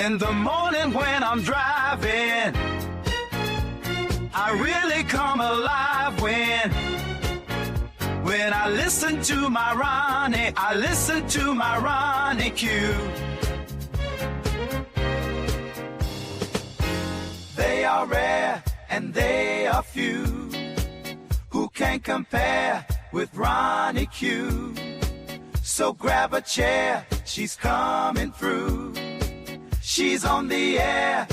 In the morning when I'm driving, I really come alive when I listen to my Ronnie, I listen to my Ronnie Q. They are rare and they are few who can compare with Ronnie Q. So grab a chair, she's coming through. She's on the air,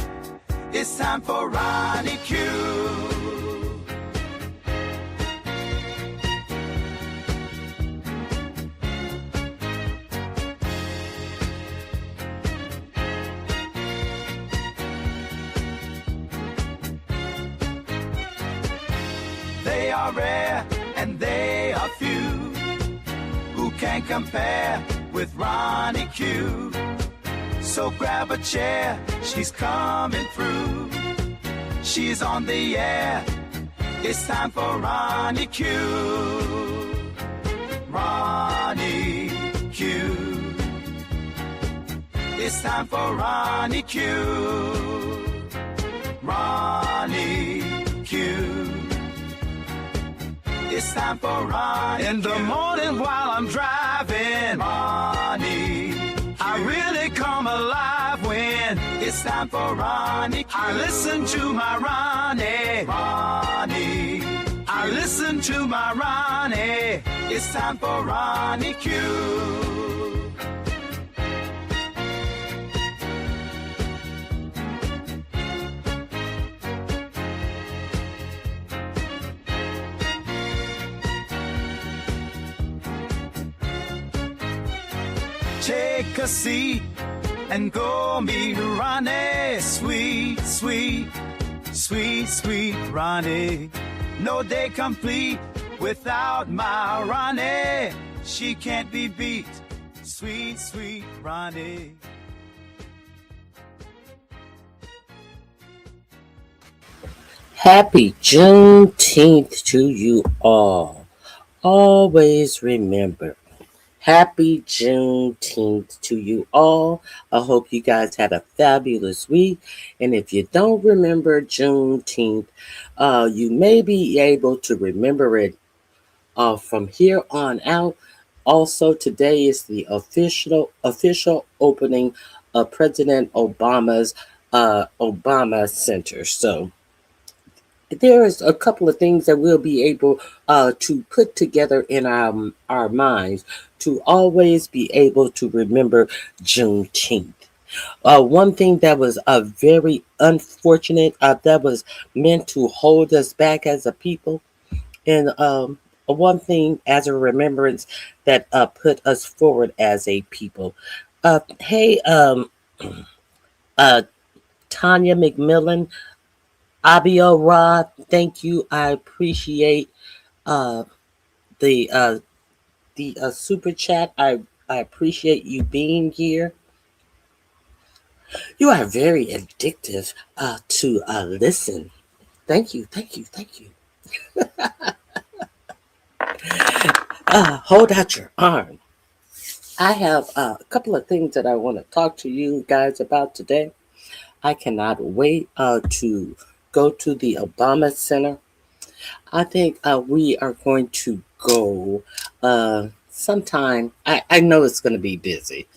it's time for Ronnie Q. They are rare and they are few who can compare with Ronnie Q. So grab a chair, she's coming through. She's on the air, it's time for Ronnie Q. Ronnie Q. It's time for Ronnie Q. Ronnie Q. It's time for Ronnie. In the morning while I'm driving, Ronnie, I really come alive when it's time for Ronnie Q. I listen to my Ronnie, Ronnie. I listen to my Ronnie. It's time for Ronnie Q. Take a seat and go meet Ronnie. Sweet, sweet, sweet, sweet Ronnie. No day complete without my Ronnie. She can't be beat. Sweet, sweet Ronnie. Happy Juneteenth to you all. Always remember, happy Juneteenth to you all. I hope you guys had a fabulous week. And if you don't remember Juneteenth, you may be able to remember it from here on out. Also, today is the official opening of President Obama's Obama Center. So there is a couple of things that we'll be able to put together in our minds to always be able to remember Juneteenth. One thing that was very unfortunate, that was meant to hold us back as a people, and one thing as a remembrance that put us forward as a people. Hey, Tanya McMillan, Abio Rod, thank you. I appreciate the super chat. I appreciate you being here. You are very addictive to listen. Thank you. Hold out your arm. I have a couple of things that I want to talk to you guys about today. I cannot wait to go to the Obama Center. I think we are going to go sometime. I know it's going to be busy.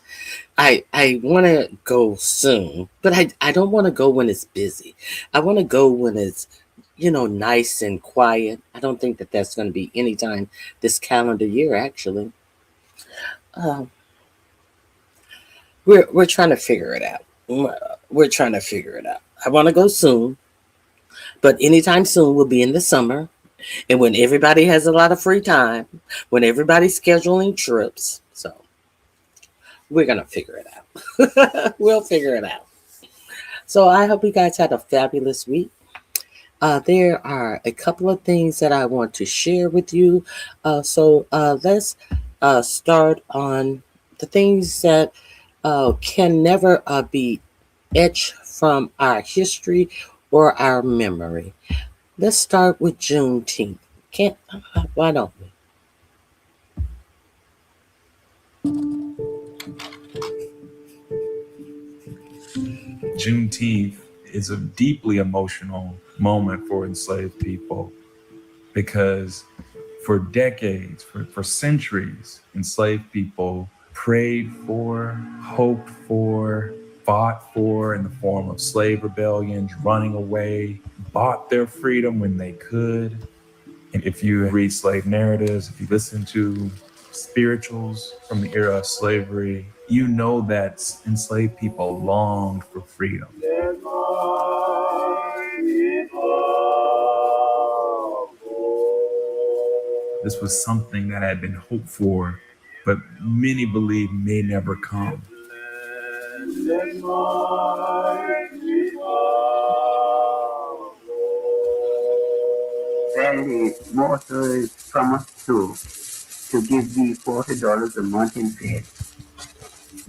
I want to go soon, but I don't want to go when it's busy. I want to go when it's, nice and quiet. I don't think that that's going to be anytime this calendar year, actually. We're trying to figure it out. We're trying to figure it out. I want to go soon, but anytime soon will be in the summer, and when everybody has a lot of free time, when everybody's scheduling trips. So we're going to figure it out. We'll figure it out. So I hope you guys had a fabulous week. There are a couple of things that I want to share with you. So let's start on the things that can never be etched from our history or our memory. Let's start with Juneteenth. Why don't we? Juneteenth is a deeply emotional moment for enslaved people because for decades, for centuries, enslaved people prayed for, hoped for, fought for in the form of slave rebellions, running away, bought their freedom when they could. And if you read slave narratives, if you listen to spirituals from the era of slavery, you know that enslaved people longed for freedom. This was something that had been hoped for, but many believe may never come. Well, most promised to give me $40 a month in pay.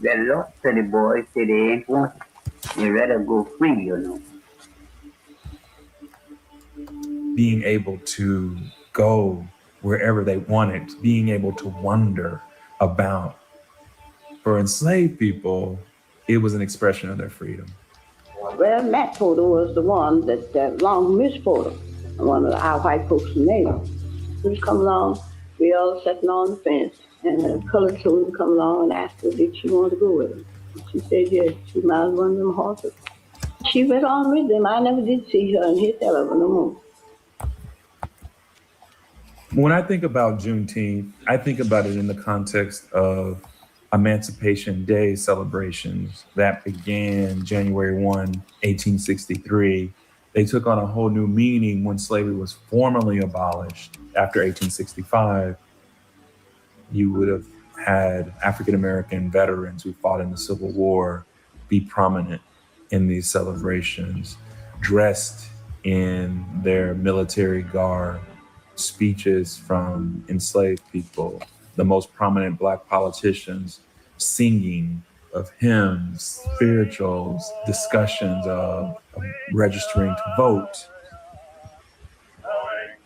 Well, lots of the boys say they ain't want it. They rather go free, you know. Being able to go wherever they wanted, being able to wonder about. For enslaved people, it was an expression of their freedom. Well, Matt Porter was the one that along with Miss Porter, one of our white folks in Navy. He was coming along, we all sitting on the fence, and the colored soldier come along and asked her, did she want to go with him? She said yes, she mounted one of them horses. She went on with them. I never did see her and hit that of her no more. When I think about Juneteenth, I think about it in the context of Emancipation Day celebrations that began January 1, 1863. They took on a whole new meaning when slavery was formally abolished after 1865. You would have had African-American veterans who fought in the Civil War be prominent in these celebrations, dressed in their military garb, speeches from enslaved people, the most prominent Black politicians singing of hymns, spirituals, discussions of registering to vote.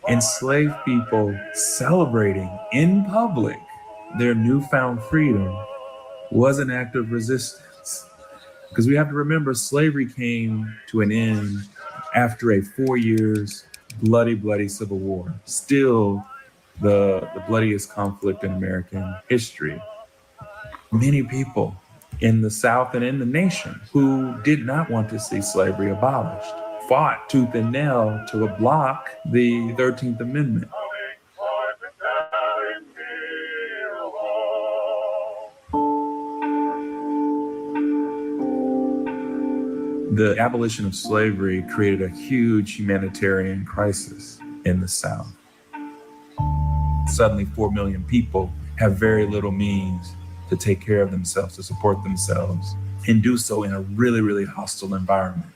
Enslaved people celebrating in public their newfound freedom was an act of resistance. Because we have to remember, slavery came to an end after a 4 years bloody Civil War. Still the bloodiest conflict in American history. Many people in the South and in the nation who did not want to see slavery abolished fought tooth and nail to block the 13th Amendment. The abolition of slavery created a huge humanitarian crisis in the South. Suddenly, 4 million people have very little means to take care of themselves, to support themselves, and do so in a really hostile environment.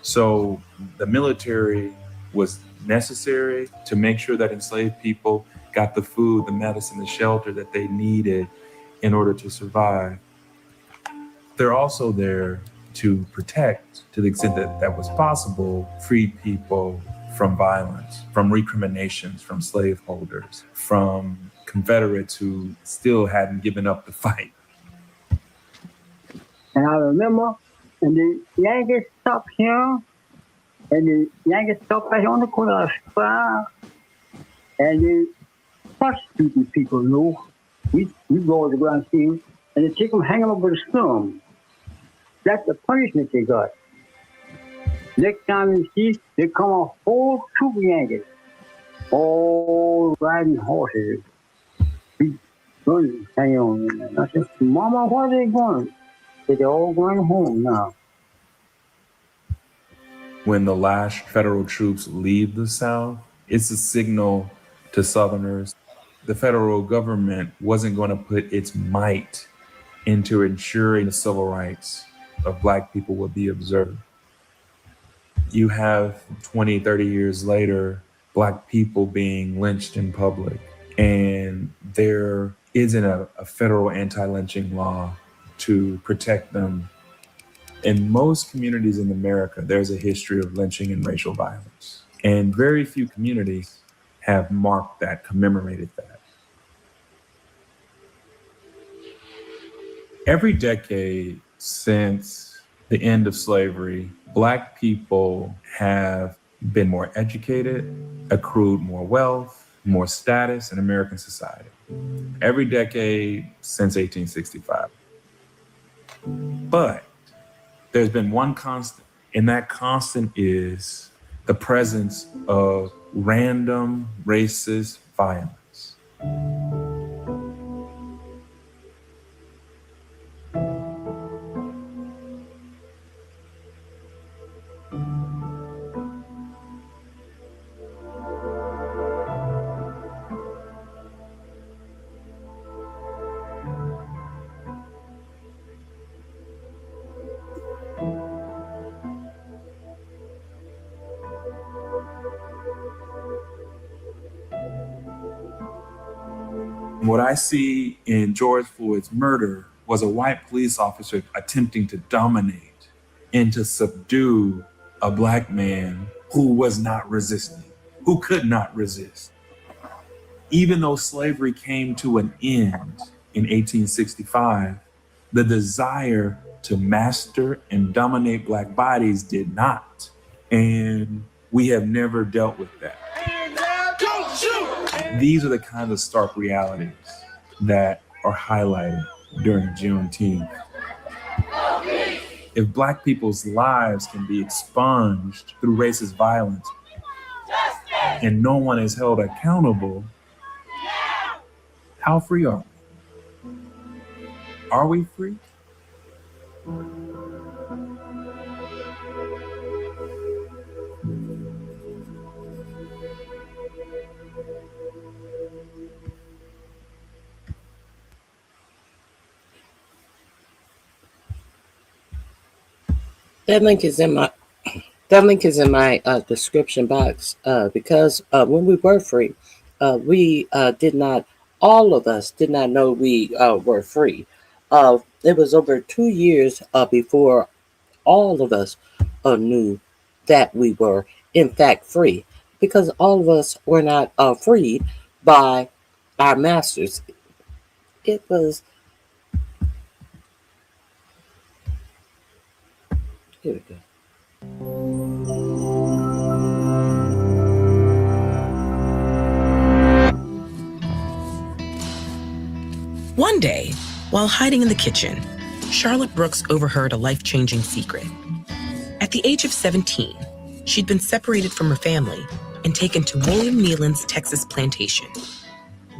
So the military was necessary to make sure that enslaved people got the food, the medicine, the shelter that they needed in order to survive. They're also there to protect, to the extent that that was possible, freed people from violence, from recriminations, from slaveholders, from Confederates who still hadn't given up the fight. And I remember, and the Yankees stopped here, and the Yankees stopped right on the corner of Square, and they prosecuted people, you know. We go to the ground scene, and they take them, hang them up with a slum. That's the punishment they got. Next time you see, they come a whole troop of Yankees, all riding horses. Hang on. And I said, Mama, where are they going? They're all going home now. When the last federal troops leave the South, it's a signal to Southerners. The federal government wasn't going to put its might into ensuring the civil rights of Black people would be observed. You have 20, 30 years later, Black people being lynched in public, and there isn't a federal anti-lynching law to protect them. In most communities in America, there's a history of lynching and racial violence, and very few communities have marked that, commemorated that. Every decade since the the end of slavery, Black people have been more educated, accrued more wealth, more status in American society. Every decade since 1865. But there's been one constant, and that constant is the presence of random racist violence. What I see in George Floyd's murder was a white police officer attempting to dominate and to subdue a Black man who was not resisting, who could not resist. Even though slavery came to an end in 1865, the desire to master and dominate Black bodies did not. And we have never dealt with that. These are the kinds of stark realities that are highlighted during Juneteenth. If Black people's lives can be expunged through racist violence and no one is held accountable, how free are we? Are we free? That link is in my description box because when we were free, we did not. All of us did not know we were free. It was over 2 years before all of us knew that we were in fact free, because all of us were not freed by our masters. It was. Here we go. One day, while hiding in the kitchen, Charlotte Brooks overheard a life-changing secret. At the age of 17, she'd been separated from her family and taken to William Nealon's Texas plantation.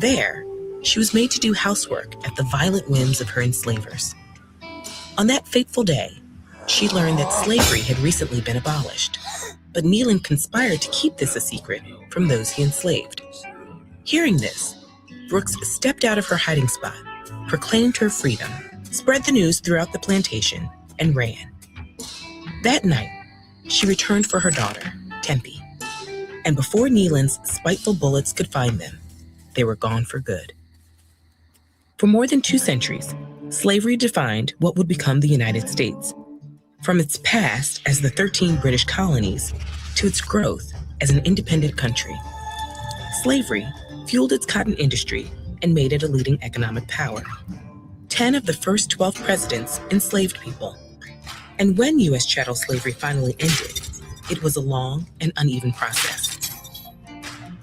There, she was made to do housework at the violent whims of her enslavers. On that fateful day, she learned that slavery had recently been abolished, but Nealon conspired to keep this a secret from those he enslaved. Hearing this, Brooks stepped out of her hiding spot, proclaimed her freedom, spread the news throughout the plantation, and ran. That night, she returned for her daughter, Tempe, and before Nealon's spiteful bullets could find them, they were gone for good. For more than 2 centuries, slavery defined what would become the United States. From its past as the 13 British colonies to its growth as an independent country. Slavery fueled its cotton industry and made it a leading economic power. 10 of the first 12 presidents enslaved people. And when U.S. chattel slavery finally ended, it was a long and uneven process.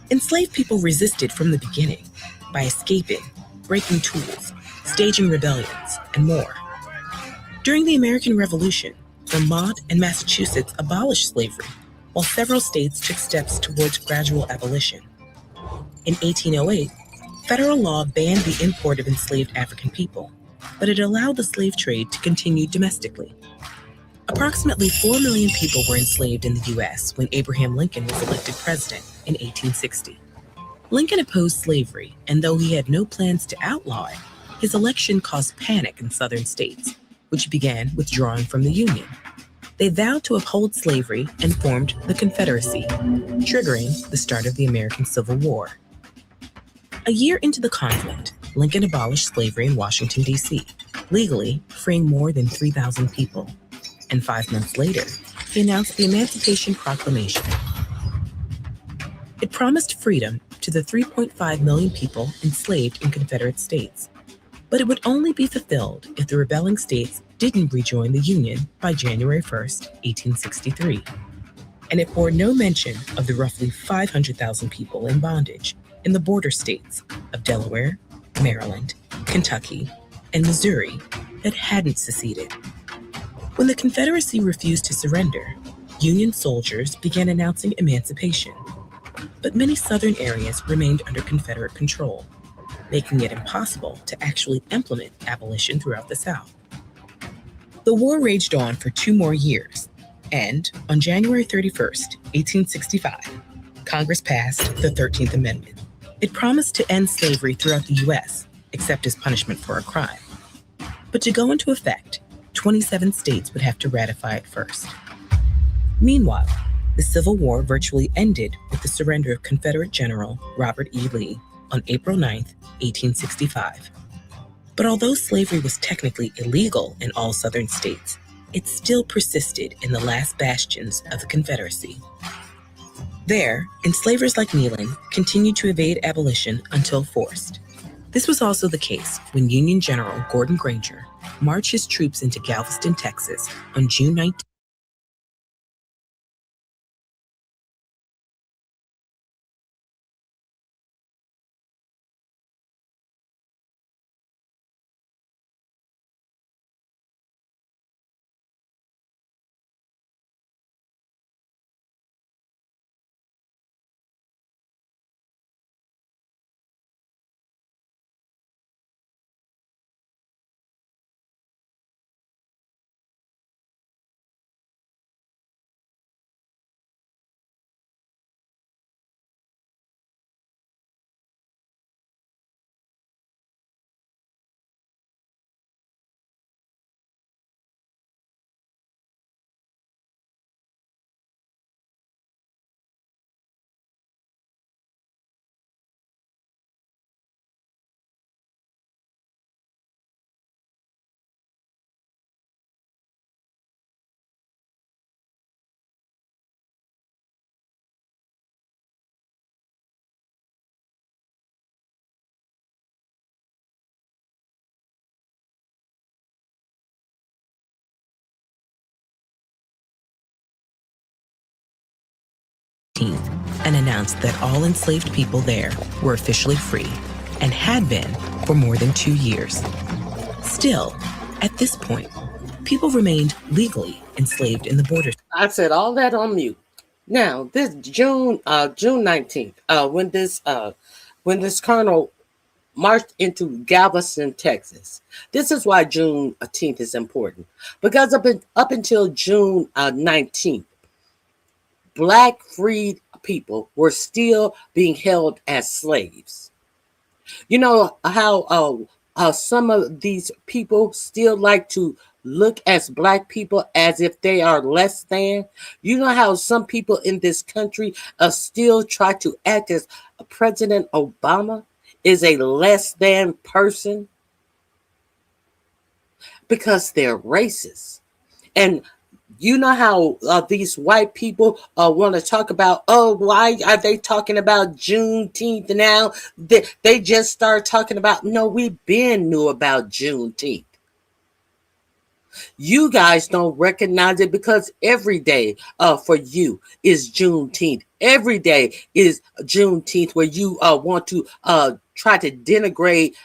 Enslaved people resisted from the beginning by escaping, breaking tools, staging rebellions, and more. During the American Revolution, Vermont and Massachusetts abolished slavery, while several states took steps towards gradual abolition. In 1808, federal law banned the import of enslaved African people, but it allowed the slave trade to continue domestically. Approximately 4 million people were enslaved in the U.S. when Abraham Lincoln was elected president in 1860. Lincoln opposed slavery, and though he had no plans to outlaw it, his election caused panic in southern states, which began withdrawing from the Union. They vowed to uphold slavery and formed the Confederacy, triggering the start of the American Civil War. A year into the conflict, Lincoln abolished slavery in Washington, D.C., legally freeing more than 3,000 people. And 5 months later, he announced the Emancipation Proclamation. It promised freedom to the 3.5 million people enslaved in Confederate states. But it would only be fulfilled if the rebelling states didn't rejoin the Union by January 1st, 1863. And it bore no mention of the roughly 500,000 people in bondage in the border states of Delaware, Maryland, Kentucky, and Missouri that hadn't seceded. When the Confederacy refused to surrender, Union soldiers began announcing emancipation. But many southern areas remained under Confederate control, making it impossible to actually implement abolition throughout the South. The war raged on for 2 more years, and on January 31st, 1865, Congress passed the 13th Amendment. It promised to end slavery throughout the U.S., except as punishment for a crime. But to go into effect, 27 states would have to ratify it first. Meanwhile, the Civil War virtually ended with the surrender of Confederate General Robert E. Lee on April 9, 1865. But although slavery was technically illegal in all southern states, it still persisted in the last bastions of the Confederacy. There, enslavers like Neyland continued to evade abolition until forced. This was also the case when Union General Gordon Granger marched his troops into Galveston, Texas on June 19. And announced that all enslaved people there were officially free and had been for more than 2 years. Still, at this point, people remained legally enslaved in the border. I said all that on mute. Now, this June 19th, when this colonel marched into Galveston, Texas. This is why Juneteenth is important, because up until June 19th, Black freed people were still being held as slaves. You know how some of these people still like to look at Black people as if they are less than? You know how some people in this country still try to act as President Obama is a less than person? Because they're racist. And you know how these white people want to talk about, oh, why are they talking about Juneteenth now? They just start talking about, no, we been knew about Juneteenth. You guys don't recognize it because every day for you is Juneteenth. Every day is Juneteenth where you want to try to denigrate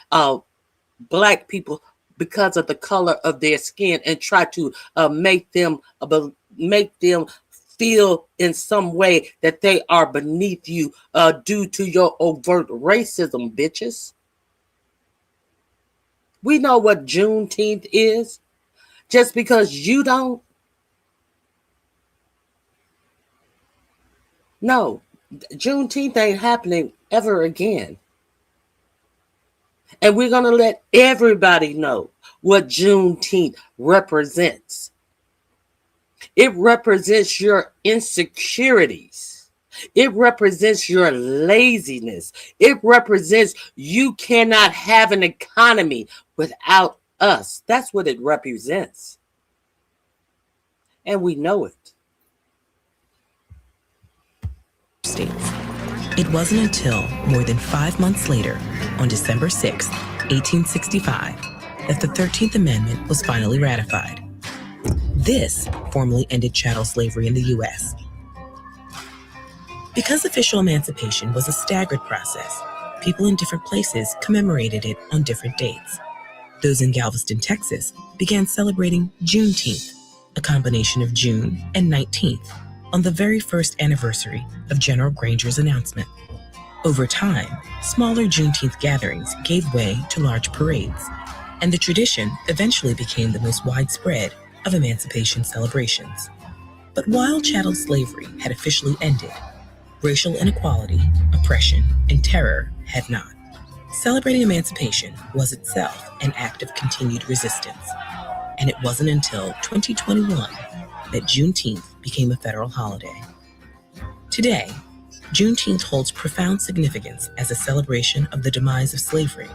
Black people because of the color of their skin and try to make them feel in some way that they are beneath you due to your overt racism, bitches. We know what Juneteenth is. Just because you don't? No, Juneteenth ain't happening ever again. And we're going to let everybody know what Juneteenth represents. It represents your insecurities. It represents your laziness. It represents you cannot have an economy without us. That's what it represents. And we know it. States. It wasn't until more than 5 months later, on December 6th, 1865, that the 13th Amendment was finally ratified. This formally ended chattel slavery in the U.S. Because official emancipation was a staggered process, people in different places commemorated it on different dates. Those in Galveston, Texas, began celebrating Juneteenth, a combination of June and 19th, on the very first anniversary of General Granger's announcement. Over time, smaller Juneteenth gatherings gave way to large parades, and the tradition eventually became the most widespread of emancipation celebrations. But while chattel slavery had officially ended, racial inequality, oppression, and terror had not. Celebrating emancipation was itself an act of continued resistance, and it wasn't until 2021 that Juneteenth became a federal holiday. Today, Juneteenth holds profound significance as a celebration of the demise of slavery,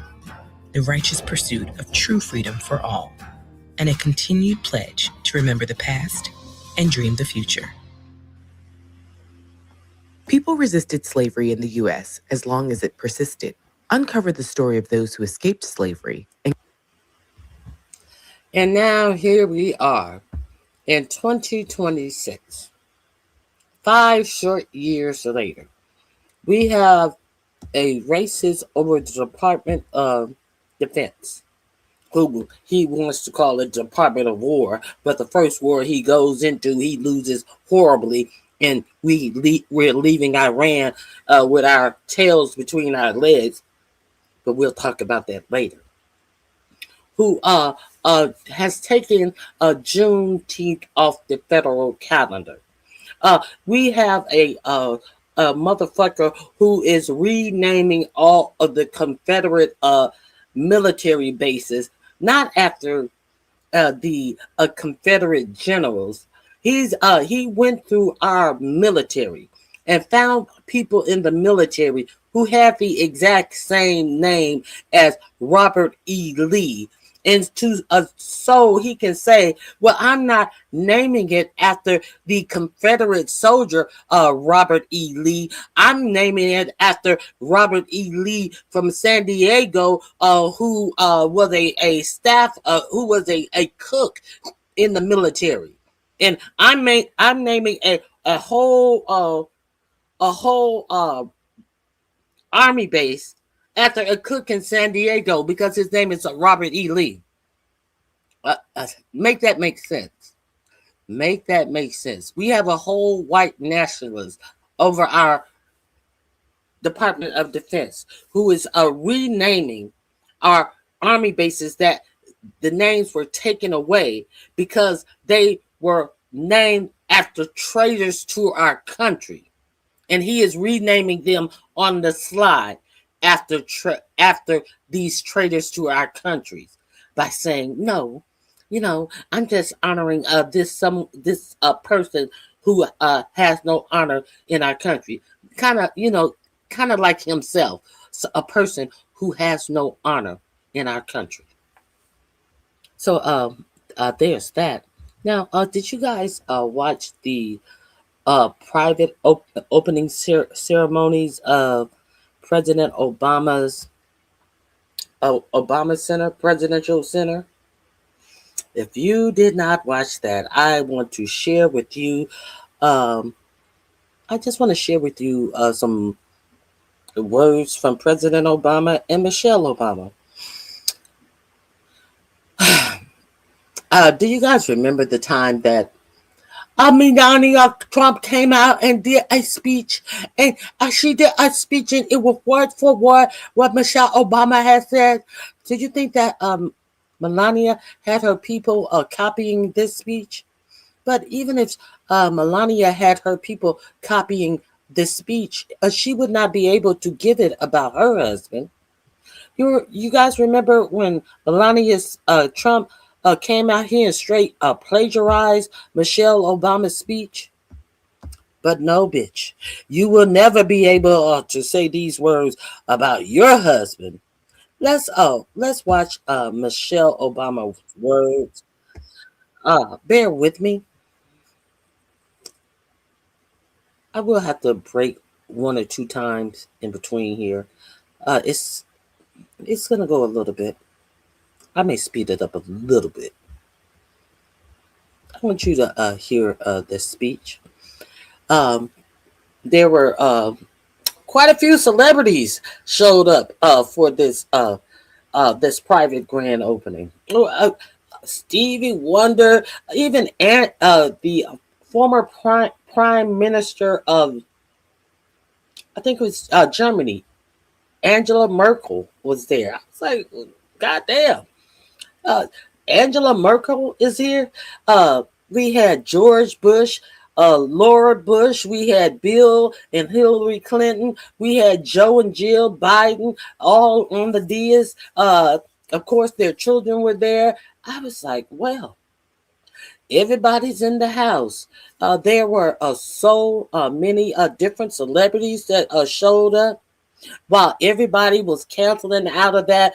the righteous pursuit of true freedom for all, and a continued pledge to remember the past and dream the future. People resisted slavery in the U.S. as long as it persisted. Uncover the story of those who escaped slavery. And now here we are in 2026. 5 short years later, we have a racist over the Department of Defense, who he wants to call it Department of War, but the first war he goes into, he loses horribly, and we're leaving Iran with our tails between our legs, but we'll talk about that later. Who has taken Juneteenth off the federal calendar. We have a motherfucker who is renaming all of the Confederate military bases, not after the Confederate generals. He went through our military and found people in the military who have the exact same name as Robert E. Lee. And so he can say, well, I'm not naming it after the Confederate soldier, Robert E. Lee. I'm naming it after Robert E. Lee from San Diego, who was a staff, who was a cook in the military. And I'm naming a whole army base after a cook in San Diego because his name is Robert E. Lee. Make that make sense. Make that make sense. We have a whole white nationalist over our Department of Defense who is renaming our army bases that the names were taken away because they were named after traitors to our country. And he is renaming them on the slide after these traitors to our countries by saying, no, I'm just honoring this person who has no honor in our country. Kind of like himself, a person who has no honor in our country. So there's that. Now, did you guys watch the private opening ceremonies of President Obama's Obama Center, Presidential Center? If you did not watch that, I want to share with you. I just want to share with you some words from President Obama and Michelle Obama. Do you guys remember the time that Melania Trump came out and did a speech, and she did a speech, and it was word for word what Michelle Obama had said? Did you think that Melania had her people copying this speech? But even if Melania had her people copying this speech, she would not be able to give it about her husband. You guys remember when Melania Trump came out here and straight plagiarized Michelle Obama's speech? But no, bitch, you will never be able to say these words about your husband. Let's watch Michelle Obama's words. Bear with me. I will have to break 1 or 2 times in between here. It's It's going to go a little bit. I may speed it up a little bit. I want you to hear this speech. Um, there were quite a few celebrities showed up for this private grand opening. Stevie Wonder, even the former prime minister of, I think it was Germany, Angela Merkel was there. I was like, God damn. Uh, Angela Merkel is here. We had George Bush, Laura Bush. We had Bill and Hillary Clinton. We had Joe and Jill Biden, all on the dais. Of course, their children were there. I was like, well, everybody's in the house. There were so many different celebrities that showed up while everybody was canceling out of that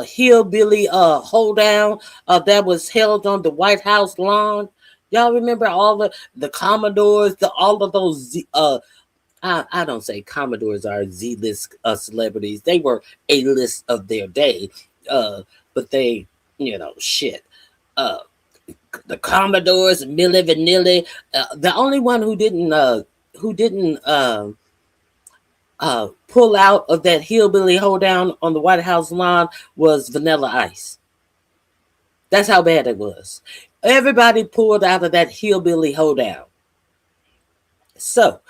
hillbilly hold down that was held on the White House lawn. Y'all remember all the Commodores, all of those I don't say Commodores are Z-list celebrities. They were A-list of their day. But they, shit. Uh, the Commodores, Milli Vanilli. The only one who didn't pull out of that hillbilly hoedown on the White House lawn was Vanilla Ice. That's how bad it was. Everybody pulled out of that hillbilly hoedown. So,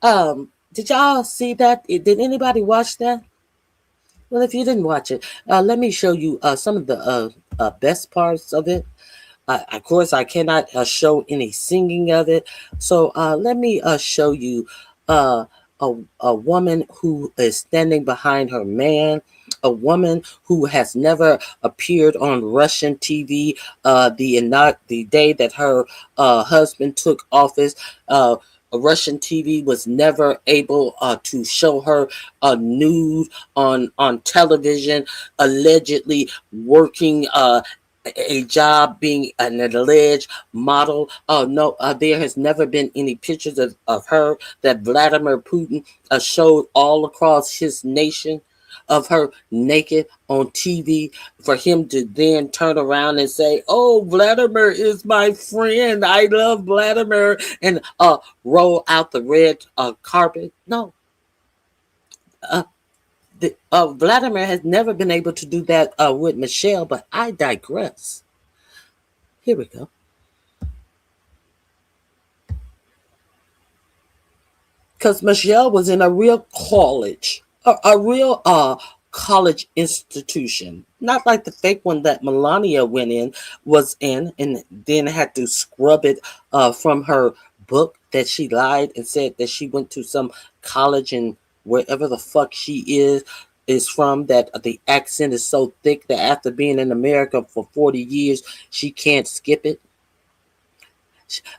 did y'all see that? Did anybody watch that? Well, if you didn't watch it, let me show you some of the best parts of it. Of course, I cannot show any singing of it. So let me show you a woman who is standing behind her man, a woman who has never appeared on Russian TV the day that her husband took office. Russian TV was never able to show her nude on television, allegedly working a job being an alleged model. No, there has never been any pictures of her that Vladimir Putin showed all across his nation of her naked on TV for him to then turn around and say, oh, Vladimir is my friend. I love Vladimir, and roll out the red carpet. No. Vladimir has never been able to do that with Michelle, but I digress. Here we go. Because Michelle was in a real college, a real college institution, not like the fake one that Melania was in, and then had to scrub it from her book that she lied and said that she went to some college in wherever the fuck she is from, that the accent is so thick that after being in America for 40 years, she can't skip it.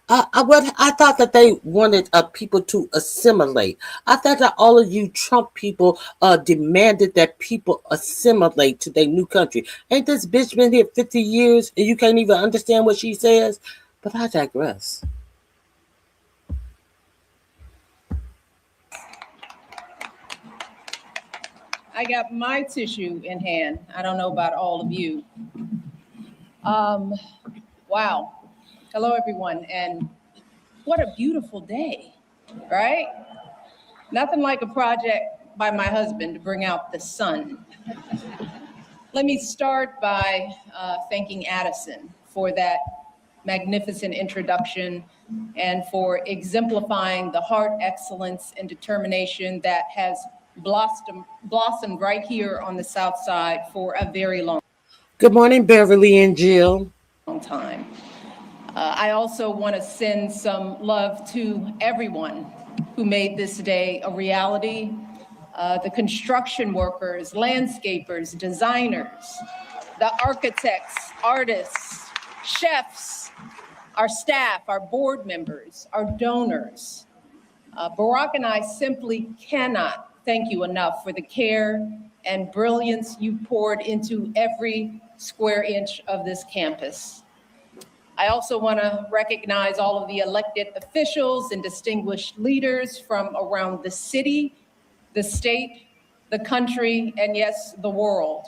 I thought that they wanted people to assimilate. I thought that all of you Trump people demanded that people assimilate to their new country. Ain't this bitch been here 50 years and you can't even understand what she says? But I digress. I got my tissue in hand. I don't know about all of you. Wow. Hello, everyone. And what a beautiful day, right? Nothing like a project by my husband to bring out the sun. Let me start by thanking Addison for that magnificent introduction and for exemplifying the heart, excellence, and determination that has blossomed right here on the South Side for a very long time. Good morning, Beverly and Jill. Time. I also want to send some love to everyone who made this day a reality. The construction workers, landscapers, designers, the architects, artists, chefs, our staff, our board members, our donors. Barack and I simply cannot thank you enough for the care and brilliance you poured into every square inch of this campus. I also want to recognize all of the elected officials and distinguished leaders from around the city, the state, the country, and yes, the world.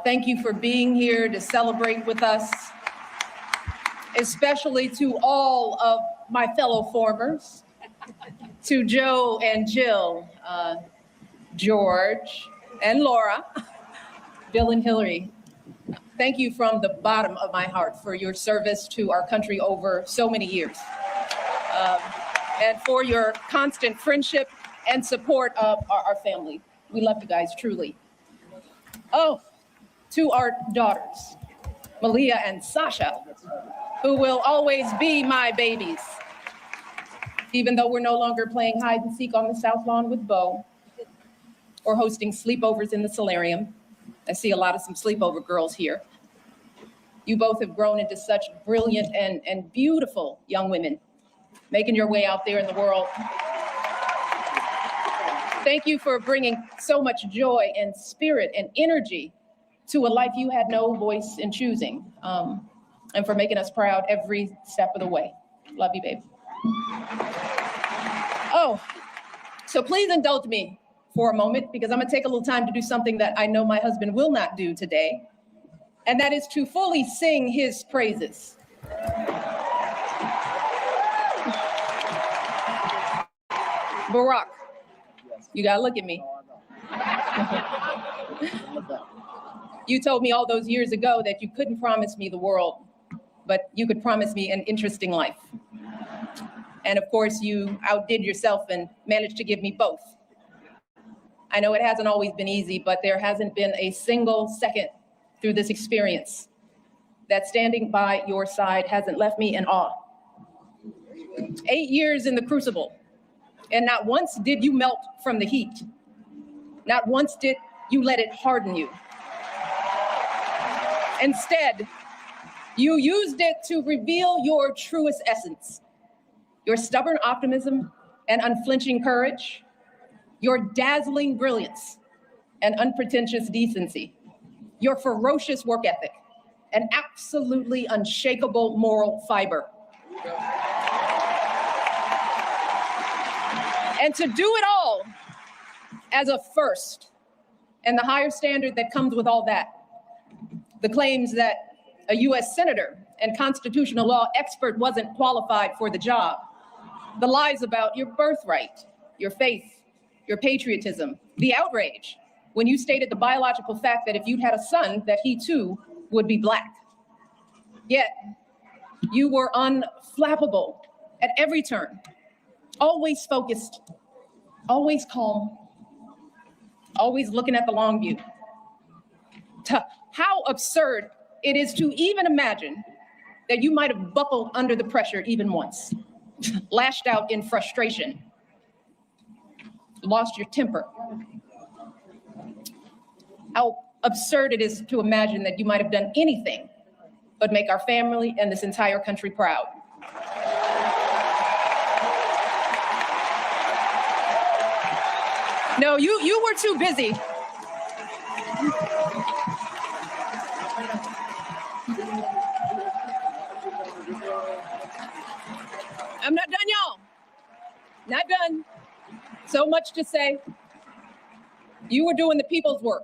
Thank you for being here to celebrate with us, especially to all of my fellow formers, to Joe and Jill, George and Laura, Bill and Hillary. Thank you from the bottom of my heart for your service to our country over so many years, and for your constant friendship and support of our family. We love you guys, truly. Oh, to our daughters, Malia and Sasha, who will always be my babies, even though we're no longer playing hide and seek on the South Lawn with Bo or hosting sleepovers in the solarium. I see a lot of some sleepover girls here. You both have grown into such brilliant and beautiful young women, making your way out there in the world. Thank you for bringing so much joy and spirit and energy to a life you had no voice in choosing, and for making us proud every step of the way. Love you, babe. Oh, so please indulge me for a moment, because I'm gonna take a little time to do something that I know my husband will not do today, and that is to fully sing his praises. Barack, you gotta look at me. You told me all those years ago that you couldn't promise me the world, but you could promise me an interesting life. And of course, you outdid yourself and managed to give me both. I know it hasn't always been easy, but there hasn't been a single second through this experience that standing by your side hasn't left me in awe. 8 years in the crucible, and not once did you melt from the heat. Not once did you let it harden you. Instead, you used it to reveal your truest essence, your stubborn optimism and unflinching courage, your dazzling brilliance and unpretentious decency, your ferocious work ethic, and absolutely unshakable moral fiber. And to do it all as a first, and the higher standard that comes with all that, the claims that a US senator and constitutional law expert wasn't qualified for the job, the lies about your birthright, your faith, your patriotism, the outrage when you stated the biological fact that if you'd had a son, that he too would be Black. Yet, you were unflappable at every turn, always focused, always calm, always looking at the long view. How absurd it is to even imagine that you might have buckled under the pressure even once, lashed out in frustration, lost your temper. How absurd it is to imagine that you might have done anything but make our family and this entire country proud. No, you were too busy. I'm not done, y'all. Not done. So much to say. You were doing the people's work,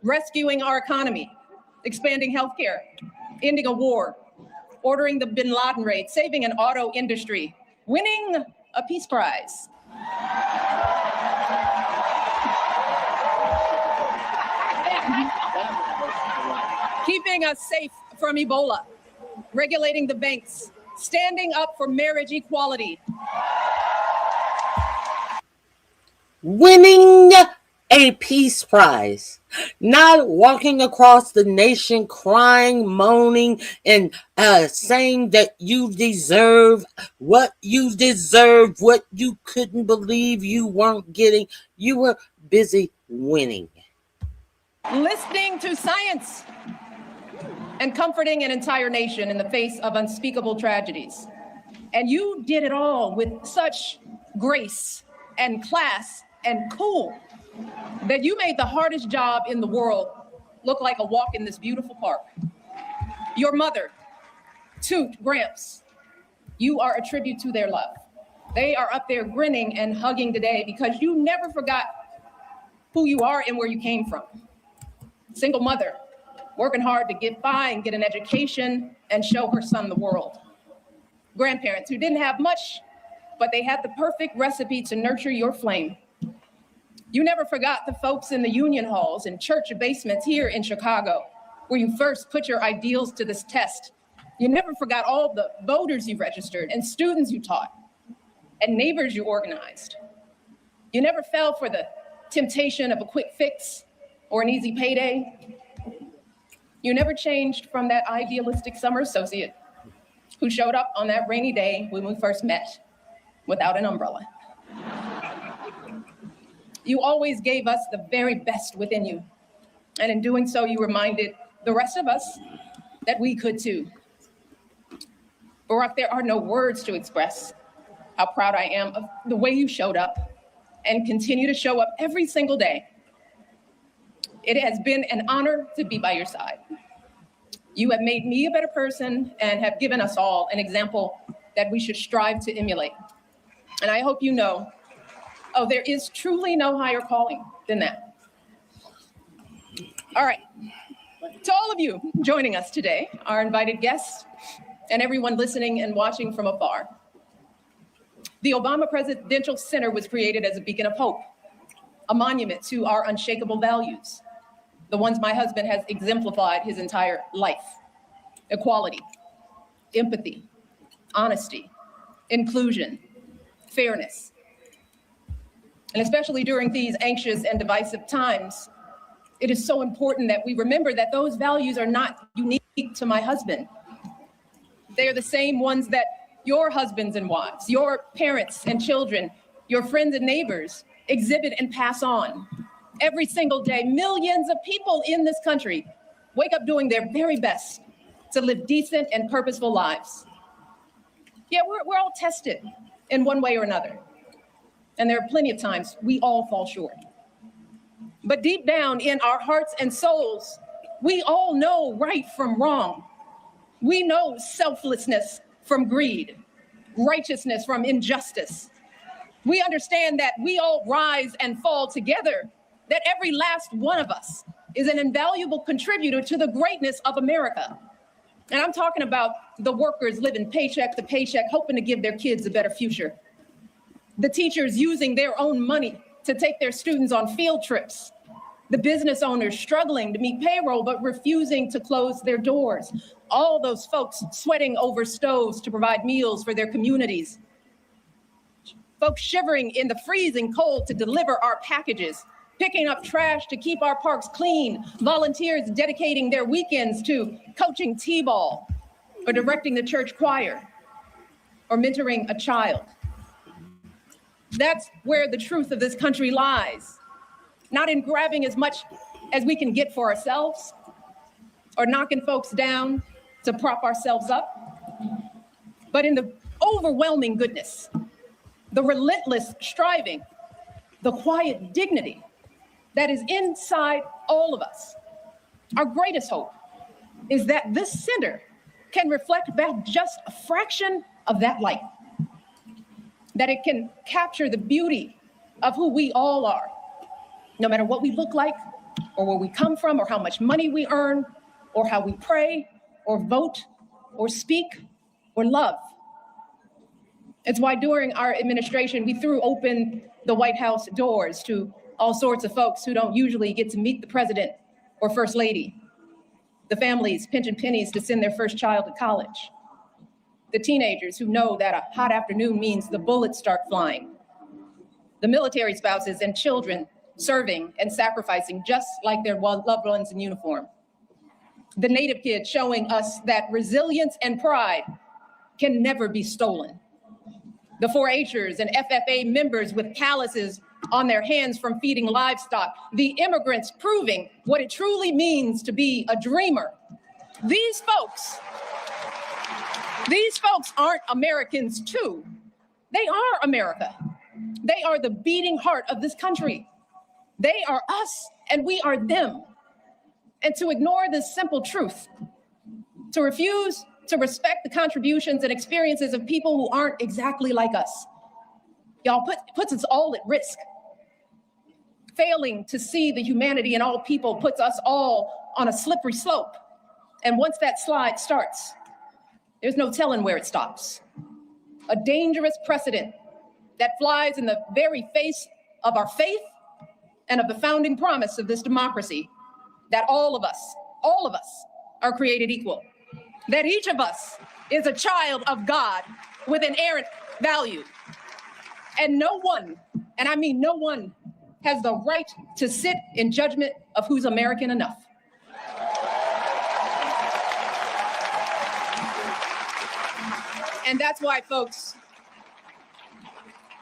rescuing our economy, expanding healthcare, ending a war, ordering the Bin Laden raid, saving an auto industry, winning a peace prize. Keeping us safe from Ebola, regulating the banks, standing up for marriage equality. Winning a peace prize, not walking across the nation crying, moaning, and saying that you deserve what you couldn't believe you weren't getting. You were busy winning. Listening to science and comforting an entire nation in the face of unspeakable tragedies. And you did it all with such grace and class and cool that you made the hardest job in the world look like a walk in this beautiful park. Your mother, Toot, Gramps, you are a tribute to their love. They are up there grinning and hugging today because you never forgot who you are and where you came from. Single mother, working hard to get by and get an education and show her son the world. Grandparents who didn't have much, but they had the perfect recipe to nurture your flame. You never forgot the folks in the union halls and church basements here in Chicago, where you first put your ideals to this test. You never forgot all the voters you registered and students you taught and neighbors you organized. You never fell for the temptation of a quick fix or an easy payday. You never changed from that idealistic summer associate who showed up on that rainy day when we first met without an umbrella. You always gave us the very best within you. And in doing so, you reminded the rest of us that we could too. Barack, there are no words to express how proud I am of the way you showed up and continue to show up every single day. It has been an honor to be by your side. You have made me a better person and have given us all an example that we should strive to emulate. And I hope you know, there is truly no higher calling than that. All right, to all of you joining us today, our invited guests, and everyone listening and watching from afar. The Oama Presidential Center was created as a beacon of hope, a monument to our unshakable values, the ones my husband has exemplified his entire life: equality, empathy, honesty, inclusion, fairness. And especially during these anxious and divisive times, it is so important that we remember that those values are not unique to my husband. They are the same ones that your husbands and wives, your parents and children, your friends and neighbors exhibit and pass on. Every single day, millions of people in this country wake up doing their very best to live decent and purposeful lives. Yeah, we're all tested in one way or another. And there are plenty of times we all fall short. But deep down in our hearts and souls, we all know right from wrong. We know selflessness from greed, righteousness from injustice. We understand that we all rise and fall together, that every last one of us is an invaluable contributor to the greatness of America. And I'm talking about the workers living paycheck to paycheck, hoping to give their kids a better future. The teachers using their own money to take their students on field trips. The business owners struggling to meet payroll but refusing to close their doors. All those folks sweating over stoves to provide meals for their communities. Folks shivering in the freezing cold to deliver our packages, picking up trash to keep our parks clean, volunteers dedicating their weekends to coaching t-ball or directing the church choir or mentoring a child. That's where the truth of this country lies. Not in grabbing as much as we can get for ourselves or knocking folks down to prop ourselves up, but in the overwhelming goodness, the relentless striving, the quiet dignity that is inside all of us. Our greatest hope is that this center can reflect back just a fraction of that light, that it can capture the beauty of who we all are, no matter what we look like, or where we come from, or how much money we earn, or how we pray, or vote, or speak, or love. It's why during our administration, we threw open the White House doors to all sorts of folks who don't usually get to meet the president or first lady, the families pinching pennies to send their first child to college, the teenagers who know that a hot afternoon means the bullets start flying, the military spouses and children serving and sacrificing just like their loved ones in uniform, the Native kids showing us that resilience and pride can never be stolen, the 4-Hers and FFA members with calluses on their hands from feeding livestock, the immigrants proving what it truly means to be a dreamer. These folks aren't Americans too. They are America. They are the beating heart of this country. They are us and we are them. And to ignore this simple truth, to refuse to respect the contributions and experiences of people who aren't exactly like us, y'all puts us all at risk. failing to see the humanity in all people puts us all on a slippery slope. And once that slide starts, there's no telling where it stops. A dangerous precedent that flies in the very face of our faith and of the founding promise of this democracy, that all of us are created equal, that each of us is a child of God with inerrant value. And no one, and I mean no one, has the right to sit in judgment of who's American enough. And that's why, folks,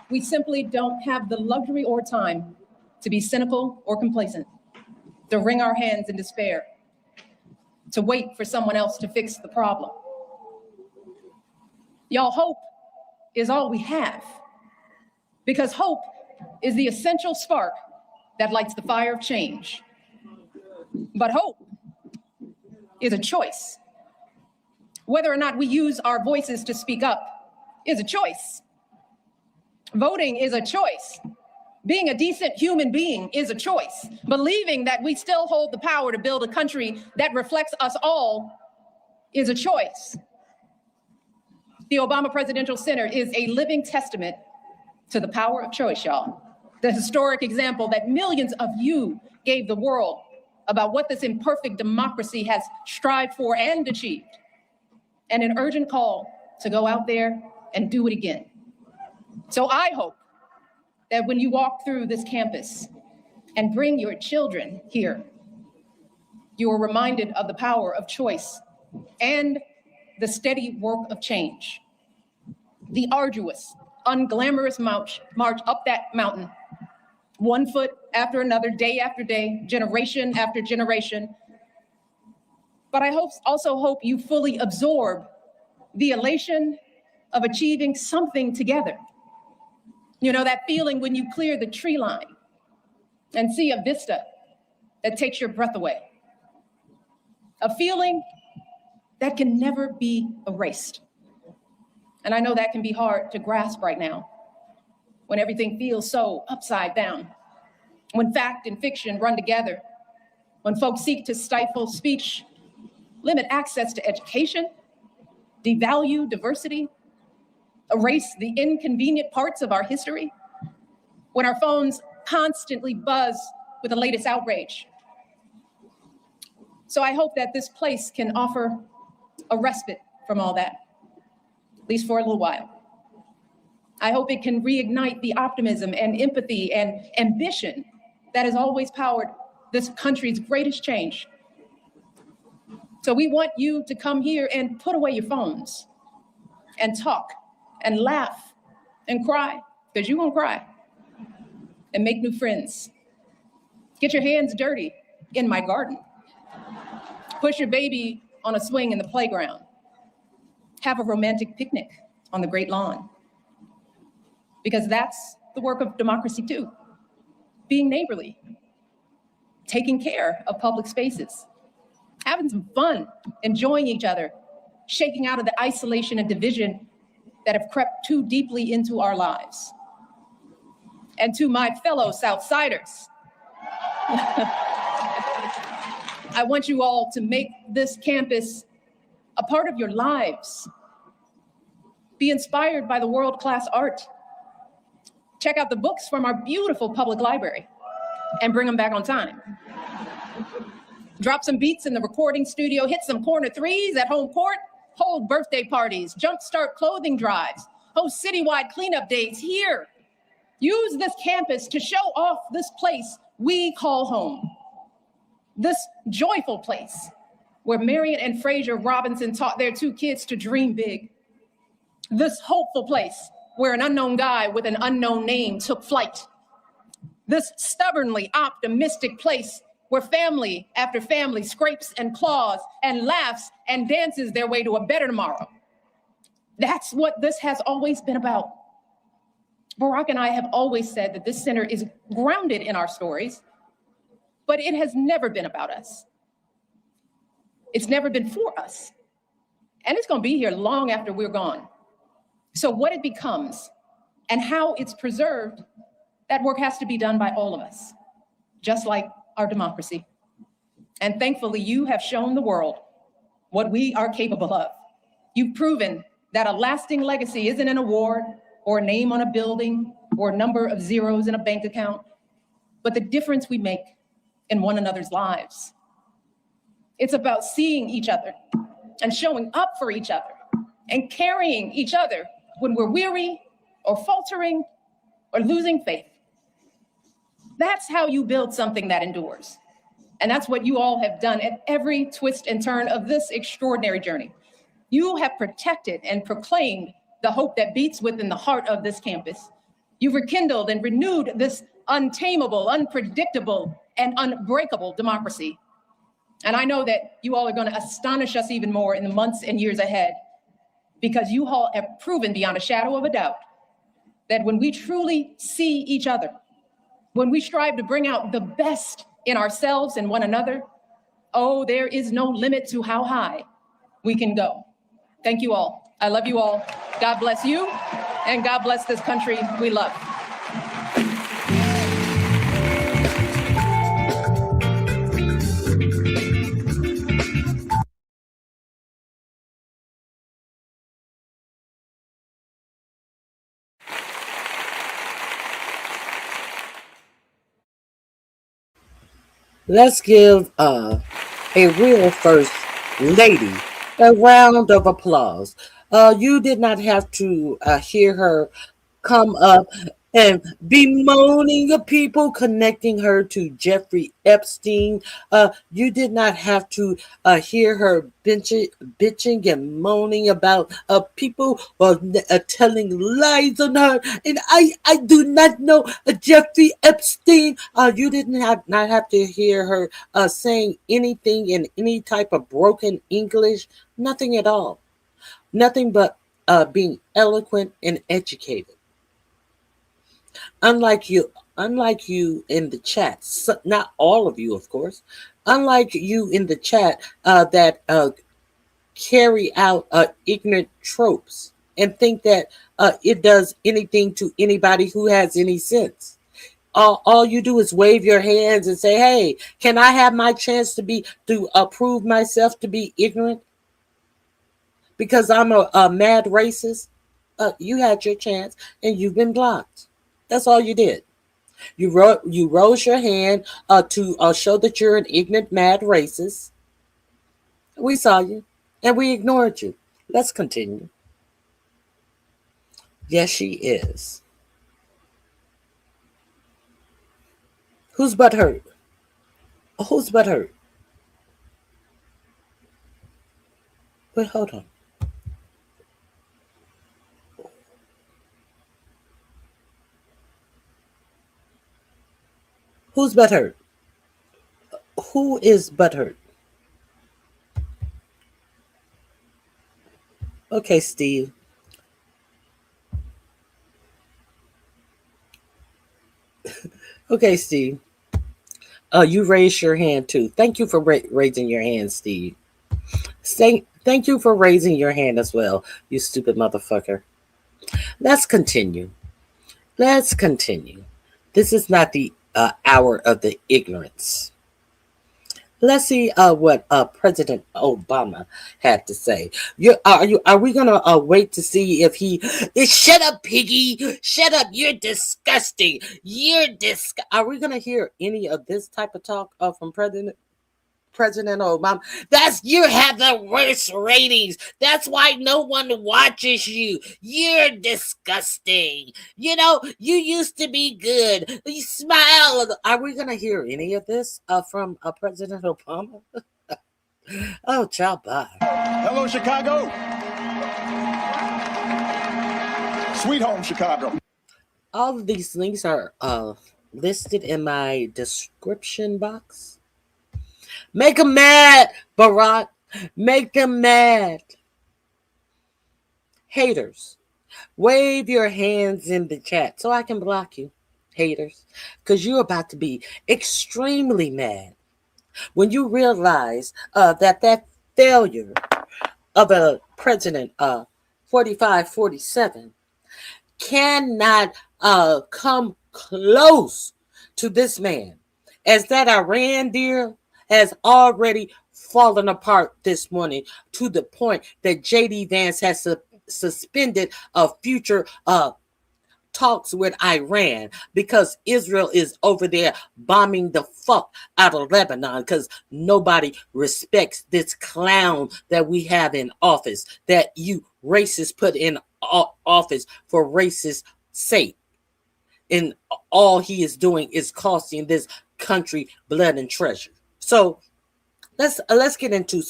we simply don't have the luxury or time to be cynical or complacent, to wring our hands in despair, to wait for someone else to fix the problem. Y'all, hope is all we have, because hope is the essential spark that lights the fire of change. But hope is a choice. Whether or not we use our voices to speak up is a choice. Voting is a choice. Being a decent human being is a choice. Believing that we still hold the power to build a country that reflects us all is a choice. The Obama Presidential Center is a living testament to the power of choice, y'all. The historic example that millions of you gave the world about what this imperfect democracy has strived for and achieved, and an urgent call to go out there and do it again. So I hope that when you walk through this campus and bring your children here, you are reminded of the power of choice and the steady work of change. The arduous, unglamorous march up that mountain, one foot after another, day after day, generation after generation. But I also hope you fully absorb the elation of achieving something together. You know, that feeling when you clear the tree line and see a vista that takes your breath away. A feeling that can never be erased. And I know that can be hard to grasp right now, when everything feels so upside down, when fact and fiction run together, when folks seek to stifle speech, limit access to education, devalue diversity, erase the inconvenient parts of our history, when our phones constantly buzz with the latest outrage. So I hope that this place can offer a respite from all that, at least for a little while. I hope it can reignite the optimism and empathy and ambition that has always powered this country's greatest change. So we want you to come here and put away your phones and talk and laugh and cry, because you're gonna cry, and make new friends. Get your hands dirty in my garden. Push your baby on a swing in the playground. Have a romantic picnic on the great lawn. Because that's the work of democracy too. Being neighborly, taking care of public spaces, having some fun, enjoying each other, shaking out of the isolation and division that have crept too deeply into our lives. And to my fellow Southsiders, I want you all to make this campus a part of your lives. Be inspired by the world-class art. Check out the books from our beautiful public library and bring them back on time. Drop some beats in the recording studio, hit some corner threes at home court, hold birthday parties, jumpstart clothing drives, host citywide cleanup days here. Use this campus to show off this place we call home. This joyful place where Marion and Fraser Robinson taught their two kids to dream big. This hopeful place where an unknown guy with an unknown name took flight. This stubbornly optimistic place where family after family scrapes and claws and laughs and dances their way to a better tomorrow. That's what this has always been about. Barack and I have always said that this center is grounded in our stories, but it has never been about us. It's never been for us. And it's gonna be here long after we're gone. So what it becomes and how it's preserved, that work has to be done by all of us. just like our democracy. And thankfully, you have shown the world what we are capable of. You've proven that a lasting legacy isn't an award or a name on a building or a number of zeros in a bank account, but the difference we make in one another's lives. It's about seeing each other and showing up for each other and carrying each other when we're weary or faltering or losing faith. That's how you build something that endures. And that's what you all have done at every twist and turn of this extraordinary journey. You have protected and proclaimed the hope that beats within the heart of this campus. You've rekindled and renewed this untamable, unpredictable, and unbreakable democracy. And I know that you all are going to astonish us even more in the months and years ahead, because you all have proven beyond a shadow of a doubt that when we truly see each other, when we strive to bring out the best in ourselves and one another, oh, there is no limit to how high we can go. Thank you all. I love you all. God bless you, and God bless this country we love. Let's give a real first lady a round of applause. You did not have to hear her come up and bemoaning the people, connecting her to Jeffrey Epstein. You did not have to hear her bitching and moaning about people telling lies on her. And I do not know Jeffrey Epstein. You didn't not have to hear her saying anything in any type of broken English. Nothing at all. Nothing but being eloquent and educated. Unlike you in the chat, not all of you, of course, unlike you in the chat that carry out ignorant tropes and think that it does anything to anybody who has any sense. All you do is wave your hands and say, hey, can I have my chance to prove myself to be ignorant? Because I'm a mad racist? You had your chance and you've been blocked. That's all you did. You rose your hand to show that you're an ignorant, mad racist. We saw you, and we ignored you. Let's continue. Yes, she is. Whose butt hurt? Whose butt hurt? But hold on. Who's butthurt? Who is butthurt? Okay, Steve. Okay, Steve. You raised your hand too. Thank you for raising your hand, Steve. Thank you for raising your hand as well, you stupid motherfucker. Let's continue. This is not the hour of the ignorance. Let's see what President Obama had to say. Are we gonna wait to see if he? Shut up, piggy! Shut up! You're disgusting. Are we gonna hear any of this type of talk from President Obama? You have the worst ratings. That's why no one watches you. You're disgusting. You know, you used to be good. You smile. Are we going to hear any of this from President Obama? Oh, ciao, bye. Hello, Chicago. Sweet home, Chicago. All of these links are listed in my description box. Make them mad, Barack. Make them mad. Haters, wave your hands in the chat so I can block you, haters, because you're about to be extremely mad when you realize that failure of a president 45-47 cannot come close to this man. as that Iran deal has already fallen apart this morning to the point that JD Vance has suspended future talks with Iran because Israel is over there bombing the fuck out of Lebanon because nobody respects this clown that we have in office, that you racists put in office for racist sake. And all he is doing is costing this country blood and treasure. So let's get into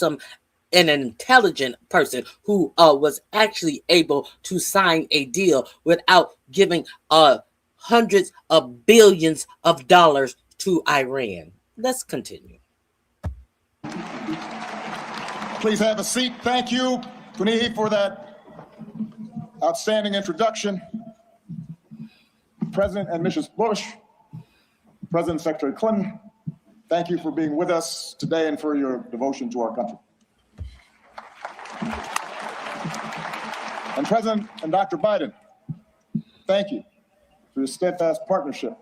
an intelligent person who was actually able to sign a deal without giving hundreds of billions of dollars to Iran. Let's continue. Please have a seat. Thank you, Juneeenth, for that outstanding introduction. President and Mrs. Bush, President and Secretary Clinton, thank you for being with us today and for your devotion to our country. And President and Dr. Biden, thank you for your steadfast partnership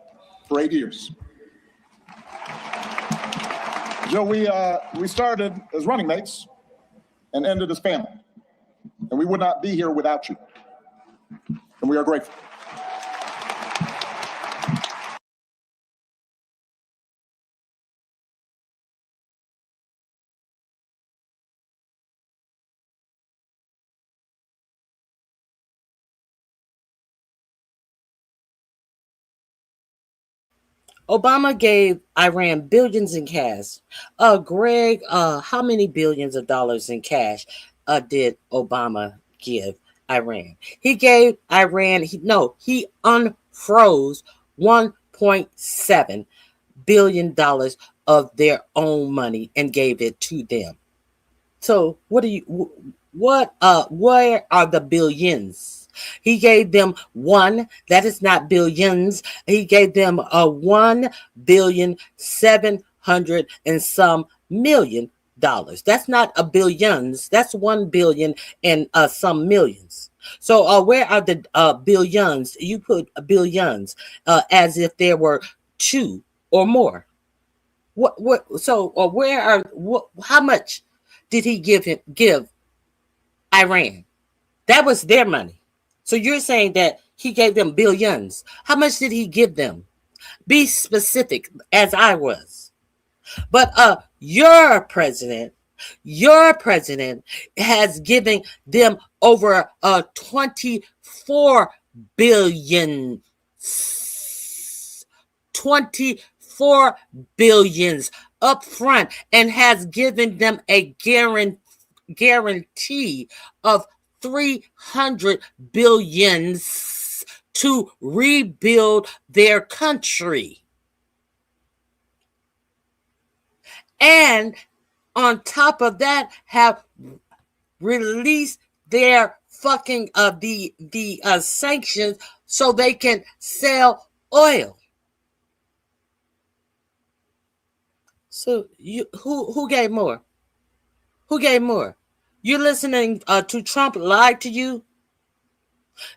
for 8 years. Joe, we started as running mates and ended as family. And we would not be here without you. And we are grateful. Obama gave Iran billions in cash. Greg, how many billions of dollars in cash did Obama give Iran? He gave Iran, he unfroze $1.7 billion of their own money and gave it to them. So where are the billions? He gave them that is not billions. He gave them $1,700,000,000 and some million dollars. That's not a billions. That's 1 billion and some millions. So where are the billions? You put billions as if there were 2 or more. How much did he give Iran? That was their money. So you're saying that he gave them billions. How much did he give them? Be specific, as I was. But your president has given them over 24 billion. 24 billions up front and has given them a guarantee of 300 billions to rebuild their country. And on top of that, have released their fucking the sanctions so they can sell oil. So who gave more? Who gave more? You're listening to Trump lie to you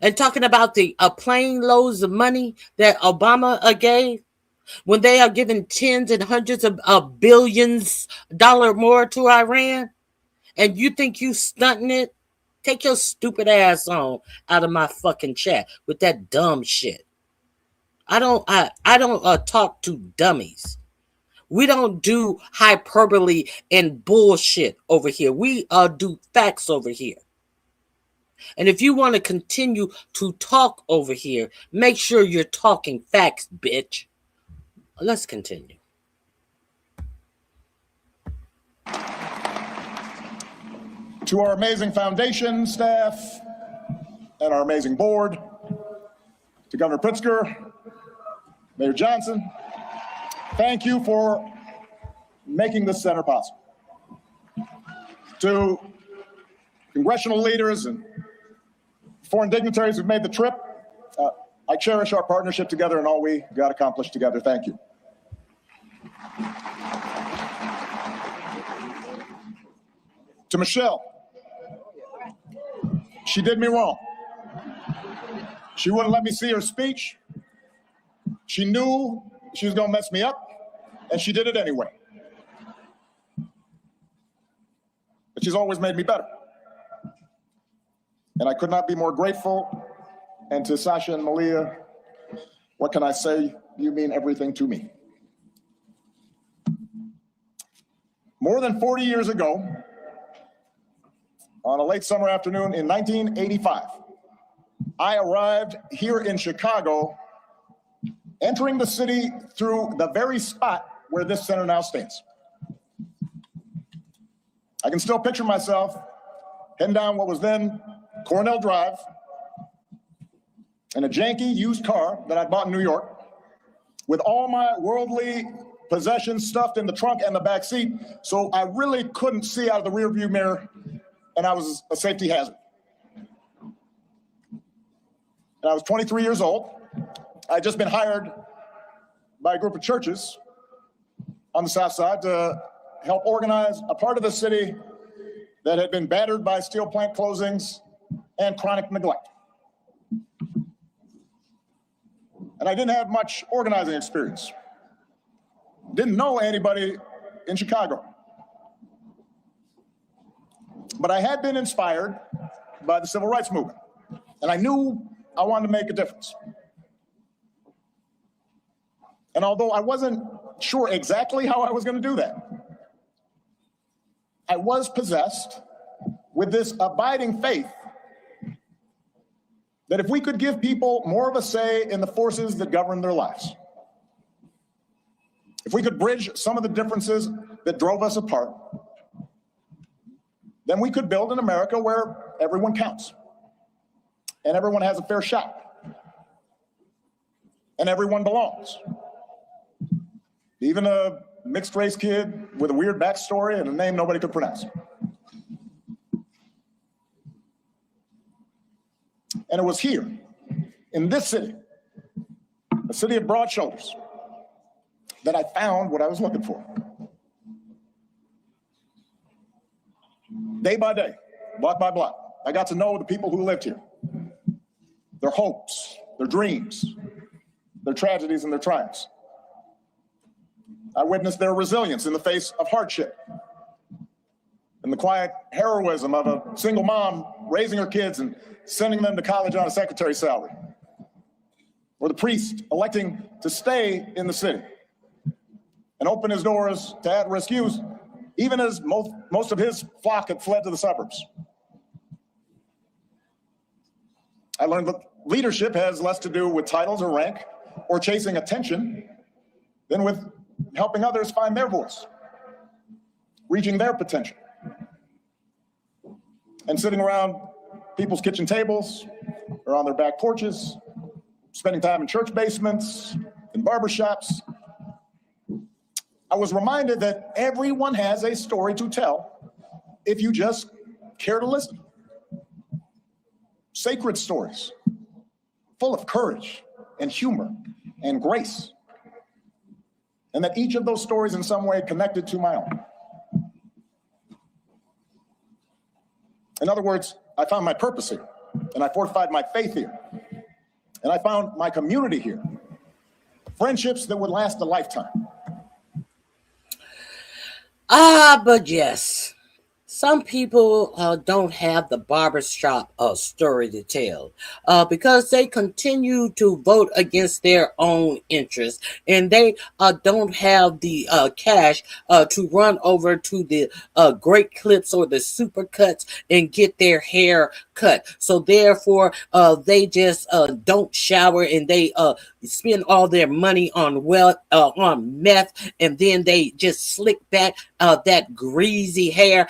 and talking about the plane loads of money that Obama gave when they are giving tens and hundreds of billions dollar more to Iran, and you think you stunting it? Take your stupid ass on out of my fucking chat with that dumb shit. I don't talk to dummies. We don't do hyperbole and bullshit over here. We do facts over here. And if you want to continue to talk over here, make sure you're talking facts, bitch. Let's continue. To our amazing foundation staff and our amazing board, to Governor Pritzker, Mayor Johnson, thank you for making this center possible. To congressional leaders and foreign dignitaries who've made the trip, I cherish our partnership together and all we got accomplished together. Thank you. To Michelle, she did me wrong. She wouldn't let me see her speech. She knew she was going to mess me up. and she did it anyway. But she's always made me better. And I could not be more grateful. And to Sasha and Malia, what can I say? You mean everything to me. More than 40 years ago, on a late summer afternoon in 1985, I arrived here in Chicago, entering the city through the very spot where this center now stands. I can still picture myself heading down what was then Cornell Drive in a janky used car that I bought in New York, with all my worldly possessions stuffed in the trunk and the back seat, so I really couldn't see out of the rearview mirror, and I was a safety hazard. And I was 23 years old. I'd just been hired by a group of churches on the South Side to help organize a part of the city that had been battered by steel plant closings and chronic neglect. And I didn't have much organizing experience. Didn't know anybody in Chicago. But I had been inspired by the civil rights movement, and I knew I wanted to make a difference. And although I wasn't sure exactly how I was going to do that, I was possessed with this abiding faith that if we could give people more of a say in the forces that govern their lives, if we could bridge some of the differences that drove us apart, then we could build an America where everyone counts and everyone has a fair shot and everyone belongs. Even a mixed race kid with a weird backstory and a name nobody could pronounce. And it was here, in this city, a city of broad shoulders, that I found what I was looking for. Day by day, block by block, I got to know the people who lived here, their hopes, their dreams, their tragedies and their triumphs. I witnessed their resilience in the face of hardship and the quiet heroism of a single mom raising her kids and sending them to college on a secretary's salary, or the priest electing to stay in the city and open his doors to at-risk youth, even as most of his flock had fled to the suburbs. I learned that leadership has less to do with titles or rank or chasing attention than with helping others find their voice, reaching their potential, and sitting around people's kitchen tables or on their back porches, spending time in church basements, in barbershops. I was reminded that everyone has a story to tell if you just care to listen. Sacred stories, full of courage and humor and grace. And that each of those stories in some way connected to my own. In other words, I found my purpose here, and I fortified my faith here, and I found my community here. Friendships that would last a lifetime. But yes, some people don't have the barbershop story to tell because they continue to vote against their own interests, and they don't have the cash to run over to the great clips or the super cuts and get their hair cut. So therefore, they just don't shower, and they spend all their money on on meth, and then they just slick back that greasy hair.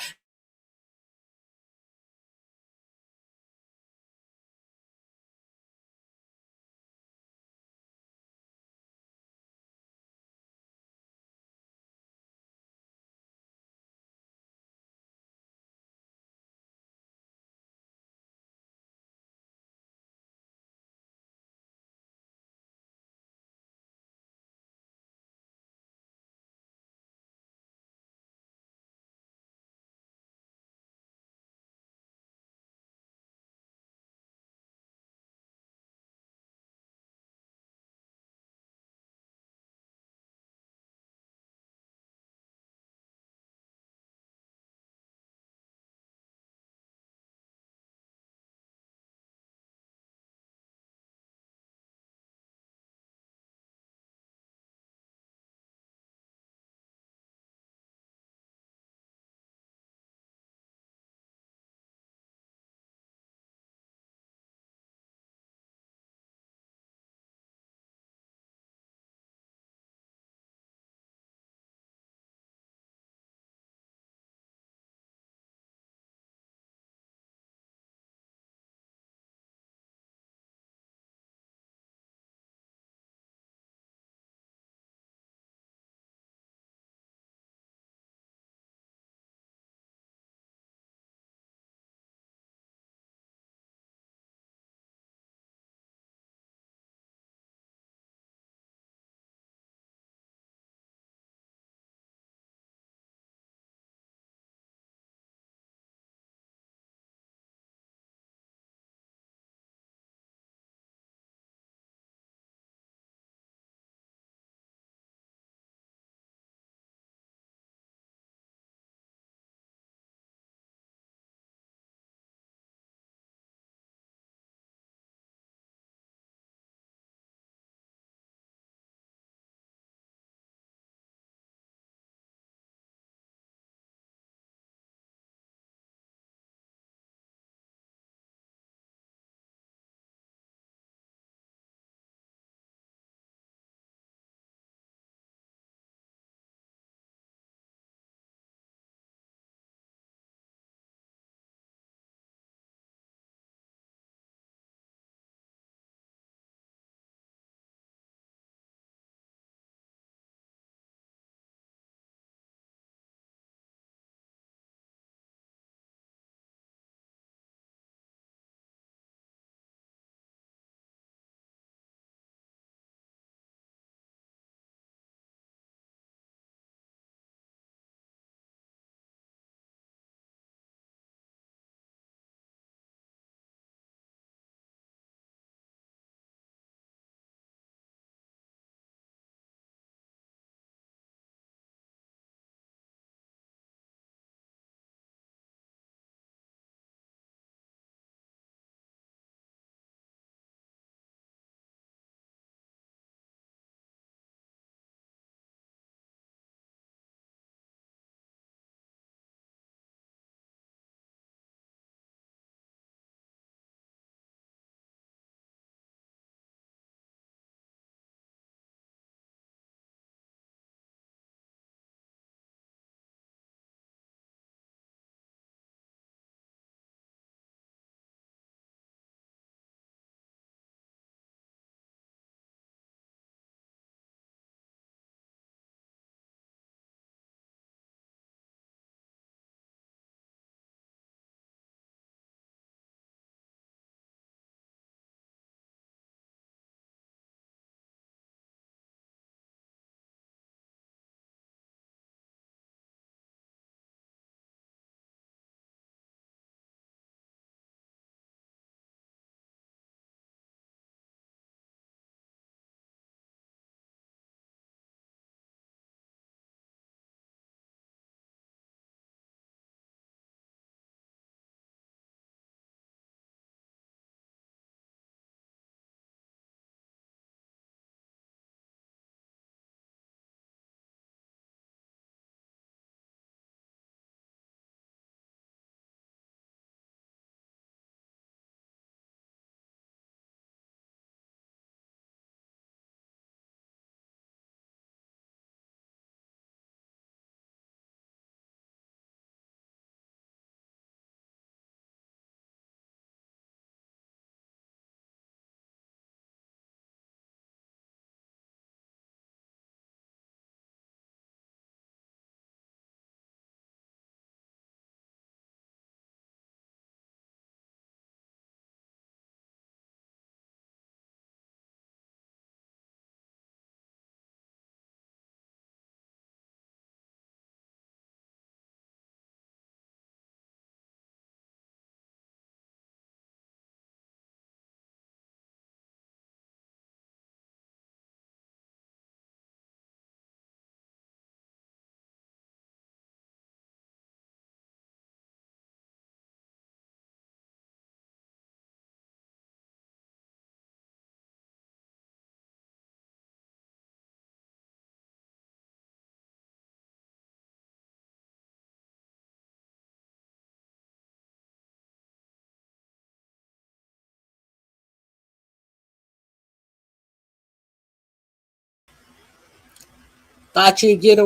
Thought you'd get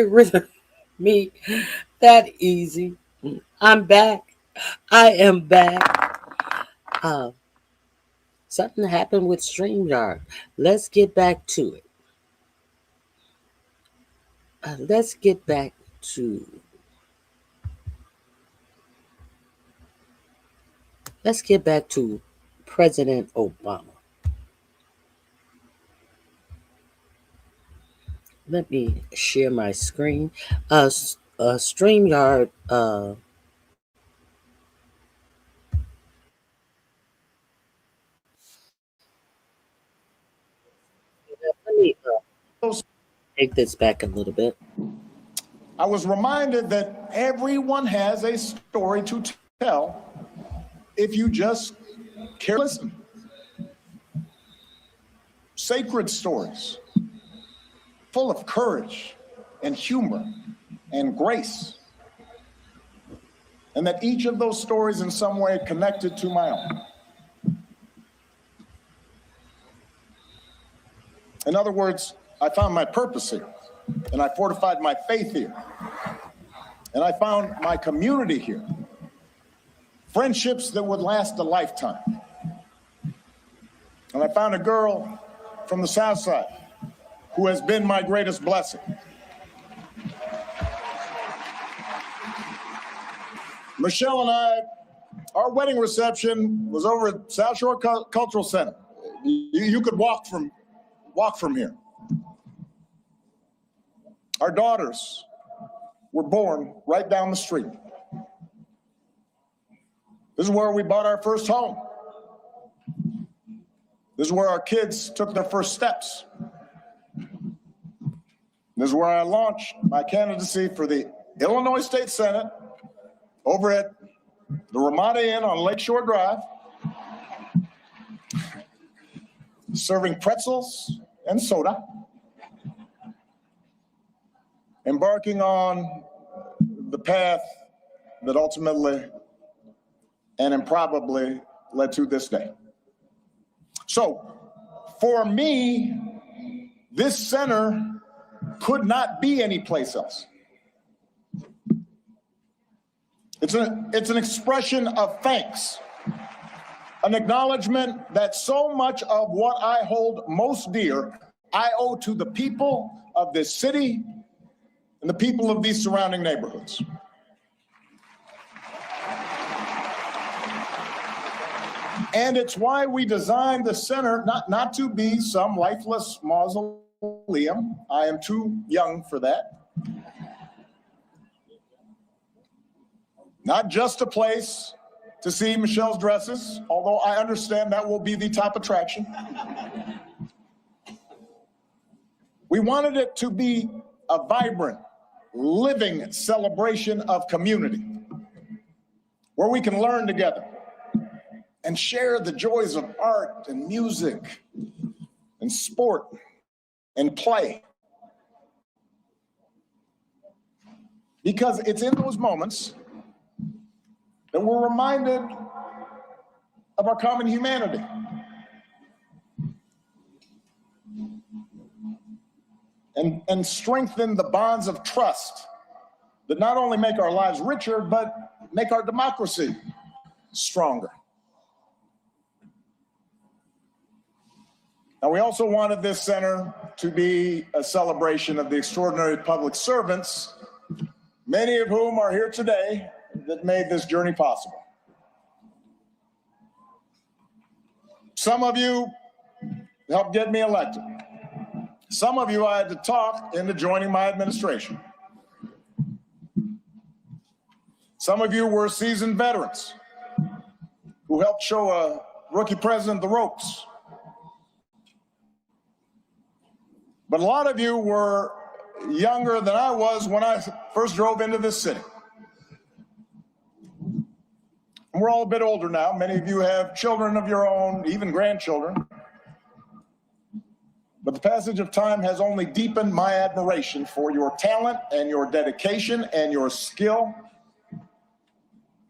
rid of me that easy. I'm back. I am back. Something happened with StreamYard. Let's get back to it. Let's get back to President Obama. Let me share my screen. StreamYard. Let me take this back a little bit. I was reminded that everyone has a story to tell if you just care to listen. Sacred stories, full of courage and humor and grace, and that each of those stories in some way connected to my own. In other words, I found my purpose here, and I fortified my faith here, and I found my community here, friendships that would last a lifetime. And I found a girl from the South Side who has been my greatest blessing. Michelle and I, our wedding reception was over at South Shore Cultural Center. You could walk from here. Our daughters were born right down the street. This is where we bought our first home. This is where our kids took their first steps. This is where I launched my candidacy for the Illinois State Senate over at the Ramada Inn on Lakeshore Drive, serving pretzels and soda, embarking on the path that ultimately and improbably led to this day. So, for me, this center could not be any place else. It's an expression of thanks, an acknowledgement that so much of what I hold most dear, I owe to the people of this city and the people of these surrounding neighborhoods. And it's why we designed the center not to be some lifeless mausoleum. I am too young for that. Not just a place to see Michelle's dresses, although I understand that will be the top attraction. We wanted it to be a vibrant, living celebration of community, where we can learn together and share the joys of art and music and sport and play. Because it's in those moments that we're reminded of our common humanity. And strengthen the bonds of trust that not only make our lives richer, but make our democracy stronger. Now, we also wanted this center to be a celebration of the extraordinary public servants, many of whom are here today, that made this journey possible. Some of you helped get me elected. Some of you I had to talk into joining my administration. Some of you were seasoned veterans who helped show a rookie president the ropes. But a lot of you were younger than I was when I first drove into this city. And we're all a bit older now. Many of you have children of your own, even grandchildren. But the passage of time has only deepened my admiration for your talent and your dedication and your skill.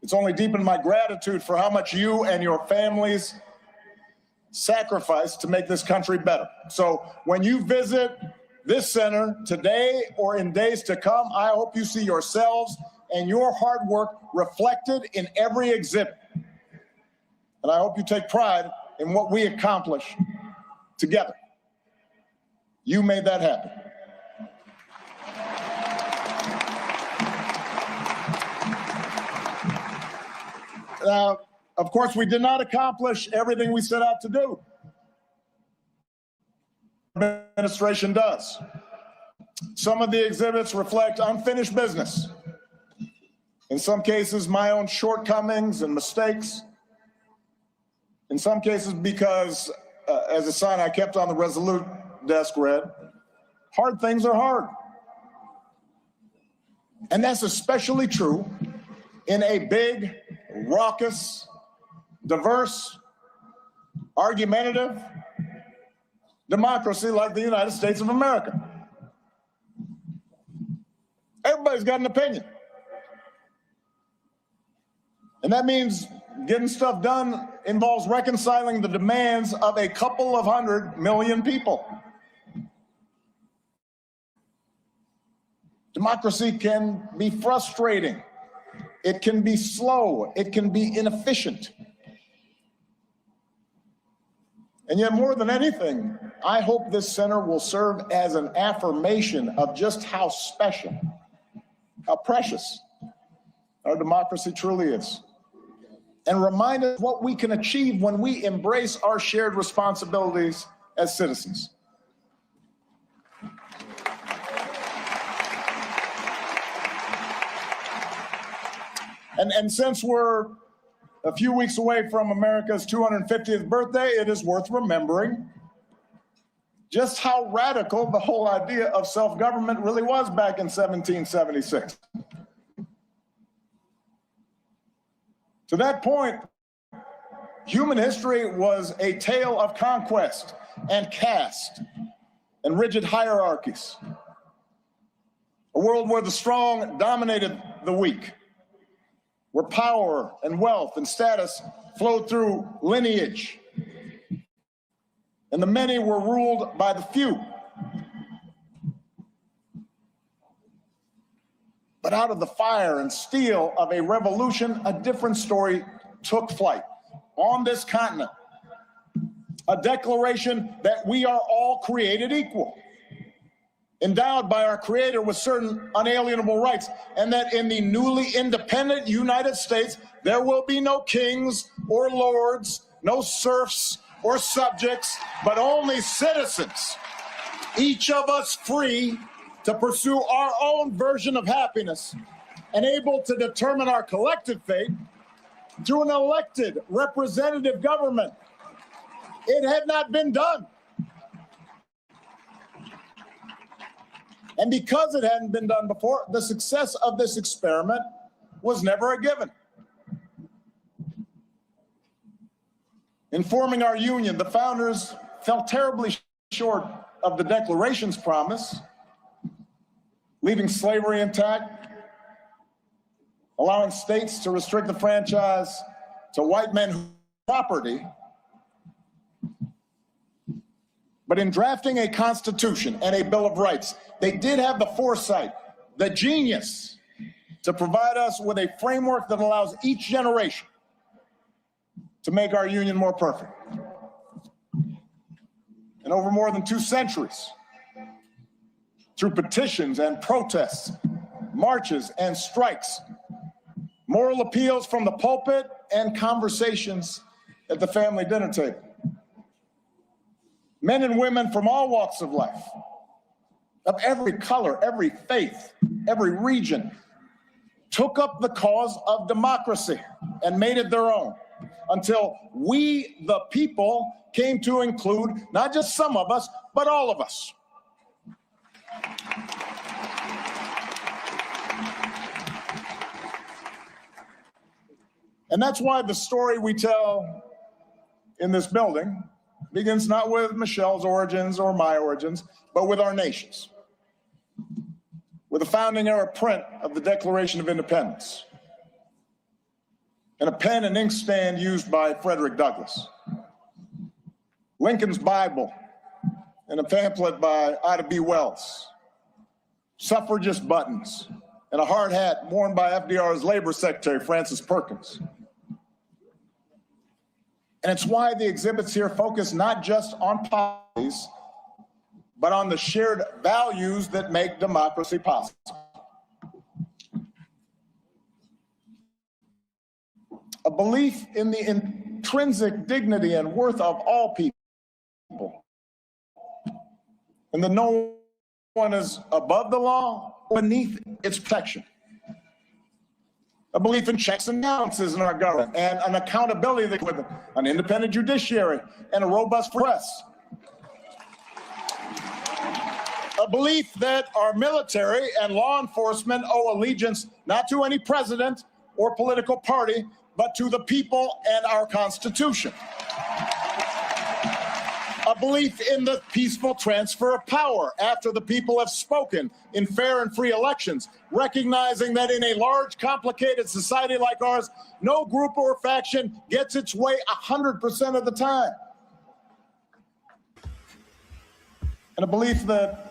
It's only deepened my gratitude for how much you and your families sacrificed to make this country better. So when you visit this center today or in days to come, I hope you see yourselves and your hard work reflected in every exhibit. And I hope you take pride in what we accomplish together. You made that happen. Now, of course, we did not accomplish everything we set out to do. The administration does. Some of the exhibits reflect unfinished business. In some cases, my own shortcomings and mistakes. In some cases, because as a sign I kept on the Resolute desk read, hard things are hard. And that's especially true in a big, raucous, diverse, argumentative democracy like the United States of America. Everybody's got an opinion. And that means getting stuff done involves reconciling the demands of a couple of 100 million people. Democracy can be frustrating. It can be slow. It can be inefficient. And yet, more than anything, I hope this center will serve as an affirmation of just how special, how precious our democracy truly is, and remind us what we can achieve when we embrace our shared responsibilities as citizens. And since we're a few weeks away from America's 250th birthday, it is worth remembering just how radical the whole idea of self-government really was back in 1776. To that point, human history was a tale of conquest and caste and rigid hierarchies. A world where the strong dominated the weak, where power and wealth and status flowed through lineage, and the many were ruled by the few. But out of the fire and steel of a revolution, a different story took flight on this continent. A declaration that we are all created equal, endowed by our Creator with certain unalienable rights, and that in the newly independent United States, there will be no kings or lords, no serfs or subjects, but only citizens, each of us free to pursue our own version of happiness and able to determine our collective fate through an elected representative government. It had not been done. And because it hadn't been done before, the success of this experiment was never a given. In forming our union, the founders fell terribly short of the Declaration's promise, leaving slavery intact, allowing states to restrict the franchise to white men's property. But in drafting a constitution and a Bill of Rights, they did have the foresight, the genius, to provide us with a framework that allows each generation to make our union more perfect. And over more than 2 centuries, through petitions and protests, marches and strikes, moral appeals from the pulpit, and conversations at the family dinner table, men and women from all walks of life, of every color, every faith, every region, took up the cause of democracy and made it their own, until we, the people, came to include not just some of us, but all of us. And that's why the story we tell in this building begins not with Michelle's origins or my origins, but with our nation's, with a founding era print of the Declaration of Independence, and a pen and inkstand used by Frederick Douglass, Lincoln's Bible and a pamphlet by Ida B. Wells, suffragist buttons, and a hard hat worn by FDR's labor secretary, Francis Perkins. And it's why the exhibits here focus not just on policies, but on the shared values that make democracy possible. A belief in the intrinsic dignity and worth of all people, and that no one is above the law or beneath its protection. A belief in checks and balances in our government and an accountability with an independent judiciary and a robust press. A belief that our military and law enforcement owe allegiance not to any president or political party, but to the people and our Constitution. A belief in the peaceful transfer of power after the people have spoken in fair and free elections, recognizing that in a large, complicated society like ours, no group or faction gets its way 100% of the time. And a belief that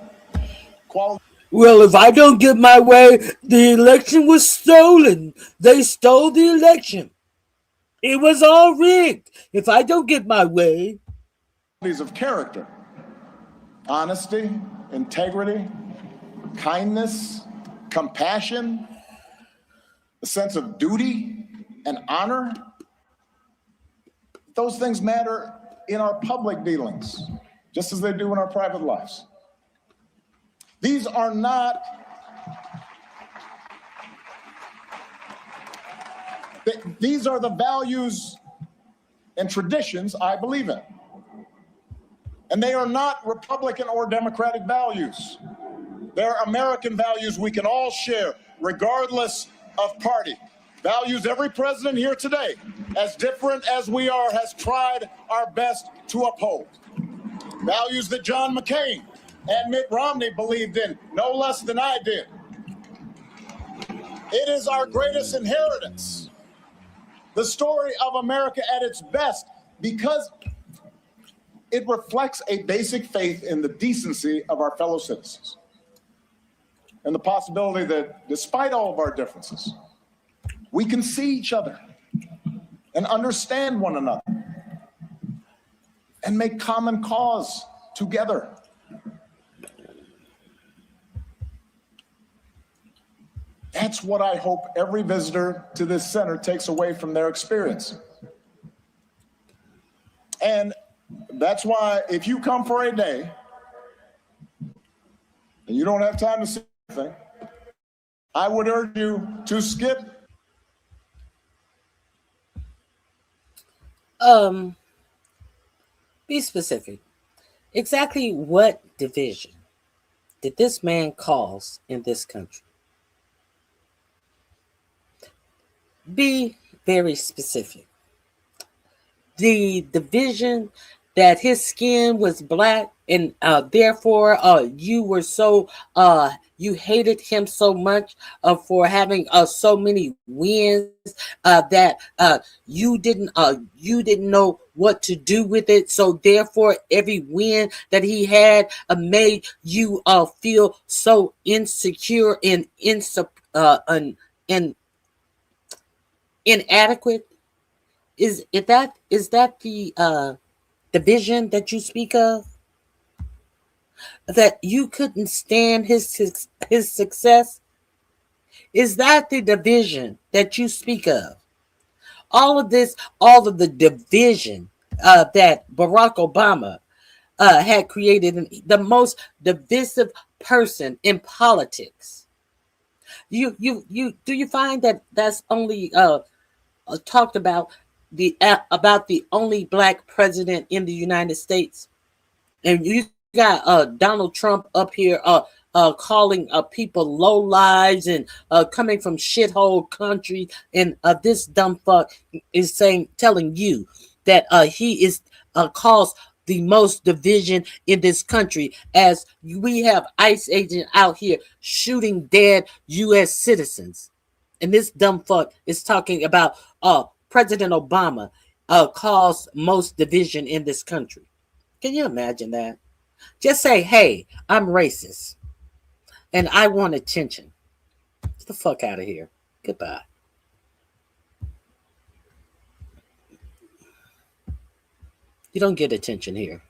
quality. Well, if I don't get my way, the election was stolen. They stole the election. It was all rigged. If I don't get my way. Of character, honesty, integrity, kindness, compassion, a sense of duty and honor. Those things matter in our public dealings, just as they do in our private lives. These are not these are the values and traditions I believe in. And they are not Republican or Democratic values. They're American values we can all share, regardless of party. Values every president here today, as different as we are, has tried our best to uphold. Values that John McCain and Mitt Romney believed in, no less than I did. It is our greatest inheritance, the story of America at its best, because it reflects a basic faith in the decency of our fellow citizens and the possibility that despite all of our differences, we can see each other and understand one another and make common cause together. That's what I hope every visitor to this center takes away from their experience. And that's why if you come for a day and you don't have time to see anything, I would urge you to skip. Be specific. Exactly what division did this man cause in this country? Be very specific. The division that his skin was black and therefore you were so you hated him so much for having so many wins that you didn't know what to do with it, so therefore every win that he had made you feel so insecure and inadequate. Is that the division that you speak of? That you couldn't stand his success? Is that the division that you speak of? All of the division that Barack Obama had created, the most divisive person in politics. Do you find that that's only talked about the only black president in the United States? And you got Donald Trump up here calling people low lives and coming from shithole country, and this dumb fuck is telling you that he is caused the most division in this country, as we have ICE agents out here shooting dead U.S. citizens. And this dumb fuck is talking about President Obama caused most division in this country. Can you imagine that? Just say, hey, I'm racist and I want attention. Get the fuck out of here. Goodbye. You don't get attention here.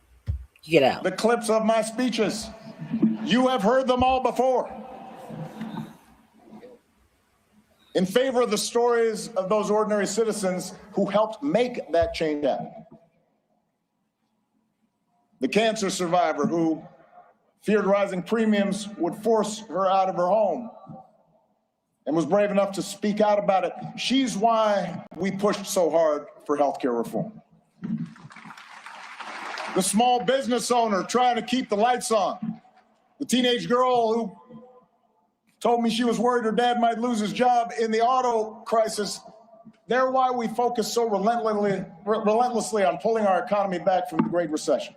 You get out. The clips of my speeches, you have heard them all before. In favor of the stories of those ordinary citizens who helped make that change happen. The cancer survivor who feared rising premiums would force her out of her home and was brave enough to speak out about it. She's why we pushed so hard for healthcare reform. The small business owner trying to keep the lights on. The teenage girl who told me she was worried her dad might lose his job in the auto crisis. They're why we focus so relentlessly on pulling our economy back from the Great Recession.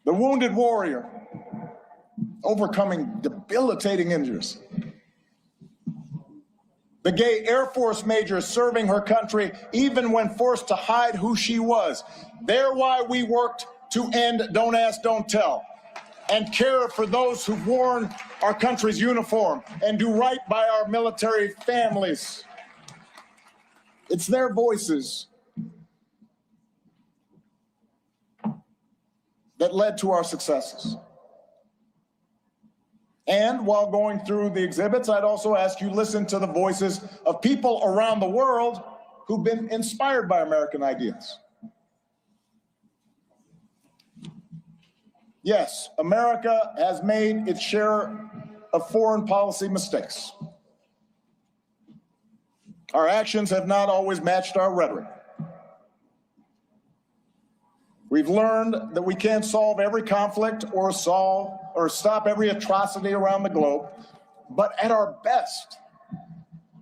The wounded warrior overcoming debilitating injuries. The gay Air Force major serving her country even when forced to hide who she was. They're why we worked to end Don't Ask, Don't Tell and care for those who've worn our country's uniform and do right by our military families. It's their voices that led to our successes. And while going through the exhibits, I'd also ask you listen to the voices of people around the world who've been inspired by American ideas. Yes, America has made its share of foreign policy mistakes. Our actions have not always matched our rhetoric. We've learned that we can't solve every conflict or stop every atrocity around the globe, but at our best,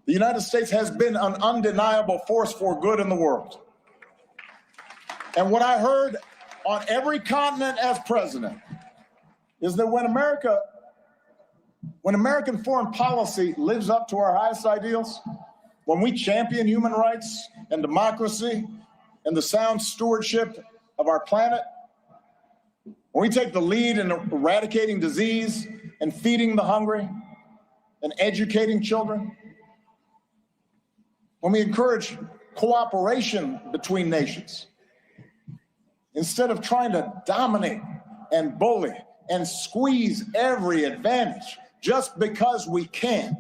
the United States has been an undeniable force for good in the world. And what I heard on every continent as president is that when American foreign policy lives up to our highest ideals, when we champion human rights and democracy and the sound stewardship of our planet, when we take the lead in eradicating disease and feeding the hungry and educating children, when we encourage cooperation between nations, instead of trying to dominate and bully and squeeze every advantage just because we can.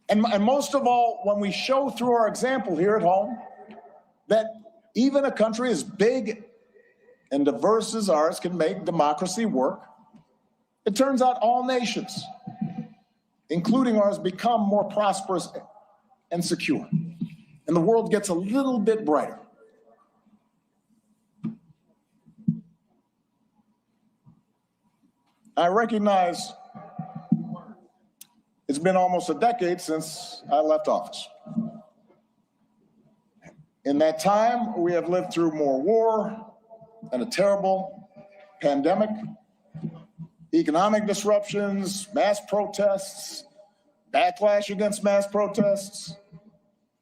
And most of all, when we show through our example here at home that even a country as big and diverse as ours can make democracy work, it turns out all nations, including ours, become more prosperous and secure. And the world gets a little bit brighter. I recognize it's been almost a decade since I left office. In that time, we have lived through more war and a terrible pandemic, economic disruptions, mass protests, backlash against mass protests,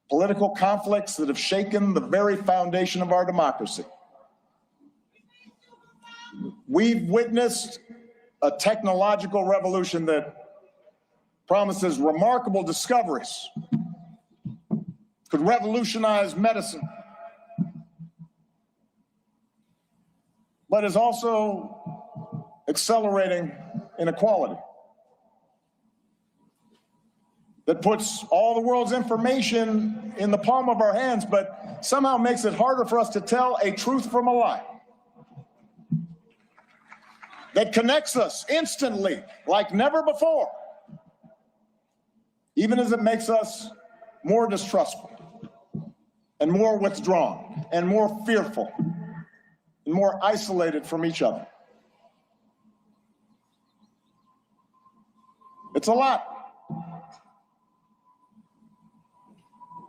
political conflicts that have shaken the very foundation of our democracy. We've witnessed a technological revolution that promises remarkable discoveries, could revolutionize medicine, but is also accelerating inequality that puts all the world's information in the palm of our hands, but somehow makes it harder for us to tell a truth from a lie. That connects us instantly like never before, even as it makes us more distrustful and more withdrawn and more fearful and more isolated from each other. It's a lot.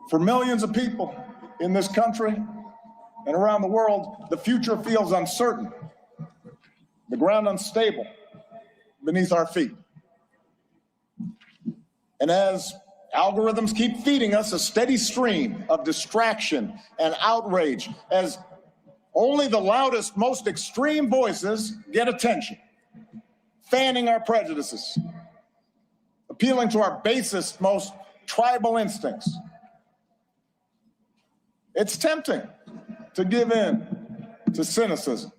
For millions of people in this country and around the world, the future feels uncertain, the ground unstable beneath our feet. And as algorithms keep feeding us a steady stream of distraction and outrage, as Only the loudest, most extreme voices get attention, fanning our prejudices, appealing to our basest, most tribal instincts. It's tempting to give in to cynicism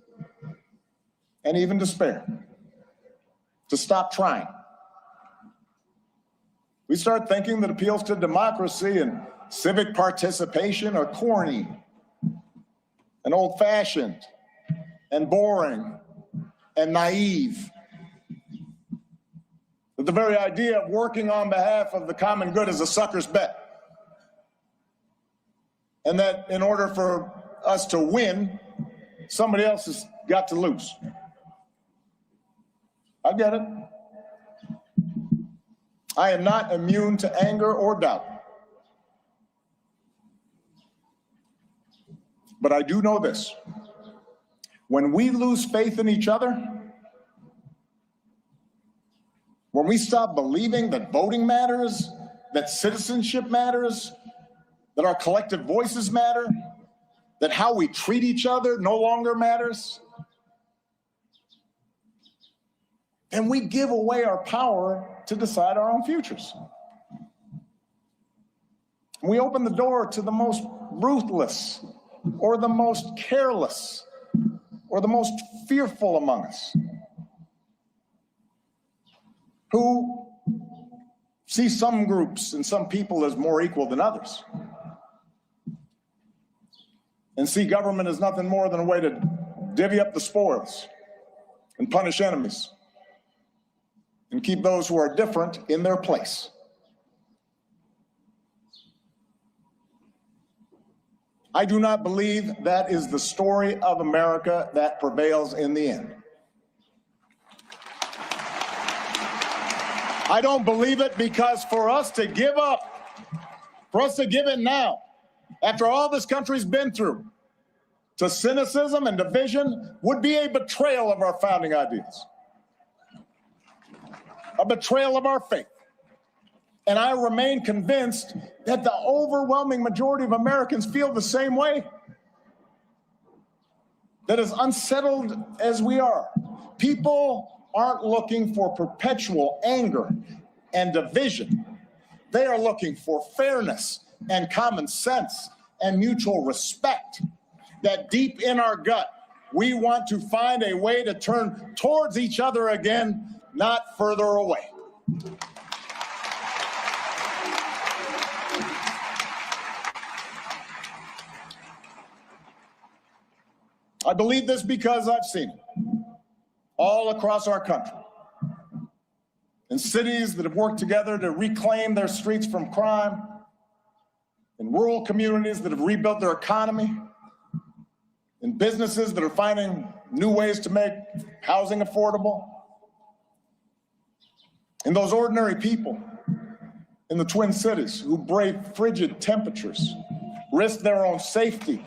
and even despair, to stop trying. We start thinking that appeals to democracy and civic participation are corny and old-fashioned and boring and naive. That the very idea of working on behalf of the common good is a sucker's bet. And that in order for us to win, somebody else has got to lose. I get it. I am not immune to anger or doubt. But I do know this. When we lose faith in each other, when we stop believing that voting matters, that citizenship matters, that our collective voices matter, that how we treat each other no longer matters, then we give away our power to decide our own futures. We open the door to the most ruthless, or the most careless, or the most fearful among us, who see some groups and some people as more equal than others, and see government as nothing more than a way to divvy up the spoils and punish enemies and keep those who are different in their place. I do not believe that is the story of America that prevails in the end. I don't believe it because for us to give up, for us to give it now, after all this country's been through, to cynicism and division would be a betrayal of our founding ideas, a betrayal of our faith. And I remain convinced that the overwhelming majority of Americans feel the same way. That as unsettled as we are, people aren't looking for perpetual anger and division. They are looking for fairness and common sense and mutual respect. That deep in our gut, we want to find a way to turn towards each other again, not further away. I believe this because I've seen it all across our country. In cities that have worked together to reclaim their streets from crime, in rural communities that have rebuilt their economy, in businesses that are finding new ways to make housing affordable, in those ordinary people in the Twin Cities who brave frigid temperatures, risk their own safety,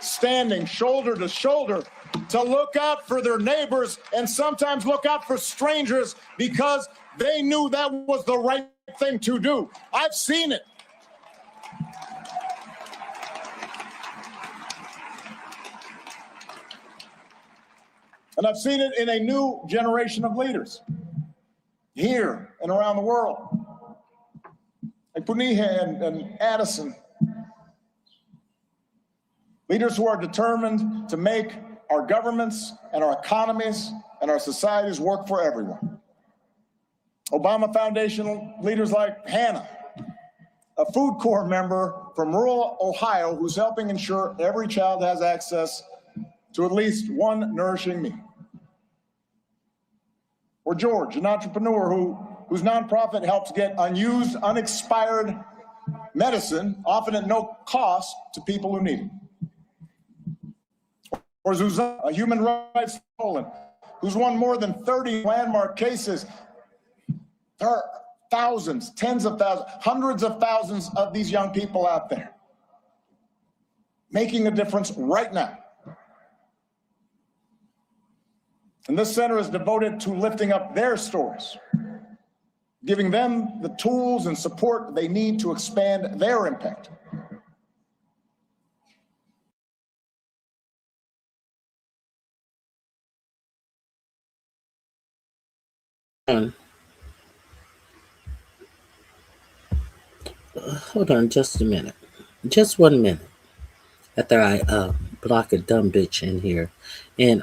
standing shoulder to shoulder to look out for their neighbors and sometimes look out for strangers because they knew that was the right thing to do. I've seen it. And I've seen it in a new generation of leaders here and around the world, like Puniha and Addison. Leaders who are determined to make our governments and our economies and our societies work for everyone. Obama Foundation leaders like Hannah, a Food Corps member from rural Ohio who's helping ensure every child has access to at least one nourishing meal. Or George, an entrepreneur whose nonprofit helps get unused, unexpired medicine, often at no cost, to people who need it. Or Zuzana, a human rights Poland, who's won more than 30 landmark cases. There are thousands, tens of thousands, hundreds of thousands of these young people out there making a difference right now. And this center is devoted to lifting up their stories, giving them the tools and support they need to expand their impact. Hold on just a minute. Just 1 minute. After I block a dumb bitch in here. And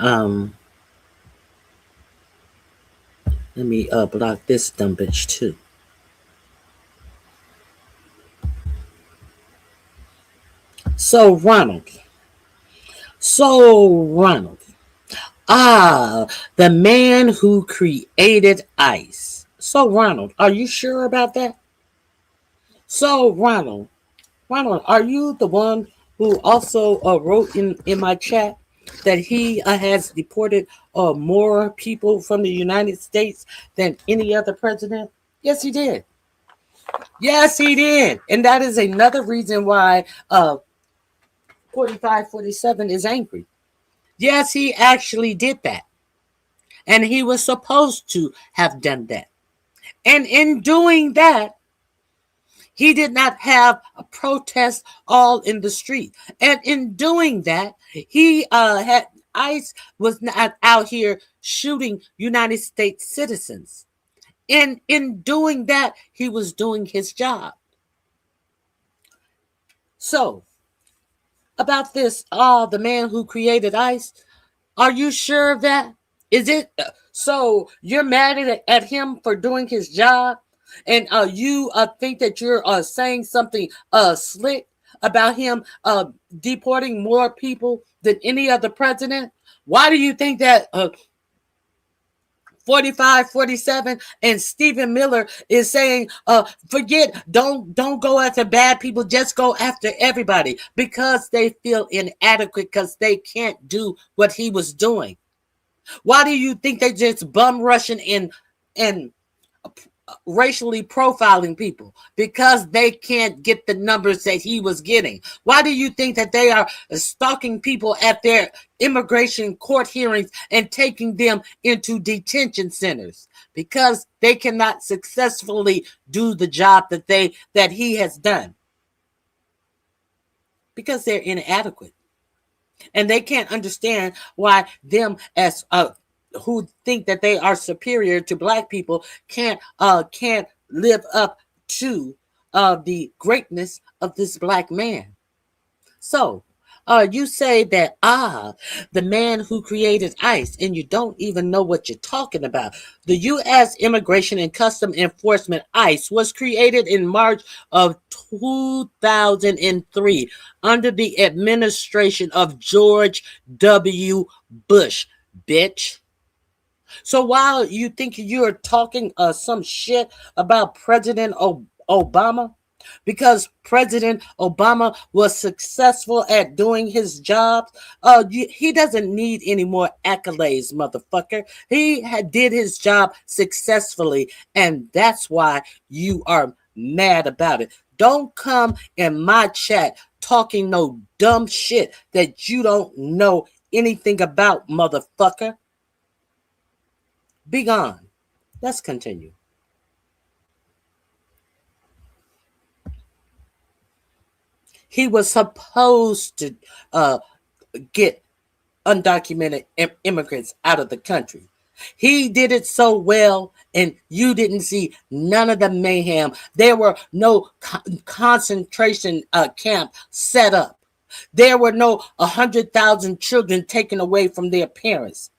let me block this dumb bitch too. So Ronald. The man who created ICE. So Ronald, are you sure about that? So Ronald, are you the one who also wrote in my chat that he has deported more people from the United States than any other president? Yes, he did. Yes, he did. And that is another reason why 4547 is angry. Yes, he actually did that. And he was supposed to have done that. And in doing that, he did not have a protest all in the street. And in doing that, he had ICE was not out here shooting United States citizens. And in doing that, he was doing his job. So, about this, the man who created ICE, are you sure of that? Is it so you're mad at him for doing his job? And you think that you're saying something slick about him deporting more people than any other president? Why do you think that 4547 and Stephen Miller is saying forget, don't go after bad people, just go after everybody, because they feel inadequate because they can't do what he was doing? Why do you think they just bum rushing and racially profiling people? Because they can't get the numbers that he was getting. Why do you think that they are stalking people at their immigration court hearings and taking them into detention centers? Because they cannot successfully do the job that he has done. Because they're inadequate. And they can't understand why them as who think that they are superior to black people can't live up to the greatness of this black man. So you say that the man who created ICE, and you don't even know what you're talking about. The U.S. Immigration and Custom Enforcement, ICE, was created in March of 2003 under the administration of George W. Bush, bitch. So while you think you're talking some shit about President Obama, because President Obama was successful at doing his job, he doesn't need any more accolades, motherfucker. He did his job successfully, and that's why you are mad about it. Don't come in my chat talking no dumb shit that you don't know anything about, motherfucker. Be gone. Let's continue. He was supposed to get undocumented immigrants out of the country. He did it so well, and you didn't see none of the mayhem. There were no concentration camp set up. There were no 100,000 children taken away from their parents.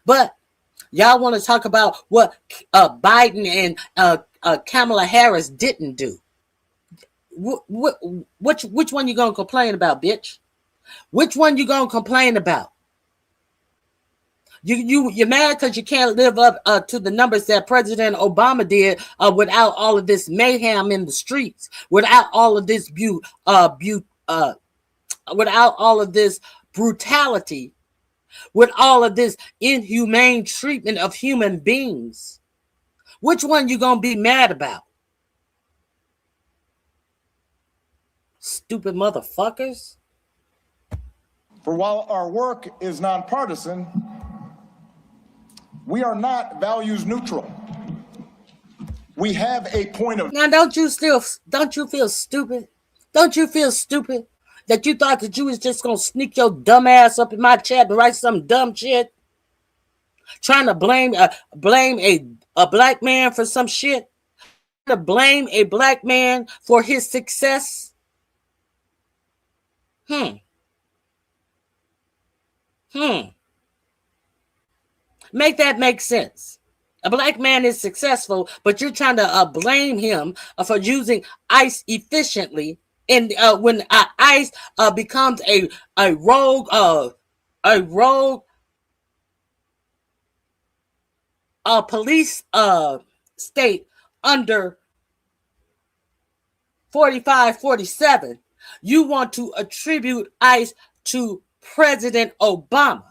But y'all want to talk about what Biden and Kamala Harris didn't do. Which one you gonna complain about, bitch? Which one you gonna complain about? You're mad because you can't live up to the numbers that President Obama did without all of this mayhem in the streets, without all of this without all of this brutality, with all of this inhumane treatment of human beings. Which one you gonna be mad about? Stupid motherfuckers. For while our work is nonpartisan, we are not values neutral. We have a point of... Now, don't you feel stupid? Don't you feel stupid that you thought that you was just going to sneak your dumb ass up in my chat and write some dumb shit? Trying to blame a black man for some shit? To blame a black man for his success? Make that make sense. A black man is successful, but you're trying to blame him for using ICE efficiently. And when ICE becomes a rogue police state under 45-47, you want to attribute ICE to President Obama.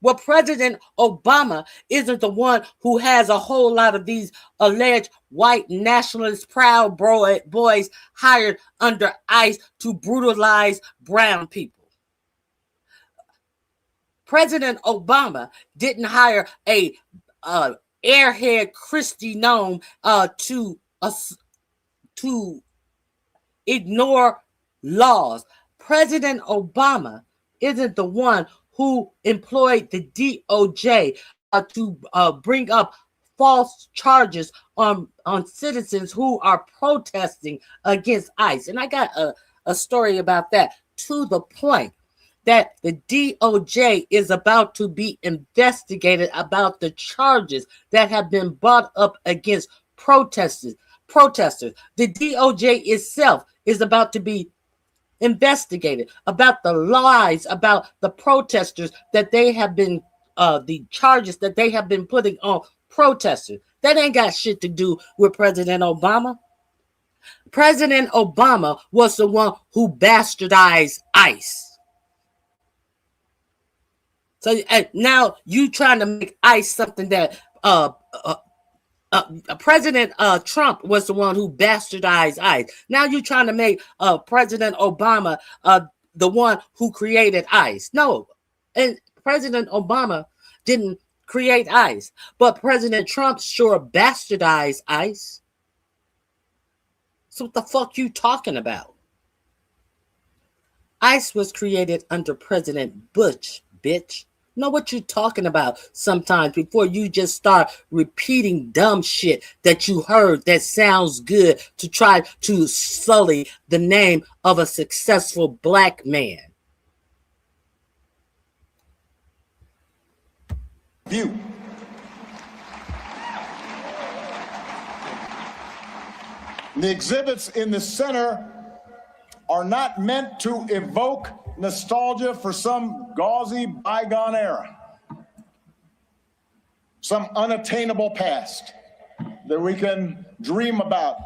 Well, President Obama isn't the one who has a whole lot of these alleged white nationalist proud boys hired under ICE to brutalize brown people. President Obama didn't hire a airhead Christy Nome to ignore laws. President Obama isn't the one who employed the DOJ to bring up false charges on citizens who are protesting against ICE. And I got a story about that, to the point that the DOJ is about to be investigated about the charges that have been brought up against protesters. The DOJ itself is about to be investigated about the lies about the protesters that they have been the charges that they have been putting on protesters. That ain't got shit to do with President Obama. President Obama was the one who bastardized ICE. So now you trying to make ICE something that President Trump was the one who bastardized ICE. Now you're trying to make President Obama the one who created ICE. No, and President Obama didn't create ICE, but President Trump sure bastardized ICE. So what the fuck you talking about? ICE was created under President Bush, bitch. Know what you're talking about sometimes before you just start repeating dumb shit that you heard that sounds good to try to sully the name of a successful black man. View. The exhibits in the center are not meant to evoke nostalgia for some gauzy bygone era, some unattainable past that we can dream about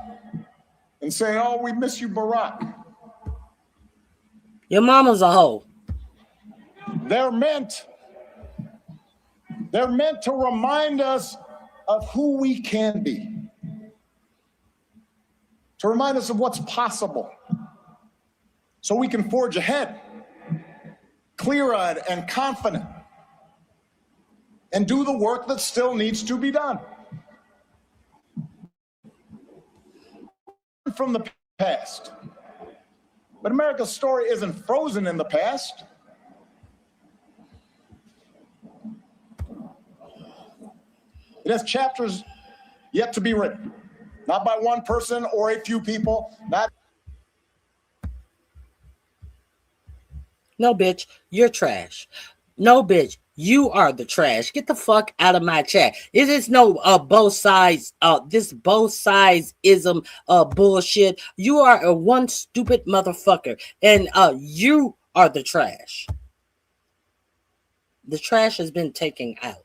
and say, oh, we miss you, Barack. Your mama's a hoe. They're meant to remind us of who we can be, to remind us of what's possible, so we can forge ahead, clear-eyed and confident, and do the work that still needs to be done. From the past. But America's story isn't frozen in the past. It has chapters yet to be written, not by one person or a few people, not. No, bitch, you're trash. No, bitch, you are the trash. Get the fuck out of my chat. It is no both sides, this both sides-ism bullshit. You are a one stupid motherfucker, and you are the trash. The trash has been taken out.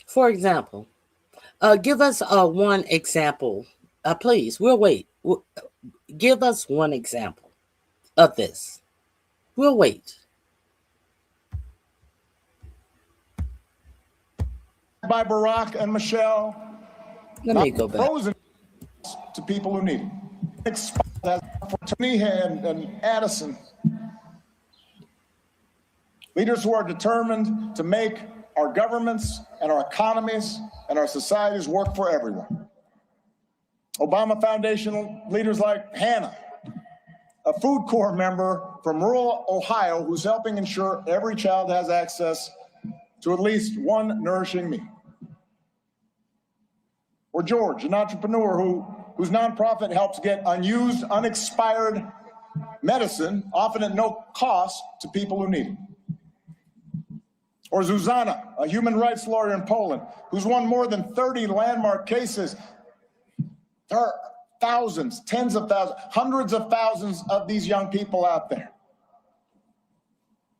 For example, give us one example, please. We'll wait. Give us one example of this. We'll wait. By Barack and Michelle. Let me go back. Frozen to people who need it. For Tony and Addison, leaders who are determined to make our governments and our economies and our societies work for everyone. Obama Foundation leaders like Hannah, a Food Corps member from rural Ohio who's helping ensure every child has access to at least one nourishing meal. Or George, an entrepreneur whose nonprofit helps get unused, unexpired medicine, often at no cost, to people who need it. Or Zuzana, a human rights lawyer in Poland, who's won more than 30 landmark cases. There are thousands, tens of thousands, hundreds of thousands of these young people out there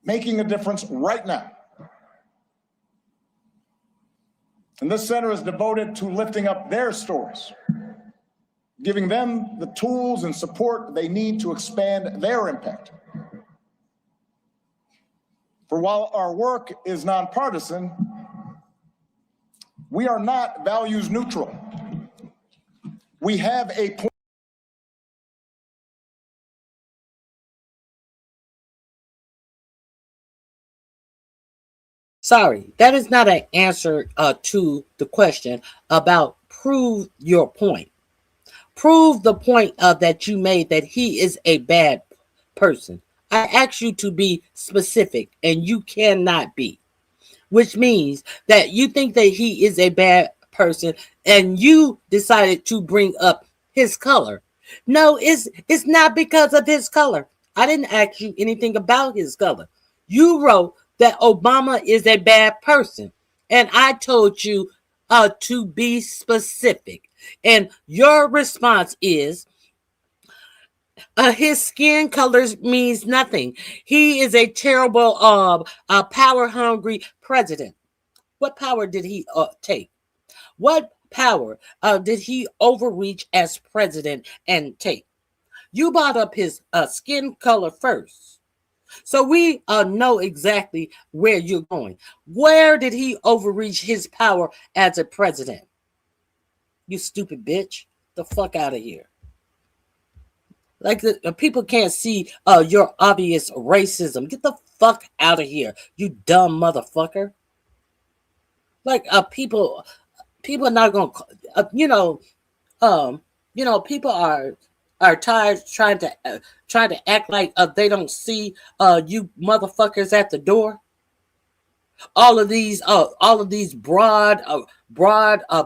making a difference right now. And this center is devoted to lifting up their stories, giving them the tools and support they need to expand their impact. For while our work is nonpartisan, we are not values neutral. We have a point. Sorry, that is not an answer to the question about prove your point. Prove the point that you made that he is a bad person. I asked you to be specific, and you cannot be, which means that you think that he is a bad person, and you decided to bring up his color. No, it's not because of his color. I didn't ask you anything about his color. You wrote that Obama is a bad person, and I told you to be specific. And your response is, his skin color means nothing. He is a terrible, power-hungry president. What power did he take? What power did he overreach as president and take? You brought up his skin color first. So we know exactly where you're going. Where did he overreach his power as a president? You stupid bitch. The fuck out of here. Like the people can't see your obvious racism. Get the fuck out of here, you dumb motherfucker. Like people are not gonna, people are tired trying to act like they don't see you motherfuckers at the door. All of these broad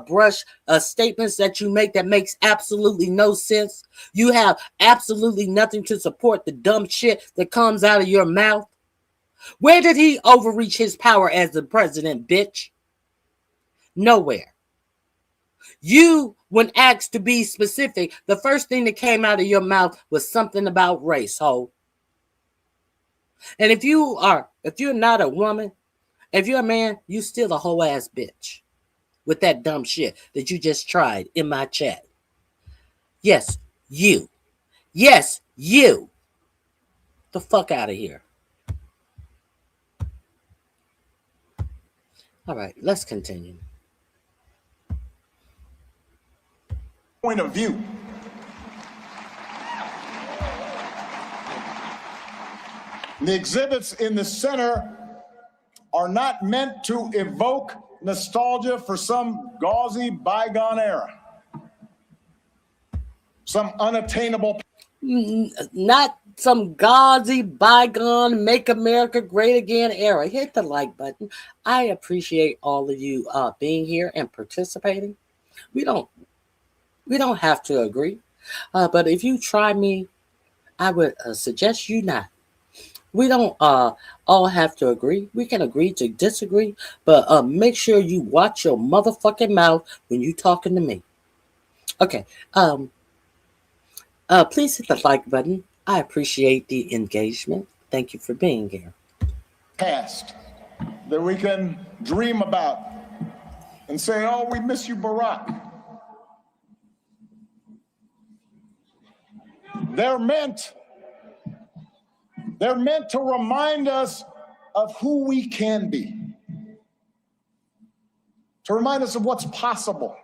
brush statements that you make that makes absolutely no sense. You have absolutely nothing to support the dumb shit that comes out of your mouth. Where did he overreach his power as the president, bitch? Nowhere. You, when asked to be specific, the first thing that came out of your mouth was something about race, ho. And if you're not a woman, if you're a man, you still a whole ass bitch with that dumb shit that you just tried in my chat. Yes, you. Yes, you. The fuck out of here. All right, let's continue. Point of view. The exhibits in the center are not meant to evoke nostalgia for some gauzy bygone era, some unattainable. Not some gauzy bygone make America great again era. Hit the like button. I appreciate all of you being here and participating. We don't have to agree, but if you try me, I would suggest you not. We don't all have to agree. We can agree to disagree, but make sure you watch your motherfucking mouth when you talking to me. Okay. Please hit the like button. I appreciate the engagement. Thank you for being here. Past that we can dream about and say, oh, we miss you, Barack. They're meant to remind us of who we can be, to remind us of what's possible,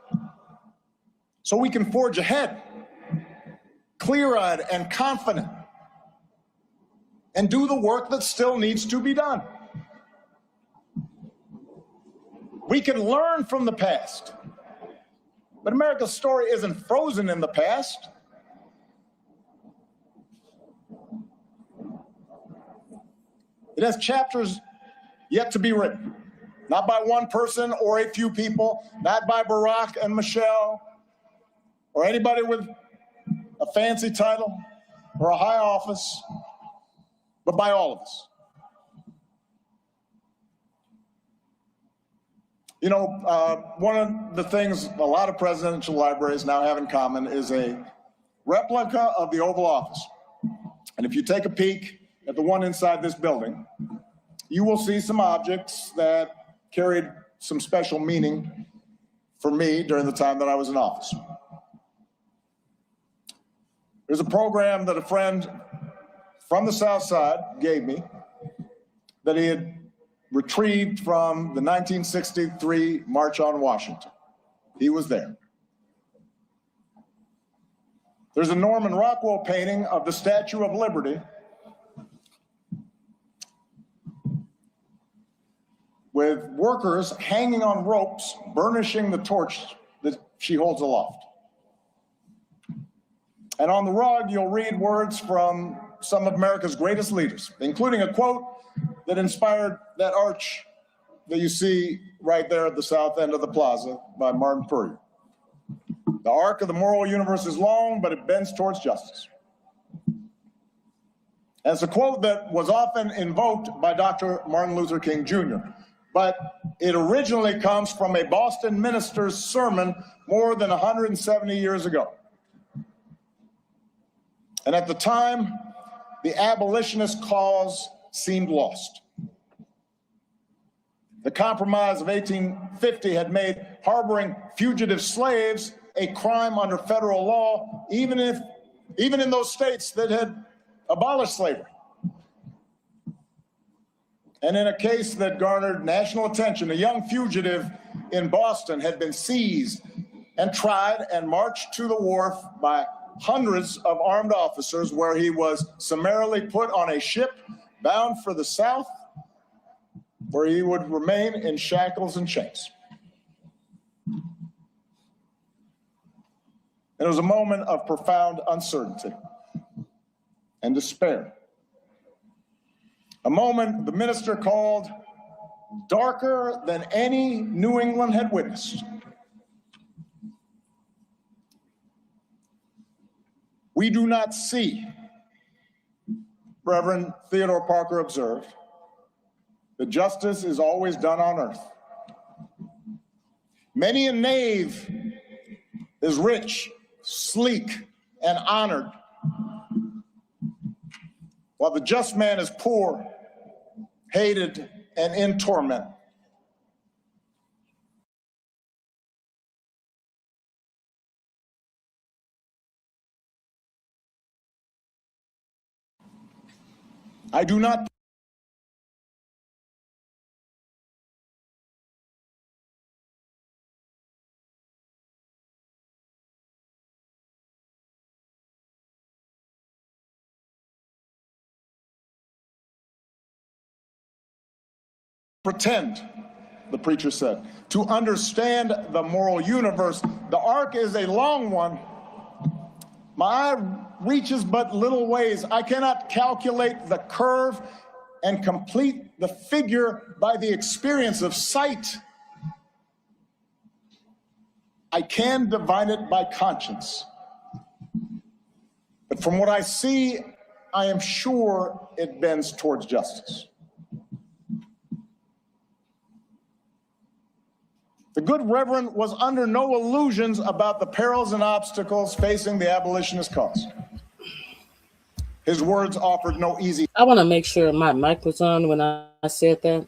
so we can forge ahead, clear-eyed and confident, and do the work that still needs to be done. We can learn from the past. But America's story isn't frozen in the past. It has chapters yet to be written, not by one person or a few people, not by Barack and Michelle, or anybody with a fancy title or a high office, but by all of us. You know, one of the things a lot of presidential libraries now have in common is a replica of the Oval Office. And if you take a peek at the one inside this building, you will see some objects that carried some special meaning for me during the time that I was in office. There's a program that a friend from the South Side gave me that he had retrieved from the 1963 March on Washington. He was there. There's a Norman Rockwell painting of the Statue of Liberty with workers hanging on ropes, burnishing the torch that she holds aloft. And on the rug, you'll read words from some of America's greatest leaders, including a quote that inspired that arch that you see right there at the south end of the plaza by Martin Puryear. The arc of the moral universe is long, but it bends towards justice. And it's a quote that was often invoked by Dr. Martin Luther King Jr., but it originally comes from a Boston minister's sermon more than 170 years ago. And at the time, the abolitionist cause seemed lost. The Compromise of 1850 had made harboring fugitive slaves a crime under federal law, even in those states that had abolished slavery. And in a case that garnered national attention, a young fugitive in Boston had been seized and tried and marched to the wharf by hundreds of armed officers, where he was summarily put on a ship bound for the South, where he would remain in shackles and chains. It was a moment of profound uncertainty and despair. A moment the minister called darker than any New England had witnessed. We do not see, Reverend Theodore Parker observed, that justice is always done on earth. Many a knave is rich, sleek, and honored, while the just man is poor, hated, and in torment. I do not pretend, the preacher said, to understand the moral universe. The arc is a long one. My eye reaches but little ways. I cannot calculate the curve and complete the figure by the experience of sight. I can divine it by conscience. But from what I see, I am sure it bends towards justice. The good Reverend was under no illusions about the perils and obstacles facing the abolitionist cause. His words offered no easy. I want to make sure my mic was on when I said that.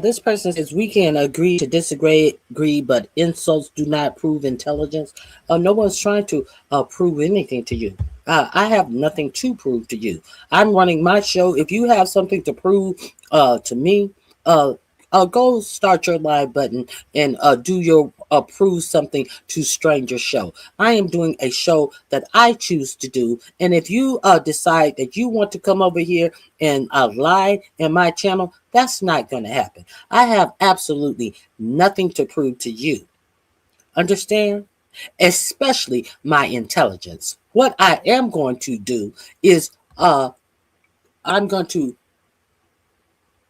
This person says we can agree to disagree, but insults do not prove intelligence. No one's trying to prove anything to you. I have nothing to prove to you. I'm running my show. If you have something to prove to me, go start your live button and do your approve something to stranger show. I am doing a show that I choose to do. And if you decide that you want to come over here and lie in my channel, that's not going to happen. I have absolutely nothing to prove to you. Understand? Especially my intelligence. What I am going to do is I'm going to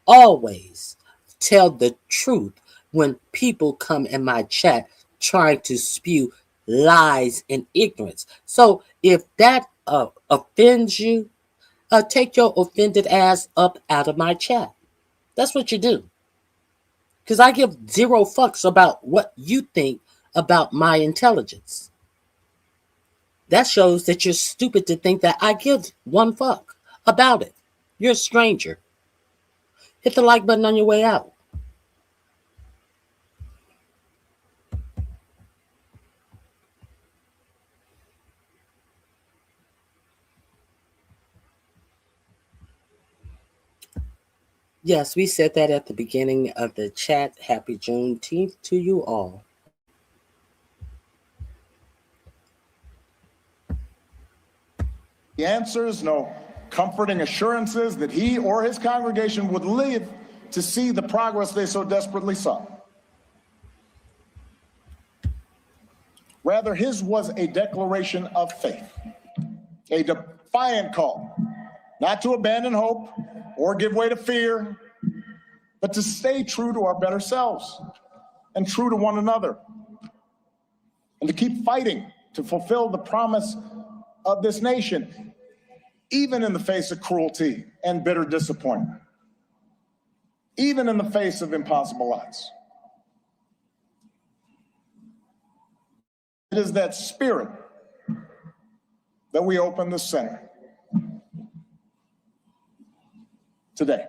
always tell the truth when people come in my chat trying to spew lies and ignorance. So if that offends you, take your offended ass up out of my chat. That's what you do. Because I give zero fucks about what you think about my intelligence. That shows that you're stupid to think that I give one fuck about it. You're a stranger. Hit the like button on your way out. Yes, we said that at the beginning of the chat. Happy Juneteenth to you all. The answers, no comforting assurances that he or his congregation would live to see the progress they so desperately sought. Rather, his was a declaration of faith, a defiant call, not to abandon hope or give way to fear, but to stay true to our better selves and true to one another, and to keep fighting to fulfill the promise of this nation, even in the face of cruelty and bitter disappointment, even in the face of impossible odds. It is that spirit that we open the center today.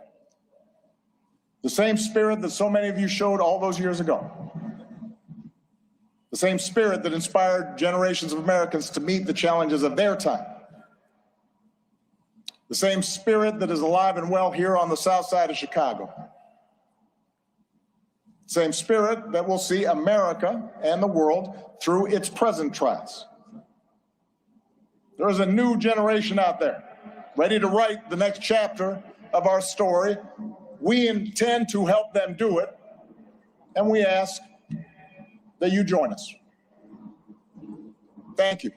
The same spirit that so many of you showed all those years ago. The same spirit that inspired generations of Americans to meet the challenges of their time. The same spirit that is alive and well here on the south side of Chicago. Same spirit that will see America and the world through its present trials. There is a new generation out there, ready to write the next chapter of our story. We intend to help them do it, and we ask that you join us. Thank you.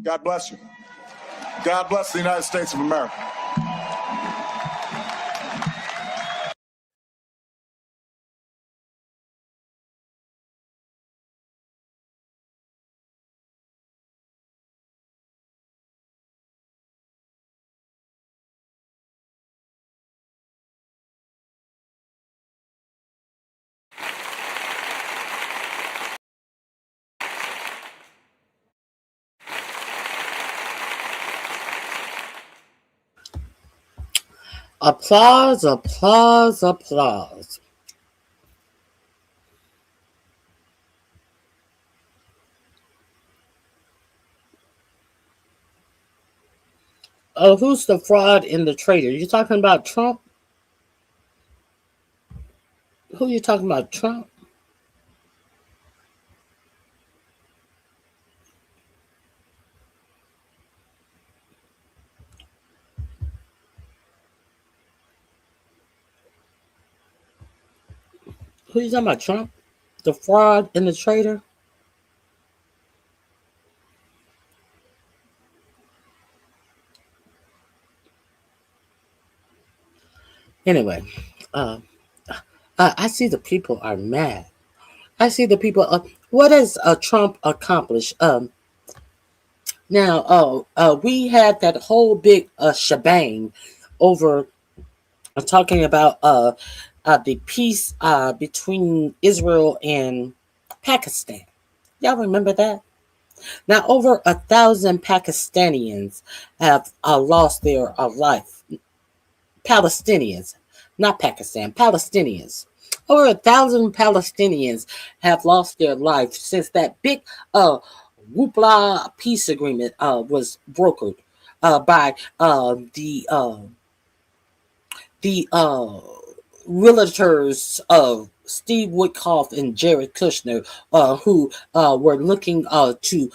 God bless you. God bless the United States of America. Applause, applause, applause. Oh, who's the fraud and the traitor? You talking about Trump? Who you talking about, Trump? Who you talking about, Trump? The fraud and the traitor? Anyway, I see the people are mad. I see the people. What has Trump accomplished? Now, we had that whole big shebang over talking about the peace between Israel and Pakistan. Y'all remember that? Now, over 1,000 Pakistanians have lost their life. Palestinians, not Pakistan, Palestinians. Over 1,000 Palestinians have lost their life since that big Whoopla peace agreement was brokered by the realtors of Steve Witkoff and Jared Kushner, who were looking to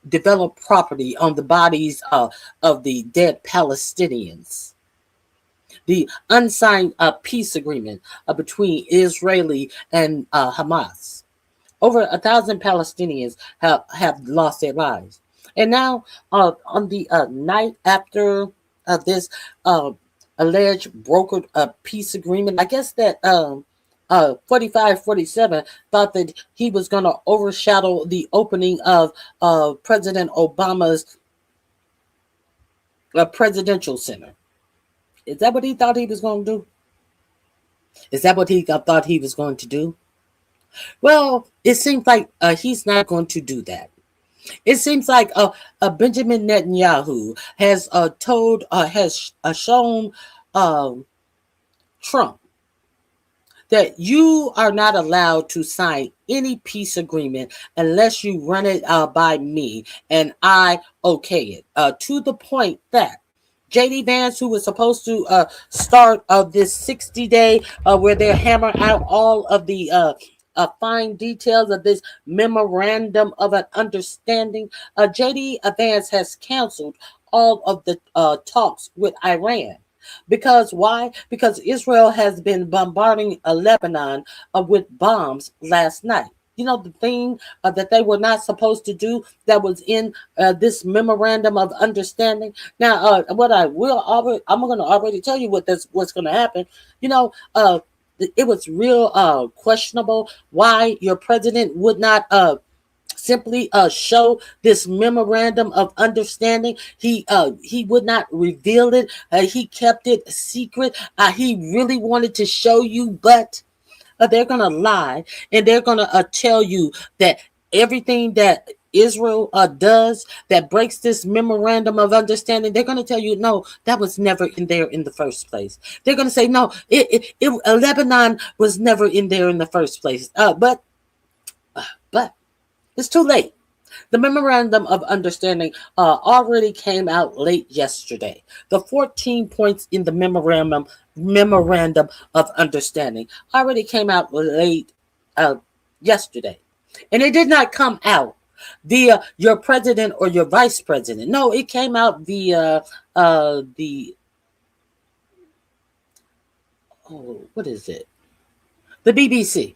develop property on the bodies of the dead Palestinians. The unsigned peace agreement between Israeli and Hamas. Over 1,000 Palestinians have lost their lives. And now, on the night after this alleged brokered peace agreement, I guess that 4547 thought that he was going to overshadow the opening of President Obama's presidential center. Is that what he thought he was going to do? Is that what he thought he was going to do? Well, it seems like he's not going to do that. It seems like Benjamin Netanyahu has shown Trump that you are not allowed to sign any peace agreement unless you run it by me and I okay it. To the point that JD Vance, who was supposed to start this 60-day where they're hammering out all of the fine details of this memorandum of an understanding, JD Vance has canceled all of the talks with Iran. Because why? Because Israel has been bombarding Lebanon with bombs last night. You know, the thing that they were not supposed to do that was in this memorandum of understanding. Now, I'm going to already tell you what's going to happen. You know, it was real questionable why your president would not simply show this memorandum of understanding. He would not reveal it. He kept it secret. He really wanted to show you, but they're going to lie, and they're going to tell you that everything that Israel does that breaks this memorandum of understanding, they're going to tell you, no, that was never in there in the first place. They're going to say, no, Lebanon was never in there in the first place. But it's too late. The memorandum of understanding already came out late yesterday. The 14 points in the memorandum of understanding already came out late yesterday. And it did not come out via your president or your vice president. No, it came out via the BBC.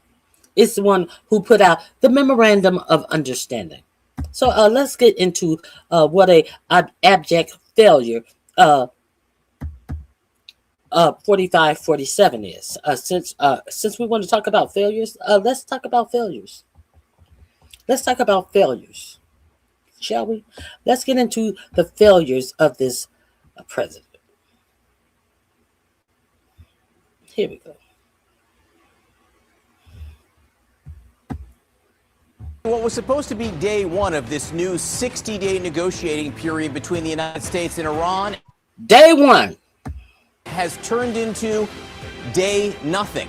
It's the one who put out the memorandum of understanding. So let's get into what a abject failure 4547 is. Since we want to talk about failures, let's talk about failures. Let's talk about failures, shall we? Let's get into the failures of this president. Here we go. What was supposed to be day one of this new 60-day negotiating period between the United States and Iran, day one, has turned into day nothing.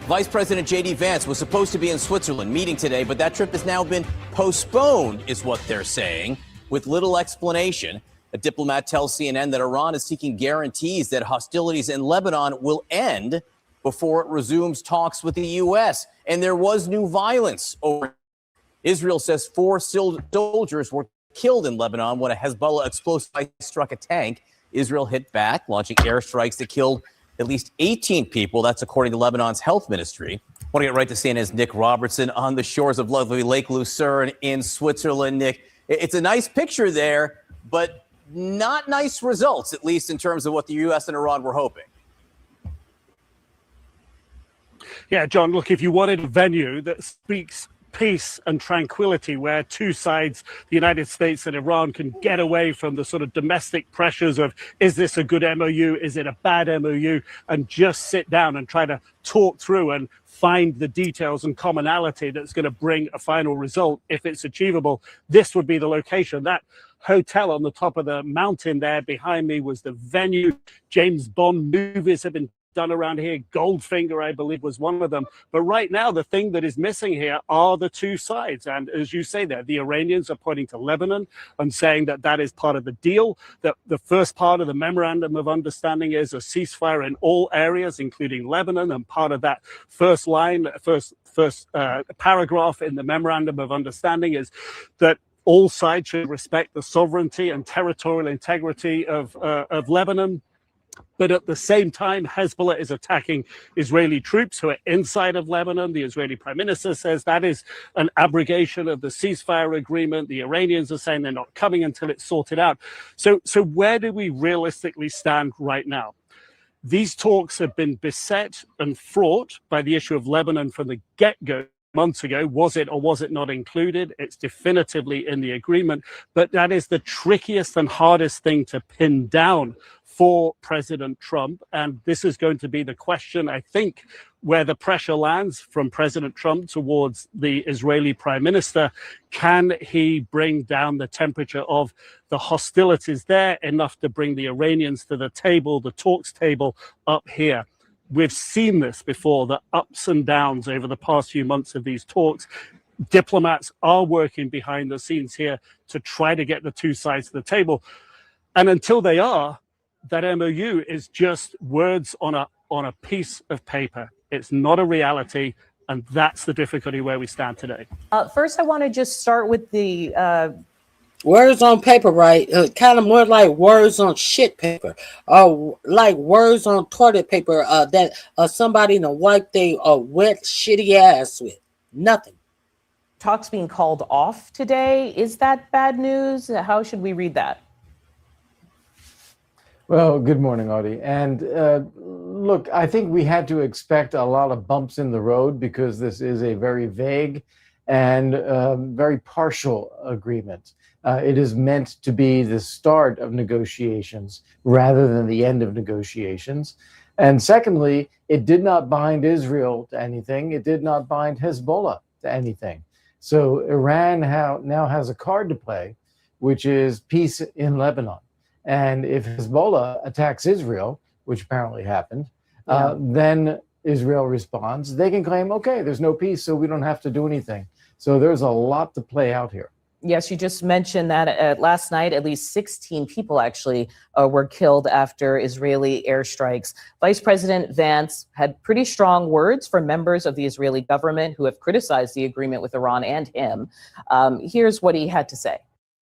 Vice President JD Vance was supposed to be in Switzerland meeting today, but that trip has now been postponed, is what they're saying, with little explanation. A diplomat tells CNN that Iran is seeking guarantees that hostilities in Lebanon will end before it resumes talks with the U.S. And there was new violence over. Israel says 4 soldiers were killed in Lebanon when a Hezbollah explosive device struck a tank. Israel hit back, launching airstrikes that killed at least 18 people. That's according to Lebanon's health ministry. I want to get right to CNN's Nick Robertson on the shores of lovely Lake Lucerne in Switzerland. Nick, it's a nice picture there, but not nice results, at least in terms of what the U.S. and Iran were hoping. Yeah, John, look, if you wanted a venue that speaks peace and tranquility, where two sides, the United States and Iran, can get away from the sort of domestic pressures of, is this a good MOU, is it a bad MOU, and just sit down and try to talk through and find the details and commonality that's going to bring a final result if it's achievable, this would be the location. That hotel on the top of the mountain there behind me was the venue. James Bond movies have been done around here. Goldfinger, I believe, was one of them. But right now, the thing that is missing here are the two sides. And as you say there, the Iranians are pointing to Lebanon and saying that that is part of the deal, that the first part of the memorandum of understanding is a ceasefire in all areas, including Lebanon. And part of that first line, first paragraph in the memorandum of understanding is that all sides should respect the sovereignty and territorial integrity of Lebanon. But at the same time, Hezbollah is attacking Israeli troops who are inside of Lebanon. The Israeli prime minister says that is an abrogation of the ceasefire agreement. The Iranians are saying they're not coming until it's sorted out. So where do we realistically stand right now? These talks have been beset and fraught by the issue of Lebanon from the get-go. Months ago, was it or was it not included? It's definitively in the agreement, but that is the trickiest and hardest thing to pin down for President Trump. And this is going to be the question, I think, where the pressure lands from President Trump towards the Israeli prime minister. Can he bring down the temperature of the hostilities there enough to bring the Iranians to the table, the talks table up here? We've seen this before, the ups and downs over the past few months of these talks. Diplomats are working behind the scenes here to try to get the two sides to the table. And until they are, that MOU is just words on a piece of paper. It's not a reality, and that's the difficulty where we stand today. First, I want to just start with the words on paper, right? Kind of more like words on shit paper, like words on toilet paper that somebody to wipe their wet, shitty ass with. Nothing. Talks being called off today. Is that bad news? How should we read that? Well, good morning, Audie. And look, I think we had to expect a lot of bumps in the road because this is a very vague and very partial agreement. It is meant to be the start of negotiations rather than the end of negotiations. And secondly, it did not bind Israel to anything. It did not bind Hezbollah to anything. So Iran now has a card to play, which is peace in Lebanon. And if Hezbollah attacks Israel, which apparently happened, then Israel responds. They can claim, okay, there's no peace, so we don't have to do anything. So there's a lot to play out here. Yes, you just mentioned that last night, at least 16 people actually were killed after Israeli airstrikes. Vice President Vance had pretty strong words for members of the Israeli government who have criticized the agreement with Iran and him. Here's what he had to say.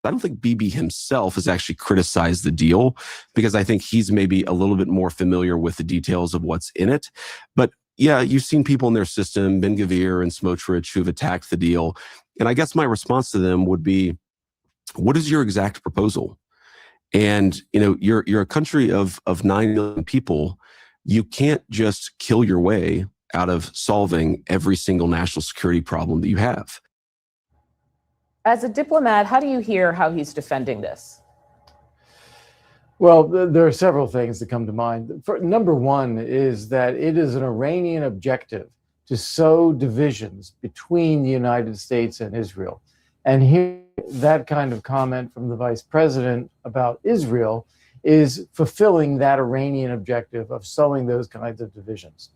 I don't think Bibi himself has actually criticized the deal because I think he's maybe a little bit more familiar with the details of what's in it. But yeah, you've seen people in their system, Ben-Gvir and Smotrich, who've attacked the deal. And I guess my response to them would be, what is your exact proposal? And, you know, you're a country of 9 million people. You can't just kill your way out of solving every single national security problem that you have. As a diplomat, how do you hear how he's defending this? Well, there are several things that come to mind. Number one is that it is an Iranian objective to sow divisions between the United States and Israel. And here, that kind of comment from the vice president about Israel is fulfilling that Iranian objective of sowing those kinds of divisions.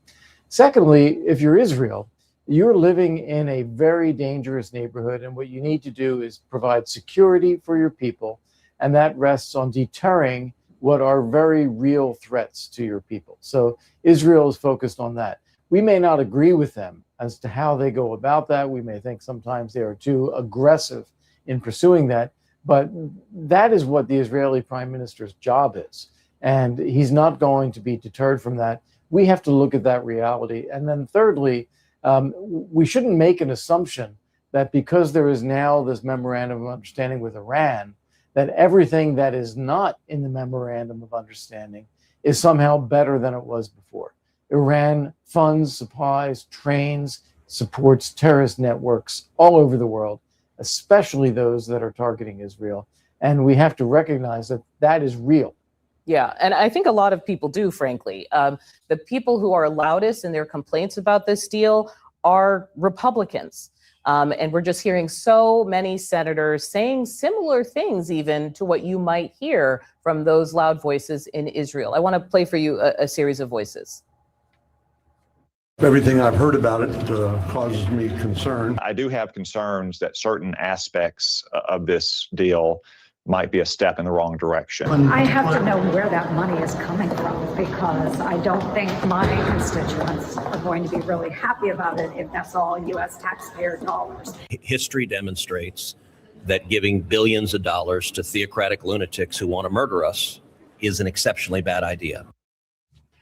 Secondly, if you're Israel, you're living in a very dangerous neighborhood, and what you need to do is provide security for your people, and that rests on deterring what are very real threats to your people. So Israel is focused on that. We may not agree with them as to how they go about that. We may think sometimes they are too aggressive in pursuing that, but that is what the Israeli prime minister's job is, and he's not going to be deterred from that. We have to look at that reality. And then thirdly, we shouldn't make an assumption that because there is now this memorandum of understanding with Iran, that everything that is not in the memorandum of understanding is somehow better than it was before. Iran funds, supplies, trains, supports terrorist networks all over the world, especially those that are targeting Israel. And we have to recognize that that is real. Yeah, and I think a lot of people do, frankly. The people who are loudest in their complaints about this deal are Republicans. And we're just hearing so many senators saying similar things even to what you might hear from those loud voices in Israel. I want to play for you a series of voices. Everything I've heard about it causes me concern. I do have concerns that certain aspects of this deal might be a step in the wrong direction. I have to know where that money is coming from, because I don't think my constituents are going to be really happy about it if that's all U.S. taxpayer dollars. History demonstrates that giving billions of dollars to theocratic lunatics who want to murder us is an exceptionally bad idea.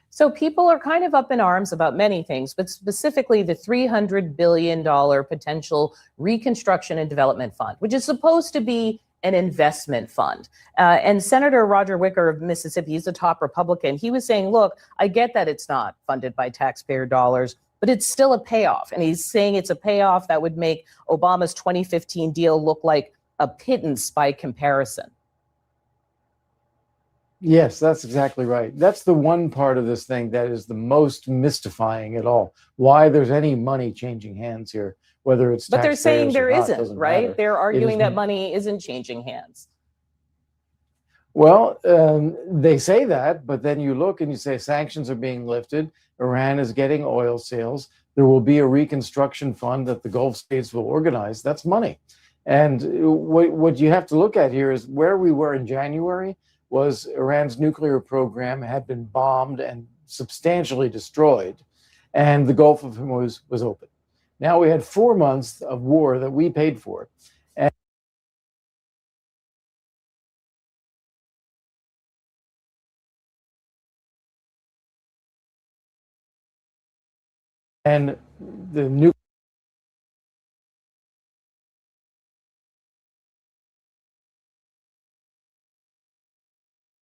So people are kind of up in arms about many things, but specifically the $300 billion potential Reconstruction and Development Fund, which is supposed to be an investment fund. And Senator Roger Wicker of Mississippi, he's a top Republican. He was saying, look, I get that it's not funded by taxpayer dollars, but it's still a payoff. And he's saying it's a payoff that would make Obama's 2015 deal look like a pittance by comparison. Yes, that's exactly right. That's the one part of this thing that is the most mystifying at all. Why there's any money changing hands here, whether it's but they're saying there not, isn't, right? matter. They're arguing that money isn't changing hands. Well, they say that, but then you look and you say sanctions are being lifted. Iran is getting oil sales. There will be a reconstruction fund that the Gulf states will organize. That's money. And what you have to look at here is where we were in January was Iran's nuclear program had been bombed and substantially destroyed, and the Gulf of Hormuz was open. Now we had 4 months of war that we paid for. And the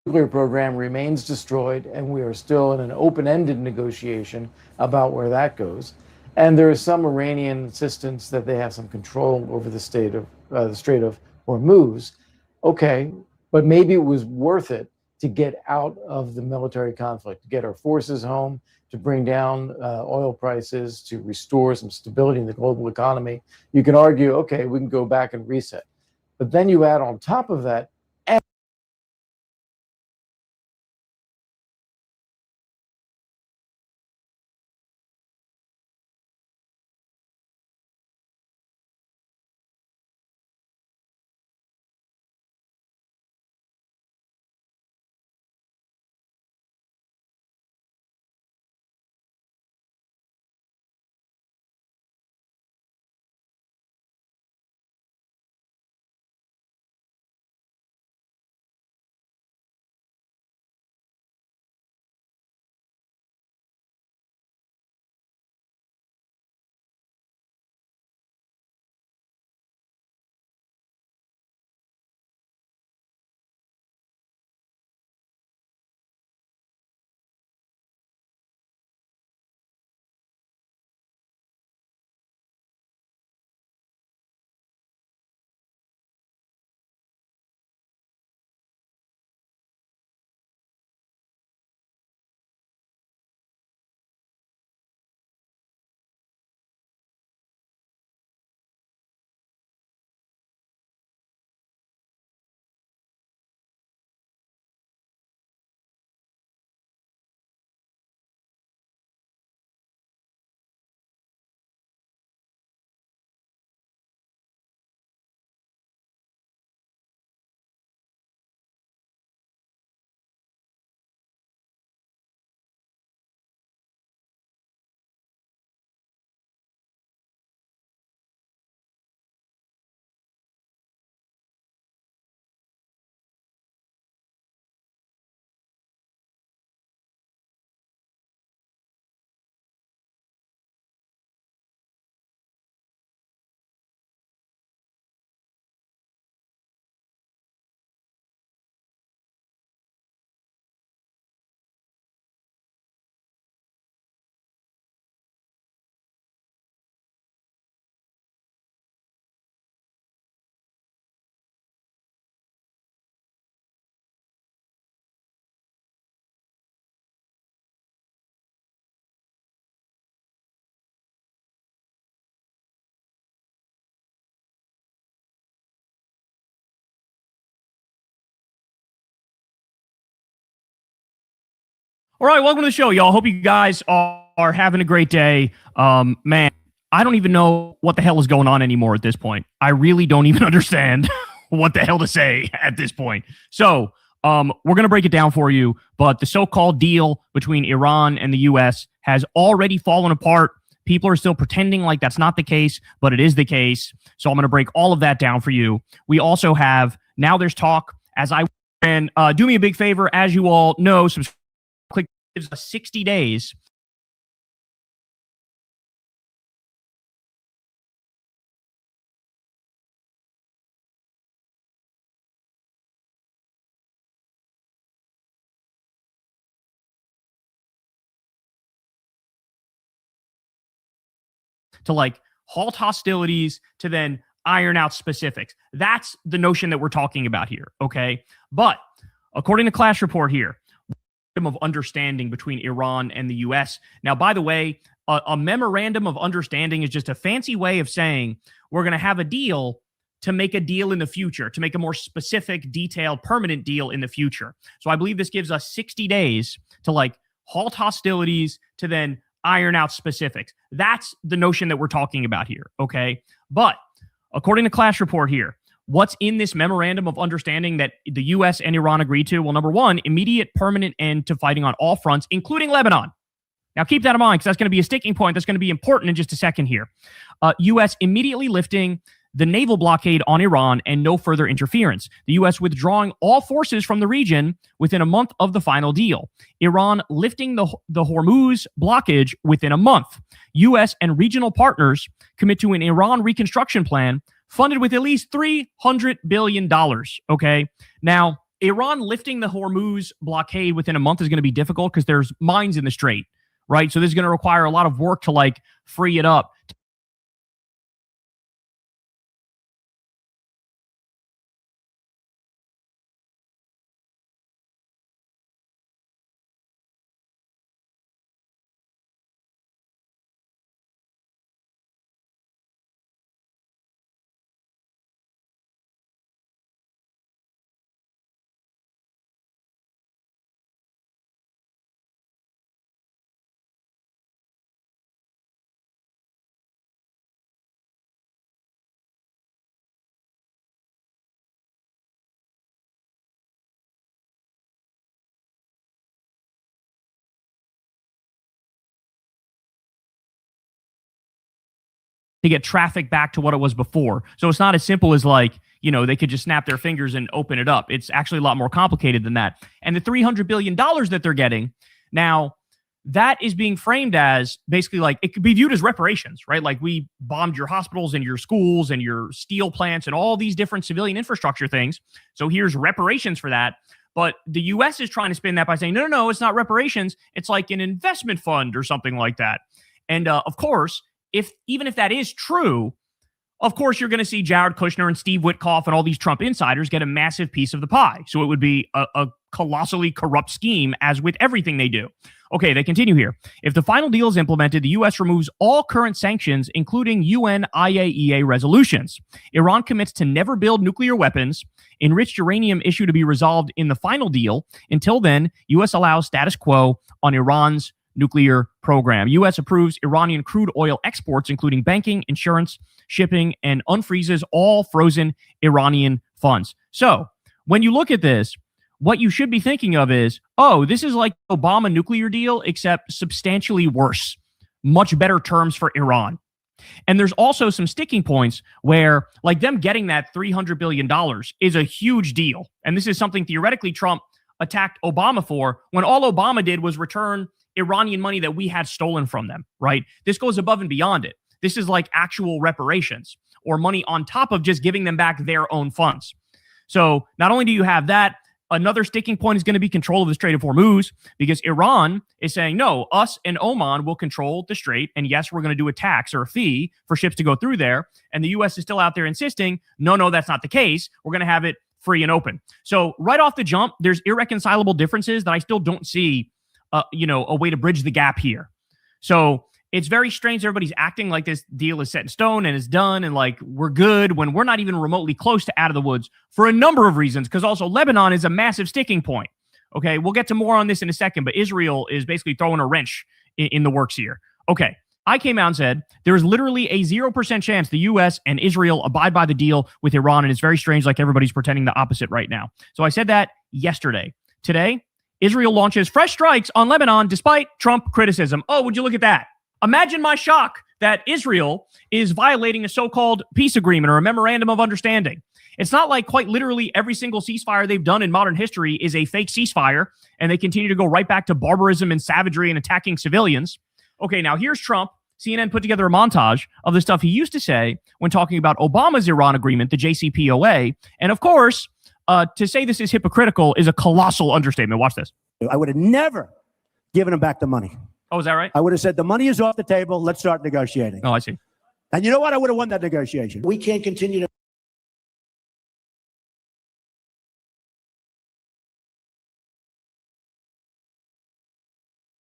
nuclear program remains destroyed, and we are still in an open-ended negotiation about where that goes. And there is some Iranian insistence that they have some control over the Strait of Hormuz. Okay, but maybe it was worth it to get out of the military conflict, to get our forces home, to bring down oil prices, to restore some stability in the global economy. You can argue, okay, we can go back and reset. But then you add on top of that, All right, welcome to the show, y'all. Hope you guys are are having a great day. Man, I don't even know what the hell is going on anymore at this point. I really don't even understand what the hell to say at this point. So we're going to break it down for you, but the so-called deal between Iran and the U.S. has already fallen apart. People are still pretending like that's not the case, but it is the case. So I'm going to break all of that down for you. We also have, now there's talk, and do me a big favor, as you all know, click gives us 60 days to like halt hostilities to then iron out specifics. That's the notion that we're talking about here, okay? But according to Clash Report here, of understanding between Iran and the U.S. Now, by the way, a memorandum of understanding is just a fancy way of saying we're going to have a deal to make a deal in the future, to make a more specific, detailed, permanent deal in the future. So I believe this gives us 60 days to like halt hostilities to then iron out specifics. That's the notion that we're talking about here, okay? But according to Clash Report here, what's in this memorandum of understanding that the U.S. and Iran agreed to? Well, number one, immediate permanent end to fighting on all fronts, including Lebanon. Now, keep that in mind because that's going to be a sticking point that's going to be important in just a second here. U.S. immediately lifting the naval blockade on Iran and no further interference. The U.S. withdrawing all forces from the region within a month of the final deal. Iran lifting the Hormuz blockage within a month. U.S. and regional partners commit to an Iran reconstruction plan funded with at least $300 billion, okay? Now, Iran lifting the Hormuz blockade within a month is going to be difficult because there's mines in the strait, right? So this is going to require a lot of work to like free it up. To get traffic back to what it was before. So it's not as simple as like, you know, they could just snap their fingers and open it up. It's actually a lot more complicated than that. And the $300 billion that they're getting, now that is being framed as basically like, it could be viewed as reparations, right? Like we bombed your hospitals and your schools and your steel plants and all these different civilian infrastructure things. So here's reparations for that. But the U.S. is trying to spin that by saying, no, it's not reparations. It's like an investment fund or something like that. And of course, even if that is true, of course, you're going to see Jared Kushner and Steve Witkoff and all these Trump insiders get a massive piece of the pie. So it would be a colossally corrupt scheme, as with everything they do. Okay, they continue here. If the final deal is implemented, the U.S. removes all current sanctions, including UN IAEA resolutions. Iran commits to never build nuclear weapons. Enriched uranium issue to be resolved in the final deal. Until then, U.S. allows status quo on Iran's nuclear program. U.S. approves Iranian crude oil exports, including banking, insurance, shipping, and unfreezes all frozen Iranian funds. So when you look at this, what you should be thinking of is, oh, this is like the Obama nuclear deal, except substantially worse. Much better terms for Iran. And there's also some sticking points where, like them getting that $300 billion is a huge deal. And this is something theoretically Trump attacked Obama for, when all Obama did was return Iranian money that we had stolen from them, right? This goes above and beyond it. This is like actual reparations or money on top of just giving them back their own funds. So not only do you have that, another sticking point is going to be control of the Strait of Hormuz, because Iran is saying, no, us and Oman will control the strait. And yes, we're going to do a tax or a fee for ships to go through there. And the U.S. is still out there insisting, no, that's not the case. We're going to have it free and open. So right off the jump, there's irreconcilable differences that I still don't see a way to bridge the gap here. So it's very strange everybody's acting like this deal is set in stone and is done and like we're good when we're not even remotely close to out of the woods for a number of reasons, because also Lebanon is a massive sticking point. Okay, we'll get to more on this in a second, but Israel is basically throwing a wrench in the works here. Okay. I came out and said there is literally a 0% chance the U.S. and Israel abide by the deal with Iran, and it's very strange, like everybody's pretending the opposite right now. So I said that yesterday. Today, Israel launches fresh strikes on Lebanon despite Trump criticism. Oh, would you look at that? Imagine my shock that Israel is violating a so-called peace agreement or a memorandum of understanding. It's not like quite literally every single ceasefire they've done in modern history is a fake ceasefire, and they continue to go right back to barbarism and savagery and attacking civilians. Okay, now here's Trump. CNN put together a montage of the stuff he used to say when talking about Obama's Iran agreement, the JCPOA. And of course, to say this is hypocritical is a colossal understatement. Watch this. I would have never given him back the money. Oh, is that right? I would have said, the money is off the table. Let's start negotiating. Oh, I see. And you know what? I would have won that negotiation. We can't continue to.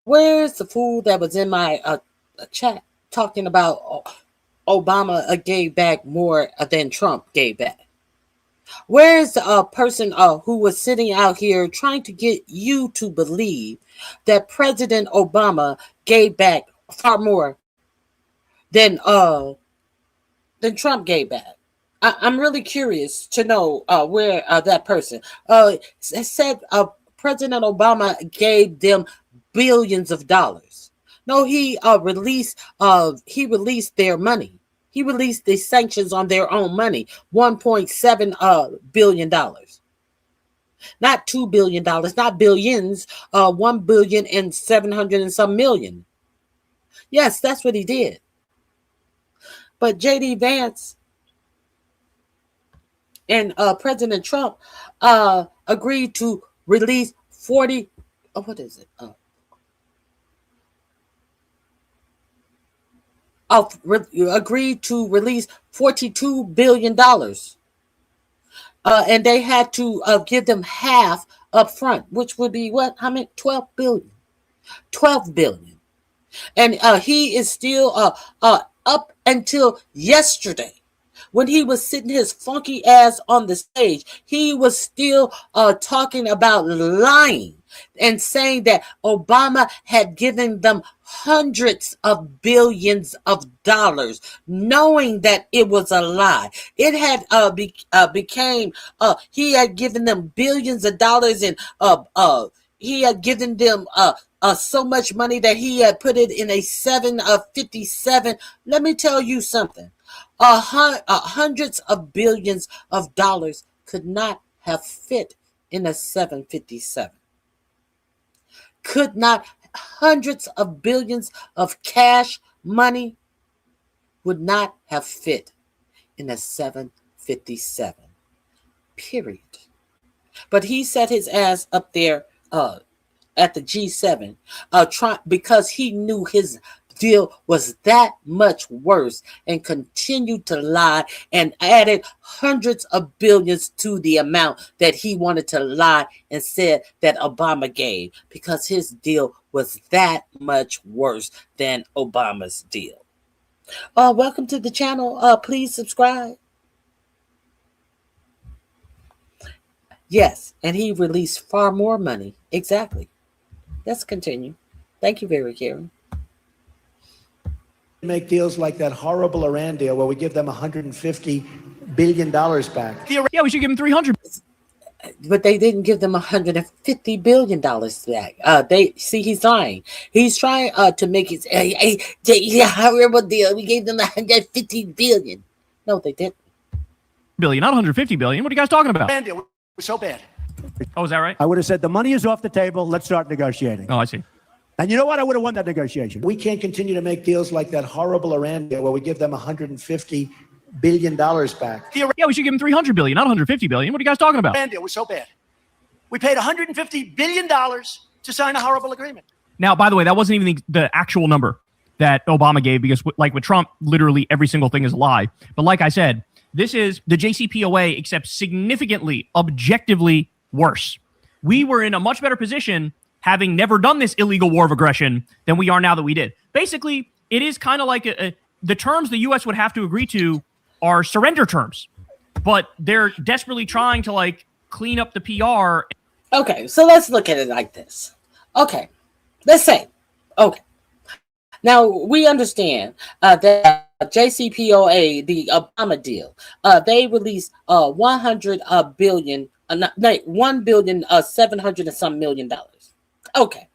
Where's the fool that was in my chat talking about Obama gave back more than Trump gave back? Where's the person who was sitting out here trying to get you to believe that President Obama gave back far more than Trump gave back? I'm really curious to know where that person said President Obama gave them billions of dollars. No, he released their money. He released the sanctions on their own money, $1.7 billion. Not $2 billion, not billions, 1 billion and 700 and some million. Yes, that's what he did. But JD Vance and President Trump agreed to release agreed to release $42 billion. And they had to give them half up front, which would be what? How many? 12 billion. 12 billion. And he is still up until yesterday, when he was sitting his funky ass on the stage, he was still talking about lying and saying that Obama had given them hundreds of billions of dollars, knowing that it was a lie. It had he had given them billions of dollars, and he had given them so much money that he had put it in a 757. Let me tell you something. Hundreds of billions of dollars could not have fit in a 757. Could not. Hundreds of billions of cash money would not have fit in a 757. Period. But he set his ass up there at the G7 because he knew his deal was that much worse, and continued to lie and added hundreds of billions to the amount that he wanted to lie and said that Obama gave, because his deal was that much worse than Obama's deal. Welcome to the channel. Please subscribe. Yes, and he released far more money. Exactly. Let's continue. Thank you, very caring. Make deals like that horrible Iran deal where we give them $150 billion back. Yeah, we should give them 300. But they didn't give them $150 billion back. He's lying. He's trying to make it a horrible deal. We gave them $150 billion. No, they didn't. Billion, not $150 billion. What are you guys talking about? Iran deal was so bad. Oh, is that right? I would have said, the money is off the table. Let's start negotiating. Oh, I see. And you know what? I would have won that negotiation. We can't continue to make deals like that horrible Iran deal where we give them $150 billion back. Yeah, we should give them 300 billion, not 150 billion. What are you guys talking about? Iran deal was so bad. We paid $150 billion to sign a horrible agreement. Now, by the way, that wasn't even the actual number that Obama gave, because like with Trump, literally every single thing is a lie. But like I said, this is the JCPOA, except significantly, objectively worse. We were in a much better position having never done this illegal war of aggression than we are now that we did. Basically, it is kind of like the terms the U.S. would have to agree to are surrender terms, but they're desperately trying to clean up the PR. Okay, so let's look at it like this. Okay, let's say, Now we understand that JCPOA, the Obama deal, they released 100 billion, 1 billion 700 and some $1,000,000. Okay.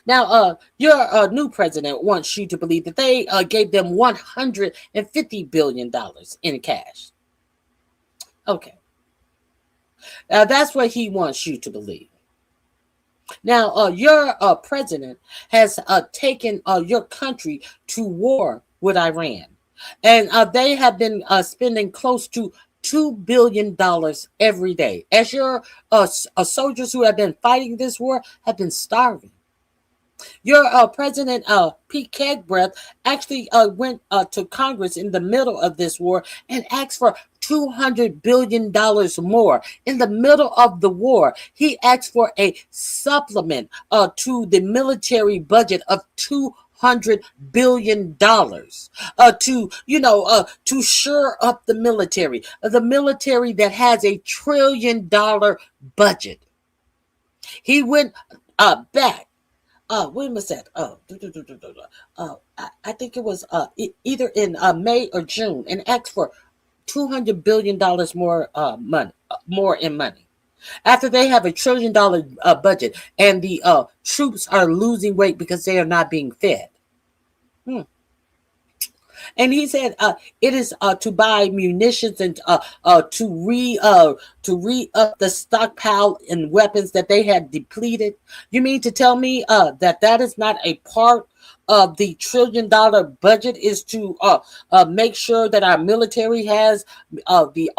Now, your new president wants you to believe that they gave them $150 billion in cash. Okay. That's what he wants you to believe. Now, your president has taken your country to war with Iran. And they have been spending close to $2 billion every day. As your soldiers who have been fighting this war have been starving. Your President Pete Kegbreath actually went to Congress in the middle of this war and asked for $200 billion more. In the middle of the war, he asked for a supplement to the military budget of $200 billion to shore up the military that has $1 trillion budget. He went back. When was that? I think it was either in May or June, and asked for $200 billion more in money. After they have $1 trillion budget, and the troops are losing weight because they are not being fed. And he said it is to buy munitions and to re-up the stockpile and weapons that they had depleted. You mean to tell me that is not a part of the $1 trillion budget, is to make sure that our military has all the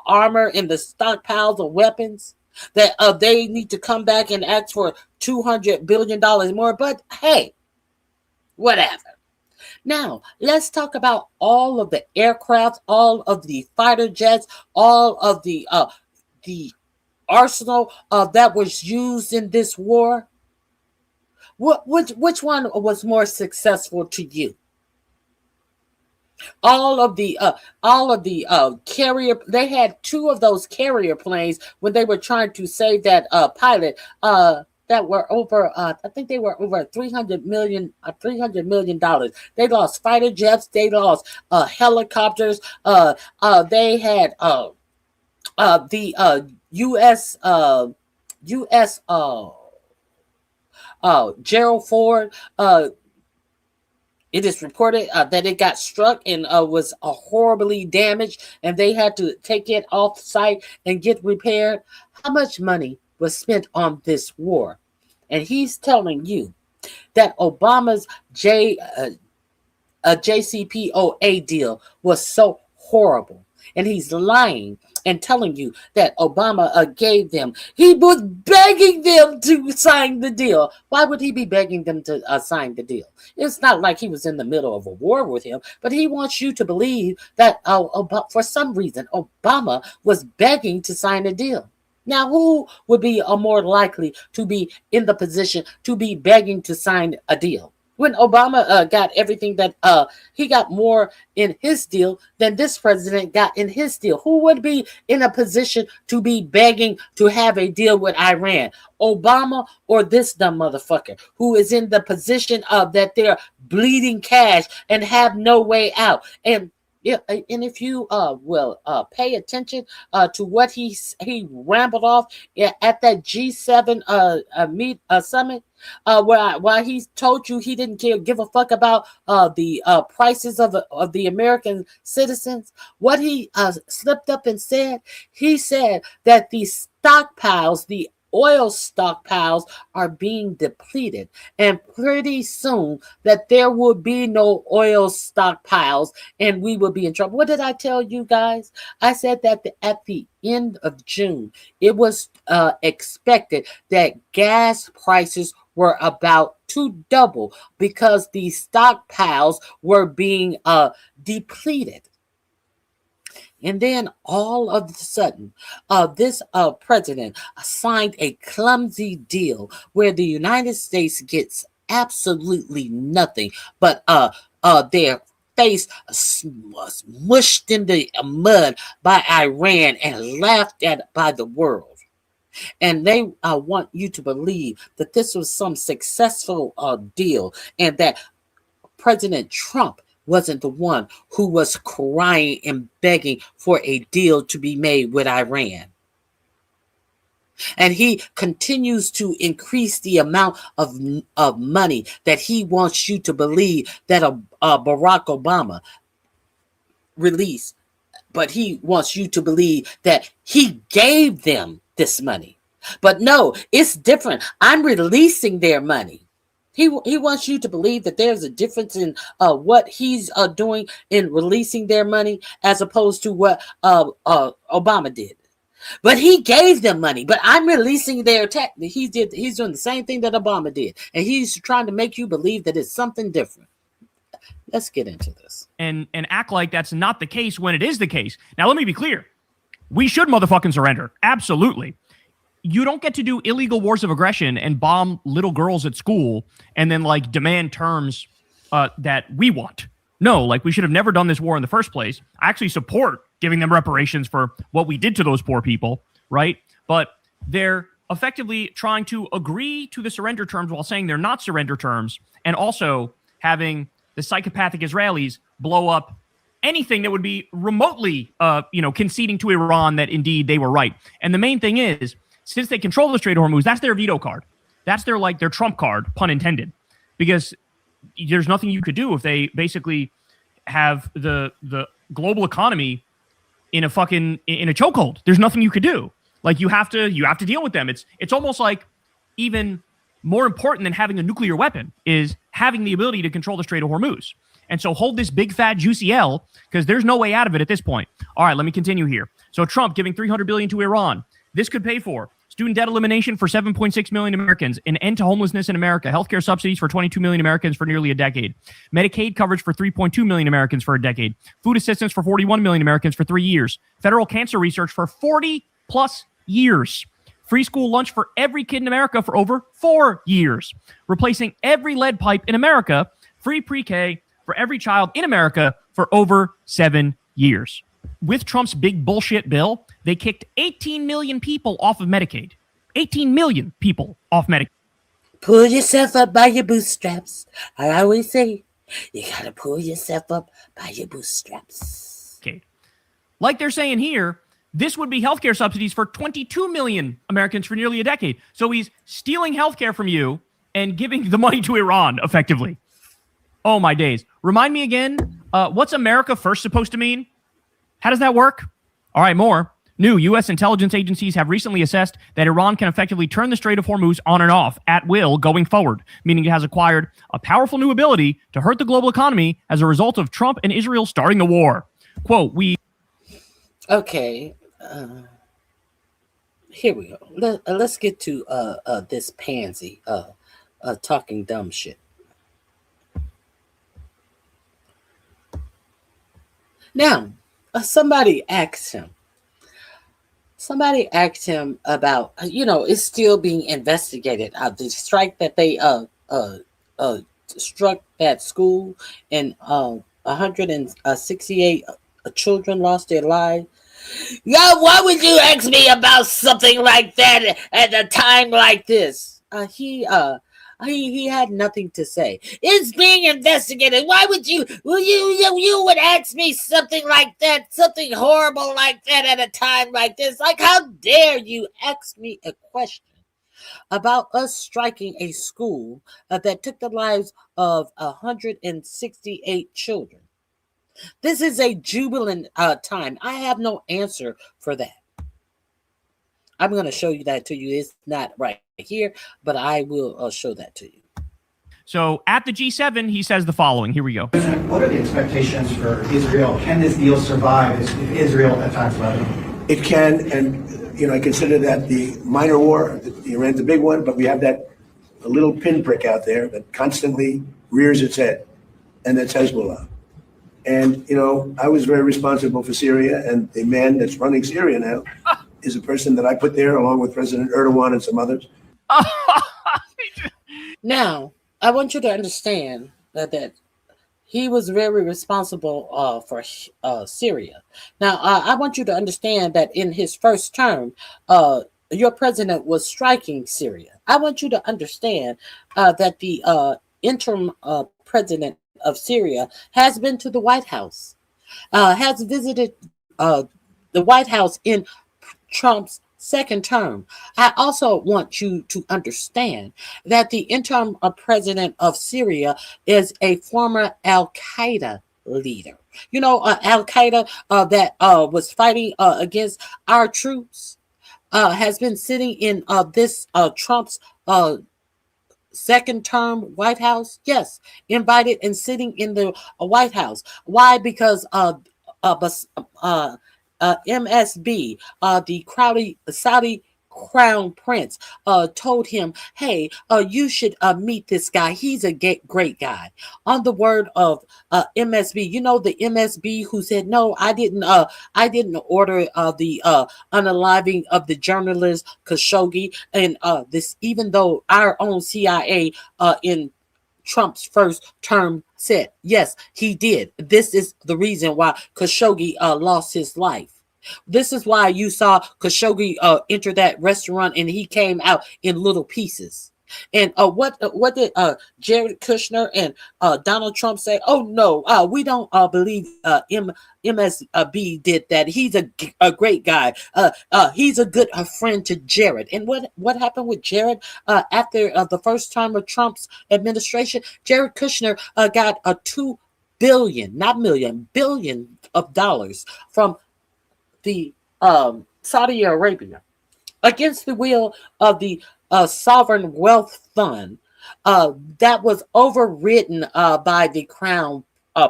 armor and the stockpiles of weapons? That they need to come back and ask for $200 billion more. But hey, whatever. Now, let's talk about all of the aircraft, all of the fighter jets, all of the arsenal that was used in this war. Which one was more successful to you? All of the carrier. They had 2 of those carrier planes when they were trying to save that pilot. That were over, I think they were over $300 million. They lost fighter jets. They lost helicopters. They had the U.S. Gerald Ford. It is reported that it got struck and was horribly damaged, and they had to take it off site and get repaired. How much money was spent on this war? And he's telling you that Obama's JCPOA deal was so horrible. And he's lying and telling you that Obama gave them. He was begging them to sign the deal. Why would he be begging them to sign the deal? It's not like he was in the middle of a war with him, but he wants you to believe that for some reason Obama was begging to sign a deal. Now, who would be more likely to be in the position to be begging to sign a deal? When Obama got everything that he got more in his deal than this president got in his deal. Who would be in a position to be begging to have a deal with Iran? Obama or this dumb motherfucker who is in the position of that they're bleeding cash and have no way out? And yeah, and if you will pay attention to what he rambled off at that G7 summit, while he told you he didn't give a fuck about the prices of the American citizens, what he slipped up and said, he said that the stockpiles, the oil stockpiles are being depleted, and pretty soon that there will be no oil stockpiles and we will be in trouble. What did I tell you guys? I said that at the end of June, it was expected that gas prices were about to double because the stockpiles were being depleted. And then all of a sudden, this president signed a clumsy deal where the United States gets absolutely nothing but their face was mushed in the mud by Iran and laughed at by the world. And they want you to believe that this was some successful deal and that President Trump wasn't the one who was crying and begging for a deal to be made with Iran. And he continues to increase the amount of money that he wants you to believe that Barack Obama released. But he wants you to believe that he gave them this money. But no, it's different. I'm releasing their money. He wants you to believe that there's a difference in what he's doing in releasing their money as opposed to what Obama did. But he gave them money. But I'm releasing their tax. He's doing the same thing that Obama did, and he's trying to make you believe that it's something different. Let's get into this and act like that's not the case when it is the case. Now, let me be clear: we should motherfucking surrender. Absolutely. You don't get to do illegal wars of aggression and bomb little girls at school and then like demand terms that we want. No, like we should have never done this war in the first place. I actually support giving them reparations for what we did to those poor people, right? But they're effectively trying to agree to the surrender terms while saying they're not surrender terms, and also having the psychopathic Israelis blow up anything that would be remotely, conceding to Iran that indeed they were right. And the main thing is, since they control the Strait of Hormuz, that's their veto card. That's their trump card, pun intended, because there's nothing you could do if they basically have the global economy in a chokehold. There's nothing you could do. Like you have to deal with them. It's almost like even more important than having a nuclear weapon is having the ability to control the Strait of Hormuz. And so hold this big fat juicy L, because there's no way out of it at this point. All right, let me continue here. So Trump giving $300 billion to Iran. This could pay for student debt elimination for 7.6 million Americans, an end to homelessness in America, healthcare subsidies for 22 million Americans for nearly a decade, Medicaid coverage for 3.2 million Americans for a decade, food assistance for 41 million Americans for 3 years, federal cancer research for 40 plus years, free school lunch for every kid in America for over 4 years, replacing every lead pipe in America, free pre-K for every child in America for over 7 years. With Trump's big bullshit bill, they kicked 18 million people off of Medicaid. 18 million people off Medicaid. Pull yourself up by your bootstraps. I always say, you gotta pull yourself up by your bootstraps. Okay. Like they're saying here, this would be healthcare subsidies for 22 million Americans for nearly a decade. So he's stealing healthcare from you and giving the money to Iran, effectively. Oh, my days. Remind me again, what's America first supposed to mean? How does that work? All right, more. New U.S. intelligence agencies have recently assessed that Iran can effectively turn the Strait of Hormuz on and off at will going forward, meaning it has acquired a powerful new ability to hurt the global economy as a result of Trump and Israel starting the war. Quote, Okay. Here we go. Let's get to this pansy talking dumb shit. Now, somebody asked him about, it's still being investigated. The strike that they struck that school and 168 children lost their lives. Yeah, why would you ask me about something like that at a time like this? He had nothing to say. It's being investigated. Why would you would ask me something like that, something horrible like that at a time like this? Like, how dare you ask me a question about us striking a school that took the lives of 168 children? This is a jubilant time. I have no answer for that. I'm going to show you that to you. It's not right here, but I will show that to you. So at the G7, he says the following. Here we go. What are the expectations for Israel? Can this deal survive if Israel attacks Lebanon? It can, and I consider that the minor war. Iran's the big one, but we have a little pinprick out there that constantly rears its head, and that's Hezbollah. And I was very responsible for Syria, and the man that's running Syria now is a person that I put there along with President Erdogan and some others. Now, I want you to understand that he was very responsible for Syria. Now, I want you to understand that in his first term, your president was striking Syria. I want you to understand that the interim president of Syria has been to the White House, has visited the White House in Trump's second term. I also want you to understand that the interim president of Syria is a former Al Qaeda leader. You know, Al Qaeda that was fighting against our troops has been sitting in this Trump's second term White House. Yes, invited and sitting in the White House. Why? Because MSB, the Saudi crown prince, told him, "Hey, you should meet this guy. He's a great guy." On the word of MSB, you know, the MSB who said, "No, I didn't order the unaliving of the journalist Khashoggi," and this, even though our own CIA in Trump's first term said, yes, he did. This is the reason why Khashoggi lost his life. This is why you saw Khashoggi enter that restaurant and he came out in little pieces. And what did Jared Kushner and Donald Trump say? "Oh no, we don't believe MSB did that. He's a great guy. He's a good friend to Jared." And what happened with Jared after the first term of Trump's administration? Jared Kushner got a $2 billion, not million, billion of dollars from the Saudi Arabia against the will of the sovereign wealth fund that was overridden by the crown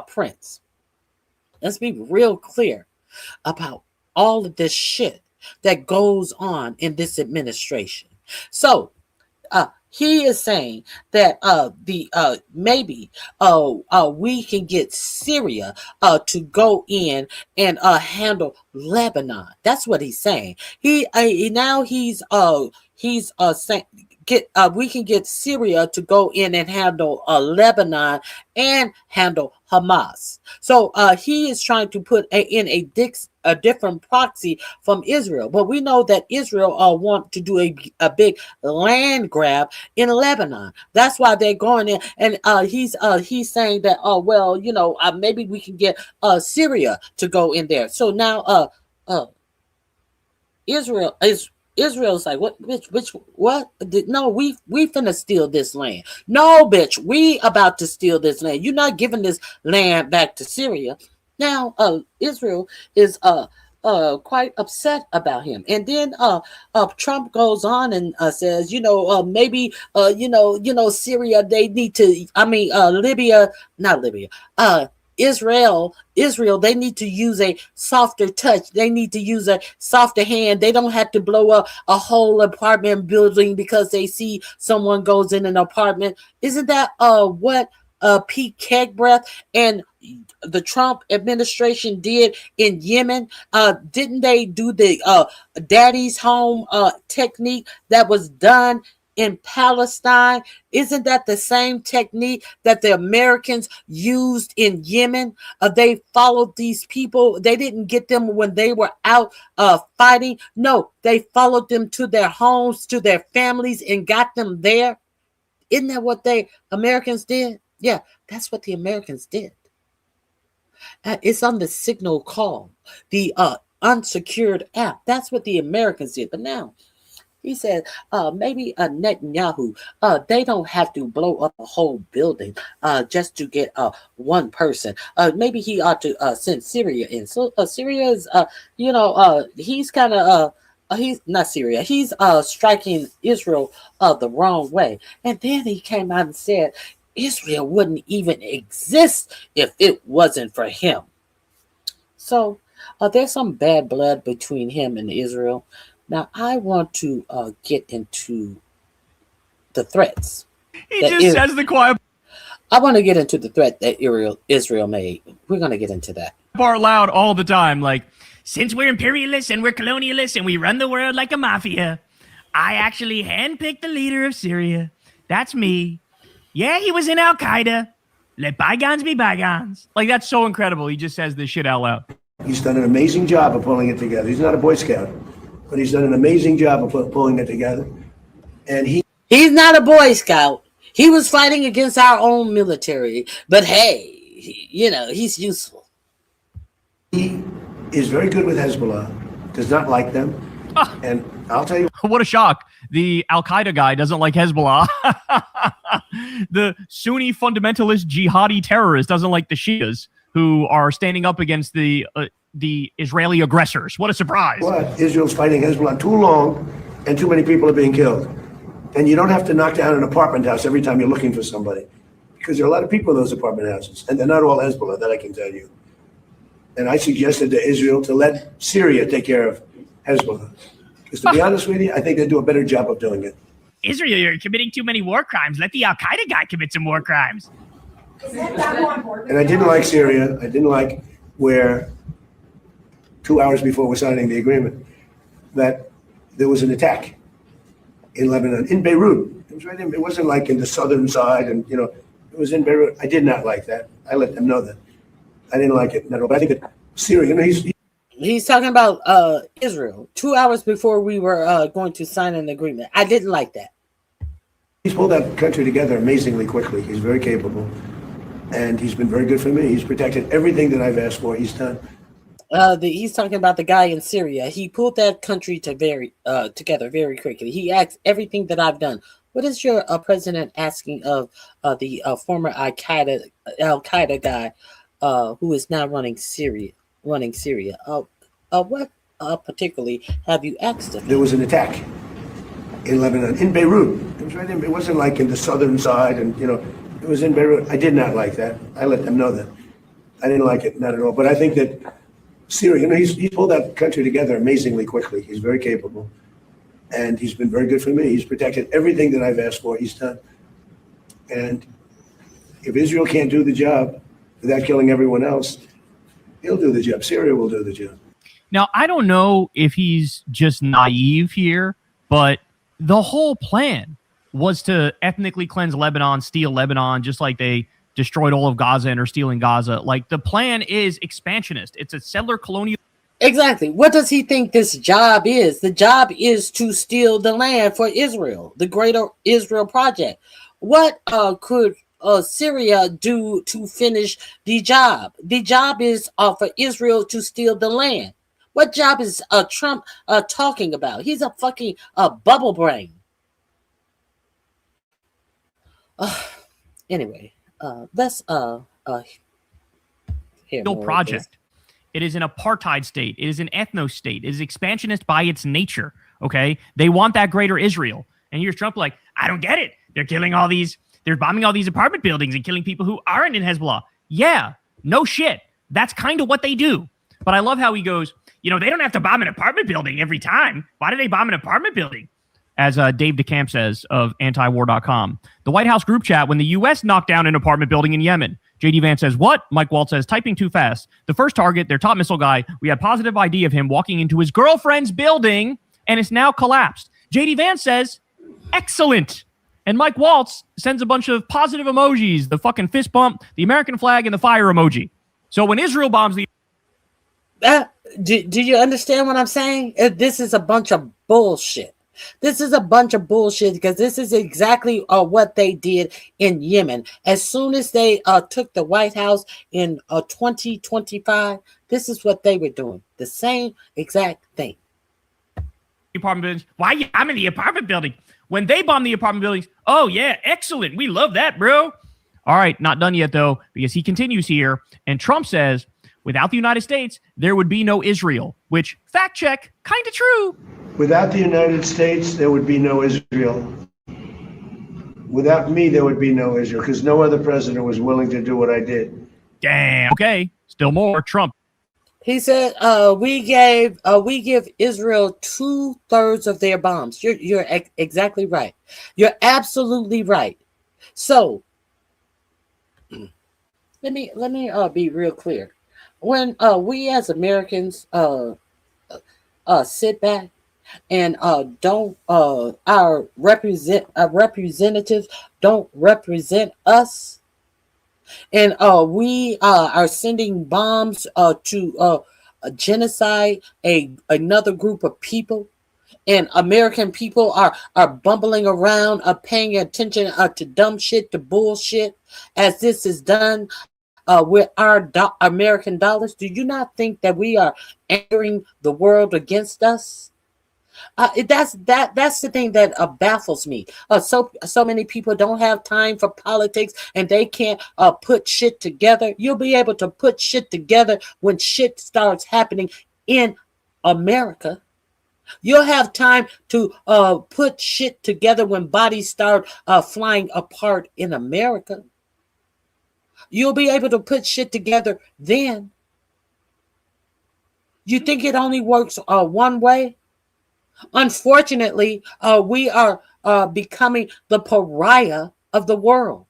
prince. Let's be real clear about all of this shit that goes on in this administration. So he is saying that maybe we can get Syria to go in and handle Lebanon. That's what he's saying. He's saying we can get Syria to go in and handle Lebanon and handle Hamas. So he is trying to put in a different proxy from Israel. But we know that Israel want to do a big land grab in Lebanon. That's why they're going in. And he's saying that, oh, well, you know, maybe we can get Syria to go in there. So now Israel's like, what, bitch, what? No, we finna steal this land. No, bitch, we about to steal this land. You're not giving this land back to Syria. Now, Israel is quite upset about him. And then Trump goes on and says, maybe, Syria, they need to, Israel, they need to use a softer touch. They need to use a softer hand. They don't have to blow up a whole apartment building because they see someone goes in an apartment. Isn't that what Pete Kegbreath and the Trump administration did in Yemen? Didn't they do the daddy's home technique that was done in Palestine? Isn't that the same technique that the Americans used in Yemen? They followed these people. They didn't get them when they were out fighting. No, they followed them to their homes, to their families, and got them there. Isn't that what Americans did? Yeah, that's what the Americans did. It's on the Signal call, the unsecured app. That's what the Americans did. But now, he said, maybe Netanyahu, they don't have to blow up a whole building just to get one person. Maybe he ought to send Syria in. So Syria is, he's kind of, he's not Syria. He's striking Israel the wrong way. And then he came out and said, Israel wouldn't even exist if it wasn't for him. So there's some bad blood between him and Israel. Now, I want to get into the threats. He just says the quiet I want to get into the threat that Israel made. We're going to get into that part loud all the time. Like, since we're imperialists and we're colonialists and we run the world like a mafia, I actually handpicked the leader of Syria. That's me. Yeah, he was in Al Qaeda. Let bygones be bygones. Like, that's so incredible. He just says this shit out loud. He's done an amazing job of pulling it together. He's not a Boy Scout, but he's done an amazing job of pulling it together. And he's not a Boy Scout. He was fighting against our own military, but hey, he's useful. He is very good with Hezbollah, does not like them. And I'll tell you. What a shock. The Al-Qaeda guy doesn't like Hezbollah. The Sunni fundamentalist jihadi terrorist doesn't like the Shias who are standing up against the Israeli aggressors. What a surprise. What? Israel's fighting Hezbollah too long and too many people are being killed. And you don't have to knock down an apartment house every time you're looking for somebody, because there are a lot of people in those apartment houses, and they're not all Hezbollah, that I can tell you. And I suggested to Israel to let Syria take care of Hezbollah. Because to be honest with you, I think they do a better job of doing it. Israel, you're committing too many war crimes. Let the Al-Qaeda guy commit some war crimes. And I didn't like Syria. I didn't like where 2 hours before we're signing the agreement that there was an attack in Lebanon, in Beirut. It was right in, it wasn't like in the southern side, and it was in Beirut. I did not like that. I let them know that. I didn't like it at all. But I think that Syria, he's talking about Israel 2 hours before we were going to sign an agreement. I didn't like that. He's pulled that country together amazingly quickly. He's very capable, and he's been very good for me. He's protected everything that I've asked for. He's done. He's talking about the guy in Syria. He pulled that country together very quickly. He asked everything that I've done. What is your president asking of the former Al Qaeda guy who is now running Syria? What particularly have you asked of him? There was an attack in Lebanon, in Beirut. It was right in. It wasn't like in the southern side, and it was in Beirut. I did not like that. I let them know that. I didn't like it, not at all. But I think that Syria, he's pulled that country together amazingly quickly. He's very capable, and he's been very good for me. He's protected everything that I've asked for. He's done. And if Israel can't do the job without killing everyone else, he'll do the job. Syria will do the job. Now, I don't know if he's just naive here, but the whole plan was to ethnically cleanse Lebanon, steal Lebanon, just like they destroyed all of Gaza and are stealing Gaza. Like, the plan is expansionist. It's a settler colonial. Exactly. What does he think this job is? The job is to steal the land for Israel, the Greater Israel Project. What could Syria do to finish the job? The job is for Israel to steal the land. What job is Trump talking about? He's a fucking bubble brain. Anyway, let's hear more project. It is an apartheid state. It is an ethno state. It is expansionist by its nature. Okay, they want that greater Israel. And here's Trump like, I don't get it. They're killing all these. They're bombing all these apartment buildings and killing people who aren't in Hezbollah. Yeah, no shit. That's kind of what they do. But I love how he goes, they don't have to bomb an apartment building every time. Why do they bomb an apartment building? As Dave DeCamp says of antiwar.com. The White House group chat when the U.S. knocked down an apartment building in Yemen. JD Vance says, what? Mike Waltz says, typing too fast. The first target, their top missile guy, we had positive ID of him walking into his girlfriend's building, and it's now collapsed. JD Vance says, excellent. And Mike Waltz sends a bunch of positive emojis, the fucking fist bump, the American flag, and the fire emoji. So when Israel bombs the... Do you understand what I'm saying? This is a bunch of bullshit. This is a bunch of bullshit because this is exactly what they did in Yemen. As soon as they took the White House in 2025, this is what they were doing. The same exact thing. Apartment buildings. Why? I'm in the apartment building. When they bomb the apartment buildings, oh, yeah, excellent. We love that, bro. All right, not done yet, though, because he continues here. And Trump says, without the United States, there would be no Israel, which, fact check, kind of true. Without the United States, there would be no Israel. Without me, there would be no Israel, because no other president was willing to do what I did. Damn. Okay, still more. Trump. He said, we give Israel 2/3 of their bombs. You're exactly right. You're absolutely right. So let me be real clear. When we as Americans sit back and don't our representatives don't represent us. And we are sending bombs to genocide another group of people. and American people are bumbling around, paying attention to dumb shit, to bullshit, as this is done with our American dollars? Do you not think that we are angering the world against us? That's the thing that baffles me. So many people don't have time for politics, and they can't put shit together. You'll be able to put shit together when shit starts happening in America. You'll have time to put shit together when bodies start flying apart in America. You'll be able to put shit together then. You think it only works one way? Unfortunately, we are becoming the pariah of the world.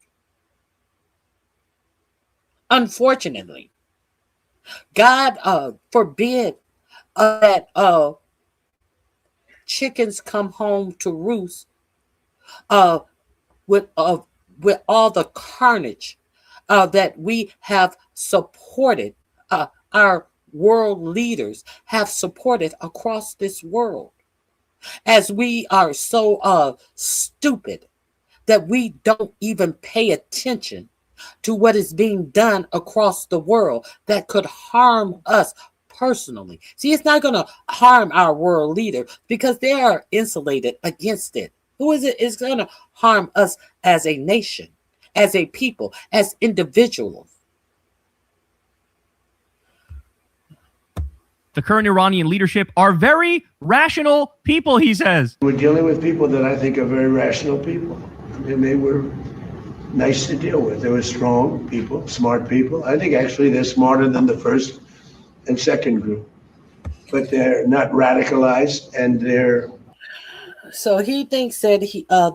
Unfortunately, God forbid that chickens come home to roost with all the carnage that we have supported, our world leaders have supported across this world, as we are so stupid that we don't even pay attention to what is being done across the world that could harm us personally. See, it's not going to harm our world leader because they are insulated against it. Who is it? It's going to harm us as a nation, as a people, as individuals. The current Iranian leadership are very rational people, he says. We're dealing with people that I think are very rational people. And they were nice to deal with. They were strong people, smart people. I think actually they're smarter than the first and second group. But they're not radicalized, and they're... So he thinks that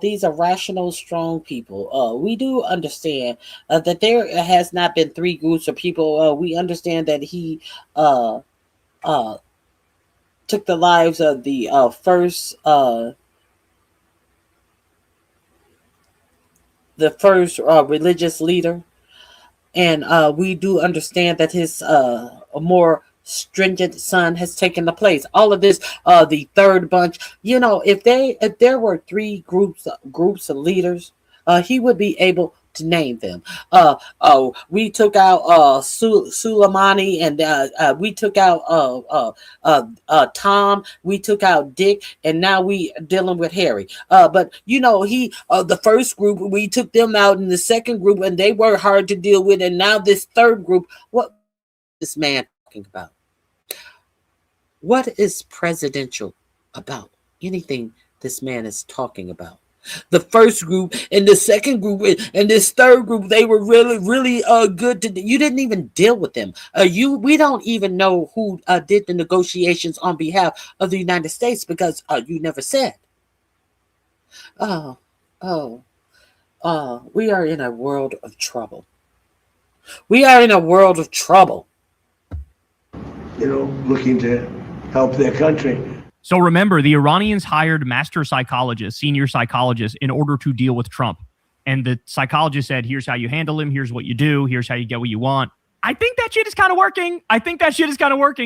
these are rational, strong people. We do understand that there has not been three groups of people. We understand that he took the lives of the first religious leader, and we do understand that his more stringent son has taken the place. All of this, the third bunch. You know, if there were three groups of leaders, he would be able to name them. We took out Soleimani, and we took out Tom. We took out Dick, and now we dealing with Harry. But you know, the first group, we took them out, in the second group, and they were hard to deal with, and now this third group. What is this man talking about? What is presidential about? Anything this man is talking about? The first group and the second group and this third group, they were really, really good. You didn't even deal with them. We don't even know who did the negotiations on behalf of the United States because you never said. We are in a world of trouble. We are in a world of trouble. You know, looking to help their country. So remember, the Iranians hired master psychologists, senior psychologists, in order to deal with Trump. And the psychologist said, here's how you handle him. Here's what you do. Here's how you get what you want. I think that shit is kind of working.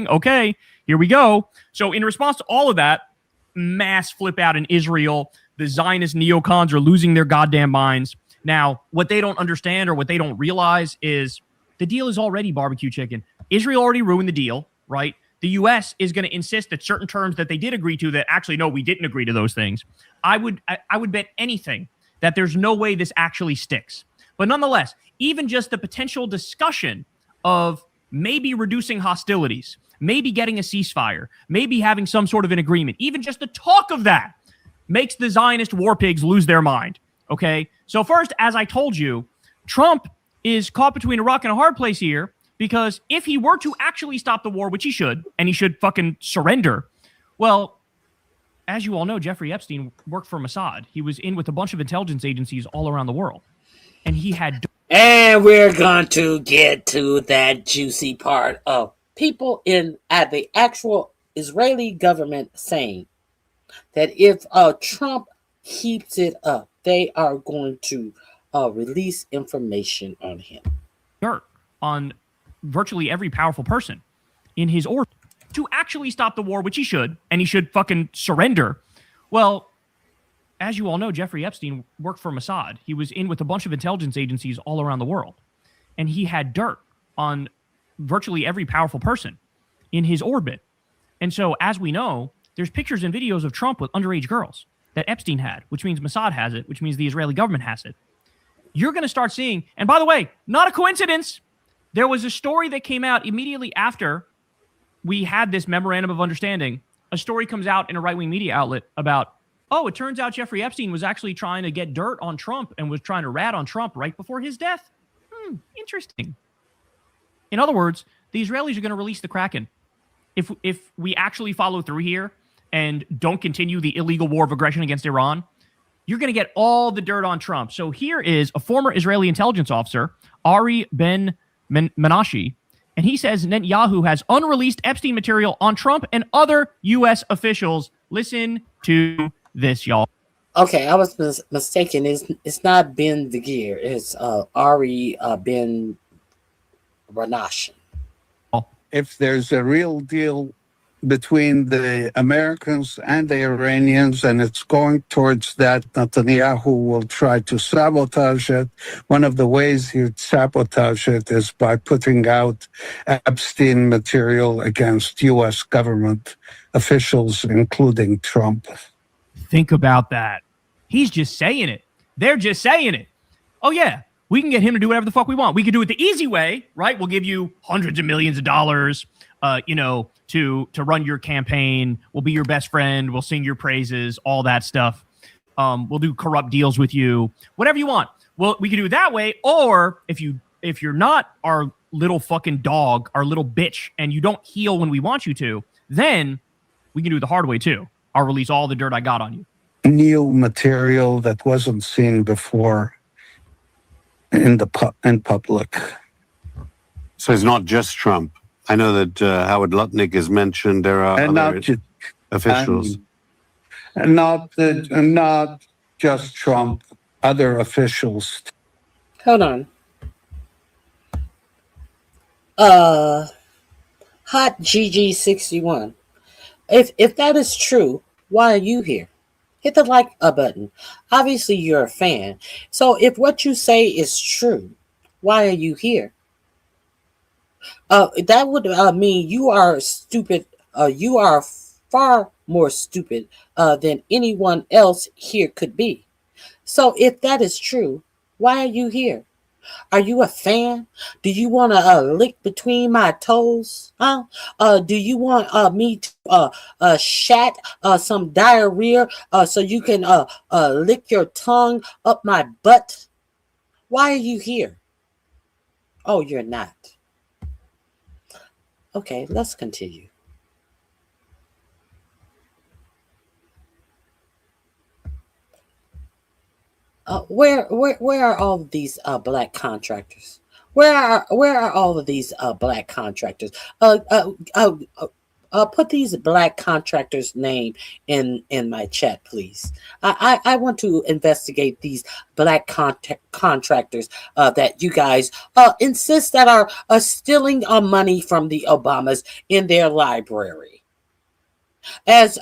Okay, here we go. So in response to all of that, mass flip out in Israel. The Zionist neocons are losing their goddamn minds. Now, what they don't understand or what they don't realize is the deal is already barbecue chicken. Israel already ruined the deal, right? The U.S. is going to insist that certain terms that they did agree to, that actually, no, we didn't agree to those things. I would bet anything that there's no way this actually sticks. But nonetheless, even just the potential discussion of maybe reducing hostilities, maybe getting a ceasefire, maybe having some sort of an agreement, even just the talk of that makes the Zionist war pigs lose their mind. Okay? So first, as I told you, Trump is caught between a rock and a hard place here. Because if he were to actually stop the war, which he should, and he should fucking surrender, well, as you all know, Jeffrey Epstein worked for Mossad. He was in with a bunch of intelligence agencies all around the world. And he had... And we're going to get to that juicy part of people at the actual Israeli government saying that if Trump keeps it up, they are going to release information on him. Dirt on virtually every powerful person in his order. to actually stop the war, which he should, and he should fucking surrender. Well, as you all know, Jeffrey Epstein worked for Mossad. He was in with a bunch of intelligence agencies all around the world. And he had dirt on virtually every powerful person in his orbit. And so, as we know, there's pictures and videos of Trump with underage girls that Epstein had, which means Mossad has it, which means the Israeli government has it. You're going to start seeing, and by the way, not a coincidence, there was a story that came out immediately after we had this memorandum of understanding. A story comes out in a right-wing media outlet about, oh, it turns out Jeffrey Epstein was actually trying to get dirt on Trump and was trying to rat on Trump right before his death. Interesting. In other words, the Israelis are going to release the Kraken. If we actually follow through here and don't continue the illegal war of aggression against Iran, you're going to get all the dirt on Trump. So here is a former Israeli intelligence officer, Ari Ben Menashe, and he says Netanyahu has unreleased Epstein material on Trump and other U.S. officials. Listen to this, y'all. Okay, I was mistaken. It's not Ben Vegir. It's Ari Ben Menashe. If there's a real deal between the Americans and the Iranians, and it's going towards that, Netanyahu will try to sabotage it. One of the ways he'd sabotage it is by putting out Epstein material against U.S. government officials, including Trump. Think about that. He's just saying it. They're just saying it. Oh, yeah, we can get him to do whatever the fuck we want. We can do it the easy way, right? We'll give you hundreds of millions of dollars, to run your campaign. We'll be your best friend. We'll sing your praises, all that stuff. We'll do corrupt deals with you, whatever you want. Well, we can do it that way. Or if you're not our little fucking dog, our little bitch, and you don't heal when we want you to, then we can do it the hard way too. I'll release all the dirt I got on you. New material that wasn't seen before in public. So it's not just Trump. I know that Howard Lutnick is mentioned. There are other officials. Not just Trump, other officials. Hold on. Hot GG61. If that is true, why are you here? Hit the like button. Obviously, you're a fan. So if what you say is true, why are you here? That would mean you are stupid. You are far more stupid than anyone else here could be. So if that is true, why are you here? Are you a fan? Do you want to lick between my toes? Do you want me to shat some diarrhea so you can lick your tongue up my butt? Why are you here? Oh, you're not. Okay, let's continue. Where are all of these black contractors? Where are all of these black contractors? Put these black contractors' name in my chat, please. I want to investigate these black contractors that you guys insist that are stealing money from the Obamas in their library. As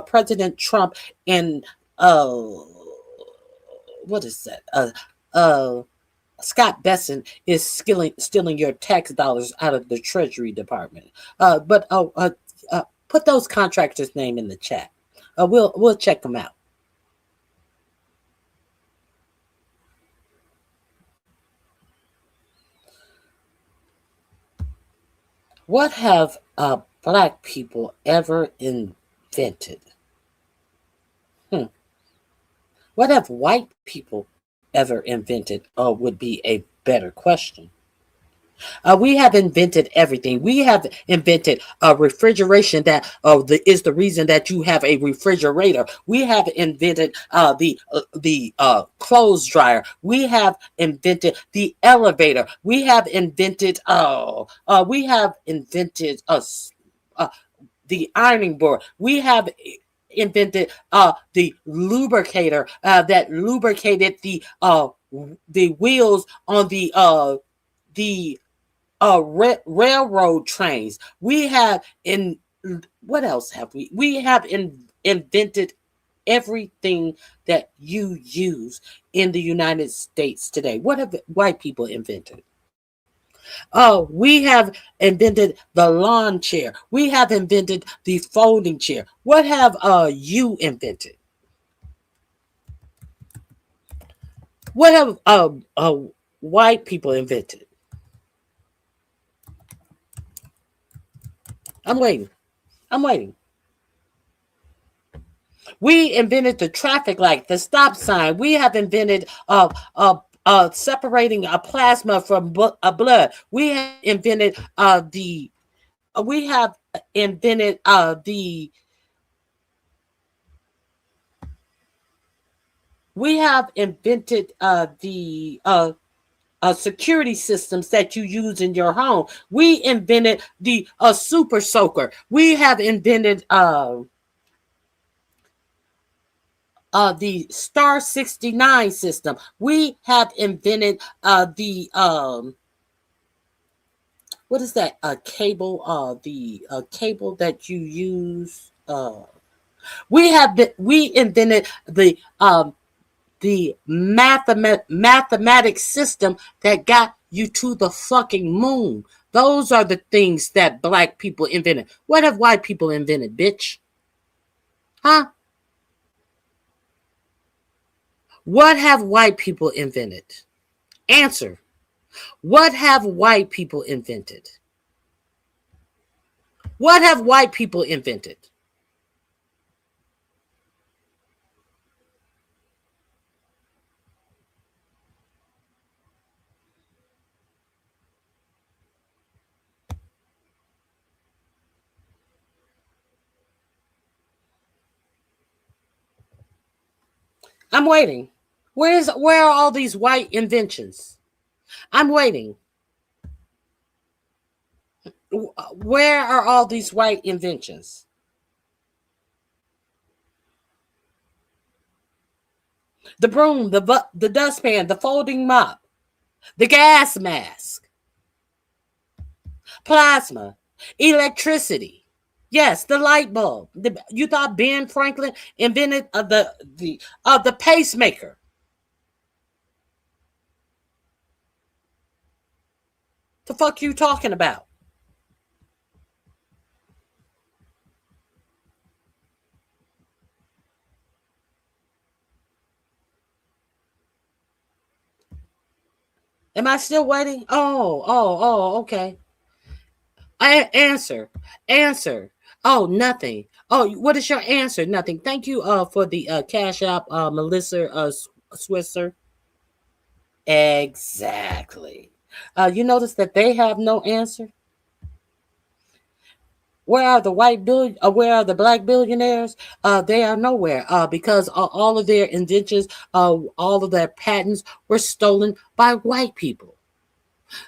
President Trump and what is that? Scott Besson is stealing your tax dollars out of the Treasury Department. But put those contractors' name in the chat. We'll check them out. What have black people ever invented? What have white people ever invented? Would be a better question. We have invented everything. We have invented refrigeration that is the reason that you have a refrigerator. We have invented the clothes dryer. We have invented the elevator. We have invented the ironing board. We have invented the lubricator that lubricated the wheels on the railroad trains. We have what else have we? We have invented everything that you use in the United States today. What have white people invented? Oh, we have invented the lawn chair. We have invented the folding chair. What have you invented? What have white people invented? I'm waiting. We invented the traffic light, the stop sign. We have invented separating a plasma from blood. We have invented the security systems that you use in your home. We invented the super soaker. We have invented the Star 69 system. We have invented the what is that? Cable. The cable that you use. We invented the mathematics system that got you to the fucking moon. Those are the things that black people invented. What have white people invented, bitch? Huh? What have white people invented? Answer. What have white people invented? What have white people invented? I'm waiting. Where are all these white inventions? I'm waiting. Where are all these white inventions? The broom, the dustpan, the folding mop, the gas mask, plasma, electricity. Yes, the light bulb. You thought Ben Franklin invented the pacemaker? The fuck you talking about? Am I still waiting? Oh, okay. Answer. Oh, nothing. Oh, what is your answer? Nothing. Thank you for the Cash App, Melissa Swisser. Exactly. You notice that they have no answer? Where are the where are the black billionaires? They are nowhere because all of their inventions, all of their patents were stolen by white people.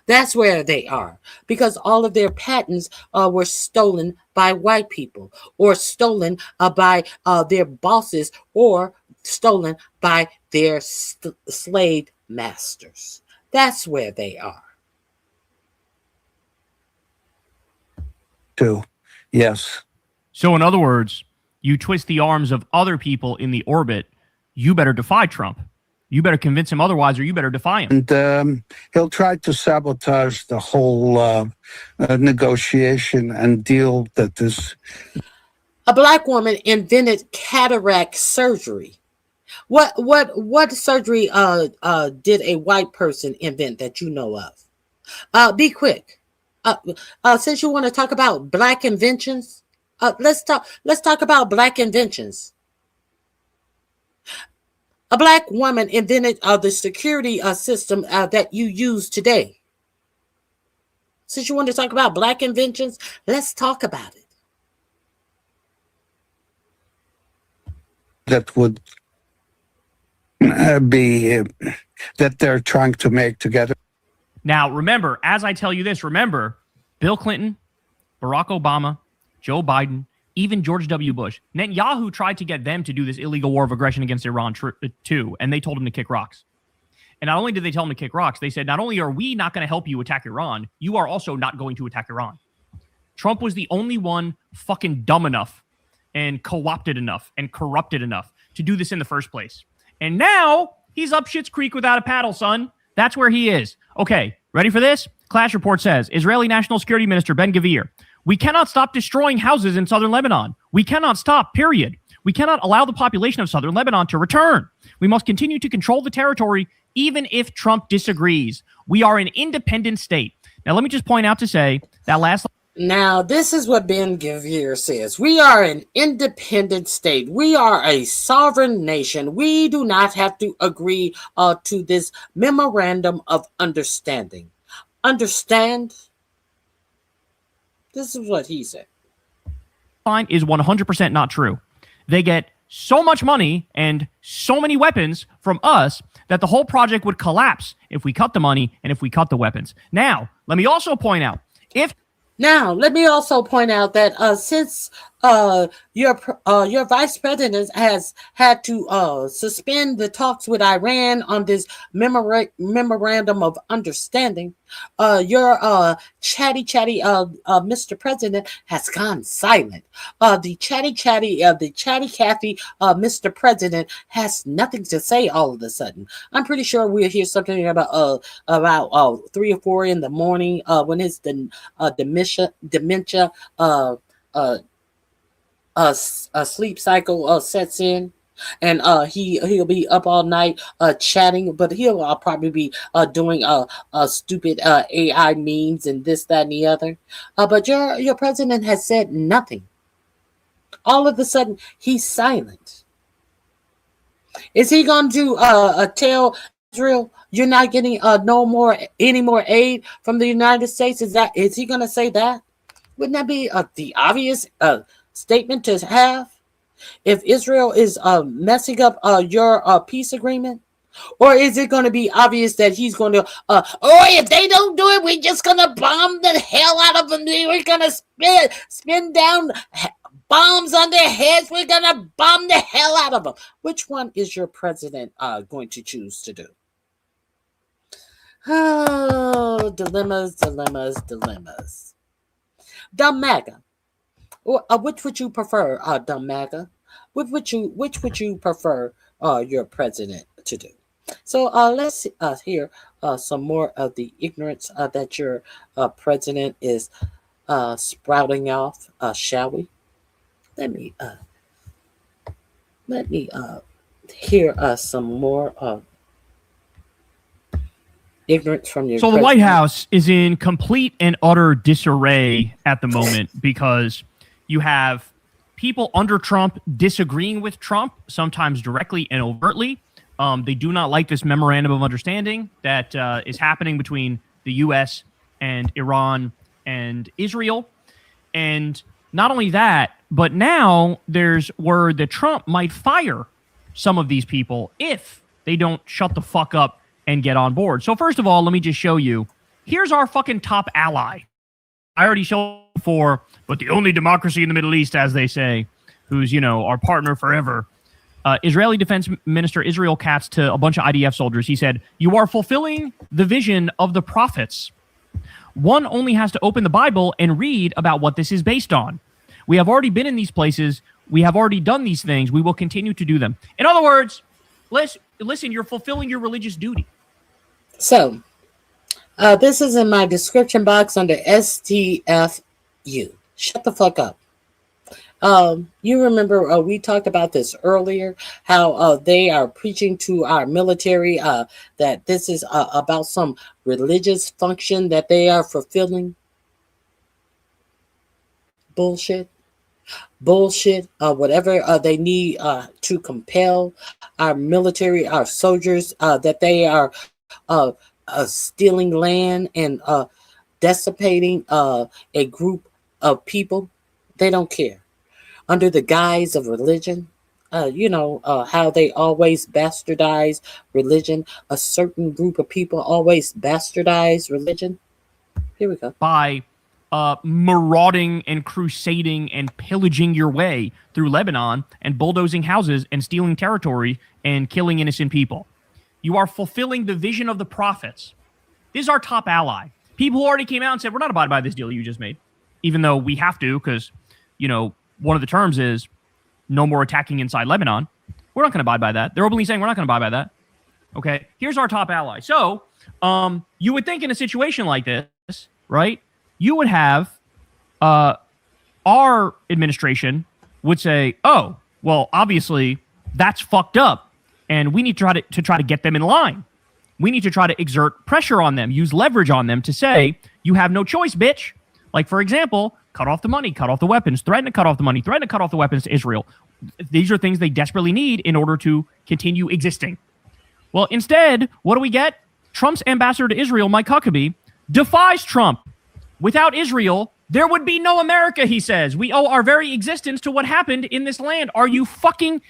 That's where they are, because all of their patents were stolen by white people, or stolen by their bosses, or stolen by their slave masters. That's where they are. Yes. So in other words, you twist the arms of other people in the orbit, you better defy Trump. You better convince him otherwise, or you better defy him. And he'll try to sabotage the whole negotiation and deal that this. A black woman invented cataract surgery. What surgery did a white person invent that you know of? Be quick. Since you want to talk about black inventions, let's talk about black inventions. A black woman invented the security system that you use today. Since you want to talk about black inventions, let's talk about it. That would be that they're trying to make together. Now, remember, as I tell you this, remember, Bill Clinton, Barack Obama, Joe Biden, even George W. Bush, Netanyahu tried to get them to do this illegal war of aggression against Iran too, and they told him to kick rocks. And not only did they tell him to kick rocks, they said, not only are we not going to help you attack Iran, you are also not going to attack Iran. Trump was the only one fucking dumb enough and co-opted enough and corrupted enough to do this in the first place. And now he's up Schitt's Creek without a paddle, son. That's where he is. Okay, ready for this? Clash Report says, Israeli National Security Minister Ben-Gvir, we cannot stop destroying houses in southern Lebanon. We cannot stop, period. We cannot allow the population of southern Lebanon to return. We must continue to control the territory, even if Trump disagrees. We are an independent state. Now, let me just point out to say that last... Now, this is what Ben-Gvir says. We are an independent state. We are a sovereign nation. We do not have to agree to this memorandum of understanding. Understand? This is what he said. Line is 100% not true. They get so much money and so many weapons from us that the whole project would collapse if we cut the money and if we cut the weapons. Now, let me also point out, that since your vice president has had to suspend the talks with Iran on this memorandum of understanding, your chatty Mr. President has gone silent. The chatty Cathy Mr. President has nothing to say all of a sudden. I'm pretty sure we'll hear something about 3 or 4 in the morning when his dementia sleep cycle sets in, and he'll be up all night chatting, but he'll probably be doing stupid AI memes and this, that, and the other. But your president has said nothing. All of a sudden, he's silent. Is he going to tell Israel you're not getting any more aid from the United States? Is he going to say that? Wouldn't that be the obvious statement to have if Israel is messing up your peace agreement? Or is it going to be obvious that he's going to, if they don't do it, we're just going to bomb the hell out of them. We're going to spin down bombs on their heads. We're going to bomb the hell out of them. Which one is your president going to choose to do? Oh, dilemmas. Dumb Maga. Which would you prefer, Dumb Maga? Which would you prefer your president to do? So let's hear some more of the ignorance that your president is sprouting off, shall we? Let me hear some more ignorance from your president. The White House is in complete and utter disarray at the moment because you have people under Trump disagreeing with Trump, sometimes directly and overtly. They do not like this memorandum of understanding that is happening between the U.S. and Iran and Israel. And not only that, but now there's word that Trump might fire some of these people if they don't shut the fuck up and get on board. So first of all, let me just show you. Here's our fucking top ally. I already showed before, but the only democracy in the Middle East, as they say, who's, our partner forever. Israeli Defense Minister Israel Katz to a bunch of IDF soldiers. He said, "You are fulfilling the vision of the prophets. One only has to open the Bible and read about what this is based on. We have already been in these places. We have already done these things. We will continue to do them." In other words, listen, you're fulfilling your religious duty. So, this is in my description box under STFU. Shut the fuck up. You remember we talked about this earlier, how they are preaching to our military that this is about some religious function that they are fulfilling. Bullshit. Whatever they need to compel our military, our soldiers, that they are stealing land and dissipating a group of people. They don't care. Under the guise of religion, how they always bastardize religion. A certain group of people always bastardize religion. Here we go. By marauding and crusading and pillaging your way through Lebanon and bulldozing houses and stealing territory and killing innocent people. You are fulfilling the vision of the prophets. This is our top ally. People who already came out and said, we're not abiding by this deal you just made, even though we have to because, one of the terms is no more attacking inside Lebanon. We're not going to abide by that. They're openly saying we're not going to abide by that. Okay, here's our top ally. So you would think in a situation like this, right, you would have our administration would say, oh, well, obviously that's fucked up, and we need to try to get them in line. We need to try to exert pressure on them, use leverage on them to say, you have no choice, bitch. Like, for example, cut off the money, cut off the weapons, threaten to cut off the money, threaten to cut off the weapons to Israel. These are things they desperately need in order to continue existing. Well, instead, what do we get? Trump's ambassador to Israel, Mike Huckabee, defies Trump. Without Israel, there would be no America, he says. We owe our very existence to what happened in this land. Are you fucking...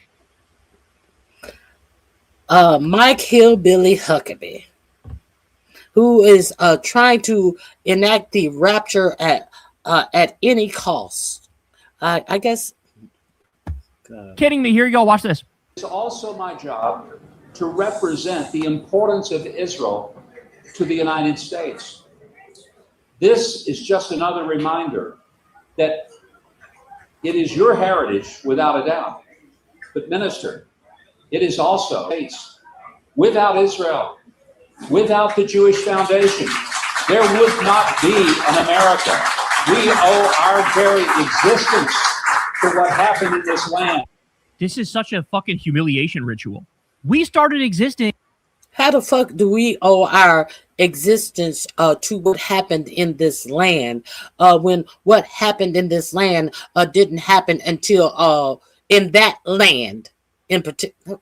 Mike Hillbilly Huckabee, who is trying to enact the rapture at any cost. I guess... Kidding me. Here you go. Watch this. It's also my job to represent the importance of Israel to the United States. This is just another reminder that it is your heritage, without a doubt. But, Minister, it is also without Israel, without the Jewish foundation, there would not be an America. We owe our very existence to what happened in this land. This is such a fucking humiliation ritual. We started existing. How the fuck do we owe our existence to what happened in this land when what happened in this land didn't happen until in that land in particular?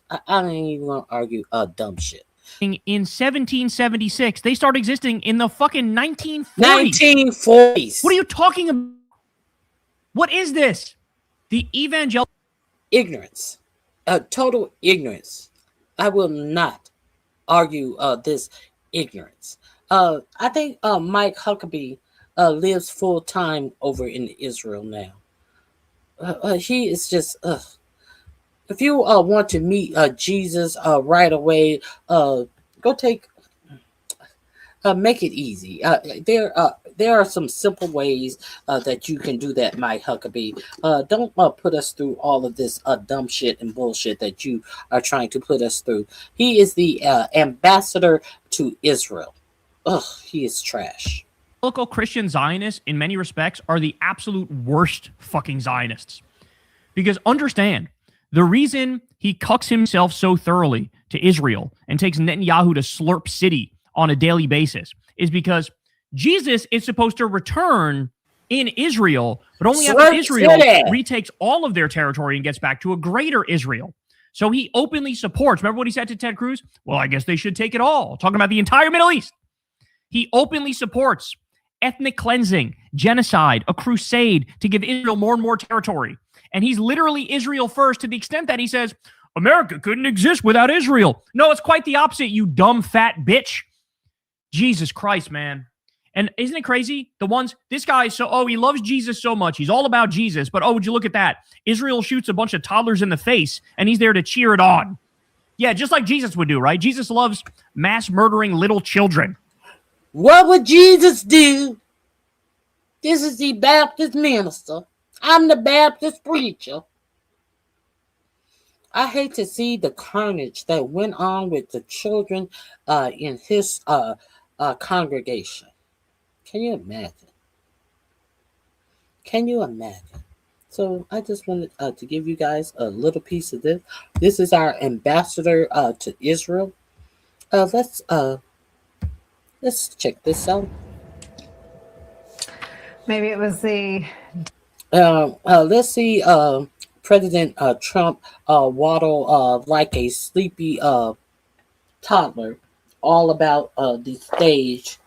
I don't even want to argue dumb shit. In 1776, they started existing in the fucking 1940s. 1940s. What are you talking about? What is this? The evangelical ignorance, total ignorance. I will not argue this ignorance. I think Mike Huckabee lives full time over in Israel now. He is just. If you want to meet Jesus right away, go take. Make it easy. There are some simple ways that you can do that, Mike Huckabee. Don't put us through all of this dumb shit and bullshit that you are trying to put us through. He is the ambassador to Israel. Ugh, he is trash. Local Christian Zionists, in many respects, are the absolute worst fucking Zionists. Because understand, the reason he cucks himself so thoroughly to Israel and takes Netanyahu to Slurp City on a daily basis is because Jesus is supposed to return in Israel, but only after Israel retakes all of their territory and gets back to a greater Israel. So he openly supports, remember what he said to Ted Cruz? Well, I guess they should take it all. Talking about the entire Middle East. He openly supports ethnic cleansing, genocide, a crusade to give Israel more and more territory. And he's literally Israel first to the extent that he says, America couldn't exist without Israel. No, it's quite the opposite, you dumb fat bitch. Jesus Christ, man. And isn't it crazy? This guy is he loves Jesus so much. He's all about Jesus. But would you look at that? Israel shoots a bunch of toddlers in the face and he's there to cheer it on. Yeah, just like Jesus would do, right? Jesus loves mass murdering little children. What would Jesus do? This is the Baptist minister. I'm the Baptist preacher. I hate to see the carnage that went on with the children in his congregation. Can you imagine? Can you imagine? So I just wanted to give you guys a little piece of this. This is our ambassador to Israel. Let's check this out. Maybe it was the... let's see President Trump waddle like a sleepy toddler all about the stage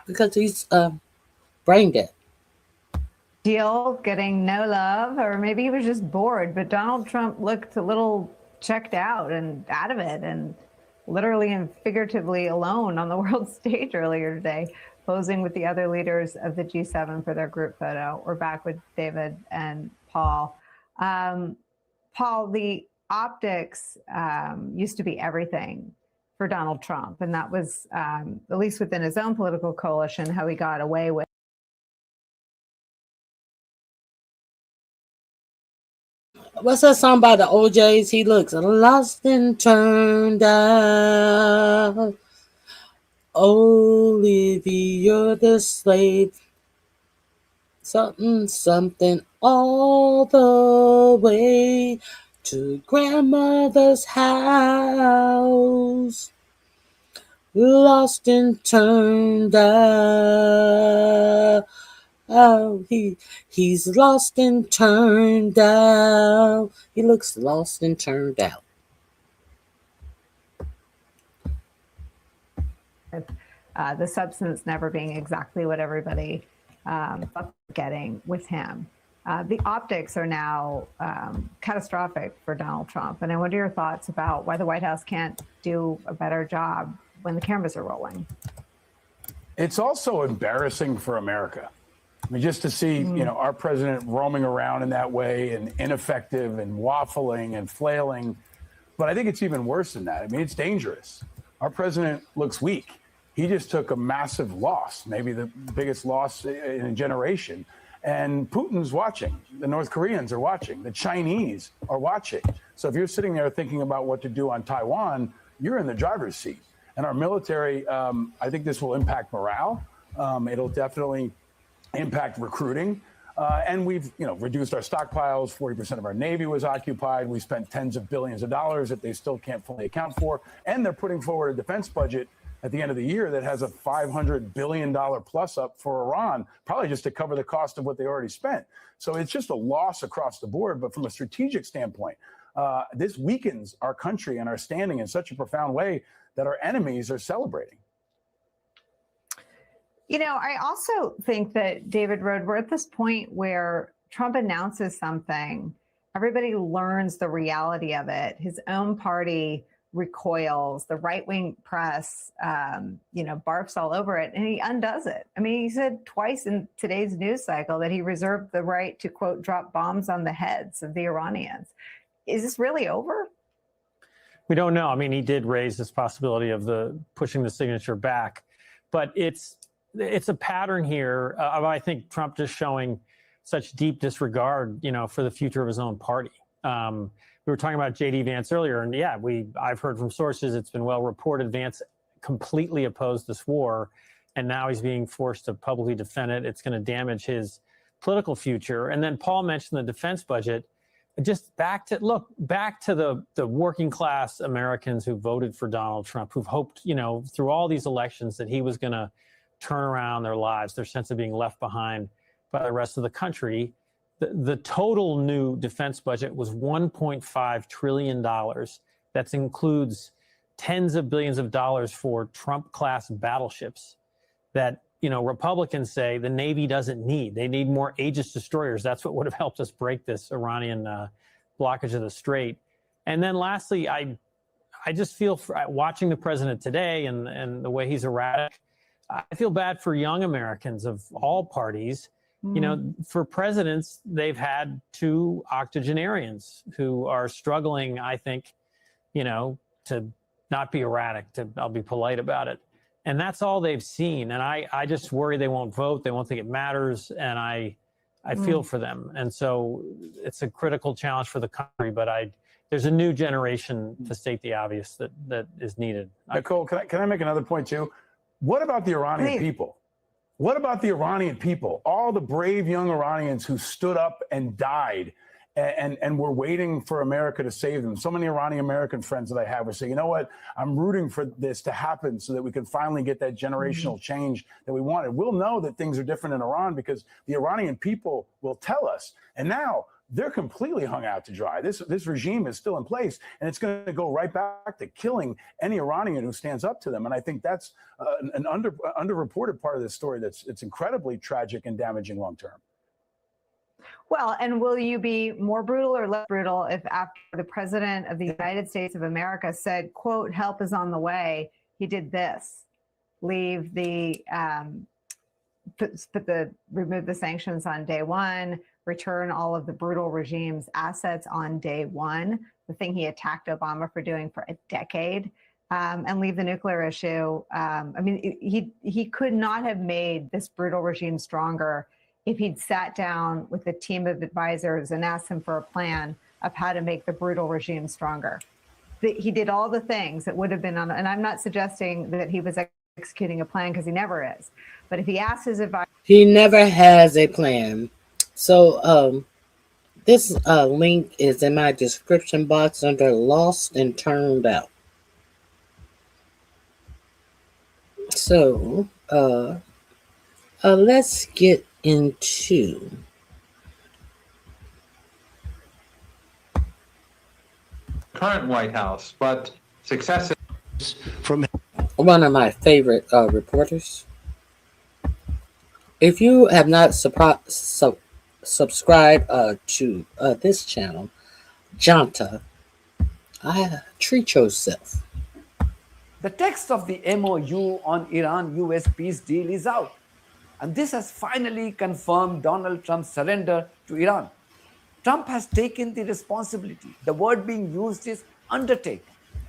because he's brain dead. Deal getting no love, or maybe he was just bored, but Donald Trump looked a little checked out and out of it and literally and figuratively alone on the world stage earlier today, posing with the other leaders of the G7 for their group photo. We're back with David and Paul. Paul, the optics used to be everything for Donald Trump. And that was, at least within his own political coalition, how he got away with. What's that song by the OJs? He looks lost and turned out. Olivia, you're the slave. Something, something all the way to grandmother's house. Lost and turned out. Oh, he's lost and turned out. He looks lost and turned out. The substance never being exactly what everybody thought getting with him. The optics are now catastrophic for Donald Trump. And I wonder your thoughts about why the White House can't do a better job when the cameras are rolling. It's also embarrassing for America. I mean, just to see, our president roaming around in that way and ineffective and waffling and flailing. But I think it's even worse than that. I mean, it's dangerous. Our president looks weak. He just took a massive loss, maybe the biggest loss in a generation. And Putin's watching. The North Koreans are watching. The Chinese are watching. So if you're sitting there thinking about what to do on Taiwan, you're in the driver's seat. And our military, I think this will impact morale. It'll definitely impact recruiting. And we've, reduced our stockpiles. 40% of our Navy was occupied. We spent tens of billions of dollars that they still can't fully account for. And they're putting forward a defense budget at the end of the year that has a $500 billion plus up for Iran, probably just to cover the cost of what they already spent. So it's just a loss across the board. But from a strategic standpoint, this weakens our country and our standing in such a profound way that our enemies are celebrating. I also think that, David Rode, we're at this point where Trump announces something, everybody learns the reality of it. His own party recoils, the right-wing press, barfs all over it, and he undoes it. I mean, he said twice in today's news cycle that he reserved the right to, quote, drop bombs on the heads of the Iranians. Is this really over? We don't know. I mean, he did raise this possibility of pushing the signature back, but it's a pattern here of, I think, Trump just showing such deep disregard, for the future of his own party. We were talking about JD Vance earlier, and yeah, I've heard from sources, it's been well reported, Vance completely opposed this war, and now he's being forced to publicly defend it. It's going to damage his political future. And then Paul mentioned the defense budget. Just back to the working class Americans who voted for Donald Trump, who've hoped, through all these elections that he was going to turn around their lives, their sense of being left behind by the rest of the country. The total new defense budget was $1.5 trillion. That includes tens of billions of dollars for Trump-class battleships that, Republicans say the Navy doesn't need. They need more Aegis destroyers. That's what would have helped us break this Iranian blockage of the Strait. And then lastly, I just feel, watching the president today and the way he's erratic, I feel bad for young Americans of all parties. For presidents, they've had two octogenarians who are struggling, I think, to not be erratic, I'll be polite about it. And that's all they've seen. And I just worry they won't vote. They won't think it matters. And I feel for them. And so it's a critical challenge for the country. But there's a new generation, to state the obvious, that is needed. Nicole, can I make another point too? What about the Iranian people? What about the Iranian people? All the brave young Iranians who stood up and died and were waiting for America to save them. So many Iranian American friends that I have are saying, you know what, I'm rooting for this to happen so that we can finally get that generational change that we wanted. We'll know that things are different in Iran because the Iranian people will tell us. And now they're completely hung out to dry. This regime is still in place, and it's going to go right back to killing any Iranian who stands up to them. And I think that's an underreported part of this story it's incredibly tragic and damaging long term. Well, and will you be more brutal or less brutal if after the president of the United States of America said, quote, help is on the way, he did this, leave the remove the sanctions on day one, return all of the brutal regime's assets on day one, the thing he attacked Obama for doing for a decade, and leave the nuclear issue. I mean, he could not have made this brutal regime stronger if he'd sat down with a team of advisors and asked them for a plan of how to make the brutal regime stronger. He did all the things that would have been on, and I'm not suggesting that he was executing a plan, because he never is. But if he asked his advisor, he never has a plan. So this link is in my description box under Lost and Turned Out. So let's get into current White House, but success from one of my favorite reporters. If you have not subscribed to this channel, Janta, treat yourself. The text of the MOU on Iran-US peace deal is out, and this has finally confirmed Donald Trump's surrender to Iran. Trump has taken the responsibility. The word being used is undertake.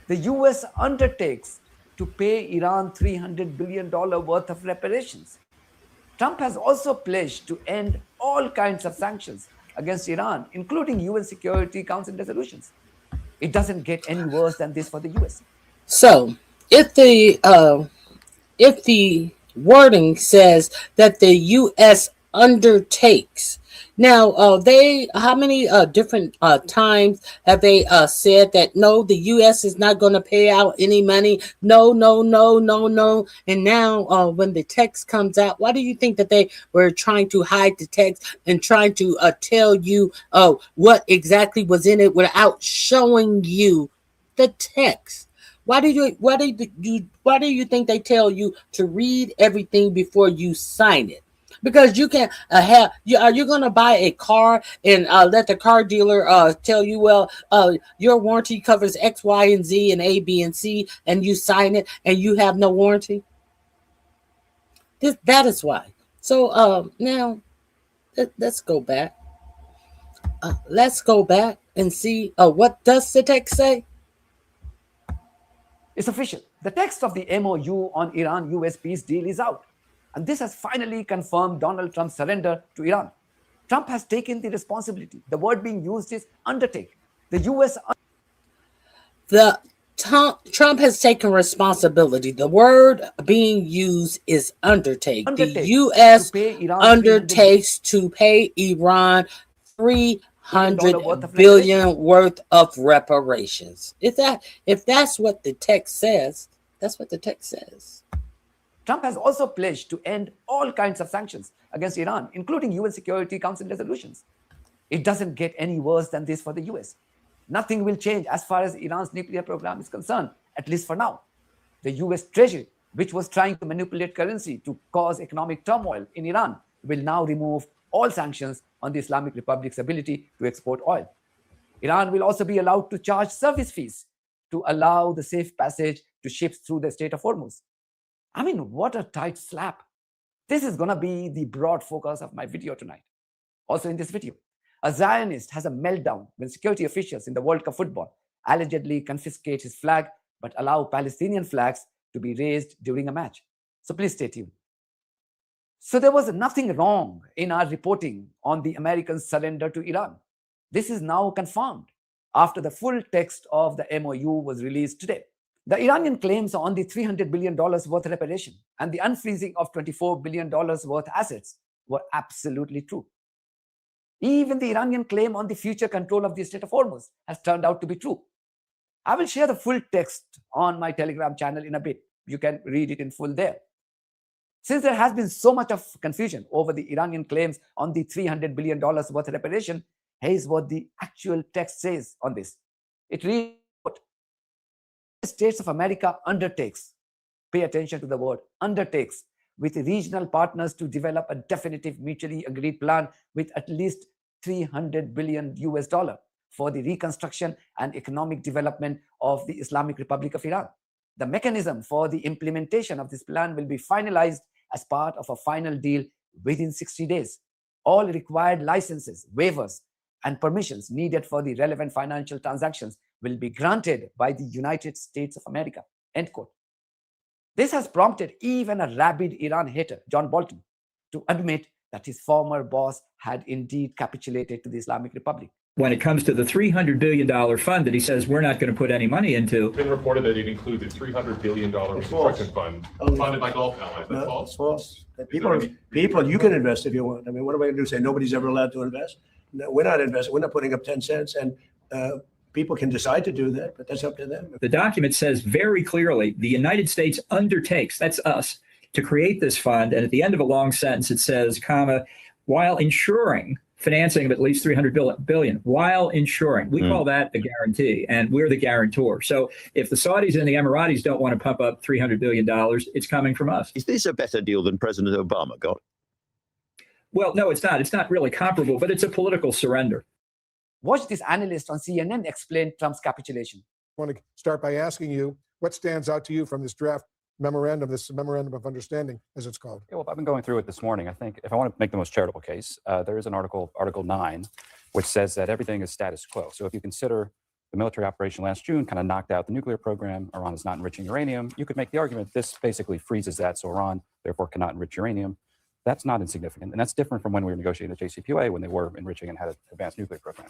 The US undertakes to pay Iran $300 billion worth of reparations. Trump has also pledged to end all kinds of sanctions against Iran, including UN Security Council resolutions. It doesn't get any worse than this for the US. So, if the wording says that the U.S. undertakes, now how many different times have they said that no, the U.S. is not going to pay out any money? No. And now when the text comes out, why do you think that they were trying to hide the text and trying to tell you what exactly was in it without showing you the text? Why do you think they tell you to read everything before you sign it? Because you can are you going to buy a car and let the car dealer tell you, well, your warranty covers X, Y, and Z and A, B, and C, and you sign it and you have no warranty? That is why. So now let's go back. Let's go back and see what does the text say? It's official. The text of the MOU on Iran-US peace deal is out. And this has finally confirmed Donald Trump's surrender to Iran. Trump has taken the responsibility. The word being used is undertake. The U.S. Trump has taken responsibility. The word being used is undertake. The U.S. undertakes to pay Iran $300 billion worth of reparations. If that's what the text says, that's what the text says. Trump has also pledged to end all kinds of sanctions against Iran, including UN Security Council resolutions. It doesn't get any worse than this for the US. Nothing will change as far as Iran's nuclear program is concerned, at least for now. The US Treasury, which was trying to manipulate currency to cause economic turmoil in Iran, will now remove all sanctions on the Islamic Republic's ability to export oil. Iran will also be allowed to charge service fees to allow the safe passage to ships through the Strait of Hormuz. I mean, what a tight slap. This is going to be the broad focus of my video tonight. Also in this video, a Zionist has a meltdown when security officials in the World Cup football allegedly confiscate his flag but allow Palestinian flags to be raised during a match. So please stay tuned. So there was nothing wrong in our reporting on the American surrender to Iran. This is now confirmed after the full text of the MOU was released today. The Iranian claims on the $300 billion worth reparation and the unfreezing of $24 billion worth assets were absolutely true. Even the Iranian claim on the future control of the Strait of Hormuz has turned out to be true. I will share the full text on my Telegram channel in a bit. You can read it in full there. Since there has been so much of confusion over the Iranian claims on the $300 billion worth reparation, here's what the actual text says on this. It reads, the States of America undertakes, pay attention to the word, undertakes, with regional partners to develop a definitive mutually agreed plan with at least $300 billion for the reconstruction and economic development of the Islamic Republic of Iran. The mechanism for the implementation of this plan will be finalized as part of a final deal within 60 days. All required licenses, waivers, and permissions needed for the relevant financial transactions will be granted by the United States of America. End quote. This has prompted even a rabid Iran hater, John Bolton, to admit that his former boss had indeed capitulated to the Islamic Republic. When it comes to the $300 billion fund that he says we're not going to put any money into. It's been reported that it included $300 billion reconstruction fund funded by Gulf allies. That's false. It's false. People, you can invest if you want. I mean, what am I going to do? Say nobody's ever allowed to invest? No, we're not investing. We're not putting up 10 cents. And people can decide to do that, but that's up to them. The document says very clearly the United States undertakes, that's us, to create this fund. And at the end of a long sentence, it says, comma, while ensuring financing of at least $300 billion, while ensuring. We call that a guarantee, and we're the guarantor. So if the Saudis and the Emiratis don't want to pump up $300 billion, it's coming from us. Is this a better deal than President Obama got? Well, no, it's not. It's not really comparable, but it's a political surrender. Watch this analyst on CNN explain Trump's capitulation. I want to start by asking you, what stands out to you from this draft memorandum, this memorandum of understanding, as it's called? Yeah, well, I've been going through it this morning. I think if I want to make the most charitable case, there is an article, Article 9, which says that everything is status quo. So if you consider the military operation last June kind of knocked out the nuclear program, Iran is not enriching uranium, you could make the argument this basically freezes that, so Iran therefore cannot enrich uranium. That's not insignificant, and that's different from when we were negotiating the JCPOA, when they were enriching and had an advanced nuclear program.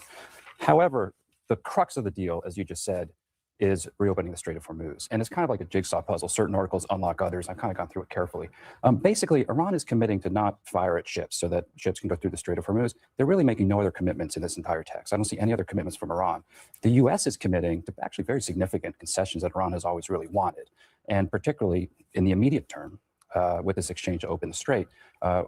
However, the crux of the deal, as you just said, is reopening the Strait of Hormuz. And it's kind of like a jigsaw puzzle. Certain articles unlock others. I've kind of gone through it carefully. Basically, Iran is committing to not fire at ships so that ships can go through the Strait of Hormuz. They're really making no other commitments in this entire text. I don't see any other commitments from Iran. The US is committing to actually very significant concessions that Iran has always really wanted. And particularly in the immediate term, with this exchange to open the Strait,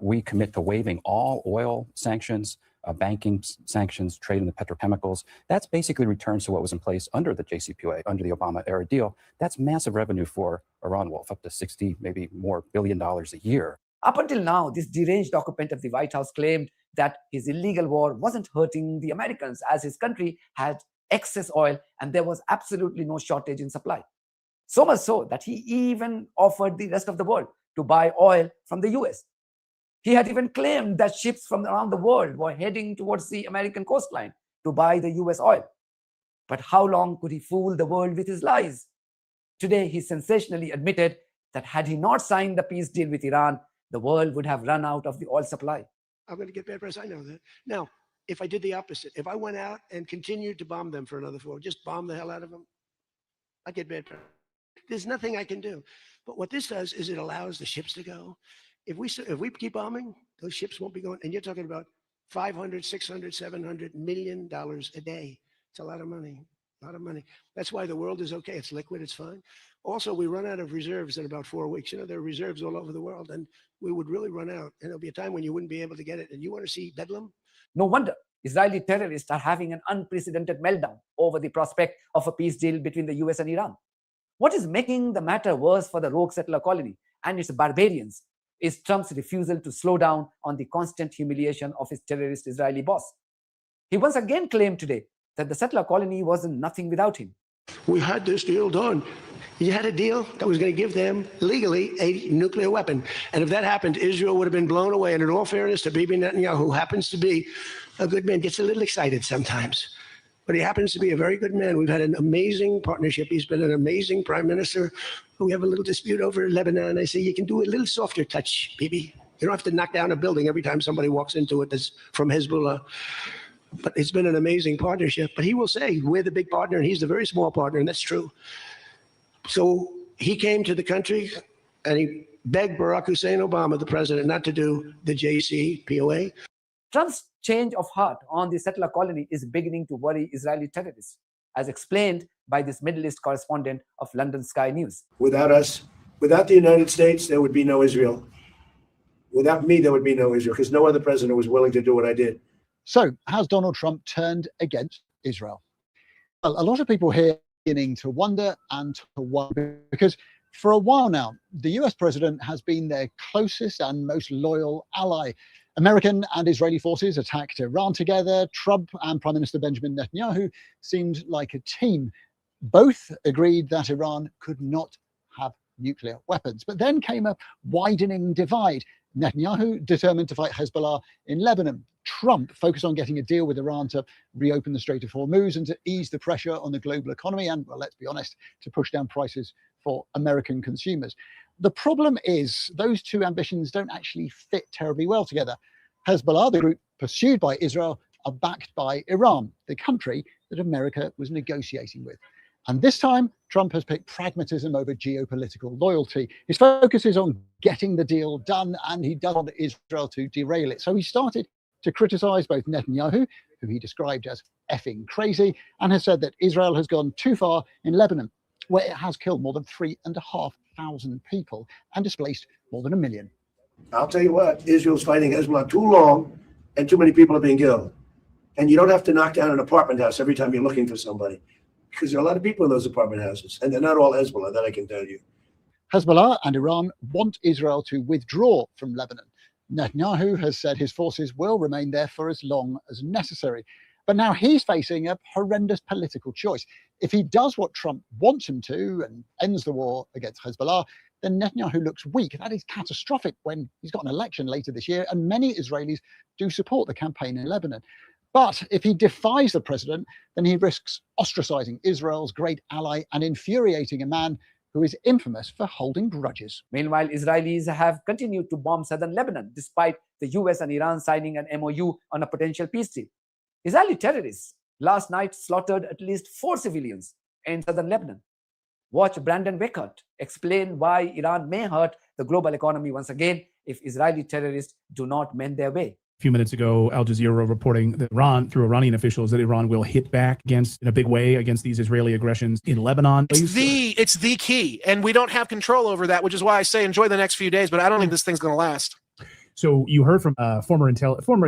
we commit to waiving all oil sanctions, banking sanctions, trade in the petrochemicals. That's basically returns to what was in place under the JCPOA, under the Obama era deal. That's massive revenue for Iran, Wolf, up to 60, maybe more $billion a year. Up until now, this deranged occupant of the White House claimed that his illegal war wasn't hurting the Americans, as his country had excess oil and there was absolutely no shortage in supply. So much so that he even offered the rest of the world to buy oil from the US. He had even claimed that ships from around the world were heading towards the American coastline to buy the US oil. But how long could he fool the world with his lies? Today, he sensationally admitted that had he not signed the peace deal with Iran, the world would have run out of the oil supply. I'm going to get bad press. I know that. Now, if I did the opposite, if I went out and continued to bomb them for another 4, just bomb the hell out of them, I'd get bad press. There's nothing I can do. But what this does is it allows the ships to go. If we keep bombing, those ships won't be going. And you're talking about $500, $600, $700 million a day. It's a lot of money, a lot of money. That's why the world is okay. It's liquid, it's fine. Also, we run out of reserves in about 4 weeks. You know, there are reserves all over the world, and we would really run out. And there'll be a time when you wouldn't be able to get it. And you want to see bedlam? No wonder Israeli terrorists are having an unprecedented meltdown over the prospect of a peace deal between the US and Iran. What is making the matter worse for the rogue settler colony and its barbarians is Trump's refusal to slow down on the constant humiliation of his terrorist Israeli boss. He once again claimed today that the settler colony wasn't nothing without him. We had this deal done. You had a deal that was going to give them legally a nuclear weapon. And if that happened, Israel would have been blown away. And in all fairness to Bibi Netanyahu, who happens to be a good man, gets a little excited sometimes. But he happens to be a very good man. We've had an amazing partnership. He's been an amazing prime minister. We have a little dispute over Lebanon. I say, you can do a little softer touch, Bibi. You don't have to knock down a building every time somebody walks into it that's from Hezbollah. But it's been an amazing partnership. But he will say, we're the big partner and he's the very small partner, and that's true. So he came to the country and he begged Barack Hussein Obama, the president, not to do the JCPOA. Trump's change of heart on the settler colony is beginning to worry Israeli terrorists, as explained by this Middle East correspondent of London Sky News. Without us, without the United States, there would be no Israel. Without me, there would be no Israel, because no other president was willing to do what I did. So has Donald Trump turned against Israel? Well, a lot of people here are beginning to wonder and to wonder, because for a while now, the US president has been their closest and most loyal ally. American and Israeli forces attacked Iran together. Trump and Prime Minister Benjamin Netanyahu seemed like a team. Both agreed that Iran could not have nuclear weapons. But then came a widening divide. Netanyahu determined to fight Hezbollah in Lebanon. Trump focused on getting a deal with Iran to reopen the Strait of Hormuz and to ease the pressure on the global economy and, well, let's be honest, to push down prices for American consumers. The problem is those two ambitions don't actually fit terribly well together. Hezbollah, the group pursued by Israel, are backed by Iran, the country that America was negotiating with. And this time, Trump has picked pragmatism over geopolitical loyalty. His focus is on getting the deal done, and he doesn't want Israel to derail it. So he started to criticize both Netanyahu, who he described as effing crazy, and has said that Israel has gone too far in Lebanon, where it has killed more than 3,500 people and displaced more than 1 million. I'll tell you what, Israel's fighting Hezbollah too long and too many people are being killed. And you don't have to knock down an apartment house every time you're looking for somebody, because there are a lot of people in those apartment houses, and they're not all Hezbollah, that I can tell you. Hezbollah and Iran want Israel to withdraw from Lebanon. Netanyahu has said his forces will remain there for as long as necessary. But now he's facing a horrendous political choice. If he does what Trump wants him to and ends the war against Hezbollah, then Netanyahu looks weak. That is catastrophic when he's got an election later this year, and many Israelis do support the campaign in Lebanon. But if he defies the president, then he risks ostracizing Israel's great ally and infuriating a man who is infamous for holding grudges. Meanwhile, Israelis have continued to bomb southern Lebanon, despite the US and Iran signing an MOU on a potential peace deal. Israeli terrorists last night slaughtered at least 4 civilians in southern Lebanon. Watch Brandon Weckert explain why Iran may hurt the global economy once again if Israeli terrorists do not mend their way. A few minutes ago, Al Jazeera reporting that Iran, through Iranian officials, that Iran will hit back in a big way against these Israeli aggressions in Lebanon. It's the key, and we don't have control over that, which is why I say enjoy the next few days, but I don't think this thing's going to last. So you heard from former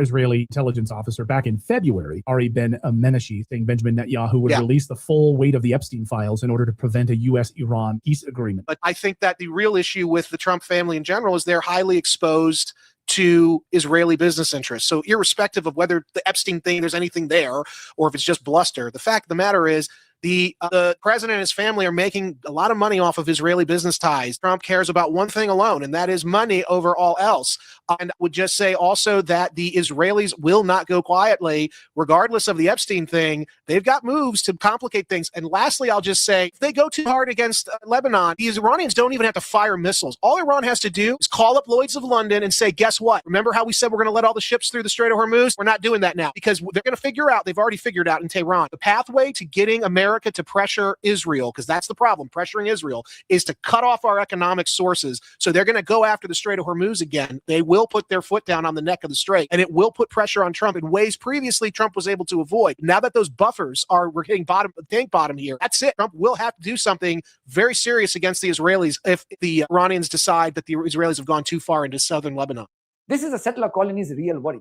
Israeli intelligence officer back in February, Ari Ben Menashi, saying Benjamin Netanyahu would release the full weight of the Epstein files in order to prevent a U.S.-Iran peace agreement. But I think that the real issue with the Trump family in general is they're highly exposed to Israeli business interests. So irrespective of whether the Epstein thing, there's anything there, or if it's just bluster, the fact of the matter is the president and his family are making a lot of money off of Israeli business ties. Trump cares about one thing alone, and that is money over all else. And I would just say also that the Israelis will not go quietly, regardless of the Epstein thing. They've got moves to complicate things. And lastly, I'll just say, if they go too hard against Lebanon, the Iranians don't even have to fire missiles. All Iran has to do is call up Lloyd's of London and say, guess what? Remember how we said we're going to let all the ships through the Strait of Hormuz? We're not doing that now, because they're going to figure out, they've already figured out in Tehran, the pathway to getting America to pressure Israel, because that's the problem, pressuring Israel, is to cut off our economic sources. So they're going to go after the Strait of Hormuz again. They will put their foot down on the neck of the strait, and it will put pressure on Trump in ways previously Trump was able to avoid. Now that those buffers we're hitting tank bottom here, that's it. Trump will have to do something very serious against the Israelis if the Iranians decide that the Israelis have gone too far into southern Lebanon. This is the settler colony's real worry.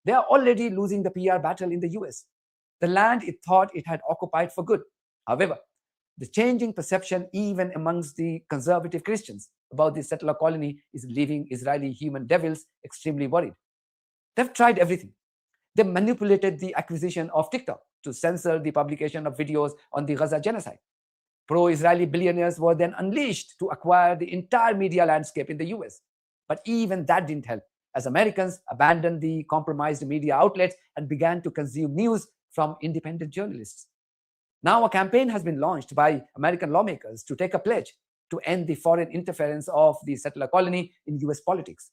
They are already losing the PR battle in the US. The land it thought it had occupied for good. However, the changing perception even amongst the conservative Christians about the settler colony is leaving Israeli human devils extremely worried. They've tried everything. They manipulated the acquisition of TikTok to censor the publication of videos on the Gaza genocide. Pro-Israeli billionaires were then unleashed to acquire the entire media landscape in the US. But even that didn't help, as Americans abandoned the compromised media outlets and began to consume news from independent journalists. Now a campaign has been launched by American lawmakers to take a pledge to end the foreign interference of the settler colony in US politics.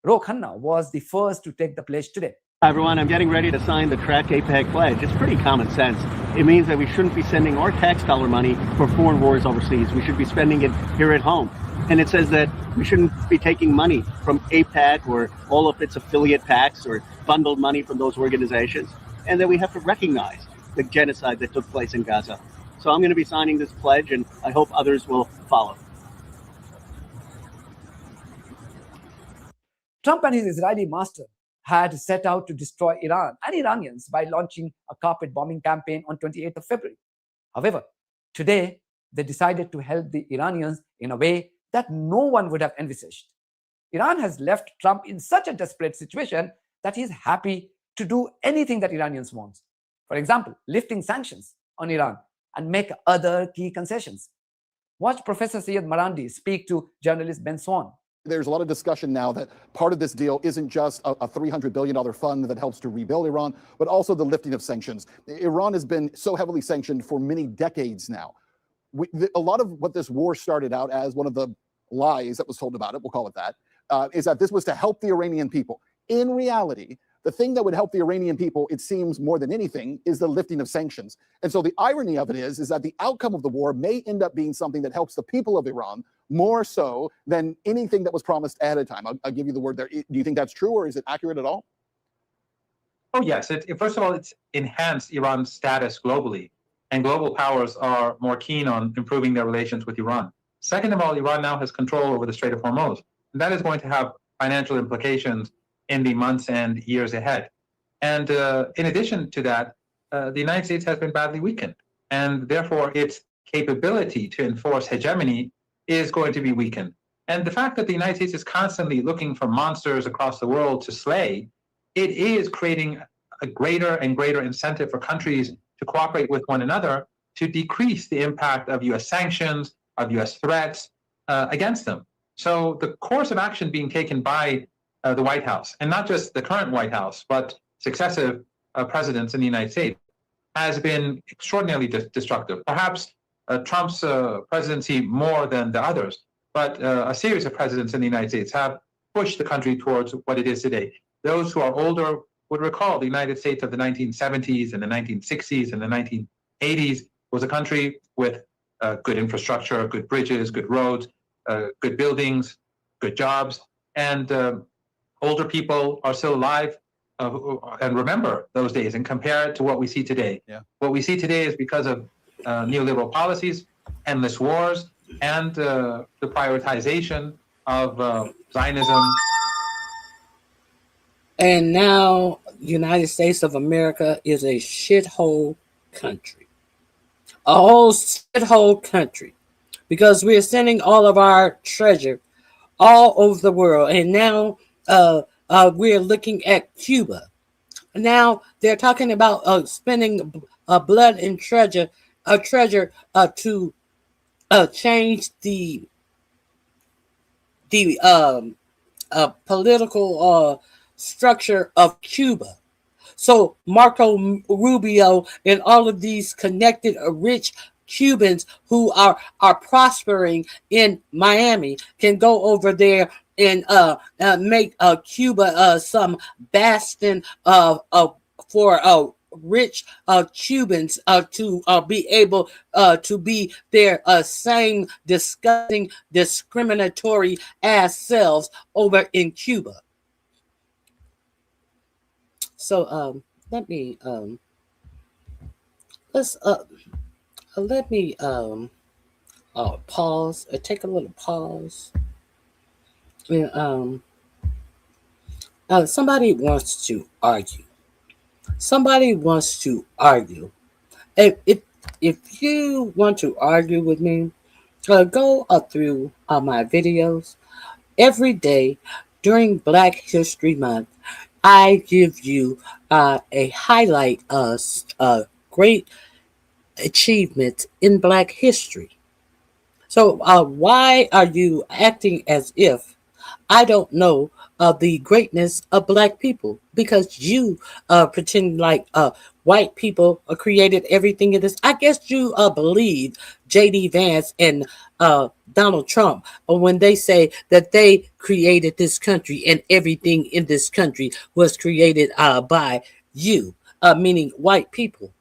Ro Khanna was the first to take the pledge today. Hi everyone, I'm getting ready to sign the Track APEC pledge. It's pretty common sense. It means that we shouldn't be sending our tax dollar money for foreign wars overseas. We should be spending it here at home. And it says that we shouldn't be taking money from APEC or all of its affiliate PACs or bundled money from those organizations. And that we have to recognize the genocide that took place in Gaza. So I'm going to be signing this pledge, and I hope others will follow. Trump and his Israeli master had set out to destroy Iran and Iranians by launching a carpet bombing campaign on 28th of February. However, today they decided to help the Iranians in a way that no one would have envisaged. Iran has left Trump in such a desperate situation that he's happy to do anything that Iranians want. For example, lifting sanctions on Iran and make other key concessions. Watch Professor Syed Marandi speak to journalist Ben Swan. There's a lot of discussion now that part of this deal isn't just a $300 billion fund that helps to rebuild Iran, but also the lifting of sanctions. Iran has been so heavily sanctioned for many decades now. A lot of what this war started out as, one of the lies that was told about it, we'll call it that, is that this was to help the Iranian people. In reality, the thing that would help the Iranian people, it seems more than anything, is the lifting of sanctions. And so the irony of it is that the outcome of the war may end up being something that helps the people of Iran more so than anything that was promised ahead of time. I'll give you the word there. Do you think that's true, or is it accurate at all? Oh, yes. First of all, it's enhanced Iran's status globally, and global powers are more keen on improving their relations with Iran. Second of all, Iran now has control over the Strait of Hormuz, and that is going to have financial implications in the months and years ahead. And in addition to that, the United States has been badly weakened, and therefore its capability to enforce hegemony is going to be weakened. And the fact that the United States is constantly looking for monsters across the world to slay, it is creating a greater and greater incentive for countries to cooperate with one another to decrease the impact of U.S. sanctions, of U.S. threats against them. So the course of action being taken by the White House, and not just the current White House, but successive presidents in the United States, has been extraordinarily destructive. Perhaps Trump's presidency more than the others, but a series of presidents in the United States have pushed the country towards what it is today. Those who are older would recall the United States of the 1970s and the 1960s and the 1980s was a country with good infrastructure, good bridges, good roads, good buildings, good jobs, and older people are still alive and remember those days and compare it to what we see today. Yeah. What we see today is because of neoliberal policies, endless wars, and the prioritization of Zionism. And now United States of America is a shithole country. A whole shithole country. Because we're sending all of our treasure all over the world. And now we're looking at Cuba. Now they're talking about spending blood and treasure to change the political structure of Cuba. So Marco Rubio and all of these connected rich Cubans who are prospering in Miami can go over there and make Cuba some bastion for rich Cubans to be able to be their same disgusting, discriminatory ass selves over in Cuba. So let me pause. Take a little pause. And, somebody wants to argue. Somebody wants to argue. If you want to argue with me, go through my videos. Every day during Black History Month, I give you a highlight of great achievements in Black history. So why are you acting as if I don't know the greatness of Black people? Because you pretend like white people created everything in this. I guess you believe JD Vance and Donald Trump when they say that they created this country and everything in this country was created by you, meaning white people.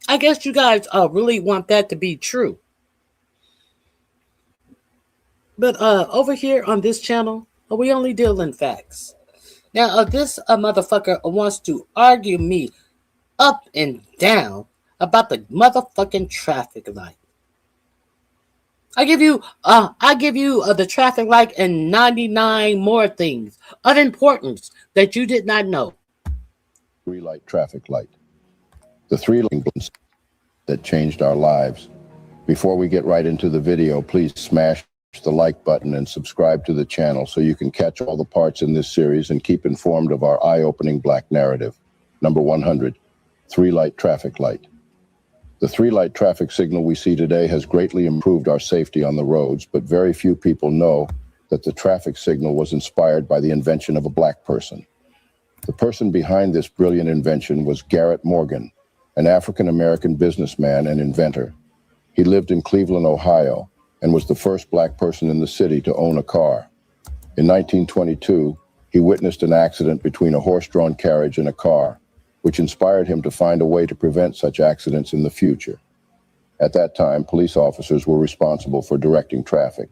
I guess you guys really want that to be true. But over here on this channel, we only deal in facts. Now, this motherfucker wants to argue me up and down about the motherfucking traffic light. I give you the traffic light and 99 more things of importance that you did not know. Three-light traffic light. The three lights that changed our lives. Before we get right into the video, please smash the like button and subscribe to the channel so you can catch all the parts in this series and keep informed of our eye-opening Black narrative. Number 100, three-light traffic light. The 3-light traffic signal we see today has greatly improved our safety on the roads, but very few people know that the traffic signal was inspired by the invention of a black person. The person behind this brilliant invention was Garrett Morgan, an African-American businessman and inventor. He lived in Cleveland, Ohio, and was the first black person in the city to own a car. In 1922, he witnessed an accident between a horse-drawn carriage and a car, which inspired him to find a way to prevent such accidents in the future. At that time, police officers were responsible for directing traffic,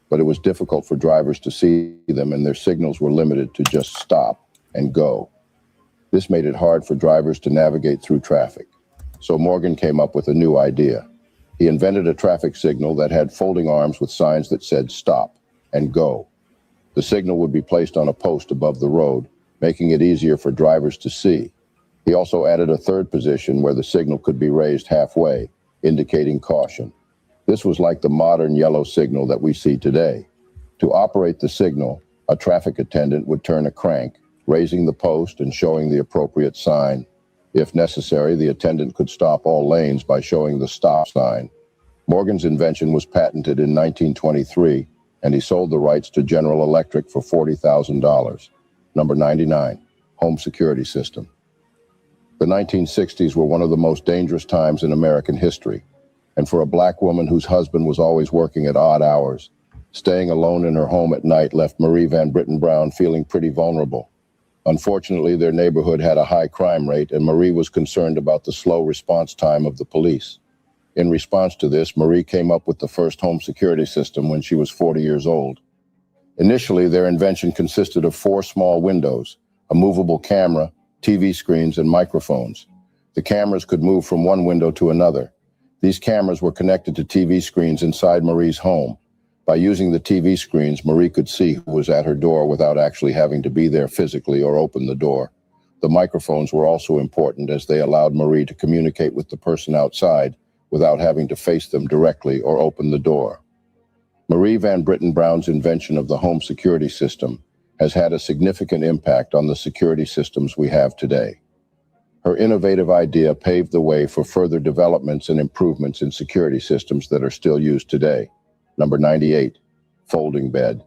but it was difficult for drivers to see them, and their signals were limited to just stop and go. This made it hard for drivers to navigate through traffic. So Morgan came up with a new idea. He invented a traffic signal that had folding arms with signs that said stop and go. The signal would be placed on a post above the road, making it easier for drivers to see. He also added a third position where the signal could be raised halfway, indicating caution. This was like the modern yellow signal that we see today. To operate the signal, a traffic attendant would turn a crank, raising the post and showing the appropriate sign. If necessary, the attendant could stop all lanes by showing the stop sign. Morgan's invention was patented in 1923, and he sold the rights to General Electric for $40,000. Number 99, home security system. The 1960s were one of the most dangerous times in American history, and for a black woman whose husband was always working at odd hours, staying alone in her home at night left Marie Van Britten Brown feeling pretty vulnerable. Unfortunately, their neighborhood had a high crime rate, and Marie was concerned about the slow response time of the police. In response to this, Marie came up with the first home security system when she was 40 years old. Initially, their invention consisted of 4 small windows, a movable camera, TV screens, and microphones. The cameras could move from one window to another. These cameras were connected to TV screens inside Marie's home. By using the TV screens, Marie could see who was at her door without actually having to be there physically or open the door. The microphones were also important as they allowed Marie to communicate with the person outside without having to face them directly or open the door. Marie Van Britten Brown's invention of the home security system has had a significant impact on the security systems we have today. Her innovative idea paved the way for further developments and improvements in security systems that are still used today. Number 98, folding bed.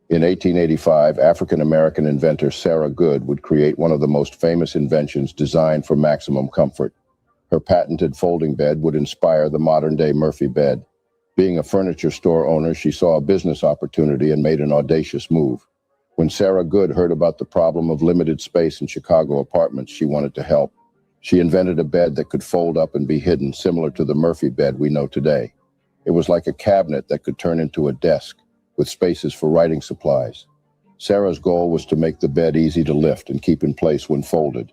In 1885, African-American inventor Sarah Good would create one of the most famous inventions designed for maximum comfort. Her patented folding bed would inspire the modern-day Murphy bed. Being a furniture store owner, she saw a business opportunity and made an audacious move. When Sarah Good heard about the problem of limited space in Chicago apartments, she wanted to help. She invented a bed that could fold up and be hidden, similar to the Murphy bed we know today. It was like a cabinet that could turn into a desk, with spaces for writing supplies. Sarah's goal was to make the bed easy to lift and keep in place when folded,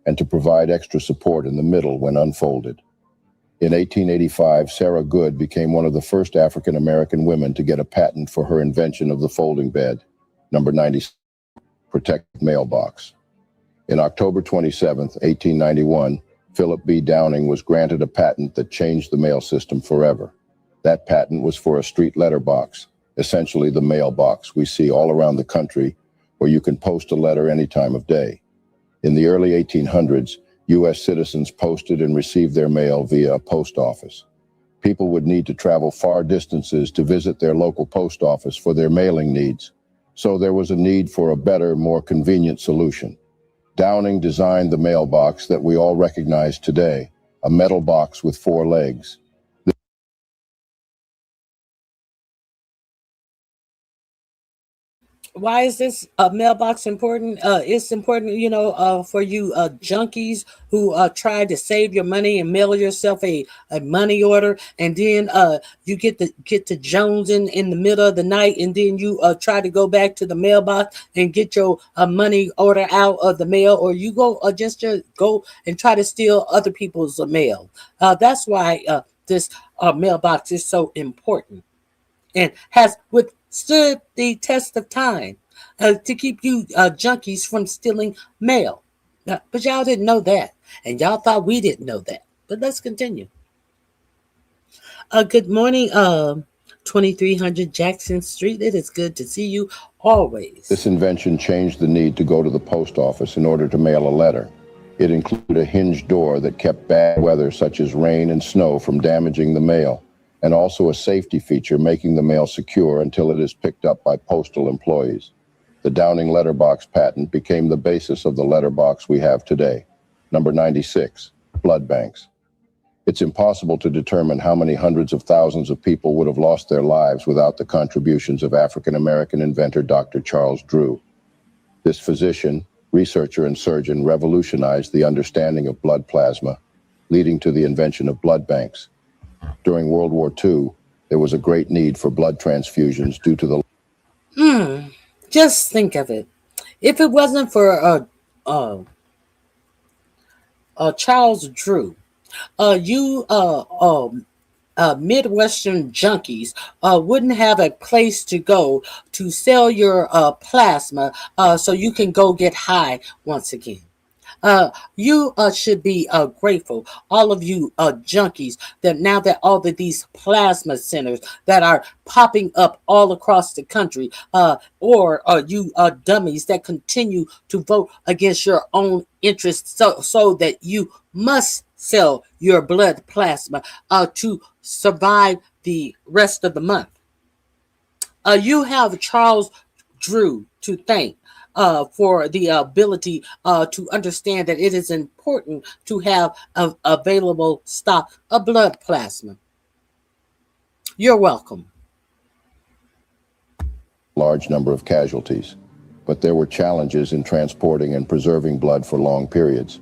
and to provide extra support in the middle when unfolded. In 1885, Sarah Good became one of the first African-American women to get a patent for her invention of the folding bed. Number 90, protected mailbox. In October 27, 1891, Philip B. Downing was granted a patent that changed the mail system forever. That patent was for a street letterbox, essentially the mailbox we see all around the country, where you can post a letter any time of day. In the early 1800s, U.S. citizens posted and received their mail via a post office. People would need to travel far distances to visit their local post office for their mailing needs, so there was a need for a better, more convenient solution. Downing designed the mailbox that we all recognize today, a metal box with 4 legs. Why is this mailbox important? It's important, for you junkies who try to save your money and mail yourself a money order, and then you get to jonesing in the middle of the night, and then you try to go back to the mailbox and get your money order out of the mail, or you go just go and try to steal other people's mail. That's why this mailbox is so important and has withstood the test of time to keep you junkies from stealing mail. But y'all didn't know that, and y'all thought we didn't know that. But let's continue. Good morning, 2300 Jackson Street. It is good to see you always. This invention changed the need to go to the post office in order to mail a letter. It included a hinged door that kept bad weather such as rain and snow from damaging the mail, and also a safety feature making the mail secure until it is picked up by postal employees. The Downing letterbox patent became the basis of the letterbox we have today. Number 96, blood banks. It's impossible to determine how many hundreds of thousands of people would have lost their lives without the contributions of African-American inventor Dr. Charles Drew. This physician, researcher, and surgeon revolutionized the understanding of blood plasma, leading to the invention of blood banks. During World War II, there was a great need for blood transfusions due to the... Just think of it. If it wasn't for Charles Drew, Midwestern junkies wouldn't have a place to go to sell your plasma so you can go get high once again. You should be grateful, all of you junkies, that now that all of these plasma centers that are popping up all across the country, or you dummies that continue to vote against your own interests so that you must sell your blood plasma to survive the rest of the month. You have Charles Drew to thank for the ability to understand that it is important to have available stock of blood plasma. You're welcome. Large number of casualties, but there were challenges in transporting and preserving blood for long periods.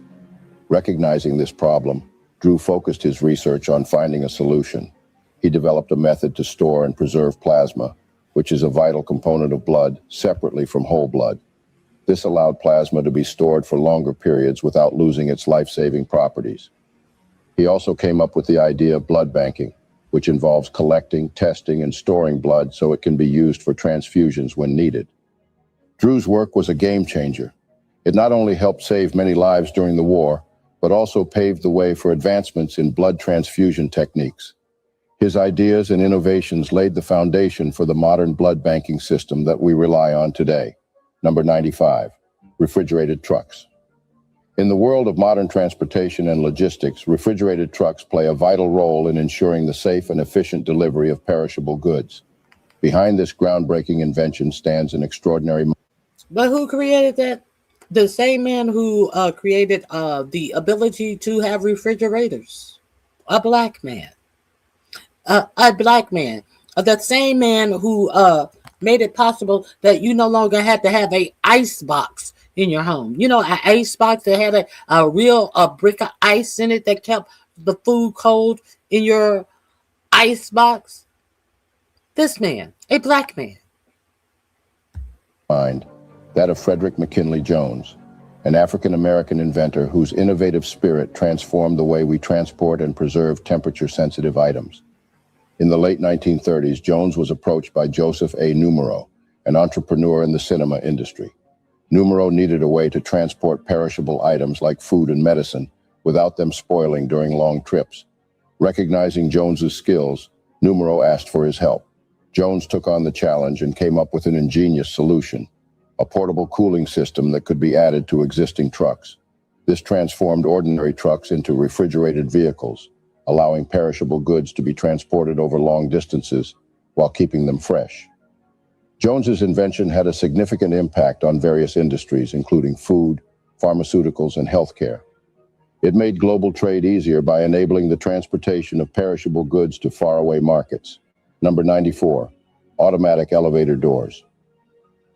Recognizing this problem, Drew focused his research on finding a solution. He developed a method to store and preserve plasma, which is a vital component of blood, separately from whole blood. This allowed plasma to be stored for longer periods without losing its life-saving properties. He also came up with the idea of blood banking, which involves collecting, testing, and storing blood so it can be used for transfusions when needed. Drew's work was a game changer. It not only helped save many lives during the war, but also paved the way for advancements in blood transfusion techniques. His ideas and innovations laid the foundation for the modern blood banking system that we rely on today. Number 95, refrigerated trucks. In the world of modern transportation and logistics, refrigerated trucks play a vital role in ensuring the safe and efficient delivery of perishable goods. Behind this groundbreaking invention stands an extraordinary... But who created that? The same man who created the ability to have refrigerators. A black man. A black man. That same man who made it possible that you no longer had to have a ice box in your home. You know, an ice box that had a real brick of ice in it that kept the food cold in your ice box. This man, a black man. Mind, that of Frederick McKinley Jones, an African-American inventor whose innovative spirit transformed the way we transport and preserve temperature-sensitive items. In the late 1930s, Jones was approached by Joseph A. Numero, an entrepreneur in the cinema industry. Numero needed a way to transport perishable items like food and medicine without them spoiling during long trips. Recognizing Jones's skills, Numero asked for his help. Jones took on the challenge and came up with an ingenious solution, a portable cooling system that could be added to existing trucks. This transformed ordinary trucks into refrigerated vehicles, allowing perishable goods to be transported over long distances while keeping them fresh. Jones's invention had a significant impact on various industries, including food, pharmaceuticals, and healthcare. It made global trade easier by enabling the transportation of perishable goods to faraway markets. Number 94, automatic elevator doors.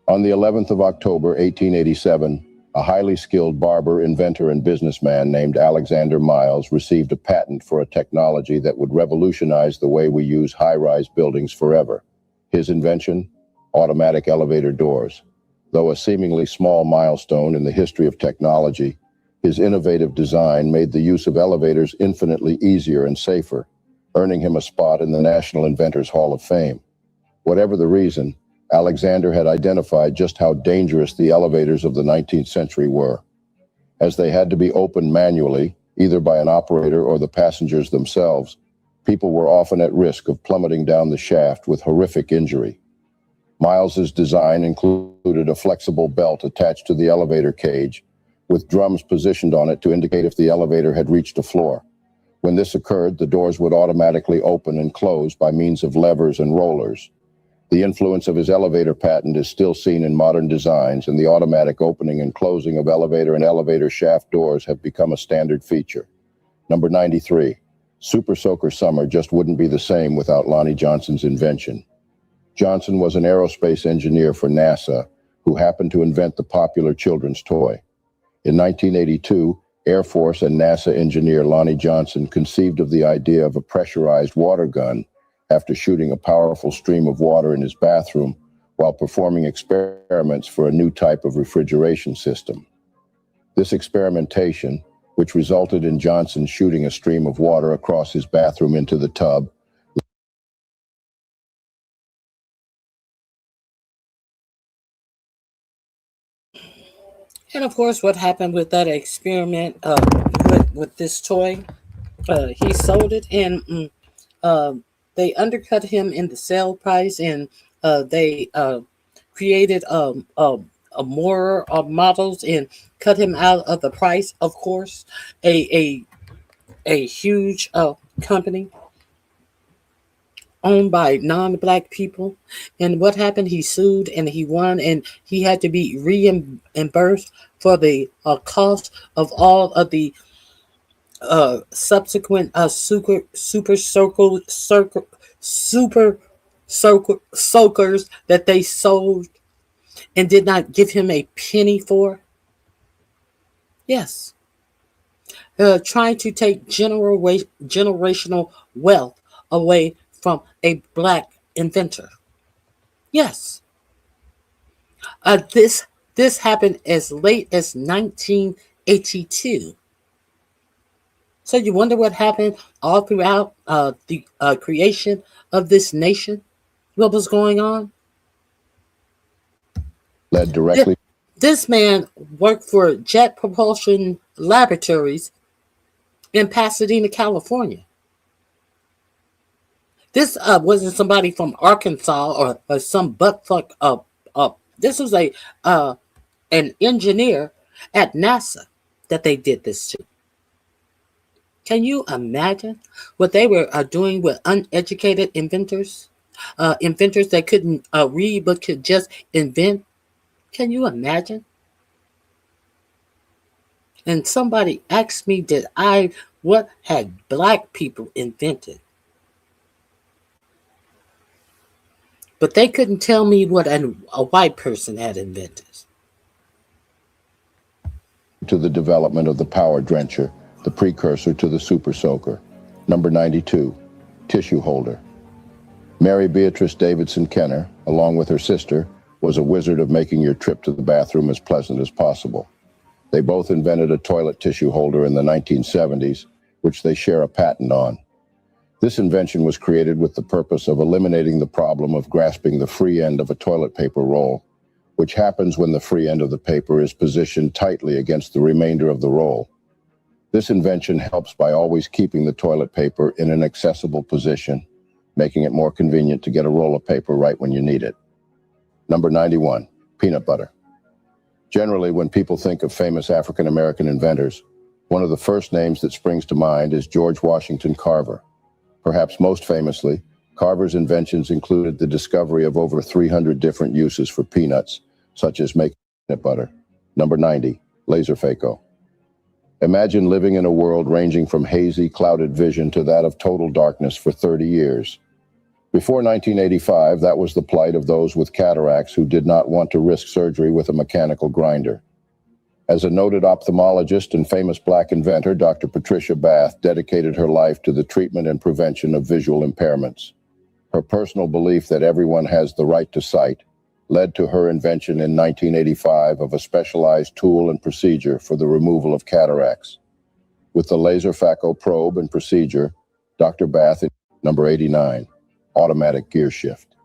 On the 11th of October, 1887, a highly skilled barber, inventor, and businessman named Alexander Miles received a patent for a technology that would revolutionize the way we use high-rise buildings forever. His invention? Automatic elevator doors. Though a seemingly small milestone in the history of technology, his innovative design made the use of elevators infinitely easier and safer, earning him a spot in the National Inventors Hall of Fame. Whatever the reason, Alexander had identified just how dangerous the elevators of the 19th century were. As they had to be opened manually, either by an operator or the passengers themselves, people were often at risk of plummeting down the shaft with horrific injury. Miles's design included a flexible belt attached to the elevator cage, with drums positioned on it to indicate if the elevator had reached a floor. When this occurred, the doors would automatically open and close by means of levers and rollers. The influence of his elevator patent is still seen in modern designs, and the automatic opening and closing of elevator and elevator shaft doors have become a standard feature. Number 93, Super Soaker Summer just wouldn't be the same without Lonnie Johnson's invention. Johnson was an aerospace engineer for NASA who happened to invent the popular children's toy. In 1982, Air Force and NASA engineer Lonnie Johnson conceived of the idea of a pressurized water gun after shooting a powerful stream of water in his bathroom while performing experiments for a new type of refrigeration system. This experimentation, which resulted in Johnson shooting a stream of water across his bathroom into the tub, And of course, what happened with that experiment with this toy, he sold it, and they undercut him in the sale price, and they created more models and cut him out of the price. Of course, a huge company owned by non-black people. And what happened? He sued and he won, and he had to be reimbursed for the cost of all of the subsequent super soakers that they sold and did not give him a penny for. Yes. Trying to take generational wealth away from a black inventor. Yes. This happened as late as 1982. So you wonder what happened all throughout the creation of this nation? What was going on? Led directly. This man worked for Jet Propulsion Laboratories in Pasadena, California. This wasn't somebody from Arkansas or some buttfuck this was an engineer at NASA that they did this to. Can you imagine what they were doing with uneducated inventors? Inventors that couldn't read but could just invent. Can you imagine? And somebody asked me, what had black people invented? But they couldn't tell me what a white person had invented. To the development of the power drencher, the precursor to the super soaker. Number 92, tissue holder. Mary Beatrice Davidson Kenner, along with her sister, was a wizard of making your trip to the bathroom as pleasant as possible. They both invented a toilet tissue holder in the 1970s, which they share a patent on. This invention was created with the purpose of eliminating the problem of grasping the free end of a toilet paper roll, which happens when the free end of the paper is positioned tightly against the remainder of the roll. This invention helps by always keeping the toilet paper in an accessible position, making it more convenient to get a roll of paper right when you need it. Number 91, peanut butter. Generally, when people think of famous African-American inventors, one of the first names that springs to mind is George Washington Carver. Perhaps most famously, Carver's inventions included the discovery of over 300 different uses for peanuts, such as making peanut butter. Number 90, laser phaco. Imagine living in a world ranging from hazy, clouded vision to that of total darkness for 30 years. Before 1985, that was the plight of those with cataracts who did not want to risk surgery with a mechanical grinder. As a noted ophthalmologist and famous black inventor, Dr. Patricia Bath dedicated her life to the treatment and prevention of visual impairments. Her personal belief that everyone has the right to sight led to her invention in 1985 of a specialized tool and procedure for the removal of cataracts. With the laser phaco probe and procedure, Dr. Bath, number 89, automatic gear shift.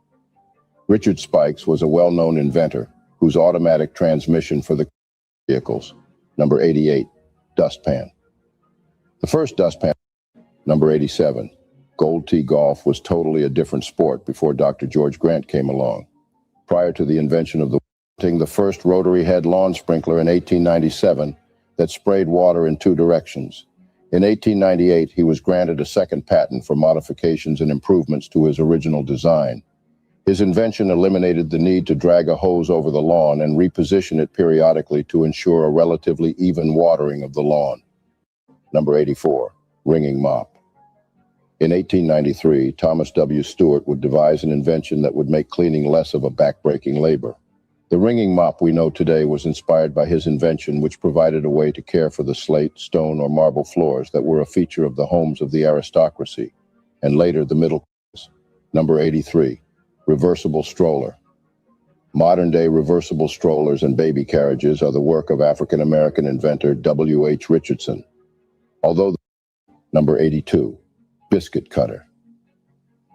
Richard Spikes was a well-known inventor whose automatic transmission for the vehicles, number 88, dustpan. The first dustpan, number 87, Gold Tee golf, was totally a different sport before Dr. George Grant came along. Prior to the invention of the first rotary head lawn sprinkler in 1897, that sprayed water in two directions. In 1898, he was granted a second patent for modifications and improvements to his original design. His invention eliminated the need to drag a hose over the lawn and reposition it periodically to ensure a relatively even watering of the lawn. Number 84, ringing mop. In 1893, Thomas W. Stewart would devise an invention that would make cleaning less of a backbreaking labor. The ringing mop we know today was inspired by his invention, which provided a way to care for the slate, stone, or marble floors that were a feature of the homes of the aristocracy, and later the middle class. Number 83, reversible stroller. Modern-day reversible strollers and baby carriages are the work of African-American inventor W.H. Richardson. Number 82, biscuit cutter.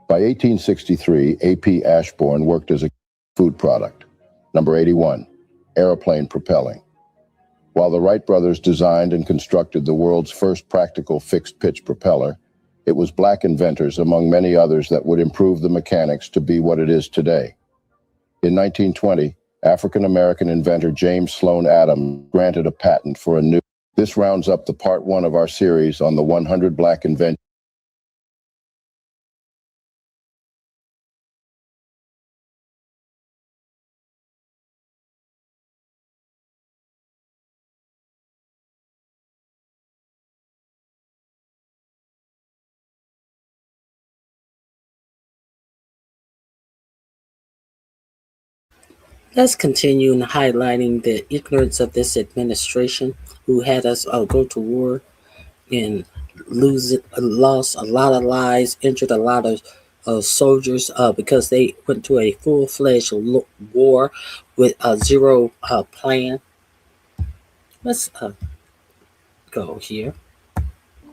By 1863, A.P. Ashbourne worked as a food product. Number 81, airplane propelling. While the Wright brothers designed and constructed the world's first practical fixed-pitch propeller, it was black inventors, among many others, that would improve the mechanics to be what it is today. In 1920, African-American inventor James Sloan Adams granted a patent for a new. This rounds up the part 1 of our series on the 100 black inventions. Let's continue in highlighting the ignorance of this administration, who had us go to war and lost a lot of lives, injured a lot of soldiers because they went to a full-fledged war with a zero plan. Let's go here.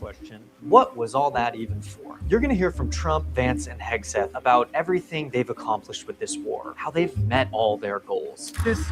Question. What was all that even for? You're going to hear from Trump, Vance, and Hegseth about everything they've accomplished with this war, how they've met all their goals. This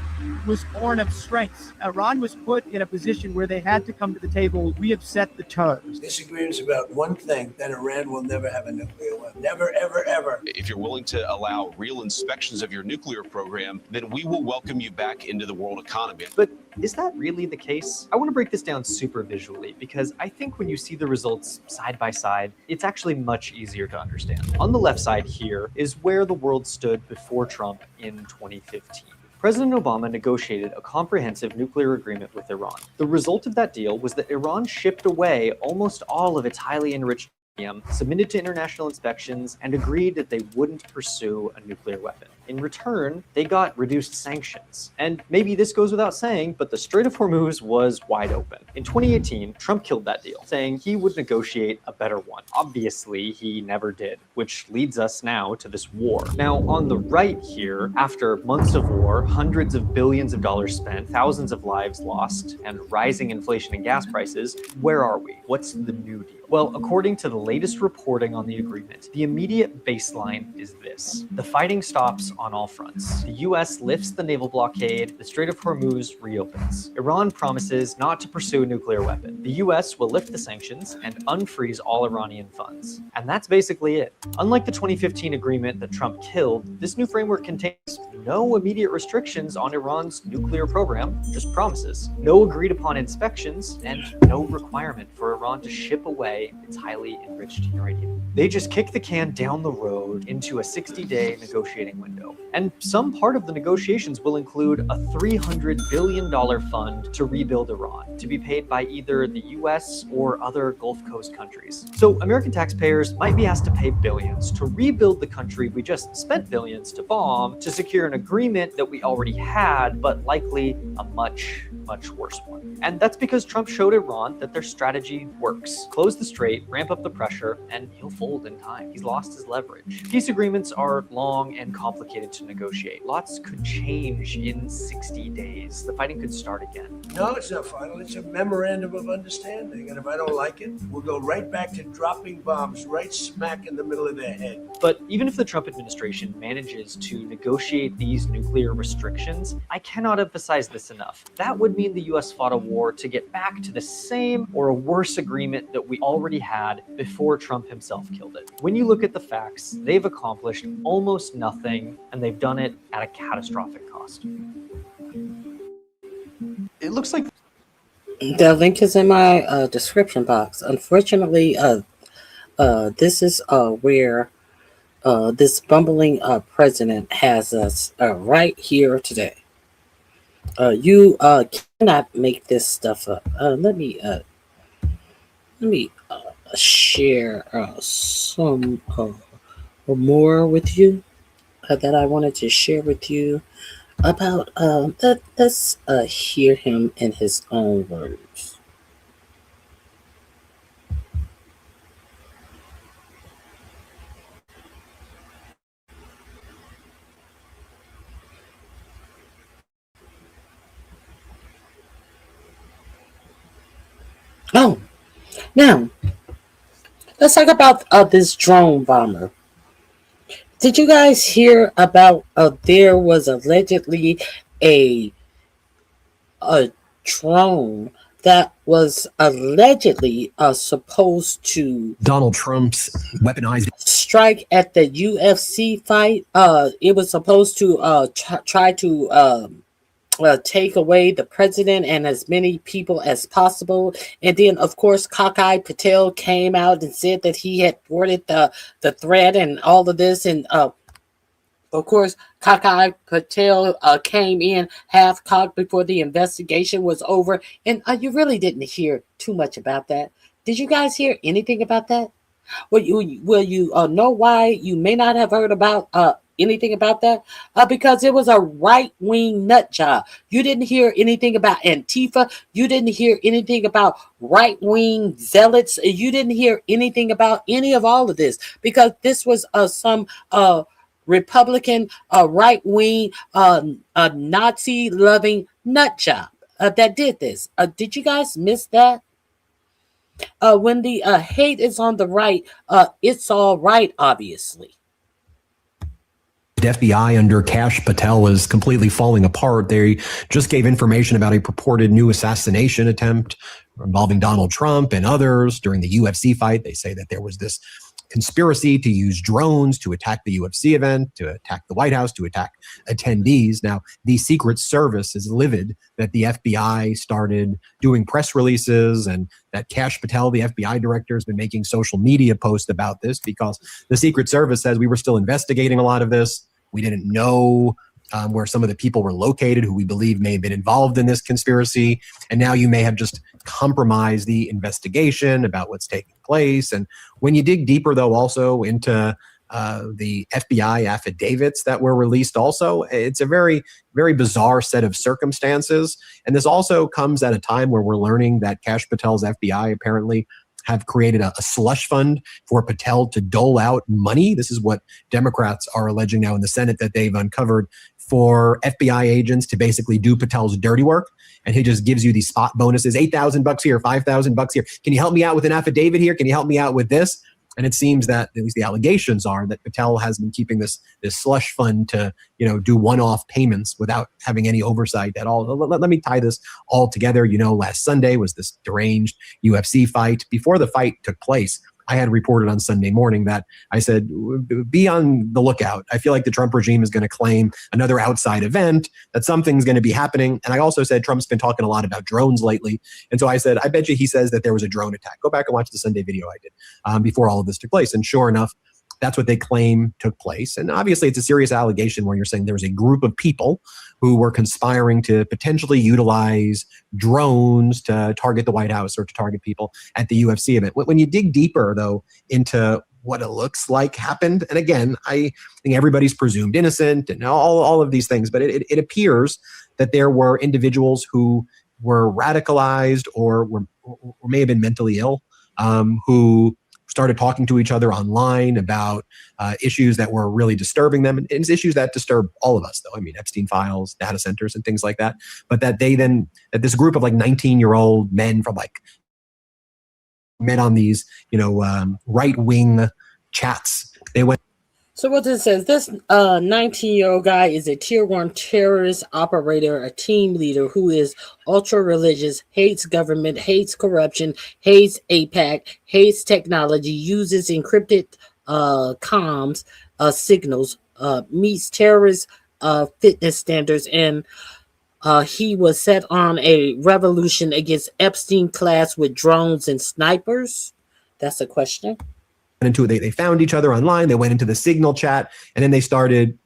was born of strength. Iran was put in a position where they had to come to the table. We have set the terms. Disagreements about one thing, that Iran will never have a nuclear weapon. Never, ever, ever. If you're willing to allow real inspections of your nuclear program, then we will welcome you back into the world economy. But is that really the case? I want to break this down super visually because I think when you see the results side by side, it's actually much easier to understand. On the left side here is where the world stood before Trump in 2015. President Obama negotiated a comprehensive nuclear agreement with Iran. The result of that deal was that Iran shipped away almost all of its highly enriched uranium, submitted to international inspections, and agreed that they wouldn't pursue a nuclear weapon. In return, they got reduced sanctions. And maybe this goes without saying, but the Strait of Hormuz was wide open. In 2018, Trump killed that deal, saying he would negotiate a better one. Obviously, he never did, which leads us now to this war. Now, on the right here, after months of war, hundreds of billions of dollars spent, thousands of lives lost, and rising inflation and gas prices, where are we? What's the new deal? Well, according to the latest reporting on the agreement, the immediate baseline is this. The fighting stops on all fronts. The US lifts the naval blockade, the Strait of Hormuz reopens. Iran promises not to pursue a nuclear weapon. The US will lift the sanctions and unfreeze all Iranian funds. And that's basically it. Unlike the 2015 agreement that Trump killed, this new framework contains no immediate restrictions on Iran's nuclear program, just promises. No agreed upon inspections, and no requirement for Iran to ship away its highly enriched uranium. They just kick the can down the road into a 60-day negotiating window. And some part of the negotiations will include a $300 billion fund to rebuild Iran, to be paid by either the US or other Gulf Coast countries. So American taxpayers might be asked to pay billions to rebuild the country we just spent billions to bomb, to secure an agreement that we already had, but likely a much worse one. And that's because Trump showed Iran that their strategy works. Close the strait, ramp up the pressure, and he'll fold in time. He's lost his leverage. Peace agreements are long and complicated to negotiate. Lots could change in 60 days. The fighting could start again. No, it's not final. It's a memorandum of understanding. And if I don't like it, we'll go right back to dropping bombs right smack in the middle of their head. But even if the Trump administration manages to negotiate these nuclear restrictions, I cannot emphasize this enough. That would mean the US fought a war to get back to the same or a worse agreement that we already had before Trump himself killed it. When you look at the facts, they've accomplished almost nothing, and they've done it at a catastrophic cost. It looks like... The link is in my description box. Unfortunately, this is where this bumbling president has us right here today. You cannot make this stuff up. Let me share some more with you that I wanted to share with you about. Let's hear him in his own words. Oh, now let's talk about this drone bomber. Did you guys hear about? There was allegedly a a drone that was allegedly supposed to Donald Trump's weaponized strike at the UFC fight. It was supposed to try to take away the president and as many people as possible. And then, of course, Cockeye Patel came out and said that he had thwarted the threat and all of this. And of course, Cockeye Patel came in half-cocked before the investigation was over. And you really didn't hear too much about that. Did you guys hear anything about that? Will you know why you may not have heard about anything about that? Because it was a right-wing nut job. You didn't hear anything about Antifa. You didn't hear anything about right-wing zealots. You didn't hear anything about any of all of this because this was some Republican right-wing Nazi-loving nut job that did this. Did you guys miss that? When the hate is on the right, it's all right, obviously. FBI under Kash Patel is completely falling apart. They just gave information about a purported new assassination attempt involving Donald Trump and others during the UFC fight. They say that there was this conspiracy to use drones to attack the UFC event, to attack the White House, to attack attendees. Now, the Secret Service is livid that the FBI started doing press releases and that Kash Patel, the FBI director, has been making social media posts about this because the Secret Service says we were still investigating a lot of this. We didn't know where some of the people were located who we believe may have been involved in this conspiracy. And now you may have just compromised the investigation about what's taking place. And when you dig deeper, though, also into the FBI affidavits that were released also, it's a very, very bizarre set of circumstances. And this also comes at a time where we're learning that Kash Patel's FBI apparently have created a slush fund for Patel to dole out money. This is what Democrats are alleging now in the Senate that they've uncovered for FBI agents to basically do Patel's dirty work. And he just gives you these spot bonuses, $8,000 here, $5,000 here. Can you help me out with an affidavit here? Can you help me out with this? And it seems that, at least the allegations are, that Patel has been keeping this slush fund to, do one-off payments without having any oversight at all. Let me tie this all together. Last Sunday was this deranged UFC fight. Before the fight took place, I had reported on Sunday morning that I said, be on the lookout. I feel like the Trump regime is going to claim another outside event, that something's going to be happening. And I also said Trump's been talking a lot about drones lately. And so I said, I bet you he says that there was a drone attack. Go back and watch the Sunday video I did before all of this took place. And sure enough, that's what they claim took place. And obviously, it's a serious allegation where you're saying there was a group of people who were conspiring to potentially utilize drones to target the White House or to target people at the UFC event. When you dig deeper, though, into what it looks like happened, and again, I think everybody's presumed innocent and all of these things, but it appears that there were individuals who were radicalized or may have been mentally ill, who started talking to each other online about issues that were really disturbing them. And it's issues that disturb all of us, though. I mean, Epstein files, data centers, and things like that. But that this group of 19-year-old men met on these, right-wing chats. They went. So what this says, this 19-year-old guy is a tier 1 terrorist operator, a team leader who is ultra-religious, hates government, hates corruption, hates AIPAC, hates technology, uses encrypted comms signals, meets terrorist fitness standards, and he was set on a revolution against Epstein class with drones and snipers? That's a question. Into they found each other online, they went into the Signal chat, and then they started,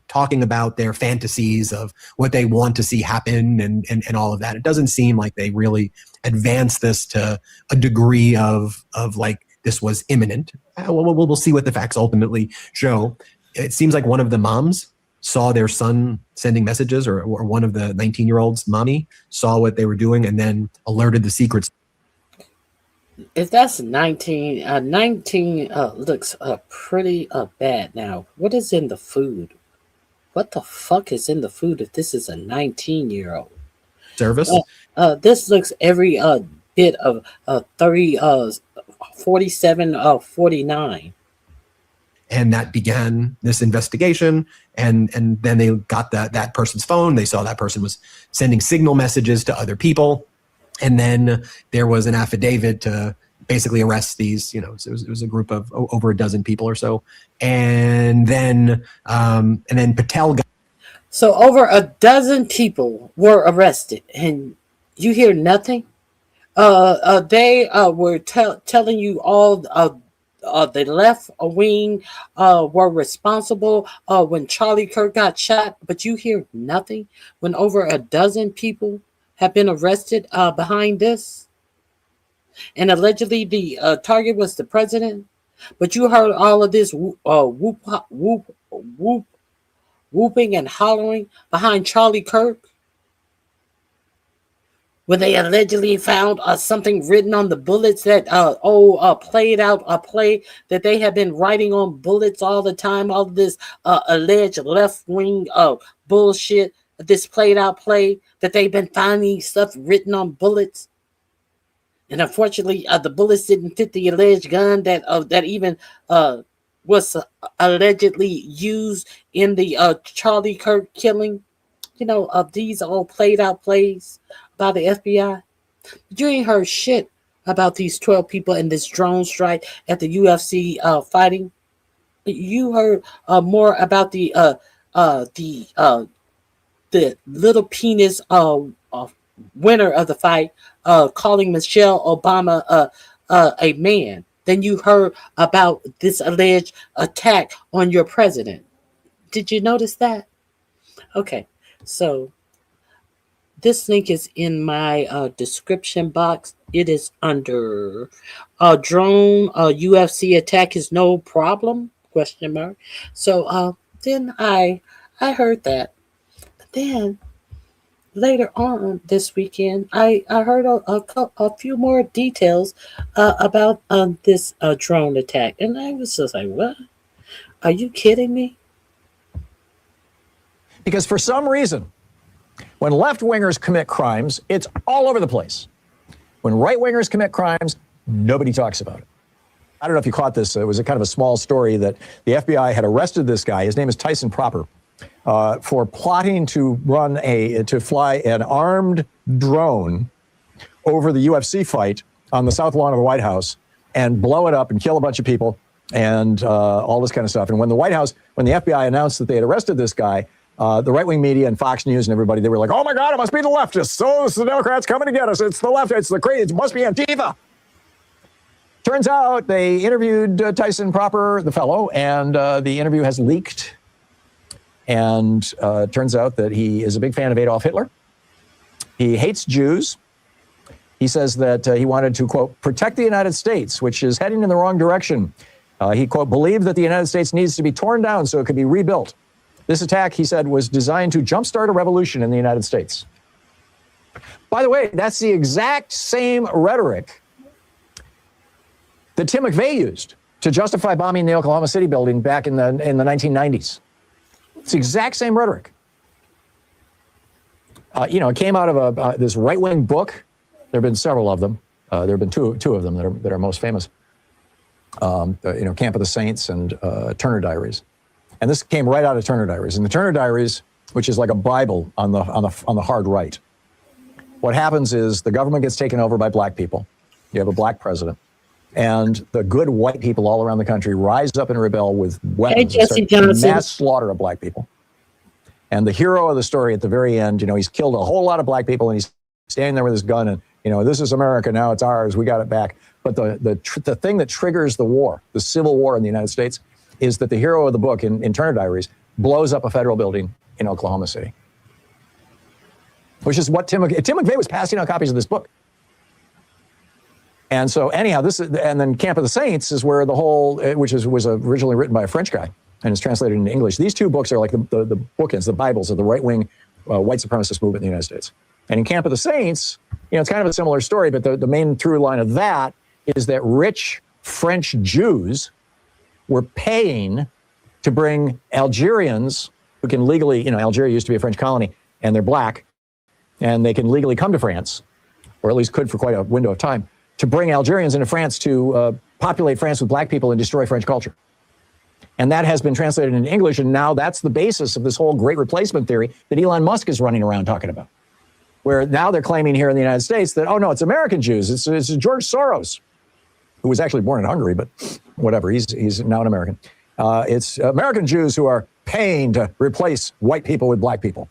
talking about their fantasies of what they want to see happen and all of that. It doesn't seem like they really advanced this to a degree of like this was imminent. We'll see what the facts ultimately show. It seems like one of the moms saw their son sending messages, or one of the 19-year-old's mommy saw what they were doing and then alerted the secrets. If that's 19 looks pretty bad. Now, what is in the food? What the fuck is in the food if this is a 19-year-old? Service? This looks every bit of 47, 49. And that began this investigation. And then they got that person's phone. They saw that person was sending Signal messages to other people. And then there was an affidavit to basically arrest these, it was a group of over a dozen people or so. And then Patel got. So over a dozen people were arrested, and you hear nothing. They were telling you all the left wing were responsible when Charlie Kirk got shot, but you hear nothing when over a dozen people have been arrested behind this, and allegedly the target was the president. But you heard all of this whooping and hollering behind Charlie Kirk when they allegedly found something written on the bullets that played out a play that they have been writing on bullets all the time. All of this alleged left wing bullshit. This played out play that they've been finding stuff written on bullets, and unfortunately, the bullets didn't fit the alleged gun that even was allegedly used in the Charlie Kirk killing. These all played out plays by the FBI. But you ain't heard shit about these 12 people in this drone strike at the UFC fighting. You heard more about the little penis winner of the fight calling Michelle Obama a man than you heard about this alleged attack on your president. Did you notice that? Okay, so this link is in my description box. It is under drone UFC attack is no problem? ? So then I heard that. Then later on this weekend, I heard a few more details about this drone attack. And I was just like, what? Are you kidding me? Because for some reason, when left-wingers commit crimes, it's all over the place. When right-wingers commit crimes, nobody talks about it. I don't know if you caught this. It was a kind of a small story that the FBI had arrested this guy. His name is Tyson Proper. For plotting to fly an armed drone over the UFC fight on the south lawn of the White House and blow it up and kill a bunch of people and all this kind of stuff. And when the FBI announced that they had arrested this guy, the right-wing media and Fox News and everybody, they were like, oh my God, it must be the leftists. So it's the Democrats coming to get us. It's the left. It's the crazy. It must be Antifa. Turns out they interviewed Tyson Proper, the fellow, and the interview has leaked. And turns out that he is a big fan of Adolf Hitler. He hates Jews. He says that he wanted to, quote, protect the United States, which is heading in the wrong direction. He, quote, believed that the United States needs to be torn down so it could be rebuilt. This attack, he said, was designed to jumpstart a revolution in the United States. By the way, that's the exact same rhetoric that Tim McVeigh used to justify bombing the Oklahoma City building back in the 1990s. It's the exact same rhetoric. It came out of this right-wing book. There have been several of them. There have been two of them that are most famous. Camp of the Saints and Turner Diaries. And this came right out of Turner Diaries. And the Turner Diaries, which is like a Bible on the hard right. What happens is the government gets taken over by black people. You have a black president. And the good white people all around the country rise up and rebel with weapons and start mass slaughter of black people. And the hero of the story at the very end, he's killed a whole lot of black people, and he's standing there with his gun, and this is America now, it's ours, we got it back. But the thing that triggers the war, the Civil War in the United States, is that the hero of the book in Turner Diaries blows up a federal building in Oklahoma City, which is what Tim McVeigh was passing out copies of this book. And so anyhow, and then Camp of the Saints is where the whole, which was originally written by a French guy and is translated into English. These two books are like the bookends, the Bibles of the right-wing white supremacist movement in the United States. And in Camp of the Saints, it's kind of a similar story, but the main through line of that is that rich French Jews were paying to bring Algerians who can legally, Algeria used to be a French colony, and they're black, and they can legally come to France, or at least could for quite a window of time, to bring Algerians into France to populate France with black people and destroy French culture. And that has been translated into English, and now that's the basis of this whole great replacement theory that Elon Musk is running around talking about. Where now they're claiming here in the United States that, oh no, it's American Jews. It's George Soros, who was actually born in Hungary, but whatever, he's now an American. It's American Jews who are paying to replace white people with black people,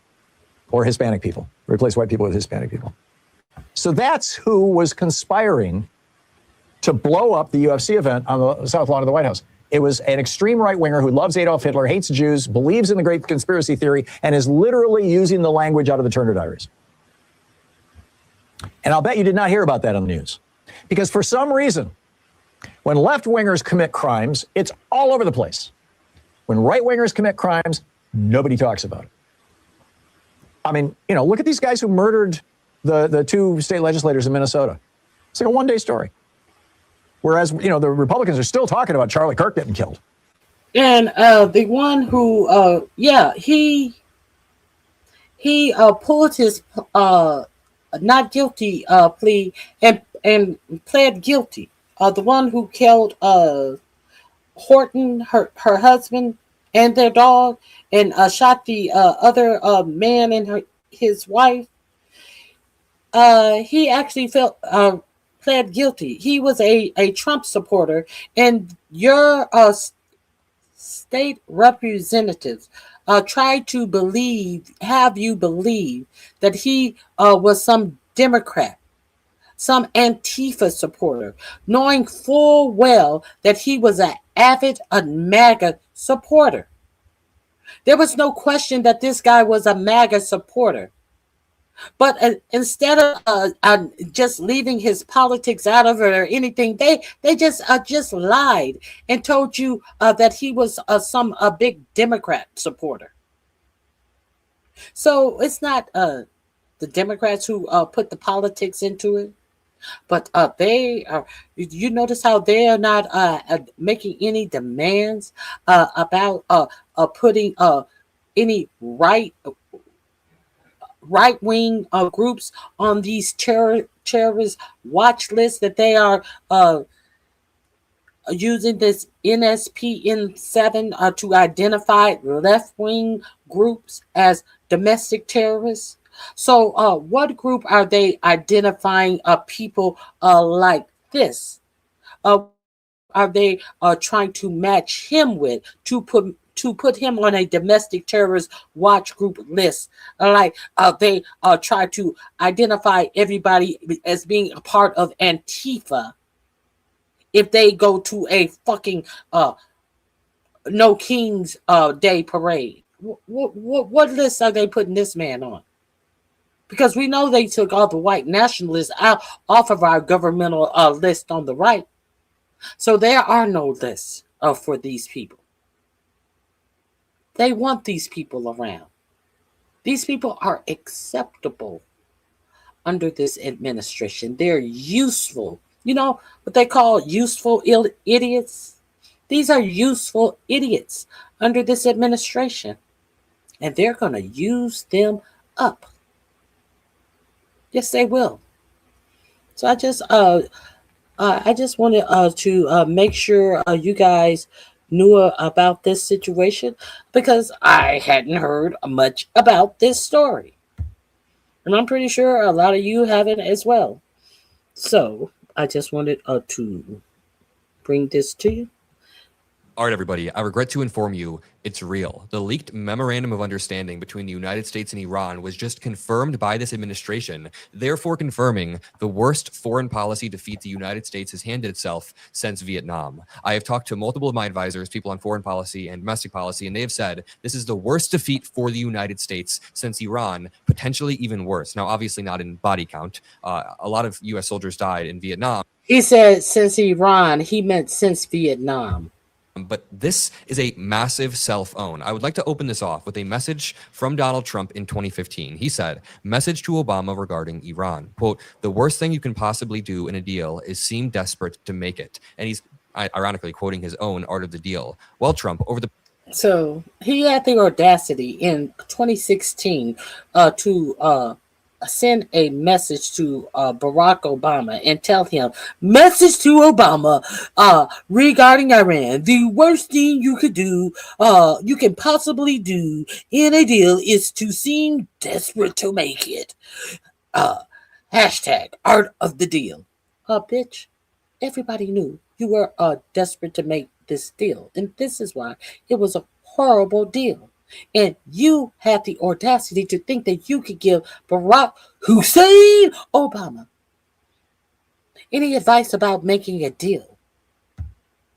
or Hispanic people, replace white people with Hispanic people. So that's who was conspiring to blow up the UFC event on the South Lawn of the White House. It was an extreme right-winger who loves Adolf Hitler, hates Jews, believes in the great conspiracy theory, and is literally using the language out of the Turner Diaries. And I'll bet you did not hear about that on the news. Because for some reason, when left-wingers commit crimes, it's all over the place. When right-wingers commit crimes, nobody talks about it. I mean, look at these guys who murdered the two state legislators in Minnesota. It's like a one-day story. Whereas, the Republicans are still talking about Charlie Kirk getting killed. And the one who, he pulled his not guilty plea and pled guilty. The one who killed Horton, her husband, and their dog, and shot the other man and his wife. He actually pled guilty. He was a Trump supporter, and your state representatives tried to have you believe that he was some Democrat, some Antifa supporter, knowing full well that he was an avid MAGA supporter. There was no question that this guy was a MAGA supporter. But instead of just leaving his politics out of it or anything, they just lied and told you that he was a big Democrat supporter. So it's not the Democrats who put the politics into it, but they are. You notice how they are not making any demands about putting any right-wing groups on these terrorist watch lists that they are using this NSPN7 to identify left-wing groups as domestic terrorists. So what group are they identifying people like this? Are they trying to match him with to put him on a domestic terrorist watch group list? Like they try to identify everybody as being a part of Antifa if they go to a fucking No King's Day parade. What list are they putting this man on? Because we know they took all the white nationalists off of our governmental list on the right. So there are no lists for these people. They want these people around. These people are acceptable under this administration. They're useful. You know what they call useful idiots? These are useful idiots under this administration. And they're going to use them up. Yes, they will. So I just wanted to make sure you guys knew about this situation, because I hadn't heard much about this story. And I'm pretty sure a lot of you haven't as well. So I just wanted to bring this to you. All right, everybody, I regret to inform you, it's real. The leaked memorandum of understanding between the United States and Iran was just confirmed by this administration, therefore confirming the worst foreign policy defeat the United States has handed itself since Vietnam. I have talked to multiple of my advisors, people on foreign policy and domestic policy, and they have said this is the worst defeat for the United States since Iran, potentially even worse. Now, obviously not in body count. A lot of U.S. soldiers died in Vietnam. He said since Iran, he meant since Vietnam. But this is a massive self-own. I would like to open this off with a message from Donald Trump in 2015. He said, message to Obama regarding Iran. Quote, the worst thing you can possibly do in a deal is seem desperate to make it. And he's ironically quoting his own Art of the Deal. Well, Trump, over the... So he had the audacity in 2016 to send a message to Barack Obama and tell him, message to Obama regarding Iran. The worst thing you could do, you can possibly do in a deal is to seem desperate to make it. Hashtag Art of the Deal. Bitch, everybody knew you were desperate to make this deal. And this is why it was a horrible deal. And you had the audacity to think that you could give Barack Hussein Obama any advice about making a deal.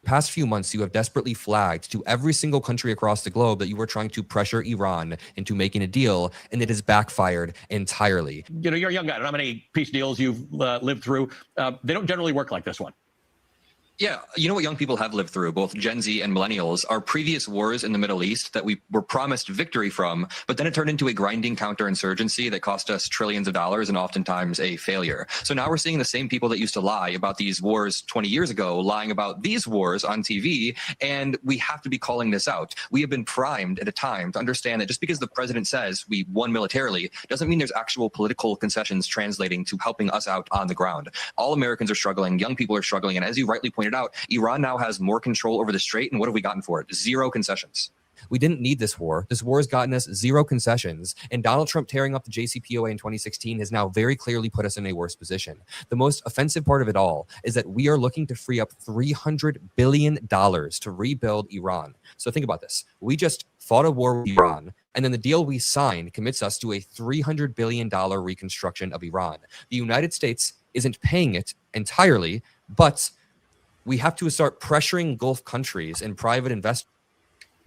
Past few months, you have desperately flagged to every single country across the globe that you were trying to pressure Iran into making a deal, and it has backfired entirely. You know, you're a young guy. I don't know how many peace deals you've lived through. They don't generally work like this one. Yeah, you know what young people have lived through, both Gen Z and millennials, are previous wars in the Middle East that we were promised victory from, but then it turned into a grinding counterinsurgency that cost us trillions of dollars and oftentimes a failure. So now we're seeing the same people that used to lie about these wars 20 years ago, lying about these wars on TV, and we have to be calling this out. We have been primed at a time to understand that just because the president says we won militarily doesn't mean there's actual political concessions translating to helping us out on the ground. All Americans are struggling, young people are struggling, and as you rightly pointed out, Iran now has more control over the strait, and what have we gotten for it? Zero concessions. We didn't need this war. This war has gotten us zero concessions, and Donald Trump tearing up the JCPOA in 2016 has now very clearly put us in a worse position. The most offensive part of it all is that we are looking to free up $300 billion to rebuild Iran. So think about this. We just fought a war with Iran, and then the deal we signed commits us to a $300 billion reconstruction of Iran. The United States isn't paying it entirely, but we have to start pressuring Gulf countries and private investors.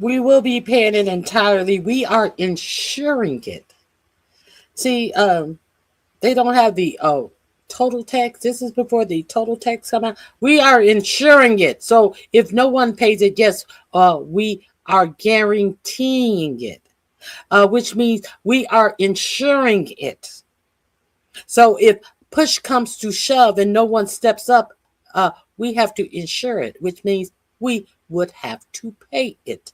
We will be paying it entirely. We are insuring it. See, they don't have the total tax. This is before the total tax come out. We are insuring it. So if no one pays it, yes, we are guaranteeing it, which means we are insuring it. So if push comes to shove and no one steps up, we have to insure it, which means we would have to pay it.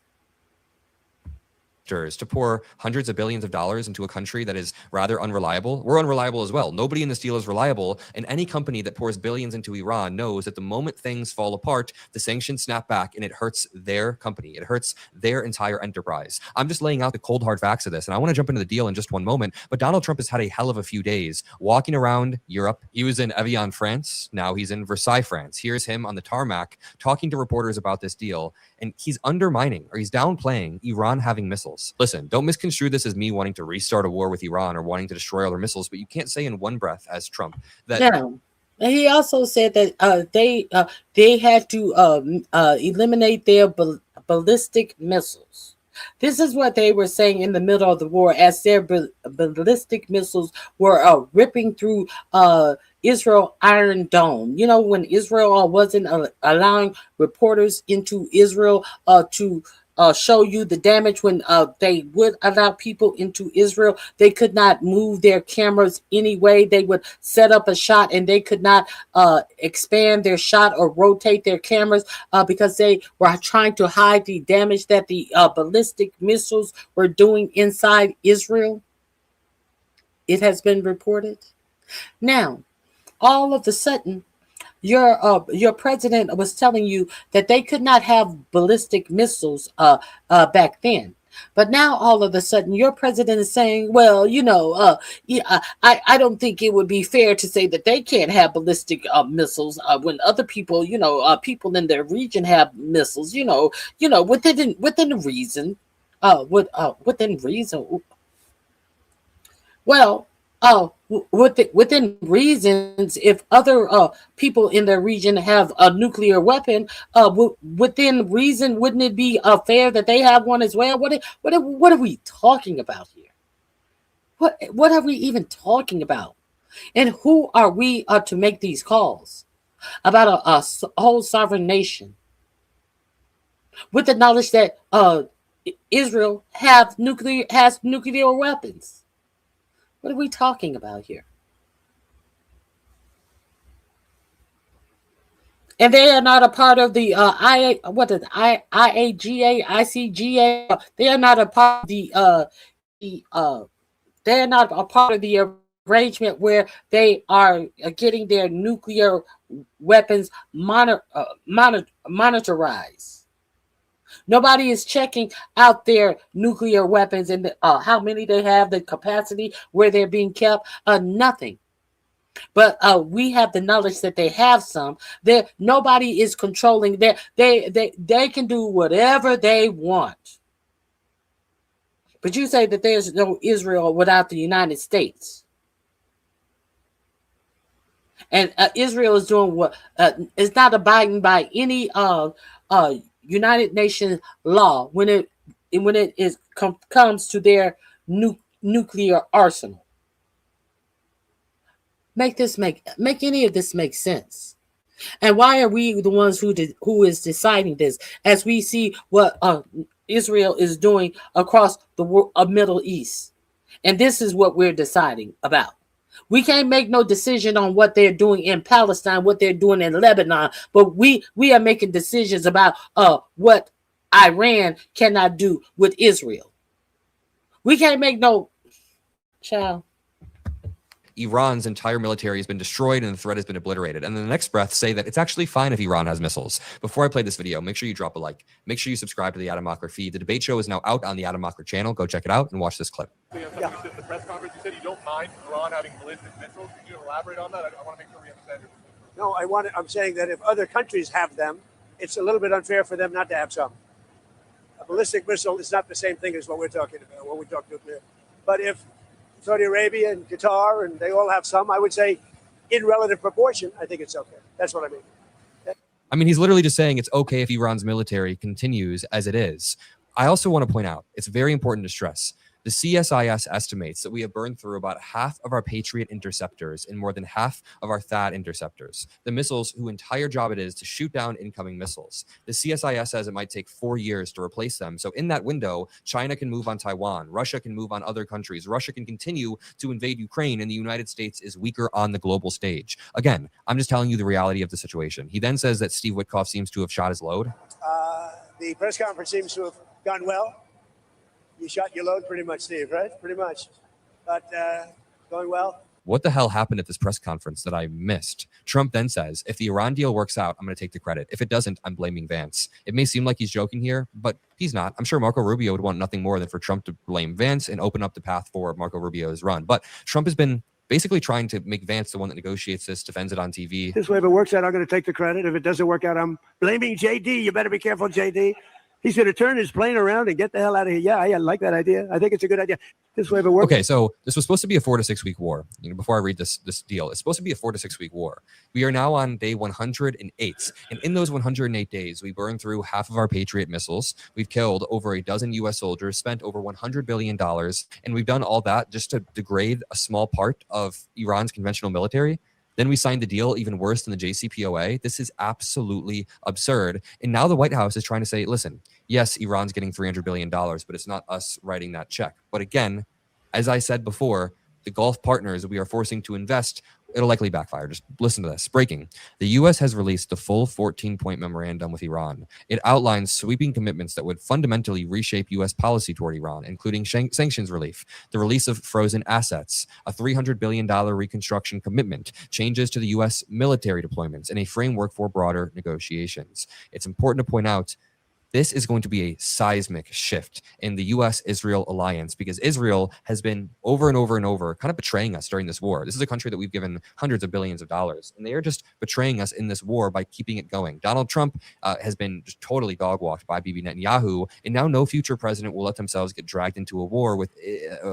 To pour hundreds of billions of dollars into a country that is rather unreliable. We're unreliable as well. Nobody in this deal is reliable, and any company that pours billions into Iran knows that the moment things fall apart, the sanctions snap back and it hurts their company. It hurts their entire enterprise. I'm just laying out the cold hard facts of this, and I want to jump into the deal in just one moment, but Donald Trump has had a hell of a few days walking around Europe. He was in Evian, France. Now he's in Versailles, France. Here's him on the tarmac talking to reporters about this deal, and he's undermining, or he's downplaying, Iran having missiles. Listen, don't misconstrue this as me wanting to restart a war with Iran or wanting to destroy all their missiles, but you can't say in one breath as Trump that... No. And he also said that they had to eliminate their ballistic missiles. This is what they were saying in the middle of the war as their ballistic missiles were ripping through Israel Iron Dome. You know, when Israel wasn't allowing reporters into Israel to show you the damage, when they would allow people into Israel, they could not move their cameras anyway. They would set up a shot and they could not expand their shot or rotate their cameras because they were trying to hide the damage that the ballistic missiles were doing inside Israel. It has been reported. Now, all of a sudden, your president was telling you that they could not have ballistic missiles back then. But now all of a sudden your president is saying, well, I don't think it would be fair to say that they can't have ballistic missiles when other people, people in their region have missiles, within reason. Within reason. Well, within reasons, if other people in their region have a nuclear weapon, within reason, wouldn't it be fair that they have one as well? What are we talking about here? What are we even talking about? And who are we to make these calls about a whole sovereign nation with the knowledge that Israel has nuclear weapons? What are we talking about here? And they are not a part of the IAGA, ICGA. They are not a part of they are not a part of the arrangement where they are getting their nuclear weapons monitorized. Nobody is checking out their nuclear weapons and how many they have, the capacity, where they're being kept. Nothing. But we have the knowledge that they have some. Nobody is controlling. They can do whatever they want. But you say that there's no Israel without the United States. And Israel is doing what is not abiding by any United Nations law when it comes to their nuclear arsenal. Make any of this make sense? And why are we the ones who is deciding this? As we see what Israel is doing across the Middle East, and this is what we're deciding about. We can't make no decision on what they're doing in Palestine, what they're doing in Lebanon, but we are making decisions about what Iran cannot do with Israel. We can't make no child. Iran's entire military has been destroyed and the threat has been obliterated. And in the next breath say that it's actually fine if Iran has missiles. Before I play this video, make sure you drop a like. Make sure you subscribe to the Adam Mockler feed. The debate show is now out on the Adam Mockler channel. Go check it out and watch this clip. Yeah. At the press conference, you said you don't mind Iran having ballistic missiles. Could you elaborate on that? I want to make sure we understand it. No, I'm saying that if other countries have them, it's a little bit unfair for them not to have some. A ballistic missile is not the same thing as what we're talking about when we talk nuclear. But if Saudi Arabia and Qatar, and they all have some, I would say in relative proportion, I think it's okay. That's what I mean. I mean, he's literally just saying it's okay if Iran's military continues as it is. I also want to point out, it's very important to stress, the CSIS estimates that we have burned through about half of our Patriot interceptors and more than half of our THAAD interceptors, the missiles whose entire job it is to shoot down incoming missiles. The CSIS says it might take 4 years to replace them. So in that window, China can move on Taiwan, Russia can move on other countries, Russia can continue to invade Ukraine, and the United States is weaker on the global stage. Again, I'm just telling you the reality of the situation. He then says that Steve Witkoff seems to have shot his load. The press conference seems to have gone well. You shot your load pretty much, Steve, right? Pretty much. But going well. What the hell happened at this press conference that I missed? Trump then says, if the Iran deal works out, I'm going to take the credit. If it doesn't, I'm blaming Vance. It may seem like he's joking here, but he's not. I'm sure Marco Rubio would want nothing more than for Trump to blame Vance and open up the path for Marco Rubio's run. But Trump has been basically trying to make Vance the one that negotiates this, defends it on TV. This way, if it works out, I'm going to take the credit. If it doesn't work out, I'm blaming JD. You better be careful, JD. He's going to turn his plane around and get the hell out of here. Yeah, I like that idea. I think it's a good idea. This way, if it works. Okay, so this was supposed to be a 4 to 6 week war. You know, before I read this deal, it's supposed to be a 4 to 6 week war. We are now on day 108, and in those 108 days, we burned through half of our Patriot missiles. We've killed over a dozen U.S. soldiers, spent over $100 billion, and we've done all that just to degrade a small part of Iran's conventional military. Then we signed the deal, even worse than the JCPOA. This is absolutely absurd. And now the White House is trying to say, listen, yes, Iran's getting $300 billion, but it's not us writing that check. But again, as I said before, the Gulf partners we are forcing to invest, it'll likely backfire. Just listen to this. Breaking. The U.S. has released the full 14-point memorandum with Iran. It outlines sweeping commitments that would fundamentally reshape U.S. policy toward Iran, including sanctions relief, the release of frozen assets, a $300 billion reconstruction commitment, changes to the U.S. military deployments, and a framework for broader negotiations. It's important to point out this is going to be a seismic shift in the U.S.-Israel alliance, because Israel has been over and over and over kind of betraying us during this war. This is a country that we've given hundreds of billions of dollars, and they are just betraying us in this war by keeping it going. Donald Trump has been just totally dog-walked by Bibi Netanyahu, and now no future president will let themselves get dragged into a war with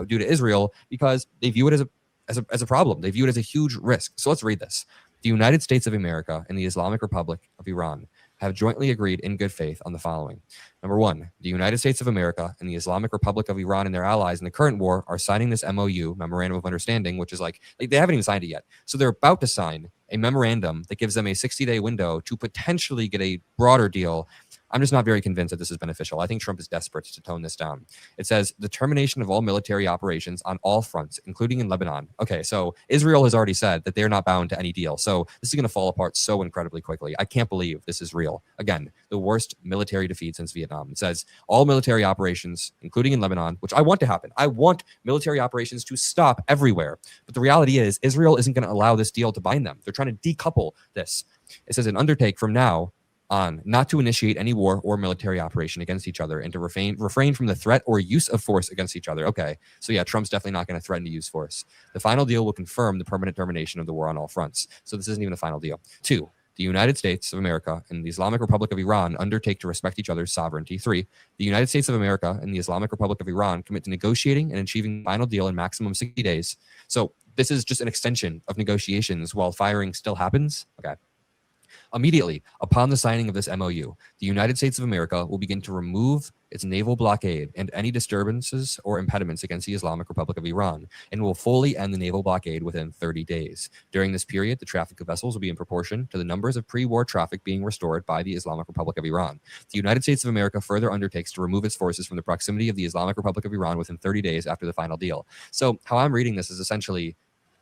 due to Israel, because they view it as a problem. They view it as a huge risk. So let's read this. The United States of America and the Islamic Republic of Iran have jointly agreed in good faith on the following. Number one, the United States of America and the Islamic Republic of Iran and their allies in the current war are signing this MOU, Memorandum of Understanding, which is like they haven't even signed it yet. So they're about to sign a memorandum that gives them a 60-day window to potentially get a broader deal. I'm just not very convinced that this is beneficial. I think Trump is desperate to tone this down. It says the termination of all military operations on all fronts, including in Lebanon. Okay, so Israel has already said that they're not bound to any deal. So this is going to fall apart so incredibly quickly. I can't believe this is real. Again, the worst military defeat since Vietnam. It says all military operations, including in Lebanon, which I want to happen. I want military operations to stop everywhere. But the reality is Israel isn't going to allow this deal to bind them. They're trying to decouple this. It says an undertake from now on not to initiate any war or military operation against each other and to refrain from the threat or use of force against each other. Okay, so yeah, Trump's definitely not going to threaten to use force. The final deal will confirm the permanent termination of the war on all fronts. So this isn't even the final deal. 2, the United States of America and the Islamic Republic of Iran undertake to respect each other's sovereignty. 3, the United States of America and the Islamic Republic of Iran commit to negotiating and achieving the final deal in maximum 60 days. So this is just an extension of negotiations while firing still happens. Okay. Immediately upon the signing of this MOU, the United States of America will begin to remove its naval blockade and any disturbances or impediments against the Islamic Republic of Iran, and will fully end the naval blockade within 30 days. During this period, the traffic of vessels will be in proportion to the numbers of pre-war traffic being restored by the Islamic Republic of Iran. The United States of America further undertakes to remove its forces from the proximity of the Islamic Republic of Iran within 30 days after the final deal. So how I'm reading this is essentially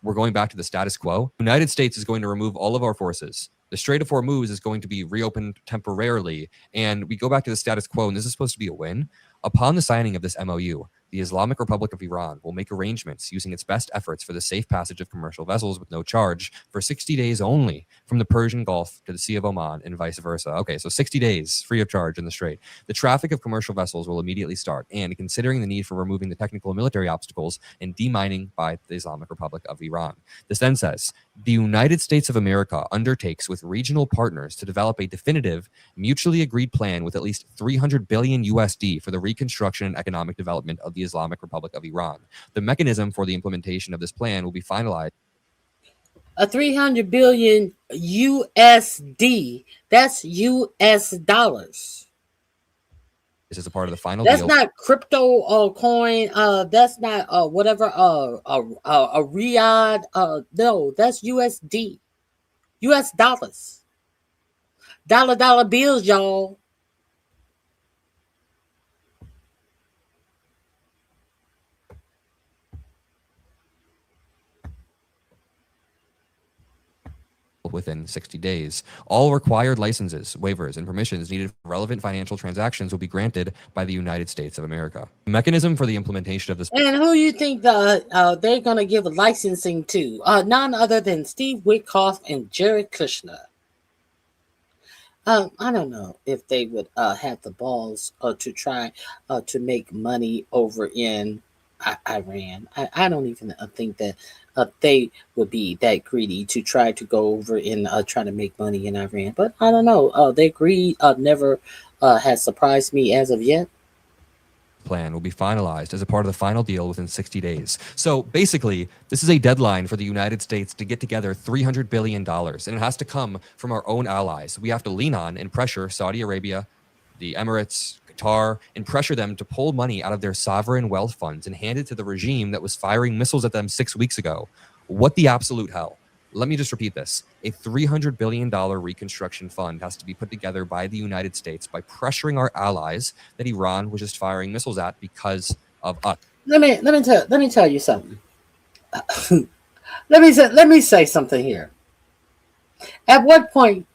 we're going back to the status quo. The United States is going to remove all of our forces. The Strait of Hormuz is going to be reopened temporarily, and we go back to the status quo, and this is supposed to be a win. Upon the signing of this MOU, the Islamic Republic of Iran will make arrangements using its best efforts for the safe passage of commercial vessels with no charge for 60 days only from the Persian Gulf to the Sea of Oman and vice versa. Okay, so 60 days free of charge in the Strait. The traffic of commercial vessels will immediately start, and considering the need for removing the technical and military obstacles and demining by the Islamic Republic of Iran. This then says, the United States of America undertakes with regional partners to develop a definitive, mutually agreed plan with at least 300 billion USD for the reconstruction and economic development of the Islamic Republic of Iran. The mechanism for the implementation of this plan will be finalized. A 300 billion USD. That's US dollars. This is a part of the final That's deal. not crypto coin. That's not whatever a Riyadh. No, that's USD. US dollars. Dollar bills, y'all. Within 60 days. All required licenses, waivers, and permissions needed for relevant financial transactions will be granted by the United States of America. The mechanism for the implementation of this... And who you think they're going to give licensing to? None other than Steve Witkoff and Jared Kushner. I don't know if they would have the balls to try to make money over in Iran. I don't even think that they would be that greedy to try to go over and try to make money in Iran. But I don't know. Their greed never has surprised me as of yet. Plan will be finalized as a part of the final deal within 60 days. So basically, this is a deadline for the United States to get together $300 billion, and it has to come from our own allies. We have to lean on and pressure Saudi Arabia, the Emirates, Qatar, and pressure them to pull money out of their sovereign wealth funds and hand it to the regime that was firing missiles at them 6 weeks ago. What the absolute hell? Let me just repeat this. A $300 billion reconstruction fund has to be put together by the United States by pressuring our allies that Iran was just firing missiles at because of us. Let me tell you something. let me say something here. At what point,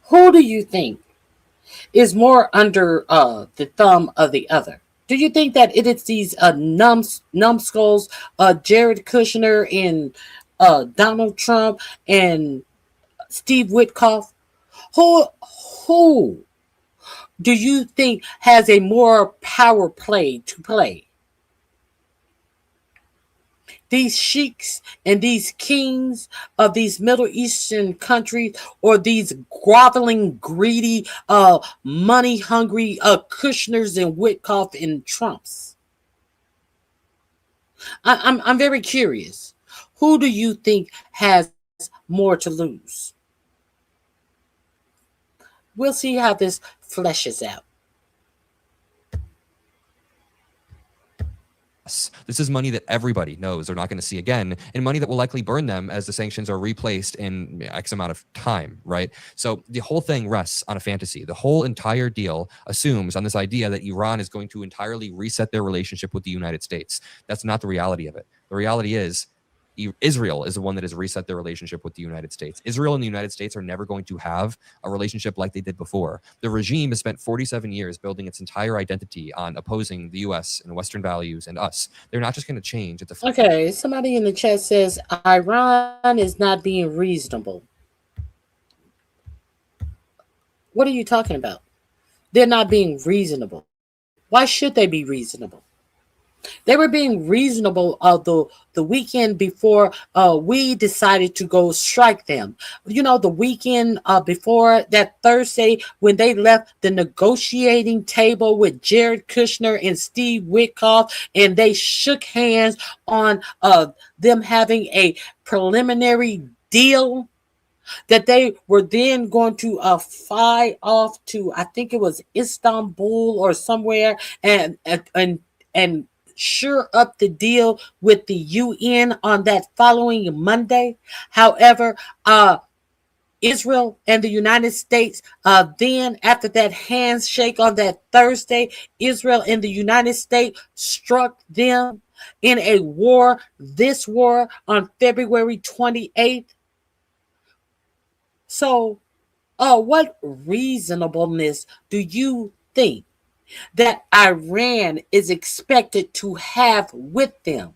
who do you think is more under the thumb of the other? Do you think that it is these numbskulls, Jared Kushner and Donald Trump and Steve Witkoff? Who do you think has a more power play to play? These sheiks and these kings of these Middle Eastern countries, or these groveling, greedy, money-hungry Kushners and Witkoff and Trumps? I'm very curious. Who do you think has more to lose? We'll see how this fleshes out. This is money that everybody knows they're not going to see again, and money that will likely burn them as the sanctions are replaced in X amount of time, right? So the whole thing rests on a fantasy. The whole entire deal assumes on this idea that Iran is going to entirely reset their relationship with the United States. That's not the reality of it. The reality is Israel is the one that has reset their relationship with the United States. Israel and the United States are never going to have a relationship like they did before. The regime has spent 47 years building its entire identity on opposing the U.S. and Western values and us. They're not just going to change. Okay, somebody in the chat says Iran is not being reasonable. What are you talking about? They're not being reasonable. Why should they be reasonable? They were being reasonable the weekend before we decided to go strike them. You know, the weekend before that Thursday when they left the negotiating table with Jared Kushner and Steve Witkoff, and they shook hands on them having a preliminary deal that they were then going to fly off to, I think it was Istanbul or somewhere, and sure up the deal with the UN on that following Monday. However, Israel and the United States, then after that handshake on that Thursday, Israel and the United States struck them in a war, this war on February 28th. So, what reasonableness do you think that Iran is expected to have with them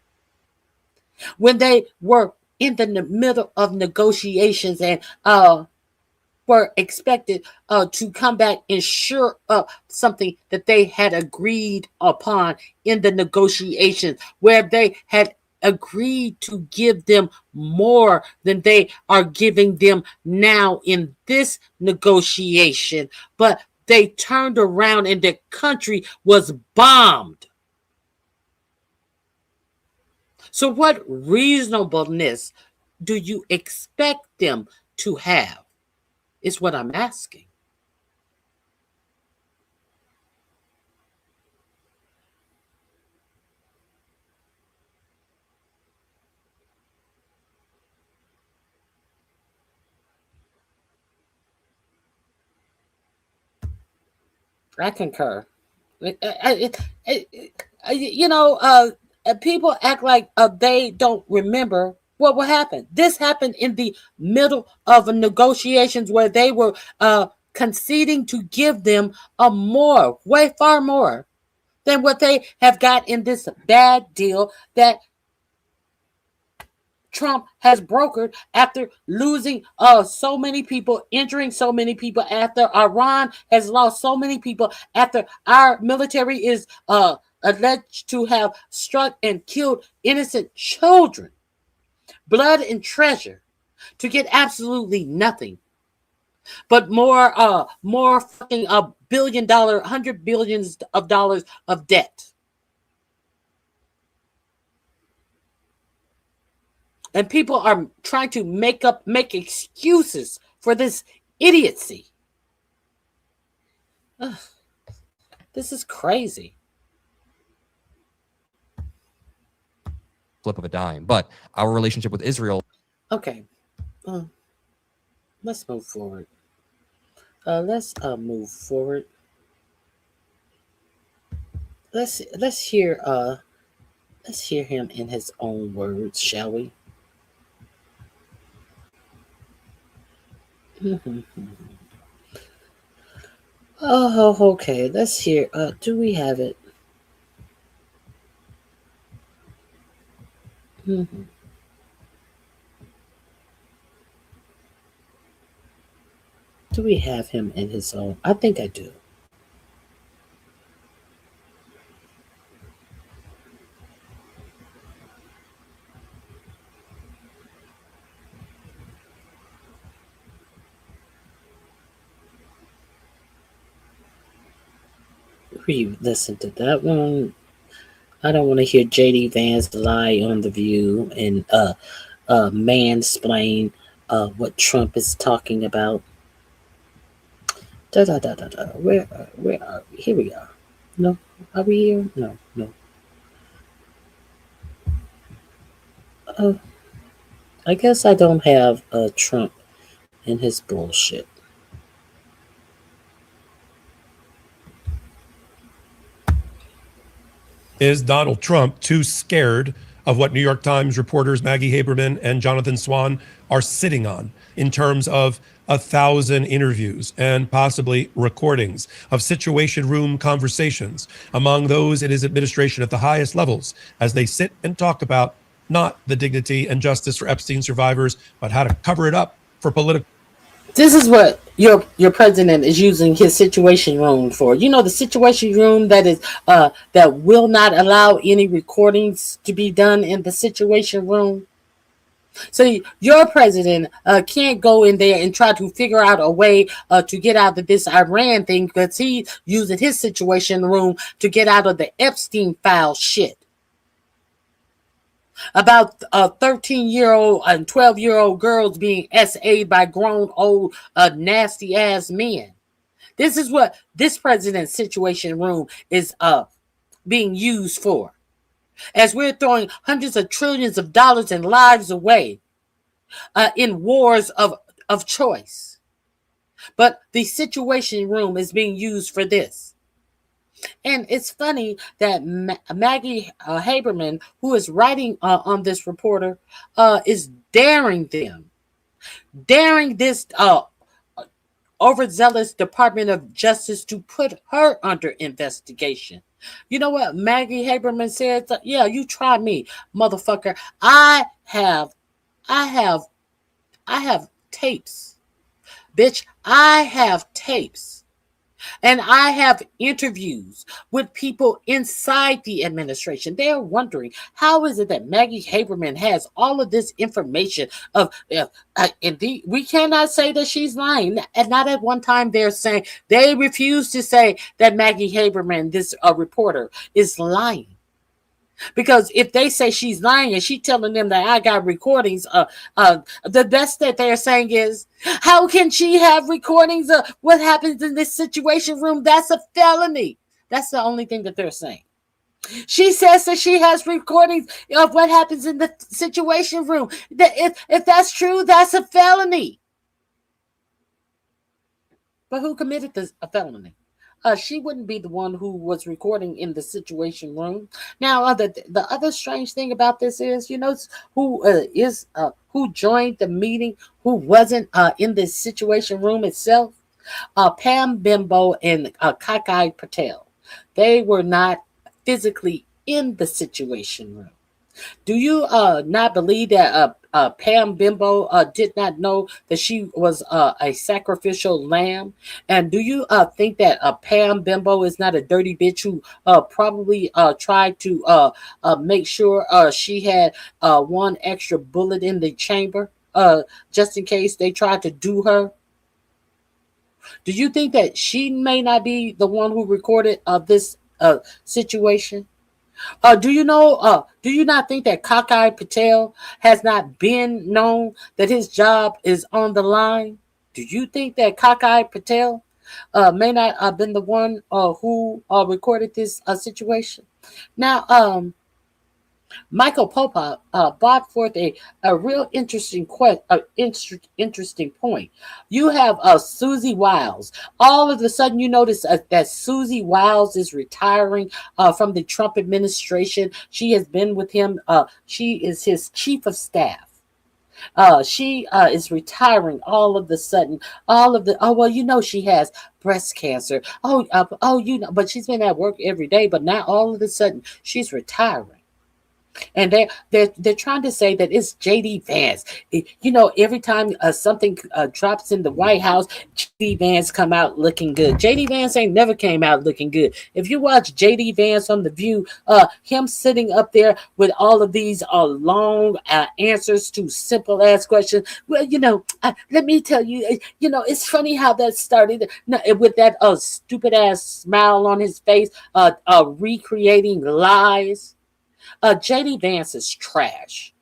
when they were in the middle of negotiations and were expected to come back and shore up something that they had agreed upon in the negotiations, where they had agreed to give them more than they are giving them now in this negotiation, but they turned around and the country was bombed. So what reasonableness do you expect them to have is what I'm asking. I concur. People act like they don't remember what will happen. This happened in the middle of negotiations where they were conceding to give them way far more than what they have got in this bad deal that Trump has brokered after losing so many people, injuring so many people, after Iran has lost so many people, after our military is alleged to have struck and killed innocent children, blood and treasure, to get absolutely nothing but more fucking $1 billion, $100 billion of debt. And people are trying to make excuses for this idiocy. Ugh, this is crazy. Flip of a dime. But our relationship with Israel. Okay. Let's move forward. Let's move forward. Let's hear him in his own words, shall we? Oh, okay. Let's hear. Do we have it? Do we have him in his own? I think I do. re-listen to that one. I don't want to hear JD Vance lie on the View and mansplain what Trump is talking about. Da da da da da. Where are we? Here we are. No, are we here? No. I guess I don't have Trump and his bullshit. Is Donald Trump too scared of what New York Times reporters Maggie Haberman and Jonathan Swan are sitting on in terms of 1,000 interviews and possibly recordings of situation room conversations among those in his administration at the highest levels as they sit and talk about not the dignity and justice for Epstein survivors, but how to cover it up for political. This is what your president is using his situation room for. You know, the situation room that is that will not allow any recordings to be done in the situation room. So your president can't go in there and try to figure out a way to get out of this Iran thing because he's using his situation room to get out of the Epstein file shit. About 13-year-old and 12-year-old girls being SA'd by grown old nasty ass men. This is what this president's situation room is being used for. As we're throwing hundreds of trillions of dollars and lives away in wars of choice. But the situation room is being used for this. And it's funny that Maggie Haberman, who is writing on this reporter, is daring this overzealous Department of Justice to put her under investigation. You know what Maggie Haberman said? Yeah, you try me, motherfucker. I have tapes. Bitch, I have tapes. And I have interviews with people inside the administration. They're wondering, how is it that Maggie Haberman has all of this information indeed, we cannot say that she's lying. And not at one time they're saying, they refuse to say that Maggie Haberman, this reporter, is lying. Because if they say she's lying and she's telling them that I got recordings, the best that they're saying is, how can she have recordings of what happens in this situation room? That's a felony. That's the only thing that they're saying. She says that she has recordings of what happens in the situation room. If that's true, that's a felony. But who committed a felony? She wouldn't be the one who was recording in the situation room. Now, the other strange thing about this is, you know, who joined the meeting, who wasn't in the situation room itself? Pam Bimbo and Kakai Patel. They were not physically in the situation room. Do you not believe that Pam Bimbo did not know that she was a sacrificial lamb? And do you think that Pam Bimbo is not a dirty bitch who probably tried to make sure she had one extra bullet in the chamber just in case they tried to do her? Do you think that she may not be the one who recorded this situation? Do you not think that Kakai Patel has not been known that his job is on the line? Do you think that Kakai Patel may not have been the one who recorded this situation? Now, Michael Popa brought forth a real interesting interesting point. You have Susie Wiles. All of a sudden, you notice that Susie Wiles is retiring from the Trump administration. She has been with him. She is his chief of staff. She is retiring all of the sudden. She has breast cancer. But she's been at work every day. But now all of a sudden, she's retiring. And they're trying to say that it's JD Vance. Every time something drops in the White House, JD Vance come out looking good. JD Vance ain't never came out looking good. If you watch JD Vance on The View, him sitting up there with all of these long answers to simple ass questions. Well, let me tell you, it's funny how that started with that stupid ass smile on his face, recreating lies. JD Vance is trash.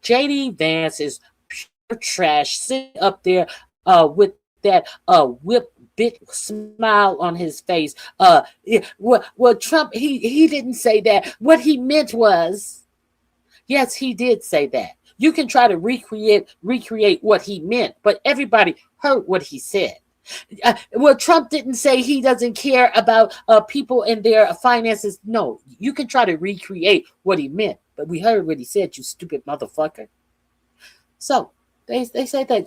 JD Vance is pure trash, sitting up there with that whip bit smile on his face. Well, Trump, he didn't say that. What he meant was, yes, he did say that. You can try to recreate what he meant, but everybody heard what he said. Trump didn't say he doesn't care about people and their finances. No, you can try to recreate what he meant, but we heard what he said, you stupid motherfucker. So they say that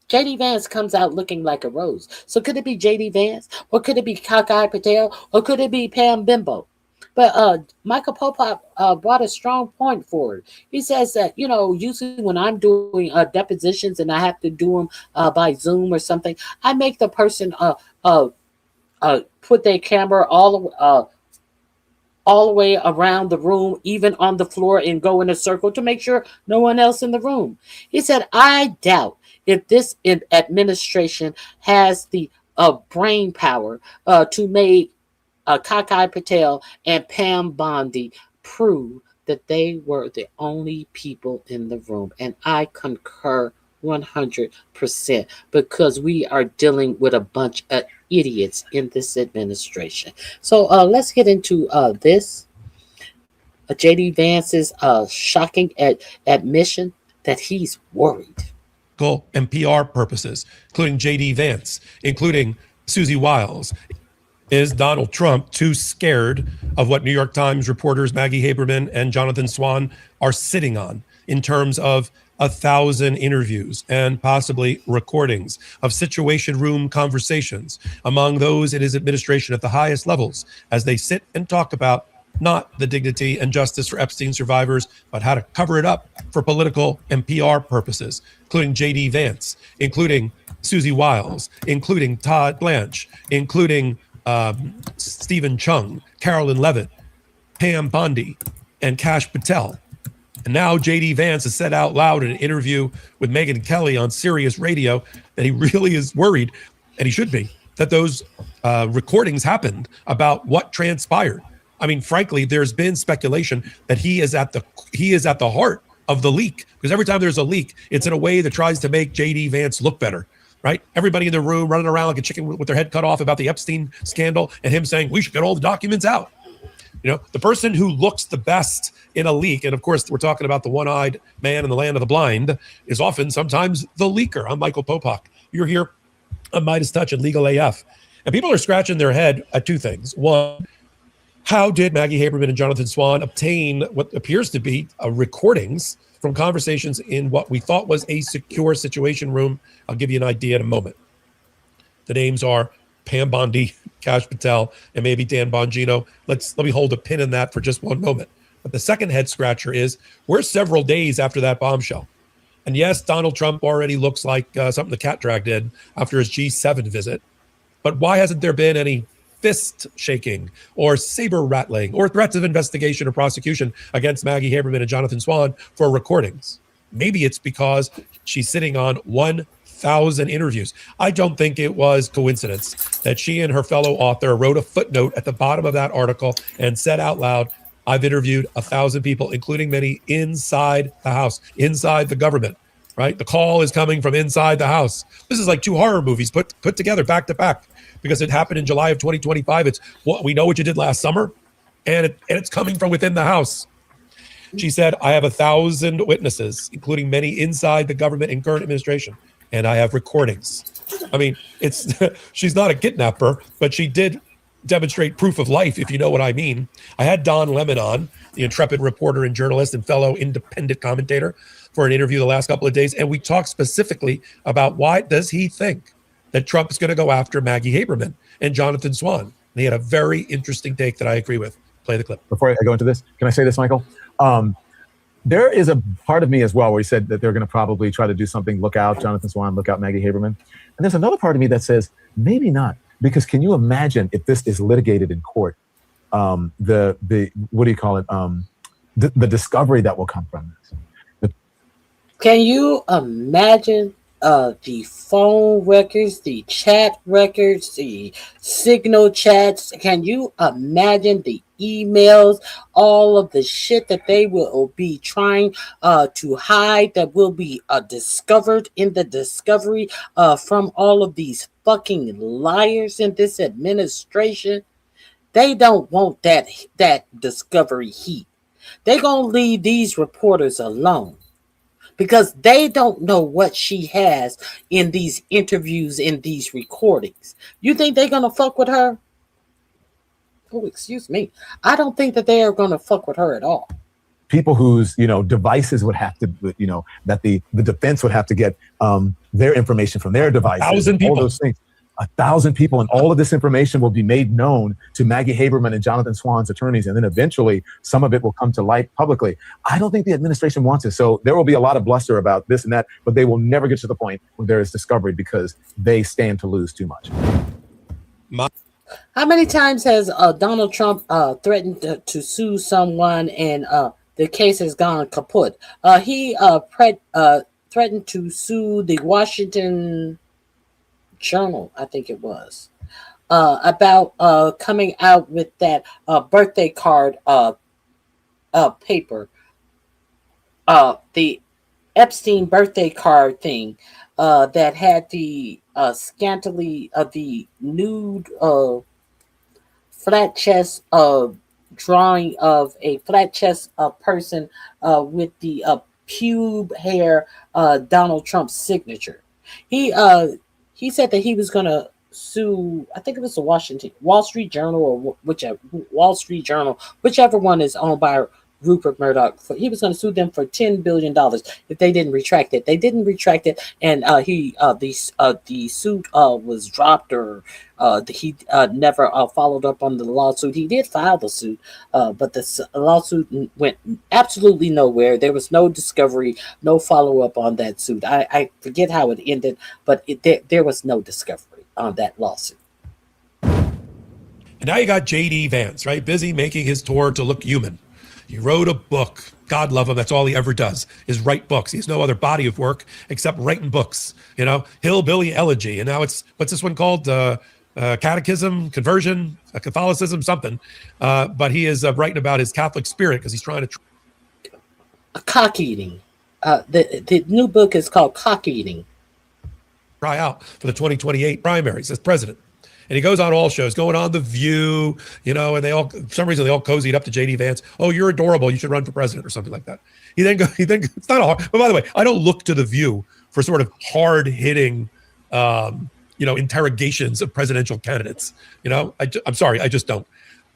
JD Vance comes out looking like a rose. So could it be JD Vance, or could it be Cockeye Patel, or could it be Pam Bimbo? But Michael Popov brought a strong point forward. He says that, usually when I'm doing depositions and I have to do them by Zoom or something, I make the person put their camera all the way around the room, even on the floor, and go in a circle to make sure no one else in the room. He said, I doubt if this administration has the brain power to make Cockeye Patel and Pam Bondi prove that they were the only people in the room. And I concur 100% because we are dealing with a bunch of idiots in this administration. So let's get into this. JD Vance's shocking admission that he's worried. And PR purposes, including JD Vance, including Susie Wiles. Is Donald Trump too scared of what New York Times reporters Maggie Haberman and Jonathan Swan are sitting on in terms of 1,000 interviews and possibly recordings of situation room conversations among those in his administration at the highest levels as they sit and talk about not the dignity and justice for Epstein survivors, but how to cover it up for political and PR purposes, including JD Vance, including Susie Wiles, including Todd Blanche, including Stephen Chung, Carolyn Levitt, Pam Bondi, and Kash Patel. And now JD Vance has said out loud in an interview with Megyn Kelly on Sirius Radio that he really is worried, and he should be, that those recordings happened about what transpired. I mean, frankly, there's been speculation that he is at the heart of the leak, because every time there's a leak, it's in a way that tries to make JD Vance look better. Right? Everybody in the room running around like a chicken with their head cut off about the Epstein scandal, and him saying, we should get all the documents out. The person who looks the best in a leak, and of course, we're talking about the one-eyed man in the land of the blind, is often sometimes the leaker. I'm Michael Popak. You're here on Midas Touch and Legal AF. And people are scratching their head at two things. One, how did Maggie Haberman and Jonathan Swan obtain what appears to be recordings from conversations in what we thought was a secure situation room? I'll give you an idea in a moment. The names are Pam Bondi, Kash Patel, and maybe Dan Bongino. Let me hold a pin in that for just one moment. But the second head scratcher is, we're several days after that bombshell. And yes, Donald Trump already looks like something the cat dragged in after his G7 visit. But why hasn't there been any fist shaking or saber rattling or threats of investigation or prosecution against Maggie Haberman and Jonathan Swan for recordings? Maybe it's because she's sitting on 1,000 interviews. I don't think it was coincidence that she and her fellow author wrote a footnote at the bottom of that article and said out loud, I've interviewed 1,000 people, including many inside the House, inside the government, right? The call is coming from inside the House. This is like two horror movies put together back to back, because it happened in July of 2025. It's what we know what you did last summer, and it's coming from within the House. She said, I have 1,000 witnesses, including many inside the government and current administration, and I have recordings. I mean, she's not a kidnapper, but she did demonstrate proof of life, if you know what I mean. I had Don Lemon on, the intrepid reporter and journalist and fellow independent commentator, for an interview the last couple of days, and we talked specifically about why does he think that Trump is going to go after Maggie Haberman and Jonathan Swan. And he had a very interesting take that I agree with. Play the clip. Before I go into this, can I say this, Michael? There is a part of me as well where he said that they're going to probably try to do something. Look out, Jonathan Swan, look out, Maggie Haberman. And there's another part of me that says, maybe not. Because can you imagine if this is litigated in court, the what do you call it? The discovery that will come from this. Can you imagine the phone records, the chat records, the signal chats? Can you imagine the emails, all of the shit that they will be trying to hide that will be discovered in the discovery from all of these fucking liars in this administration? They don't want that discovery heat. They're going to leave these reporters alone because they don't know what she has in these interviews, in these recordings. You think they're going to fuck with her? Oh, excuse me. I don't think that they are going to fuck with her at all. People whose, devices would have to, that the defense would have to get their information from their devices. 1,000 people. All those things. 1,000 people, and all of this information will be made known to Maggie Haberman and Jonathan Swan's attorneys, and then eventually some of it will come to light publicly. I don't think the administration wants it, so there will be a lot of bluster about this and that, but they will never get to the point where there is discovery because they stand to lose too much. How many times has Donald Trump threatened to sue someone and the case has gone kaput? He threatened to sue the Washington Journal, I think it was, about coming out with that birthday card paper, the Epstein birthday card thing that had the scantily the nude flat chest drawing of a flat chest person with the pube hair Donald Trump's signature. He said that he was going to sue, I think it was the Wall Street Journal or whichever one is owned by Rupert Murdoch. He was going to sue them for $10 billion if they didn't retract it. They didn't retract it, and the suit was dropped, or he never followed up on the lawsuit. He did file the suit, but the lawsuit went absolutely nowhere. There was no discovery, no follow up on that suit. I forget how it ended, but there was no discovery on that lawsuit. And now you got JD Vance, right? Busy making his tour to look human. He wrote a book. God love him. That's all he ever does is write books. He has no other body of work except writing books. Hillbilly Elegy. And now it's, what's this one called? Catechism, Conversion, Catholicism, something. But he is writing about his Catholic spirit because he's trying to... Cock eating. The new book is called Cock Eating. Try out for the 2028 primaries as president. And he goes on all shows, going on The View, and they all, for some reason, they all cozied up to JD Vance. Oh, you're adorable. You should run for president or something like that. It's not hard. But by the way, I don't look to The View for sort of hard hitting, interrogations of presidential candidates. I'm sorry, I just don't.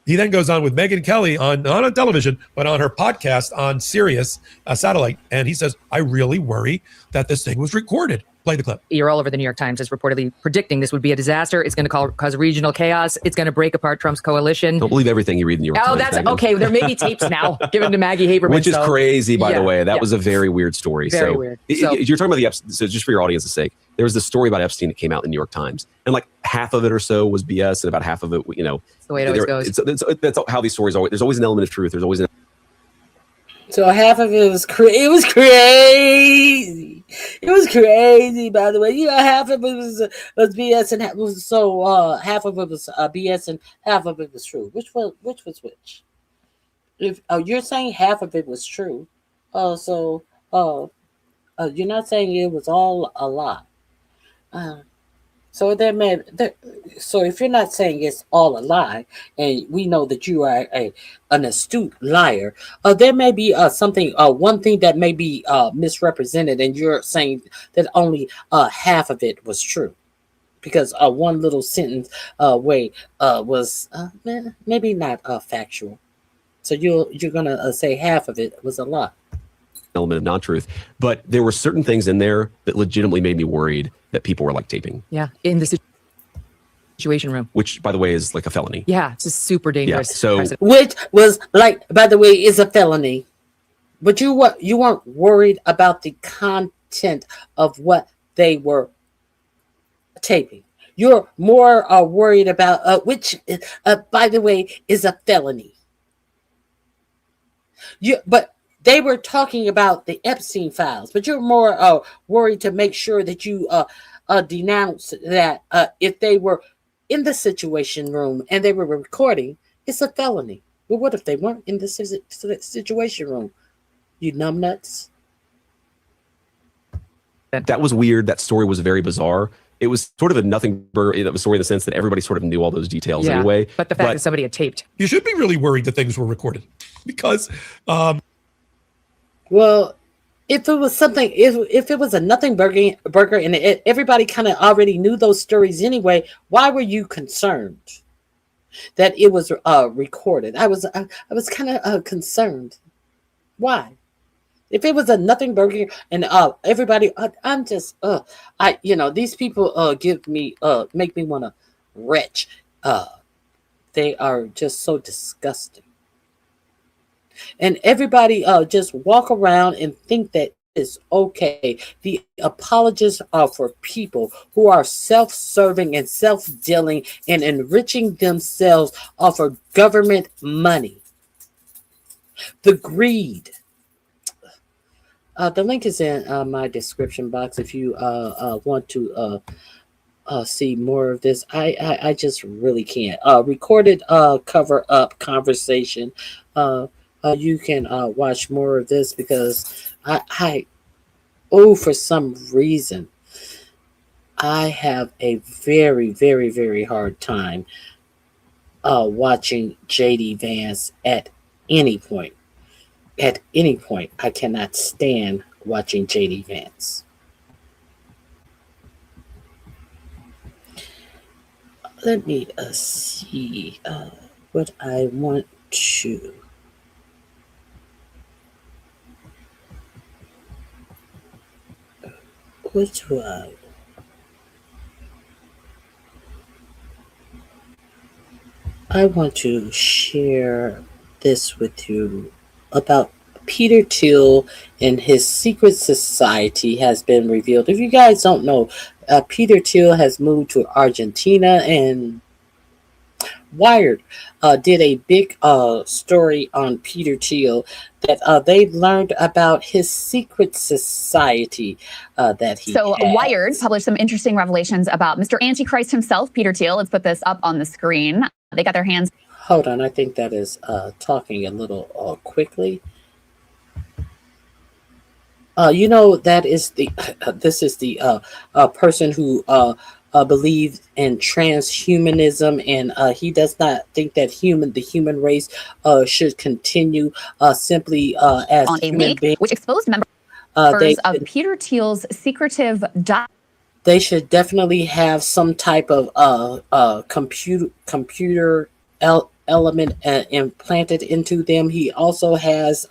He then goes on with Megyn Kelly not on television, but on her podcast on Sirius satellite. And he says, I really worry that this thing was recorded. Play the clip. You're all over the New York Times is reportedly predicting this would be a disaster. It's going to cause regional chaos. It's going to break apart Trump's coalition. Don't believe everything you read in the New York Times. Oh, that's Megyn. okay. There may be tapes now given to Maggie Haberman. Which is crazy, by the way. That was a very weird story. Very weird. You're talking about the Epstein. So just for your audience's sake, there was this story about Epstein that came out in the New York Times. And like half of it or so was BS, and about half of it, It's the way it always goes. That's how these stories always, there's always an element of truth. There's always So half of it was crazy. It was crazy, by the way. Half of it was BS and half of it was BS and half of it was true. Which was which? If you're saying half of it was true, you're not saying it was all a lie. So if you're not saying it's all a lie, and we know that you are an astute liar, there may be one thing that may be misrepresented, and you're saying that only half of it was true, because one little sentence was maybe not factual. So you're gonna say half of it was a lie. element of non-truth, but there were certain things in there that legitimately made me worried that people were like taping. Yeah, in this. Situation room. which, by the way, is like a felony. Yeah, it's a super dangerous. so- precedent. Which was like, by the way, is a felony. But you weren't worried about the content of what they were taping. You're more worried about which, by the way, is a felony. But they were talking about the Epstein files, but you're more worried to make sure that you denounce that if they were in the Situation Room and they were recording, it's a felony. Well, what if they weren't in the Situation Room? You numbnuts. That was weird. That story was very bizarre. It was sort of a nothing burger story in the sense that everybody sort of knew all those details anyway. But the fact that somebody had taped. You should be really worried that things were recorded because well, if it was something, if it was a nothing burger and everybody kind of already knew those stories anyway, why were you concerned that it was recorded? I was kind of concerned. Why? If it was a nothing burger and everybody, I'm just these people make me want to retch. They are just so disgusting. And everybody just walk around and think that it's okay. The apologists are for people who are self-serving and self-dealing and enriching themselves off of government money. The greed. The link is in my description box if you want to see more of this. I just really can't. Recorded cover-up conversation. You can watch more of this because for some reason, I have a very, very, very hard time watching JD Vance at any point. At any point, I cannot stand watching JD Vance. Let me see what I want to. Which one? I want to share this with you about Peter Thiel and his secret society has been revealed. If you guys don't know, Peter Thiel has moved to Argentina, and Wired did a big story on Peter Thiel that they learned about his secret society that he So has. Wired published some interesting revelations about Mr. Antichrist himself, Peter Thiel. Let's put this up on the screen. They got their hands. Hold on, I think that is talking a little quickly. That is this is the person who believes in transhumanism, and he does not think that the human race should continue simply as On a human leak, beings. which exposed members of Peter Thiel's secretive. They should definitely have some type of computer element implanted into them. He also has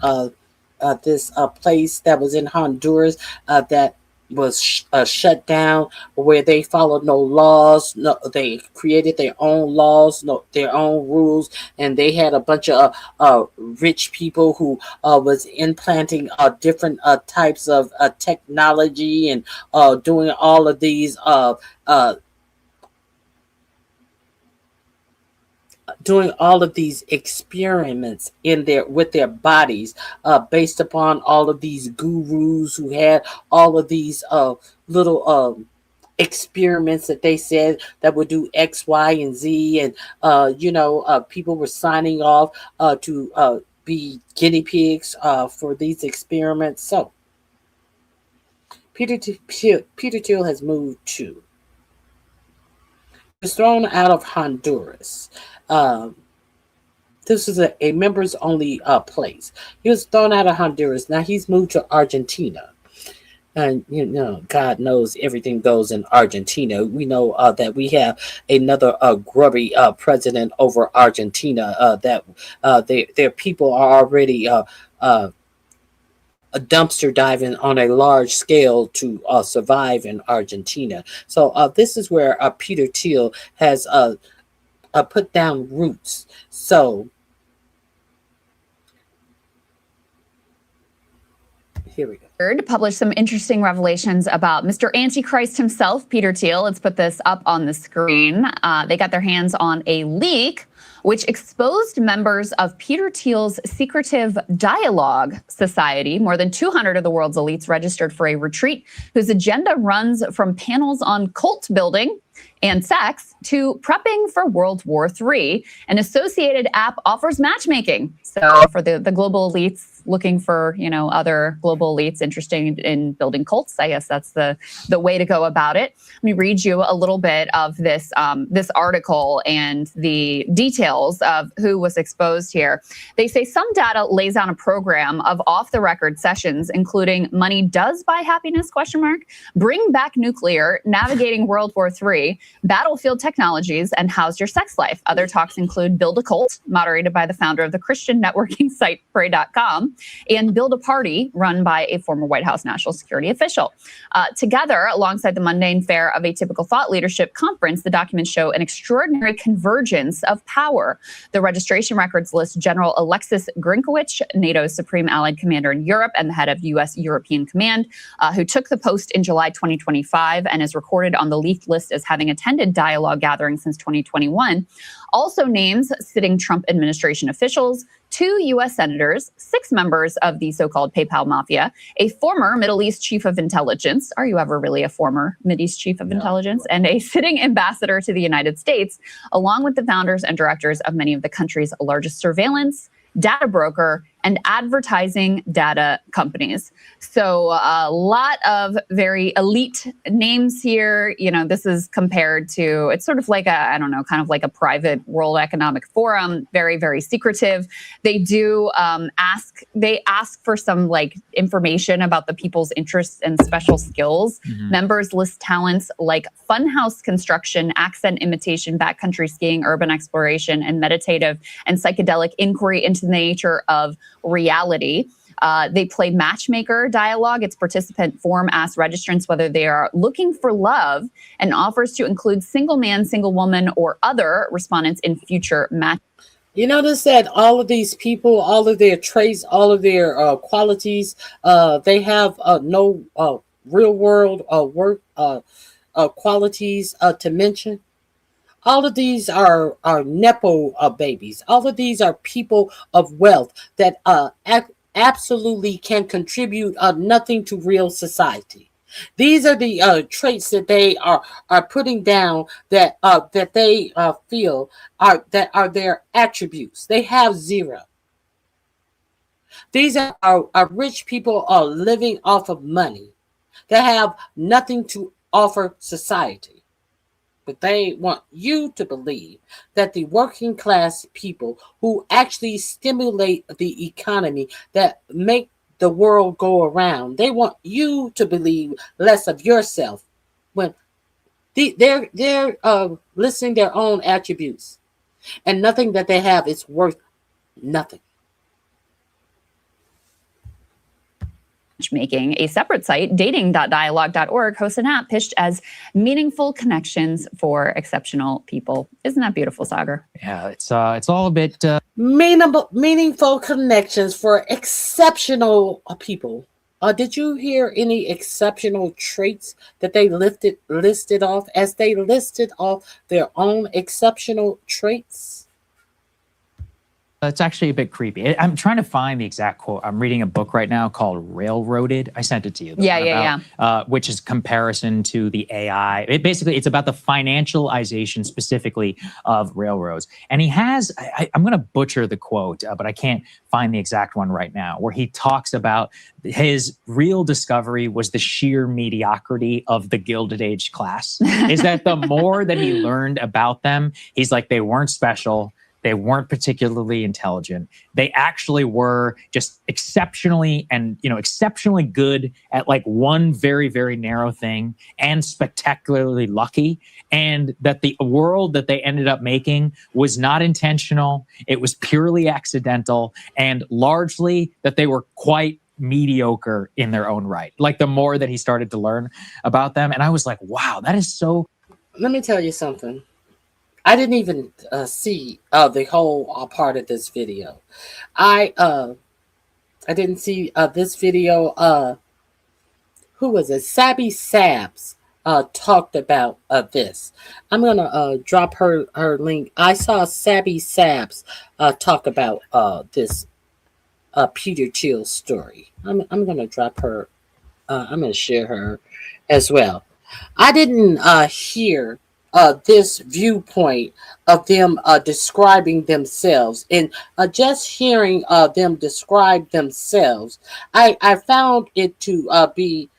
this place that was in Honduras that was shut down, where they followed no laws. No, they created their own laws, their own rules, and they had a bunch of rich people who was implanting different types of technology and doing all of these doing all of these experiments with their bodies based upon all of these gurus who had all of these little experiments that they said that would do X, Y, and Z, and people were signing off to be guinea pigs for these experiments. So Peter Thiel has moved to. He was thrown out of Honduras. This is a members only place. He was thrown out of Honduras. Now he's moved to Argentina. And God knows everything goes in Argentina. We know that we have another grubby president over Argentina. That their people are already dumpster diving on a large scale to survive in Argentina. So this is where Peter Thiel has put down roots. So here we go. Published some interesting revelations about Mr. Antichrist himself, Peter Thiel. Let's put this up on the screen. They got their hands on a leak which exposed members of Peter Thiel's secretive Dialogue Society. More than 200 of the world's elites registered for a retreat whose agenda runs from panels on cult building and sex to prepping for World War III. An associated app offers matchmaking. So for the global elites looking for, other global elites interested in building cults, I guess that's the way to go about it. Let me read you a little bit of this this article and the details of who was exposed here. They say some data lays down a program of off-the-record sessions, including "Money Does Buy Happiness?" Bring Back Nuclear, Navigating World War III, Battlefield Technologies, and How's Your Sex Life. Other talks include Build a Cult, moderated by the founder of the Christian networking site Pray.com, and Build a Party, run by a former White House national security official. Together, alongside the mundane fare of a typical thought leadership conference, the documents show an extraordinary convergence of power. The registration records list General Alexis Grinkowicz, NATO's supreme allied commander in Europe and the head of U.S. European Command, who took the post in July 2025 and is recorded on the leaked list as having attended dialogue gatherings since 2021. Also names sitting Trump administration officials, 2 U.S. senators, 6 members of the so-called PayPal mafia, a former Middle East chief of intelligence. Are you ever really a former Mideast chief of intelligence? And a sitting ambassador to the United States, along with the founders and directors of many of the country's largest surveillance, data broker, and advertising data companies. So a lot of very elite names here. This is compared to, it's sort of like kind of like a private World Economic Forum, very, very secretive. They do ask for some information about the people's interests and special skills. Mm-hmm. Members list talents like funhouse construction, accent imitation, backcountry skiing, urban exploration, and meditative and psychedelic inquiry into the nature of reality. They play matchmaker dialogue. Its participant form asks registrants whether they are looking for love and offers to include single man, single woman, or other respondents in future match. You notice that all of these people, all of their traits, all of their qualities, they have no real world work qualities to mention. All of these are Nepo babies. All of these are people of wealth that absolutely can contribute nothing to real society. These are the traits that they are putting down that they feel are their attributes. They have zero. These are rich people living off of money. They have nothing to offer society. But they want you to believe that the working class people who actually stimulate the economy, that make the world go around, they want you to believe less of yourself when they're listing their own attributes, and nothing that they have is worth nothing. Matchmaking. A separate site, dating.dialogue.org, hosts an app pitched as meaningful connections for exceptional people. Isn't that beautiful, Sagar? Yeah, it's all a bit meaningful connections for exceptional people. Did you hear any exceptional traits that they listed off as they listed off their own exceptional traits? It's actually a bit creepy. I'm trying to find the exact quote. I'm reading a book right now called Railroaded. I sent it to you. Which is comparison to the AI. It's about the financialization specifically of railroads. And he has, I'm going to butcher the quote, but I can't find the exact one right now, where he talks about his real discovery was the sheer mediocrity of the Gilded Age class. Is that the more that he learned about them, he's like, they weren't special. They weren't particularly intelligent. They actually were just exceptionally good at one very, very narrow thing, and spectacularly lucky. And that the world that they ended up making was not intentional. It was purely accidental, and largely that they were quite mediocre in their own right. Like the more that he started to learn about them. And I was like, wow, that is so. Let me tell you something. I didn't even see the whole part of this video. I didn't see this video. Who was it? Sabby Sabs talked about this. I'm gonna drop her link. I saw Sabby Sabs talk about this Peter Thiel story. I'm gonna drop her. I'm gonna share her as well. I didn't hear this viewpoint of them describing themselves, and just hearing them describe themselves, I found it to be.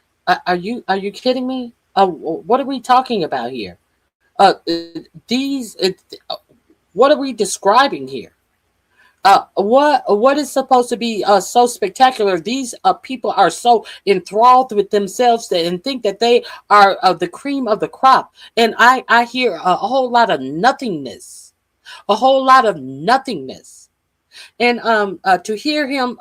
Are you kidding me? What are we talking about here? These. What are we describing here? What is supposed to be so spectacular? These people are so enthralled with themselves and think that they are the cream of the crop. And I hear a whole lot of nothingness, And to hear him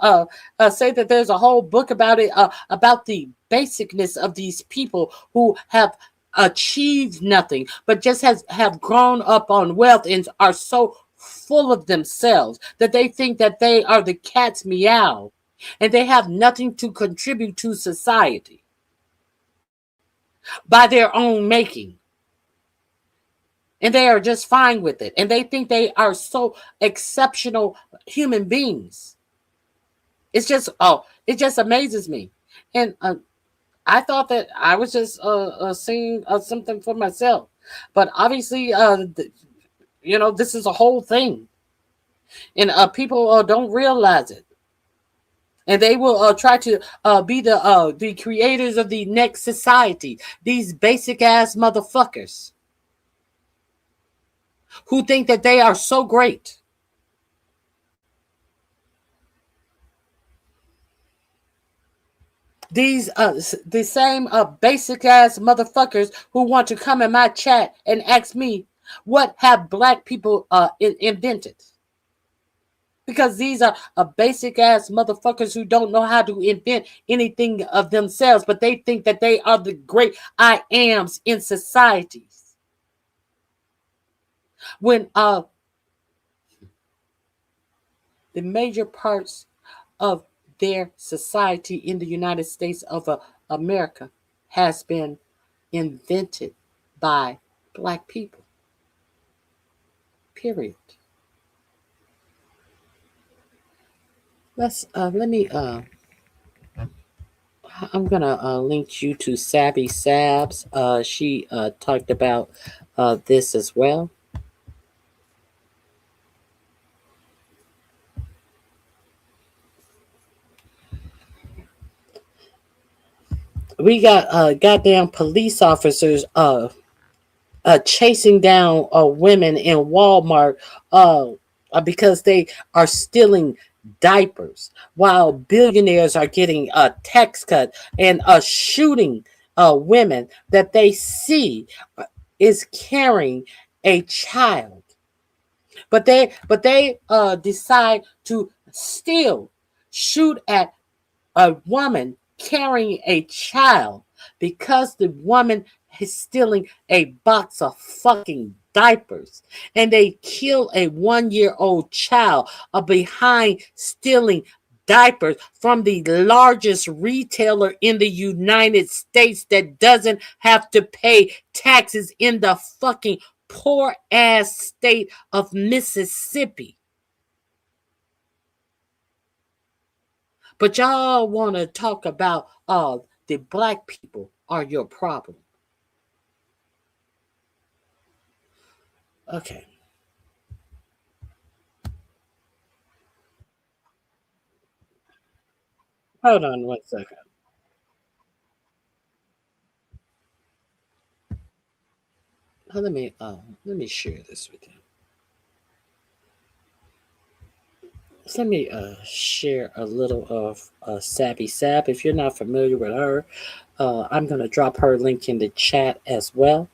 say that there's a whole book about it, about the basicness of these people who have achieved nothing, but just have grown up on wealth and are so full of themselves that they think that they are the cat's meow and they have nothing to contribute to society by their own making. And they are just fine with it. And they think they are so exceptional human beings. It just amazes me. And I thought that I was just seeing something for myself. But obviously, this is a whole thing. And people don't realize it. And they will try to be the creators of the next society. These basic ass motherfuckers who think that they are so great. These the same basic ass motherfuckers who want to come in my chat and ask me what have black people invented. Because these are basic ass motherfuckers who don't know how to invent anything of themselves, but they think that they are the great I ams in societies. When the major parts of their society in the United States of America has been invented by black people. Period. I'm gonna link you to Sabby Sabs. She talked about this as well. We got goddamn police officers chasing down women in Walmart because they are stealing diapers, while billionaires are getting a tax cut and shooting women that they see is carrying a child, but they decide to still shoot at a woman carrying a child because the woman is stealing a box of fucking diapers, and they kill a 1-year-old child behind stealing diapers from the largest retailer in the United States that doesn't have to pay taxes in the fucking poor ass state of Mississippi. But y'all want to talk about the black people are your problem. Okay. Hold on 1 second. Let me share this with you. So let me share a little of Sabby Sab. If you're not familiar with her, I'm going to drop her link in the chat as well.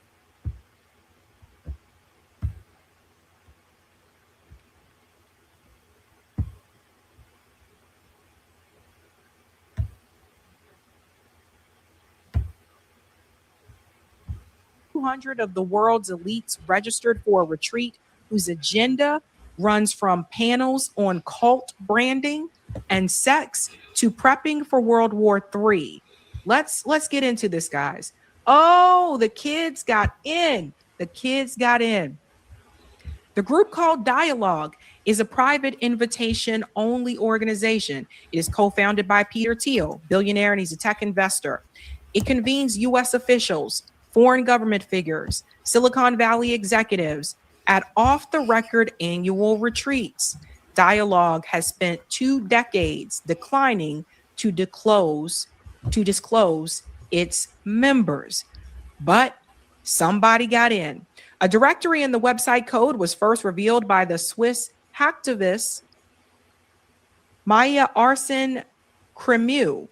200 of the world's elites registered for a retreat whose agenda runs from panels on cult branding and sex to prepping for World War III. Let's get into this, guys. Oh, the kids got in. The kids got in. The group called Dialogue is a private invitation-only organization. It is co-founded by Peter Thiel, billionaire, and he's a tech investor. It convenes U.S. officials, foreign government figures, Silicon Valley executives at off-the-record annual retreats. Dialogue has spent 2 decades declining to disclose its members, but somebody got in. A directory in the website code was first revealed by the Swiss hacktivist Maya Arsene Cremieux,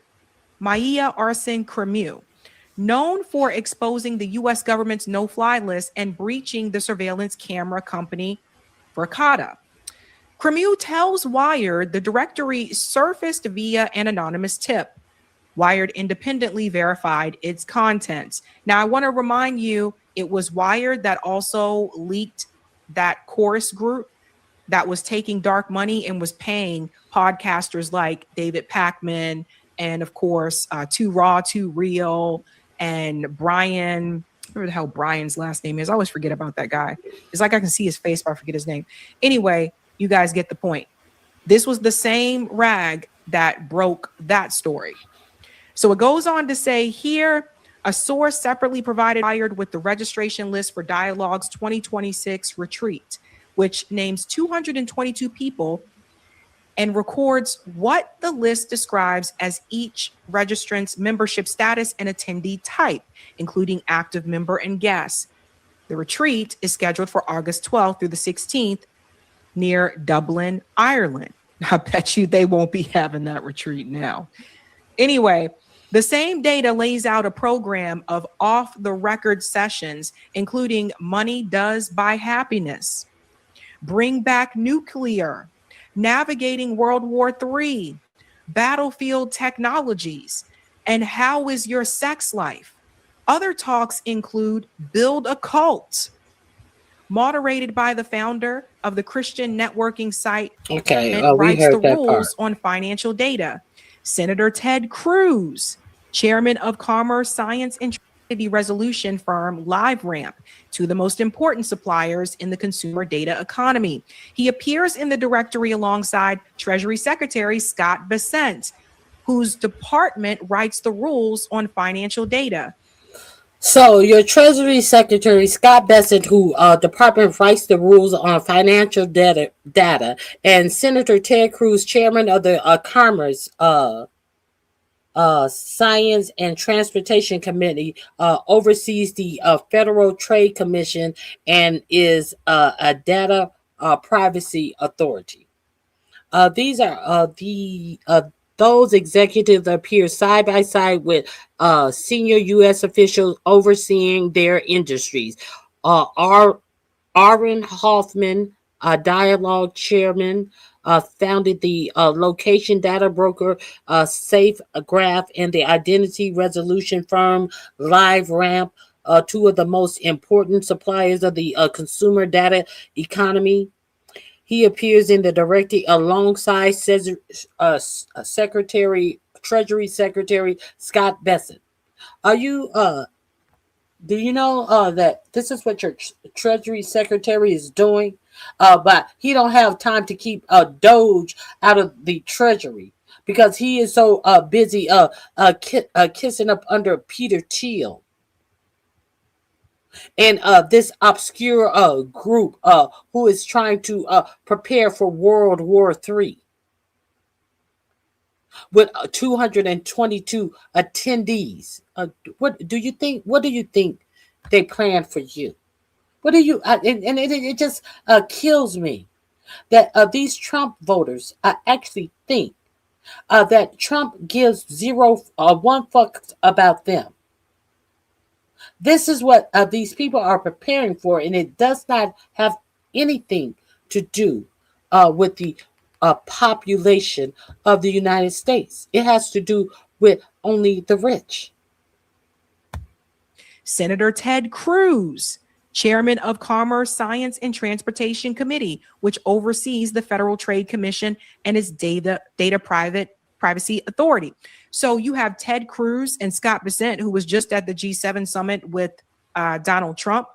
known for exposing the U.S. government's no-fly list and breaching the surveillance camera company Verkada. Cremieux tells Wired the directory surfaced via an anonymous tip. Wired independently verified its contents. Now, I want to remind you, it was Wired that also leaked that chorus group that was taking dark money and was paying podcasters like David Pakman and, of course, Too Raw, Too Real, and Brian, whatever the hell Brian's last name is. I always forget about that guy. It's like I can see his face, but I forget his name. Anyway, you guys get the point. This was the same rag that broke that story. So it goes on to say here, a source separately provided Wired with the registration list for Dialogue's 2026 retreat, which names 222 people and records what the list describes as each registrant's membership status and attendee type, including active member and guests. The retreat is scheduled for August 12th through the 16th near Dublin, Ireland. I bet you they won't be having that retreat now. Anyway, the same data lays out a program of off-the-record sessions, including Money Does Buy Happiness, Bring Back Nuclear, Navigating World War III, Battlefield Technologies, and How Is Your Sex Life? Other talks include Build a Cult, moderated by the founder of the Christian networking site and writes the rules on financial data, Senator Ted Cruz, chairman of Commerce, Science, and Tragedy resolution firm LiveRamp, two of the most important suppliers in the consumer data economy. He appears in the directory alongside Treasury Secretary Scott Bessent, whose department writes the rules on financial data. So your Treasury Secretary Scott Bessent, who department writes the rules on financial data, and Senator Ted Cruz, chairman of the Commerce, Science and Transportation Committee, oversees the Federal Trade Commission and is a data privacy authority. These are those executives appear side by side with senior U.S. officials overseeing their industries. Aaron Hoffman, Dialogue chairman, founded the location data broker SafeGraph and the identity resolution firm LiveRamp, two of the most important suppliers of the consumer data economy. He appears in the directory alongside Treasury Secretary Scott Bessent. Are you do you know that this is what your Treasury Secretary is doing? But he don't have time to keep Doge out of the Treasury because he is so busy kissing up under Peter Thiel and this obscure group who is trying to prepare for World War III with 222 attendees. What do you think they plan for you? What do you and it just kills me that these Trump voters actually think that Trump gives one fuck about them. This is what these people are preparing for, and it does not have anything to do with the population of the United States. It has to do with only the rich. Senator Ted Cruz, chairman of Commerce, Science, and Transportation Committee, which oversees the Federal Trade Commission and its data privacy authority. So you have Ted Cruz and Scott Bessent, who was just at the G7 summit with Donald Trump,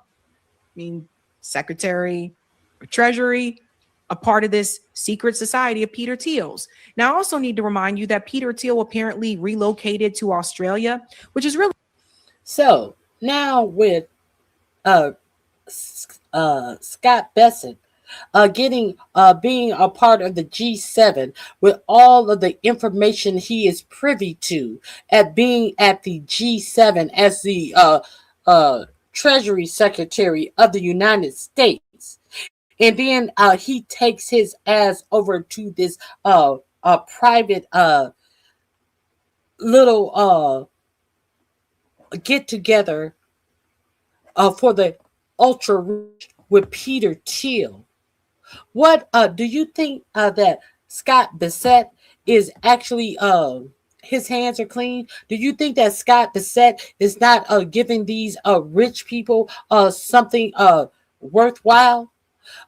Secretary of Treasury, a part of this secret society of Peter Thiel's. Now, I also need to remind you that Peter Thiel apparently relocated to Australia, which is really... So now with Scott Bessent being a part of the G7 with all of the information he is privy to at being at the G7 as the Treasury Secretary of the United States. And then he takes his ass over to this private little get together for the ultra rich with Peter Thiel. What do you think that Scott Bessent is actually his hands are clean? Do you think that Scott Bessent is not giving these rich people something worthwhile?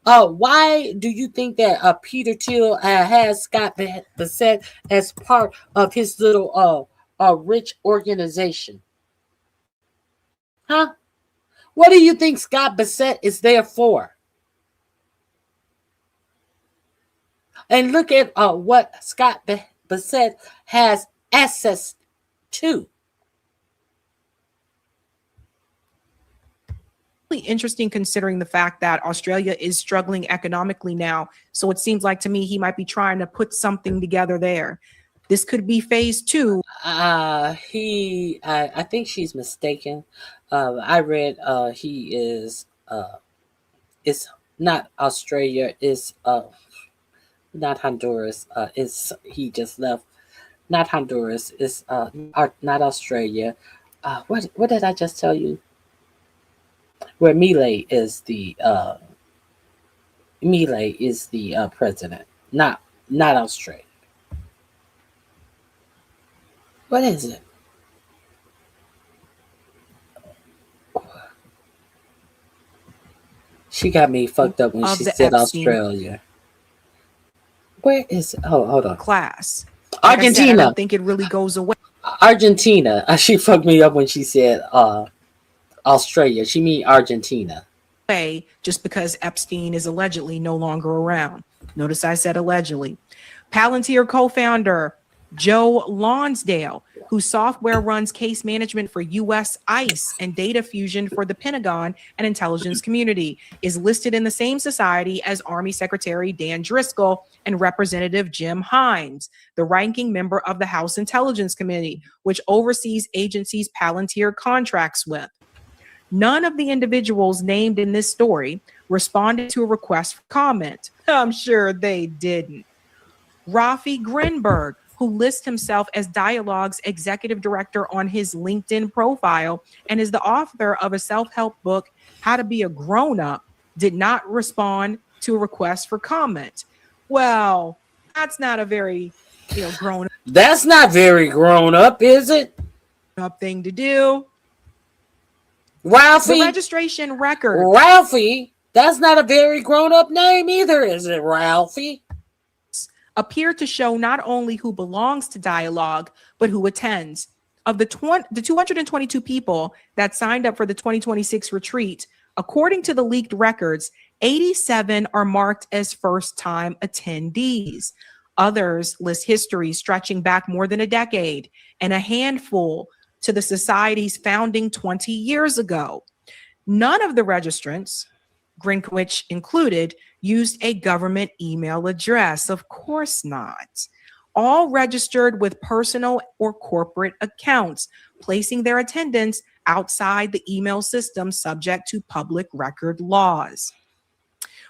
Why do you think that Peter Thiel has Scott Bessent as part of his little rich organization? Huh? What do you think Scott Bessent is there for? And look at what Scott Bessent has access to. Interesting considering the fact that Australia is struggling economically now. So it seems like to me he might be trying to put something together there. This could be phase 2. I think she's mistaken. I read he is it's not Australia, it's not Honduras. He just left. Not Honduras, it's not Australia. What did I just tell you? Where Milei is the president, not Australia. What is it? She got me fucked up when she said Epstein. Australia. Where is? Oh, hold on. Class. Argentina. I don't think it really goes away. Argentina. She fucked me up when she said Australia. She mean Argentina. Just because Epstein is allegedly no longer around. Notice I said allegedly. Palantir co-founder Joe Lonsdale, whose software runs case management for U.S. ICE and data fusion for the Pentagon and intelligence community, is listed in the same society as Army Secretary Dan Driscoll and Representative Jim Hines, the ranking member of the House Intelligence Committee, which oversees agencies Palantir contracts with. None of the individuals named in this story responded to a request for comment. I'm sure they didn't. Rafi Grinberg, who lists himself as Dialogue's executive director on his LinkedIn profile and is the author of a self-help book, How to Be a Grown-Up, did not respond to a request for comment. Well, that's not a very, grown up. That's not very grown up, is it? Up thing to do. Ralphie. The registration record. Ralphie. That's not a very grown up name either, is it, Ralphie? Appear to show not only who belongs to Dialogue, but who attends. Of the 222 people that signed up for the 2026 retreat, according to the leaked records, 87 are marked as first-time attendees. Others list history stretching back more than a decade, and a handful to the society's founding 20 years ago. None of the registrants, Grinkwich included, used a government email address. Of course not. All registered with personal or corporate accounts, placing their attendance outside the email system subject to public record laws.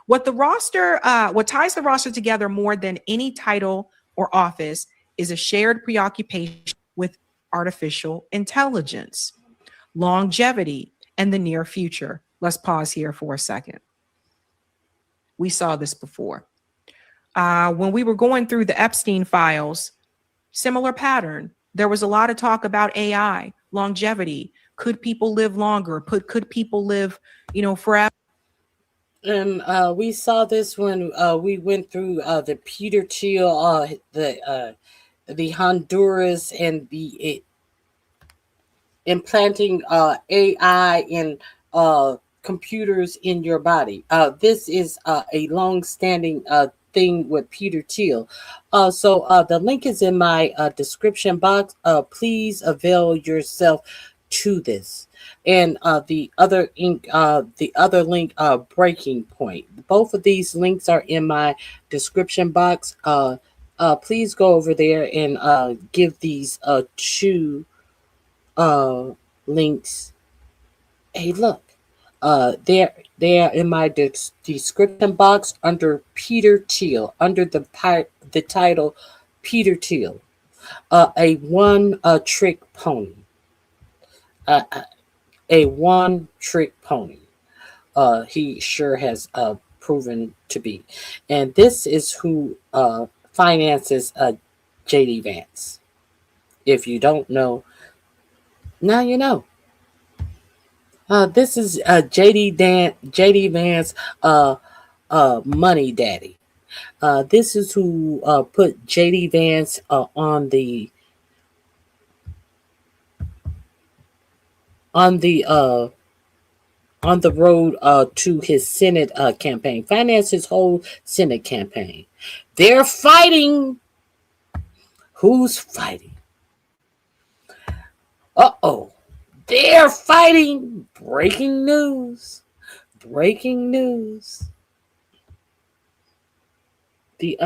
What ties the roster together more than any title or office is a shared preoccupation with artificial intelligence, longevity, and the near future. Let's pause here for a second. We saw this before. When we were going through the Epstein files, similar pattern. There was a lot of talk about AI, longevity, could people live longer? Could people live, forever? And we saw this when we went through the Peter Thiel, the Honduras, and the implanting AI in computers in your body. This is a long-standing thing with Peter Thiel. So the link is in my description box. Please avail yourself to this. And the other link, Breaking Point. Both of these links are in my description box. Please go over there and give these two links a look. They're in my description box under Peter Thiel, under the title Peter Thiel, a one-trick pony. A one-trick pony. He sure has proven to be. And this is who finances JD Vance. If you don't know, now you know. This is JD Vance, money daddy. This is who put JD Vance on the road to his Senate campaign. Financed his whole Senate campaign. They're fighting. Who's fighting? Uh-oh. They're fighting. Breaking news. Breaking news. The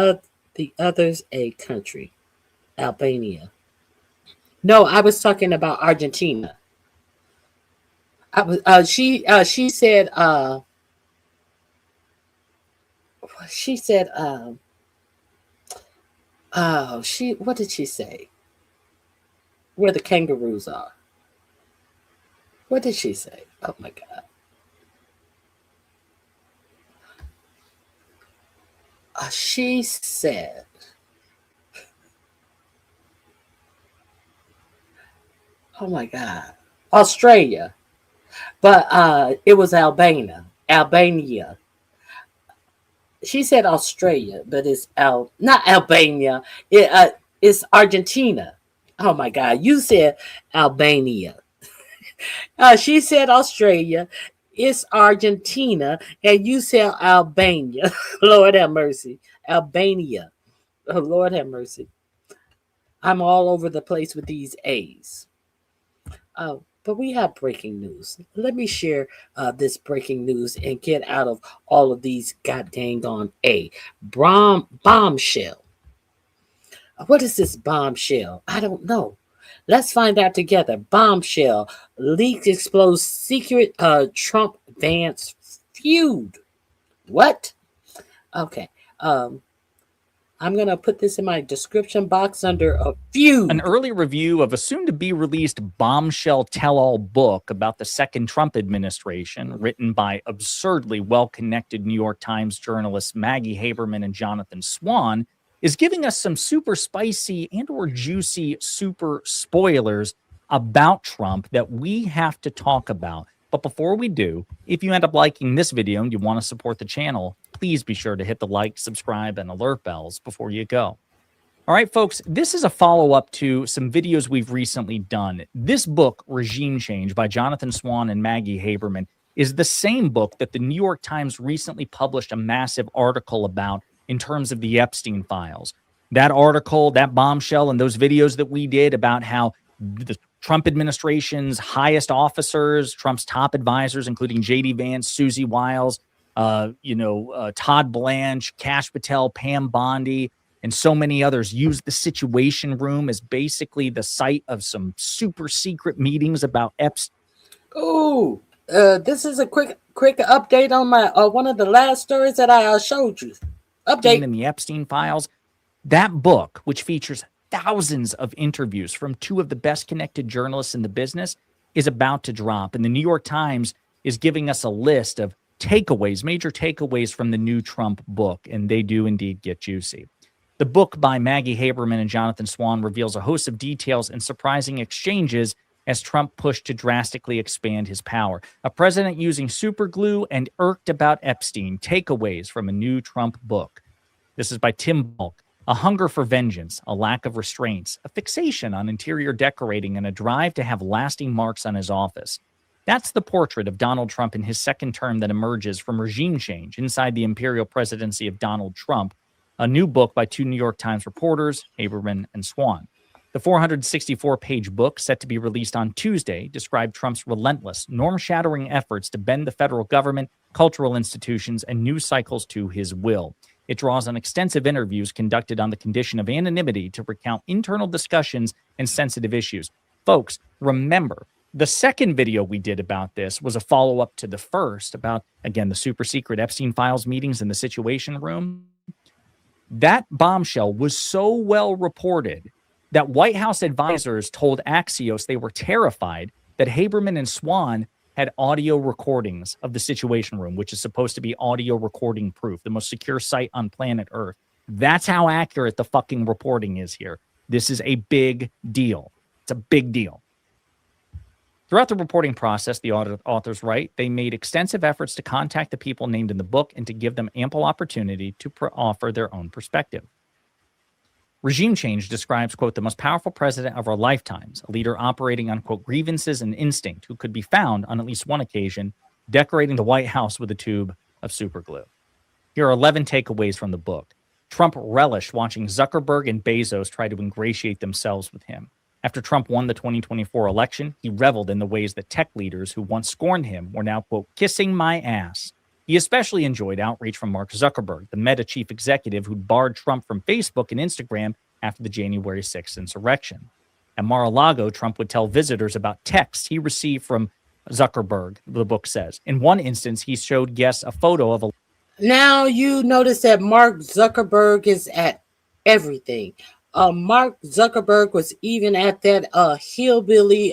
other's a country. Albania. No, I was talking about Argentina. She said what did she say? Where the kangaroos are. What did she say? Oh my God. She said, oh my God, Australia. But it was Albania. She said Australia, but it's not Albania. It's Argentina. Oh my God, you said Albania. She said Australia. It's Argentina, and you said Albania. Lord have mercy. Albania. Oh, Lord have mercy. I'm all over the place with these A's. But we have breaking news. Let me share this breaking news and get out of all of these god dang on A. Bombshell. What is this bombshell? I don't know. Let's find out together. Bombshell. Leaks expose secret Trump-Vance feud. What? Okay. I'm going to put this in my description box under a feud. An early review of a soon-to-be-released bombshell tell-all book about the second Trump administration, written by absurdly well-connected New York Times journalists Maggie Haberman and Jonathan Swan, is giving us some super spicy and or juicy super spoilers about Trump that we have to talk about. But before we do, if you end up liking this video and you want to support the channel, please be sure to hit the like, subscribe, and alert bells before you go. All right, folks, this is a follow-up to some videos we've recently done. This book, Regime Change, by Jonathan Swan and Maggie Haberman, is the same book that the New York Times recently published a massive article about in terms of the Epstein files. That article, that bombshell, and those videos that we did about how the Trump administration's highest officers, Trump's top advisors, including JD Vance, Susie Wiles, Todd Blanche, Kash Patel, Pam Bondi, and so many others, used the Situation Room as basically the site of some super secret meetings about Epstein. Oh, this is a quick update on my one of the last stories that I showed you. Update in the Epstein files. That book, which features thousands of interviews from two of the best connected journalists in the business, is about to drop. And the New York Times is giving us a list of takeaways, major takeaways from the new Trump book, and they do indeed get juicy. The book by Maggie Haberman and Jonathan Swan reveals a host of details and surprising exchanges as Trump pushed to drastically expand his power. A president using super glue and irked about Epstein. Takeaways from a new Trump book. This is by Tim Bulk. A hunger for vengeance, a lack of restraints, a fixation on interior decorating, and a drive to have lasting marks on his office. That's the portrait of Donald Trump in his second term that emerges from regime change inside the imperial presidency of Donald Trump, a new book by two New York Times reporters, Haberman and Swan. The 464-page book, set to be released on Tuesday, described Trump's relentless, norm-shattering efforts to bend the federal government, cultural institutions, and news cycles to his will. It draws on extensive interviews conducted on the condition of anonymity to recount internal discussions and sensitive issues. Folks, remember, the second video we did about this was a follow-up to the first about, again, the super secret Epstein Files meetings in the Situation Room. That bombshell was so well reported that White House advisors told Axios they were terrified that Haberman and Swan had audio recordings of the Situation Room, which is supposed to be audio recording proof, the most secure site on planet Earth. That's how accurate the fucking reporting is here. This is a big deal. It's a big deal. Throughout the reporting process, the authors write, they made extensive efforts to contact the people named in the book and to give them ample opportunity to offer their own perspective. Regime change describes, quote, the most powerful president of our lifetimes, a leader operating on, quote, grievances and instinct who could be found on at least one occasion decorating the White House with a tube of superglue. Here are 11 takeaways from the book. Trump relished watching Zuckerberg and Bezos try to ingratiate themselves with him. After Trump won the 2024 election, he reveled in the ways that tech leaders who once scorned him were now, quote, kissing my ass. He especially enjoyed outreach from Mark Zuckerberg, the Meta chief executive who barred Trump from Facebook and Instagram after the January 6th insurrection. At Mar-a-Lago, Trump would tell visitors about texts he received from Zuckerberg, the book says. In one instance, he showed guests a photo of a... Now you notice that Mark Zuckerberg is at everything. Mark Zuckerberg was even at that hillbilly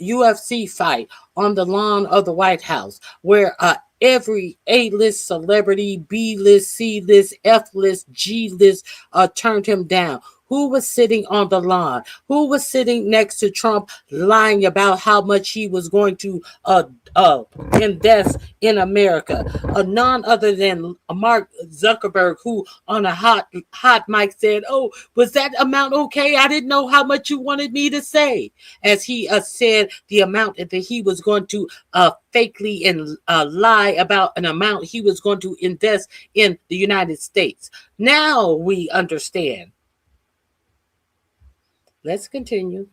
UFC fight on the lawn of the White House, where every A-list celebrity, B-list, C-list, F-list, G-list turned him down. Who was sitting on the lawn? Who was sitting next to Trump lying about how much he was going to invest in America? None other than Mark Zuckerberg, who on a hot mic said, oh, was that amount okay? I didn't know how much you wanted me to say. As he said the amount that he was going to fakely and lie about an amount he was going to invest in the United States. Now we understand. Let's continue.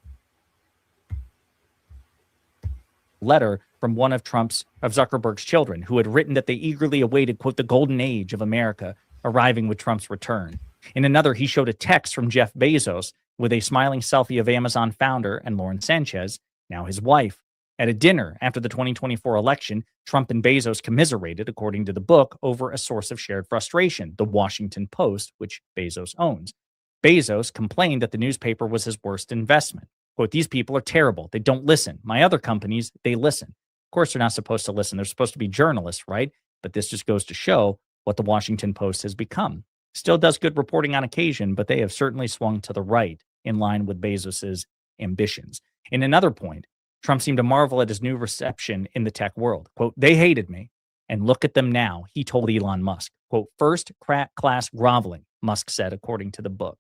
Letter from one of Zuckerberg's children, who had written that they eagerly awaited, quote, the golden age of America arriving with Trump's return. In another, he showed a text from Jeff Bezos with a smiling selfie of Amazon founder and Lauren Sanchez, now his wife. At a dinner after the 2024 election, Trump and Bezos commiserated, according to the book, over a source of shared frustration, the Washington Post, which Bezos owns. Bezos complained that the newspaper was his worst investment. Quote, these people are terrible. They don't listen. My other companies, they listen. Of course, they're not supposed to listen. They're supposed to be journalists, right? But this just goes to show what the Washington Post has become. Still does good reporting on occasion, but they have certainly swung to the right in line with Bezos's ambitions. In another point, Trump seemed to marvel at his new reception in the tech world. Quote, they hated me. And look at them now, he told Elon Musk. Quote, first class groveling, Musk said, according to the book.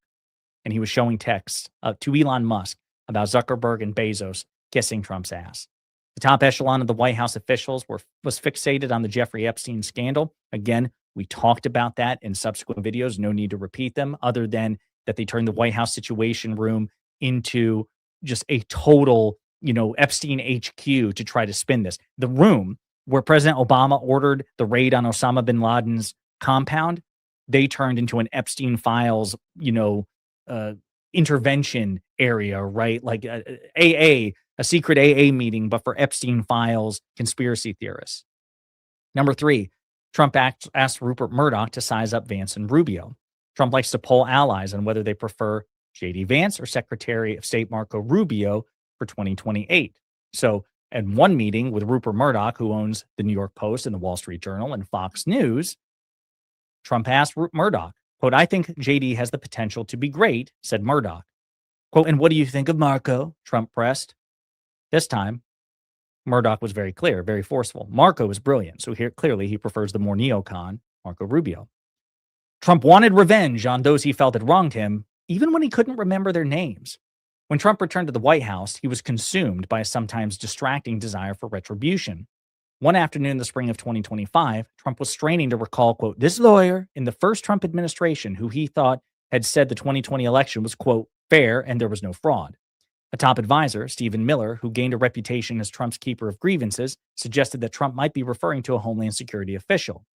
And he was showing texts to Elon Musk about Zuckerberg and Bezos kissing Trump's ass. The top echelon of the White House officials was fixated on the Jeffrey Epstein scandal. Again, we talked about that in subsequent videos. No need to repeat them, other than that they turned the White House Situation Room into just a total, Epstein HQ to try to spin this. The room where President Obama ordered the raid on Osama bin Laden's compound, they turned into an Epstein Files, intervention area, right? Like a secret AA meeting, but for Epstein Files conspiracy theorists. Number 3, Trump asked Rupert Murdoch to size up Vance and Rubio. Trump likes to poll allies on whether they prefer JD Vance or Secretary of State Marco Rubio for 2028. So at one meeting with Rupert Murdoch, who owns the New York Post and the Wall Street Journal and Fox News, Trump asked Murdoch, quote, I think JD has the potential to be great, said Murdoch. Quote, and what do you think of Marco? Trump pressed. This time, Murdoch was very clear, very forceful. Marco is brilliant, so here clearly he prefers the more neocon, Marco Rubio. Trump wanted revenge on those he felt had wronged him, even when he couldn't remember their names. When Trump returned to the White House, he was consumed by a sometimes distracting desire for retribution. One afternoon in the spring of 2025, Trump was straining to recall, quote, this lawyer in the first Trump administration who he thought had said the 2020 election was, quote, fair and there was no fraud. A top advisor, Stephen Miller, who gained a reputation as Trump's keeper of grievances, suggested that Trump might be referring to a Homeland Security official.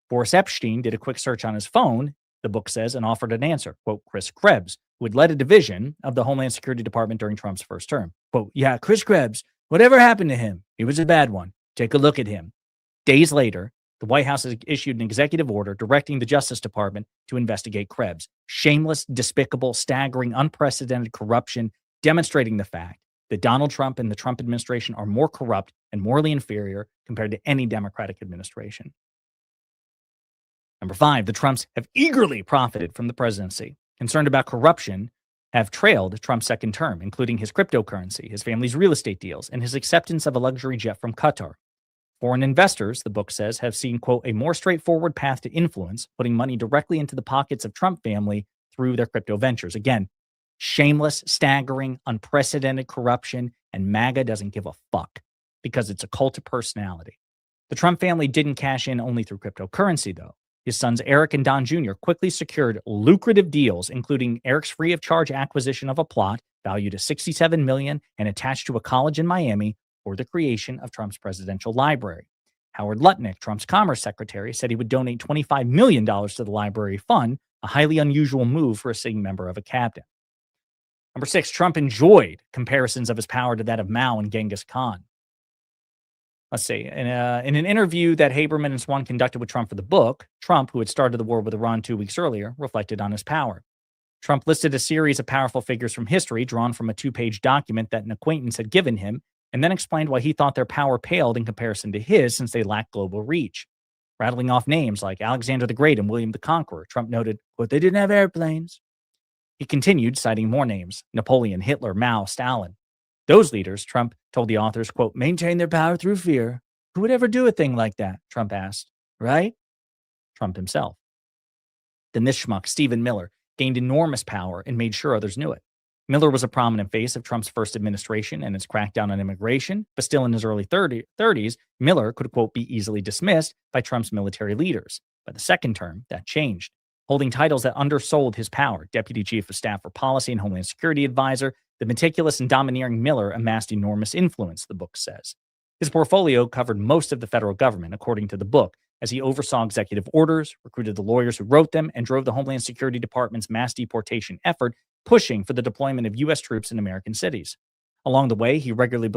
Boris Epstein did a quick search on his phone, the book says, and offered an answer, quote, Chris Krebs, who had led a division of the Homeland Security Department during Trump's first term. Quote, yeah, Chris Krebs, whatever happened to him? He was a bad one. Take a look at him. Days later, the White House has issued an executive order directing the Justice Department to investigate Krebs. Shameless, despicable, staggering, unprecedented corruption, demonstrating the fact that Donald Trump and the Trump administration are more corrupt and morally inferior compared to any Democratic administration. Number 5, the Trumps have eagerly profited from the presidency. Concerned about corruption, have trailed Trump's second term, including his cryptocurrency, his family's real estate deals, and his acceptance of a luxury jet from Qatar. Foreign investors, the book says, have seen, quote, a more straightforward path to influence, putting money directly into the pockets of Trump family through their crypto ventures. Again, shameless, staggering, unprecedented corruption, and MAGA doesn't give a fuck because it's a cult of personality. The Trump family didn't cash in only through cryptocurrency, though. His sons Eric and Don Jr. quickly secured lucrative deals, including Eric's free-of-charge acquisition of a plot valued at $67 million and attached to a college in Miami for the creation of Trump's presidential library. Howard Lutnick, Trump's commerce secretary, said he would donate $25 million to the library fund, a highly unusual move for a sitting member of a cabinet. Number 6, Trump enjoyed comparisons of his power to that of Mao and Genghis Khan. Let's see. In an interview that Haberman and Swan conducted with Trump for the book, Trump, who had started the war with Iran 2 weeks earlier, reflected on his power. Trump listed a series of powerful figures from history drawn from a 2-page document that an acquaintance had given him, and then explained why he thought their power paled in comparison to his since they lacked global reach. Rattling off names like Alexander the Great and William the Conqueror, Trump noted, but they didn't have airplanes. He continued, citing more names, Napoleon, Hitler, Mao, Stalin. Those leaders, Trump told the authors, quote, maintain their power through fear. Who would ever do a thing like that? Trump asked. Right? Trump himself. Then this schmuck, Stephen Miller, gained enormous power and made sure others knew it. Miller was a prominent face of Trump's first administration and its crackdown on immigration, but still in his early 30s, Miller could, quote, be easily dismissed by Trump's military leaders. By the second term, that changed. Holding titles that undersold his power, Deputy Chief of Staff for Policy and Homeland Security Advisor, the meticulous and domineering Miller amassed enormous influence, the book says. His portfolio covered most of the federal government, according to the book, as he oversaw executive orders, recruited the lawyers who wrote them, and drove the Homeland Security Department's mass deportation effort, pushing for the deployment of U.S. troops in American cities. Along the way, he regularly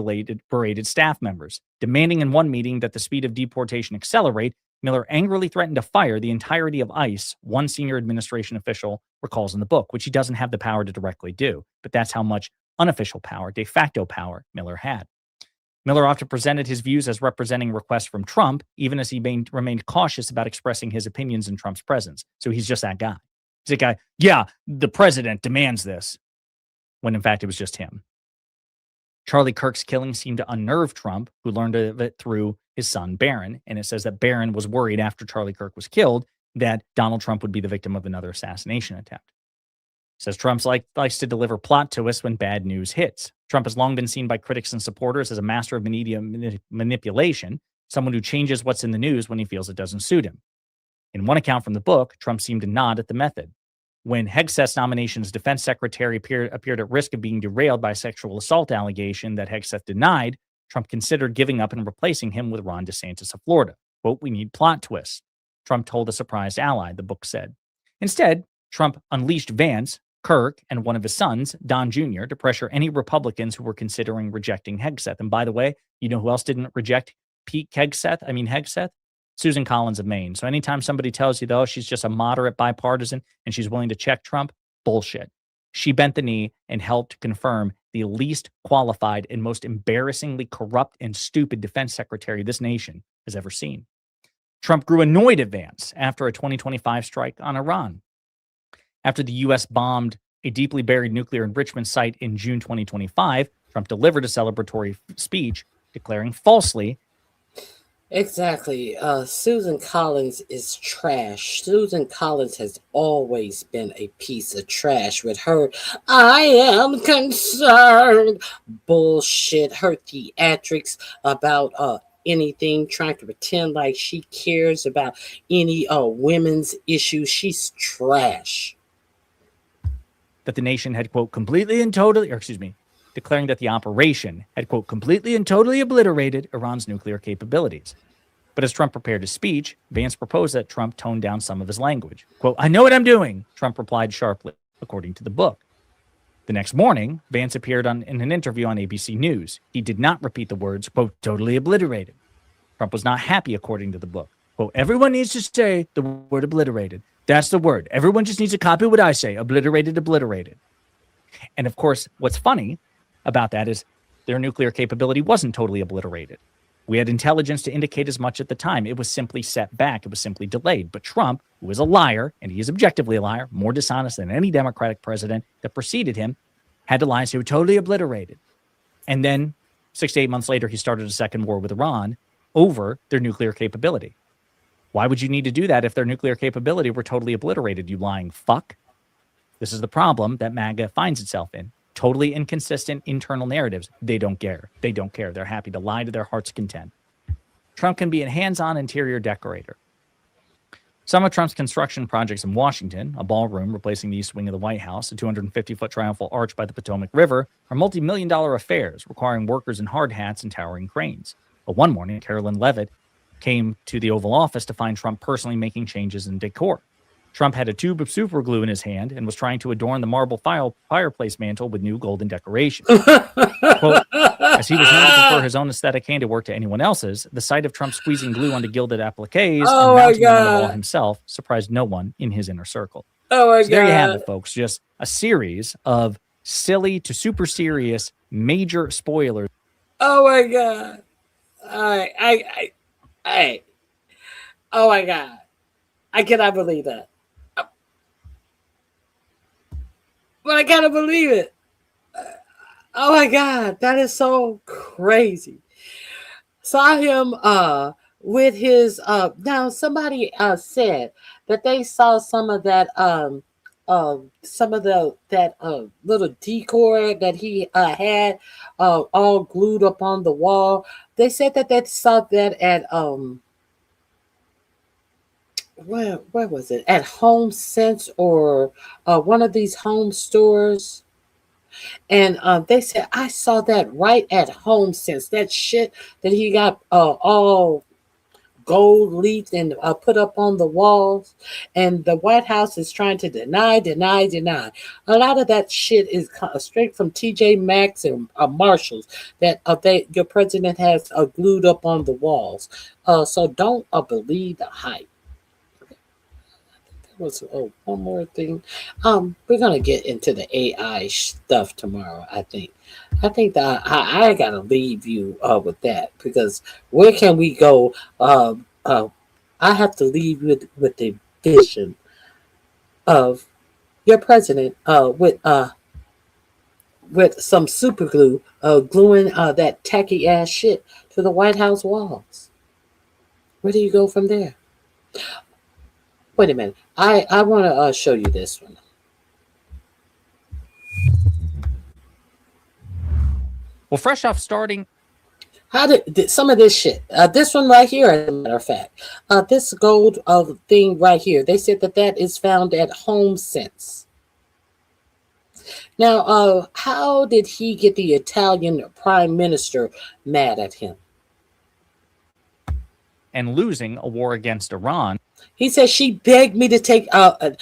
berated staff members. Demanding in one meeting that the speed of deportation accelerate, Miller angrily threatened to fire the entirety of ICE, one senior administration official recalls in the book, which he doesn't have the power to directly do. But that's how much unofficial power, de facto power, Miller had. Miller often presented his views as representing requests from Trump, even as he remained cautious about expressing his opinions in Trump's presence. So he's just that guy. He's that guy, yeah, the president demands this, when in fact it was just him. Charlie Kirk's killing seemed to unnerve Trump, who learned of it through his son Barron, and it says that Barron was worried after Charlie Kirk was killed that Donald Trump would be the victim of another assassination attempt. It says Trump likes to deliver plot twists when bad news hits. Trump has long been seen by critics and supporters as a master of media manipulation, someone who changes what's in the news when he feels it doesn't suit him. In one account from the book, Trump seemed to nod at the method. When Hegseth's nomination's defense secretary appeared at risk of being derailed by a sexual assault allegation that Hegseth denied, Trump considered giving up and replacing him with Ron DeSantis of Florida. Quote, we need plot twists, Trump told a surprised ally, the book said. Instead, Trump unleashed Vance, Kirk, and one of his sons, Don Jr., to pressure any Republicans who were considering rejecting Hegseth. And by the way, you know who else didn't reject Hegseth? Susan Collins of Maine. So anytime somebody tells you, though, she's just a moderate bipartisan and she's willing to check Trump, bullshit. She bent the knee and helped confirm the least qualified and most embarrassingly corrupt and stupid defense secretary this nation has ever seen. Trump grew annoyed at Vance after a 2025 strike on Iran. After the U.S. bombed a deeply buried nuclear enrichment site in June 2025, Trump delivered a celebratory speech declaring falsely. Exactly. Susan Collins is trash. Susan Collins has always been a piece of trash with her "I am concerned" bullshit, her theatrics about anything, trying to pretend like she cares about any women's issues. She's trash. That the nation had, quote, completely and totally, or excuse me, declaring that the operation had, quote, completely and totally obliterated Iran's nuclear capabilities. But as Trump prepared his speech, Vance proposed that Trump tone down some of his language. Quote, "I know what I'm doing," Trump replied sharply, according to the book. The next morning, Vance appeared in an interview on ABC News. He did not repeat the words, quote, "totally obliterated." Trump was not happy, according to the book. Quote, "Everyone needs to say the word obliterated. That's the word. Everyone just needs to copy what I say. Obliterated, obliterated." And of course, what's funny about that is their nuclear capability wasn't totally obliterated. We had intelligence to indicate as much at the time. It was simply set back. It was simply delayed. But Trump, who is a liar, and he is objectively a liar, more dishonest than any Democratic president that preceded him, had to lie and say, "We're totally obliterated." And then 6 to 8 months later, he started a second war with Iran over their nuclear capability. Why would you need to do that if their nuclear capability were totally obliterated, you lying fuck? This is the problem that MAGA finds itself in. Totally inconsistent internal narratives. They don't care. They don't care. They're happy to lie to their heart's content. Trump can be a hands-on interior decorator. Some of Trump's construction projects in Washington, a ballroom replacing the east wing of the White House, a 250-foot triumphal arch by the Potomac River, are multi-million-dollar affairs requiring workers in hard hats and towering cranes. But one morning, Carolyn Levitt came to the Oval Office to find Trump personally making changes in decor. Trump had a tube of super glue in his hand and was trying to adorn the marble fireplace mantle with new golden decorations. Quote, as he was known to prefer his own aesthetic handiwork to anyone else's, the sight of Trump squeezing glue onto gilded appliques and mounting them on the wall himself surprised no one in his inner circle. So there you have it, folks. Just a series of silly to super serious major spoilers. Oh my God. Oh my God. I cannot believe that. But I gotta believe it. Oh my God, that is so crazy. Saw him with his now somebody said that they saw some of that little decor that he had all glued up on the wall. They said that they saw that at where was it? At Home Sense or one of these home stores. And they said, I saw that right at Home Sense. That shit that he got all gold leafed and put up on the walls. And the White House is trying to deny. A lot of that shit is straight from TJ Maxx and Marshalls that your president has glued up on the walls. So don't believe the hype. Was one more thing. We're gonna get into the AI stuff tomorrow. I think that I gotta leave you with that, because where can we go? I have to leave you with the vision of your president with some super glue gluing that tacky ass shit to the White House walls. Where do you go from there? Wait a minute. I want to show you this one. Well, fresh off starting. How did some of this shit? This one right here, as a matter of fact. This gold thing right here. They said that is found at Home Sense. Now, how did he get the Italian prime minister mad at him? And losing a war against Iran. He said she begged me to take a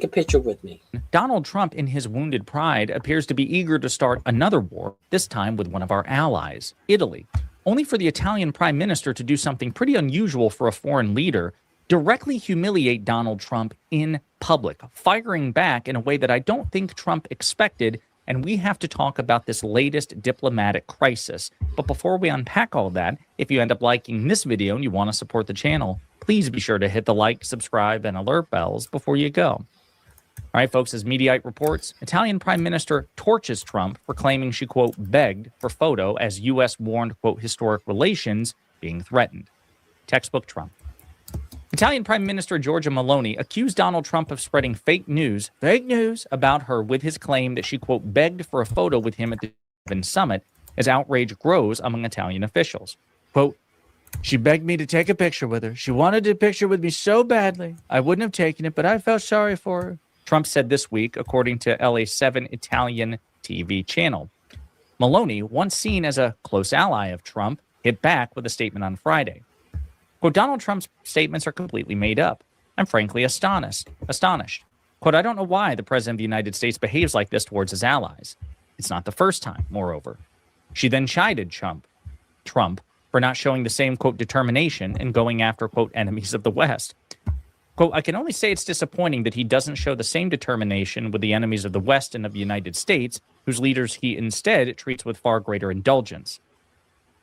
picture with me. Donald Trump, in his wounded pride, appears to be eager to start another war, this time with one of our allies, Italy, only for the Italian prime minister to do something pretty unusual for a foreign leader, directly humiliate Donald Trump in public, firing back in a way that I don't think Trump expected. And we have to talk about this latest diplomatic crisis. But before we unpack all that, if you end up liking this video and you want to support the channel, please be sure to hit the like, subscribe, and alert bells before you go. All right, folks, as Mediaite reports, Italian Prime Minister torches Trump for claiming she, quote, begged for photo as U.S. warned, quote, historic relations being threatened. Textbook Trump. Italian Prime Minister Giorgia Meloni accused Donald Trump of spreading fake news about her with his claim that she, quote, begged for a photo with him at the G7 summit as outrage grows among Italian officials. Quote, she begged me to take a picture with her. She wanted a picture with me so badly. I wouldn't have taken it, but I felt sorry for her. Trump said this week, according to LA7 Italian TV channel. Meloni, once seen as a close ally of Trump, hit back with a statement on Friday. Quote, Donald Trump's statements are completely made up. I'm frankly astonished. Quote, I don't know why the president of the United States behaves like this towards his allies. It's not the first time, moreover. She then chided Trump for not showing the same, quote, determination in going after, quote, enemies of the West. Quote, I can only say it's disappointing that he doesn't show the same determination with the enemies of the West and of the United States, whose leaders he instead treats with far greater indulgence.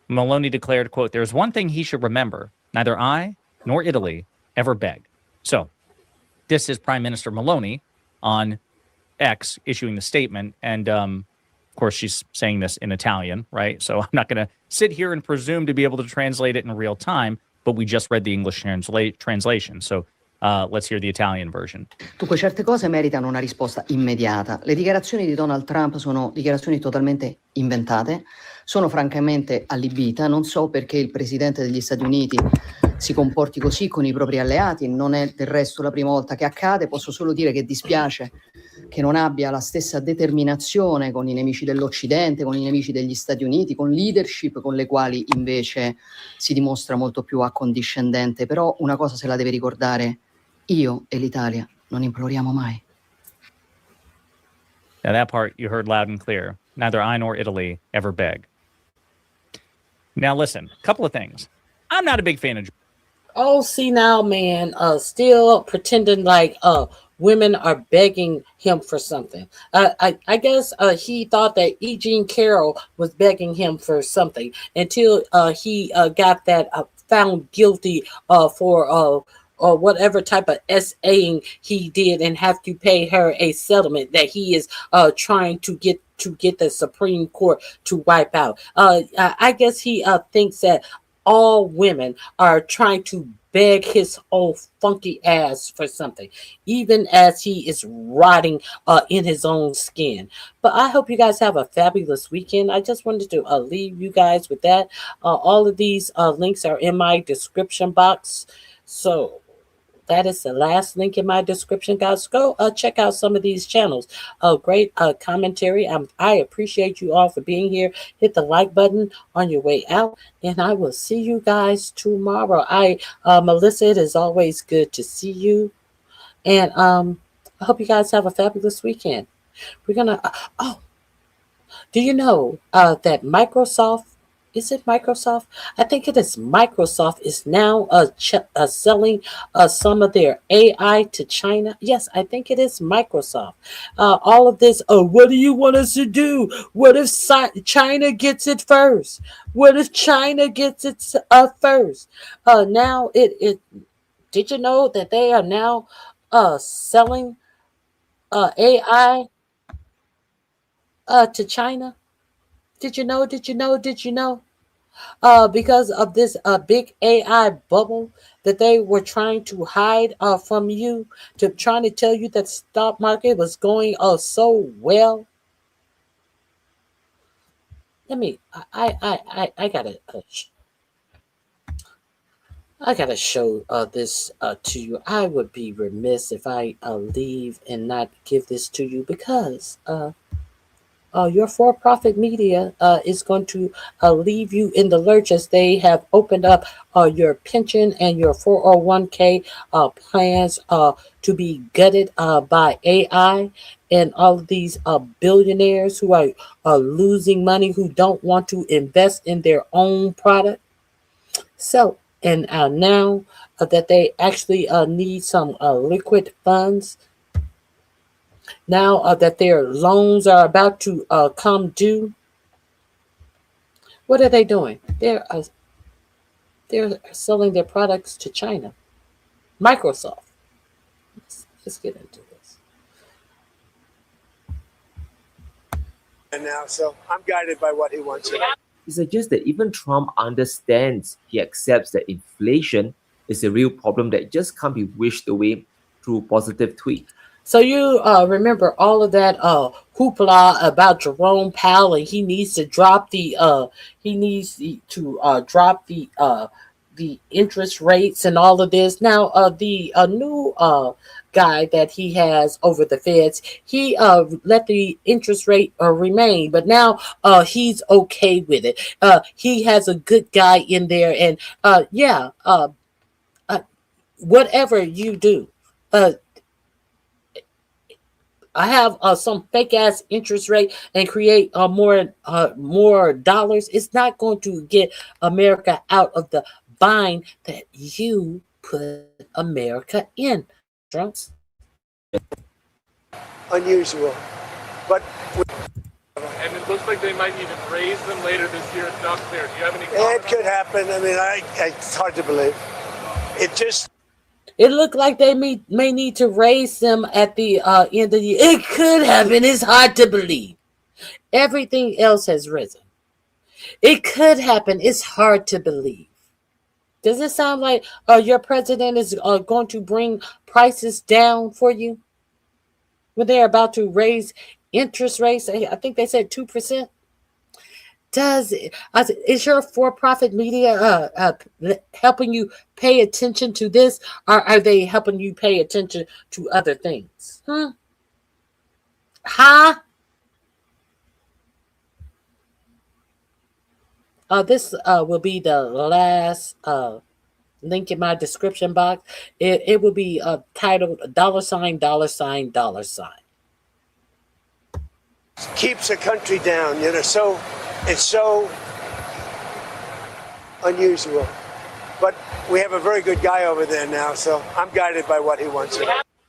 Meloni declared, quote, there's one thing he should remember. Neither I nor Italy ever begged. So this is Prime Minister Meloni on X issuing the statement. And of course, she's saying this in Italian, right? So I'm not going to sit here and presume to be able to translate it in real time, but we just read the English translation. So let's hear the Italian version. Dunque, certe cose meritano una risposta immediata. Le dichiarazioni di Donald Trump sono dichiarazioni totalmente inventate, sono francamente allibita. Non so perché il presidente degli Stati Uniti si comporti così con i propri alleati, non è del resto la prima volta che accade. Posso solo dire che dispiace che non abbia la stessa determinazione con i nemici dell'Occidente, con i nemici degli Stati Uniti, con leadership con le quali invece si dimostra molto più accondiscendente. Però una cosa se la deve ricordare: io e l'Italia non imploriamo mai. Now that part you heard loud and clear. Neither I nor Italy ever beg. Now listen, a couple of things. I'm not a big fan of. Oh, see now, man, still pretending like women are begging him for something. I guess he thought that E. Jean Carroll was begging him for something until he got that found guilty for or whatever type of SAing he did and have to pay her a settlement that he is trying to get the Supreme Court to wipe out. I guess he thinks that all women are trying to beg his old funky ass for something, even as he is rotting in his own skin. But I hope you guys have a fabulous weekend. I just wanted to leave you guys with that. All of these links are in my description box. So that is the last link in my description, guys. Go check out some of these channels. Great commentary. I appreciate you all for being here. Hit the like button on your way out, and I will see you guys tomorrow. Melissa, it is always good to see you, and I hope you guys have a fabulous weekend. We're gonna. Do you know that Microsoft? Is it Microsoft? I think it is Microsoft is now selling some of their AI to China. Yes, I think it is Microsoft. All of this, what do you want us to do? What if China gets it first? What if China gets it first? Now, did you know that they are now selling AI to China? Did you know? Because of this big AI bubble that they were trying to hide from you, trying to tell you that the stock market was going so well. I gotta show this to you. I would be remiss if I leave and not give this to you, because your for-profit media is going to leave you in the lurch, as they have opened up your pension and your 401k plans to be gutted by AI, and all of these billionaires who are losing money, who don't want to invest in their own product. So, and now that they actually need some liquid funds, now that their loans are about to come due, what are they doing? They're selling their products to China. Microsoft. Let's get into this. And now, so I'm guided by what he wants. He suggests that even Trump understands, he accepts that inflation is a real problem that just can't be wished away through positive tweets. So you remember all of that hoopla about Jerome Powell, and he needs to drop the the interest rates and all of this. Now the new guy that he has over the Feds, he let the interest rate remain, but now he's okay with it. He has a good guy in there, and whatever you do. I have some fake ass interest rate and create more dollars. It's not going to get America out of the bind that you put America in. Trunks. Unusual, but And it looks like they might even raise them later this year. It's not clear. Do you have any it comment could happen. I mean, it's hard to believe. It looked like they may need to raise them at the end of the year. It could happen. It's hard to believe. Everything else has risen. It could happen. It's hard to believe. Does it sound like your president is going to bring prices down for you when they're about to raise interest rates? I think they said 2%. Is your for-profit media helping you pay attention to this, or are they helping you pay attention to other things? This will be the last link in my description box. It will be titled $$$$$. Keeps a country down, so it's so unusual. But we have a very good guy over there now, so I'm guided by what he wants.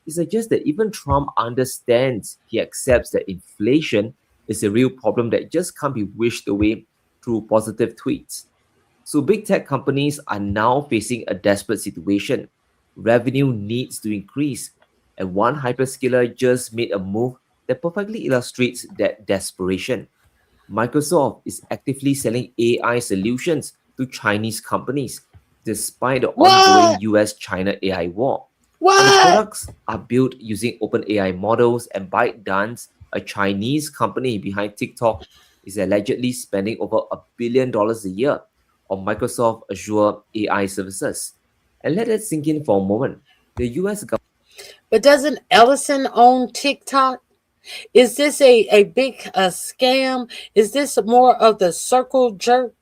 He suggests that even Trump understands, he accepts that inflation is a real problem that just can't be wished away through positive tweets. So big tech companies are now facing a desperate situation. Revenue needs to increase, and one hyperscaler just made a move that perfectly illustrates that desperation. Microsoft is actively selling AI solutions to Chinese companies despite the ongoing US-China AI war. And the products are built using OpenAI models, and ByteDance, a Chinese company behind TikTok, is allegedly spending over $1 billion a year on Microsoft Azure AI services. And let that sink in for a moment. The US government. But doesn't Ellison own TikTok? Is this a big scam? Is this more of the circle jerk?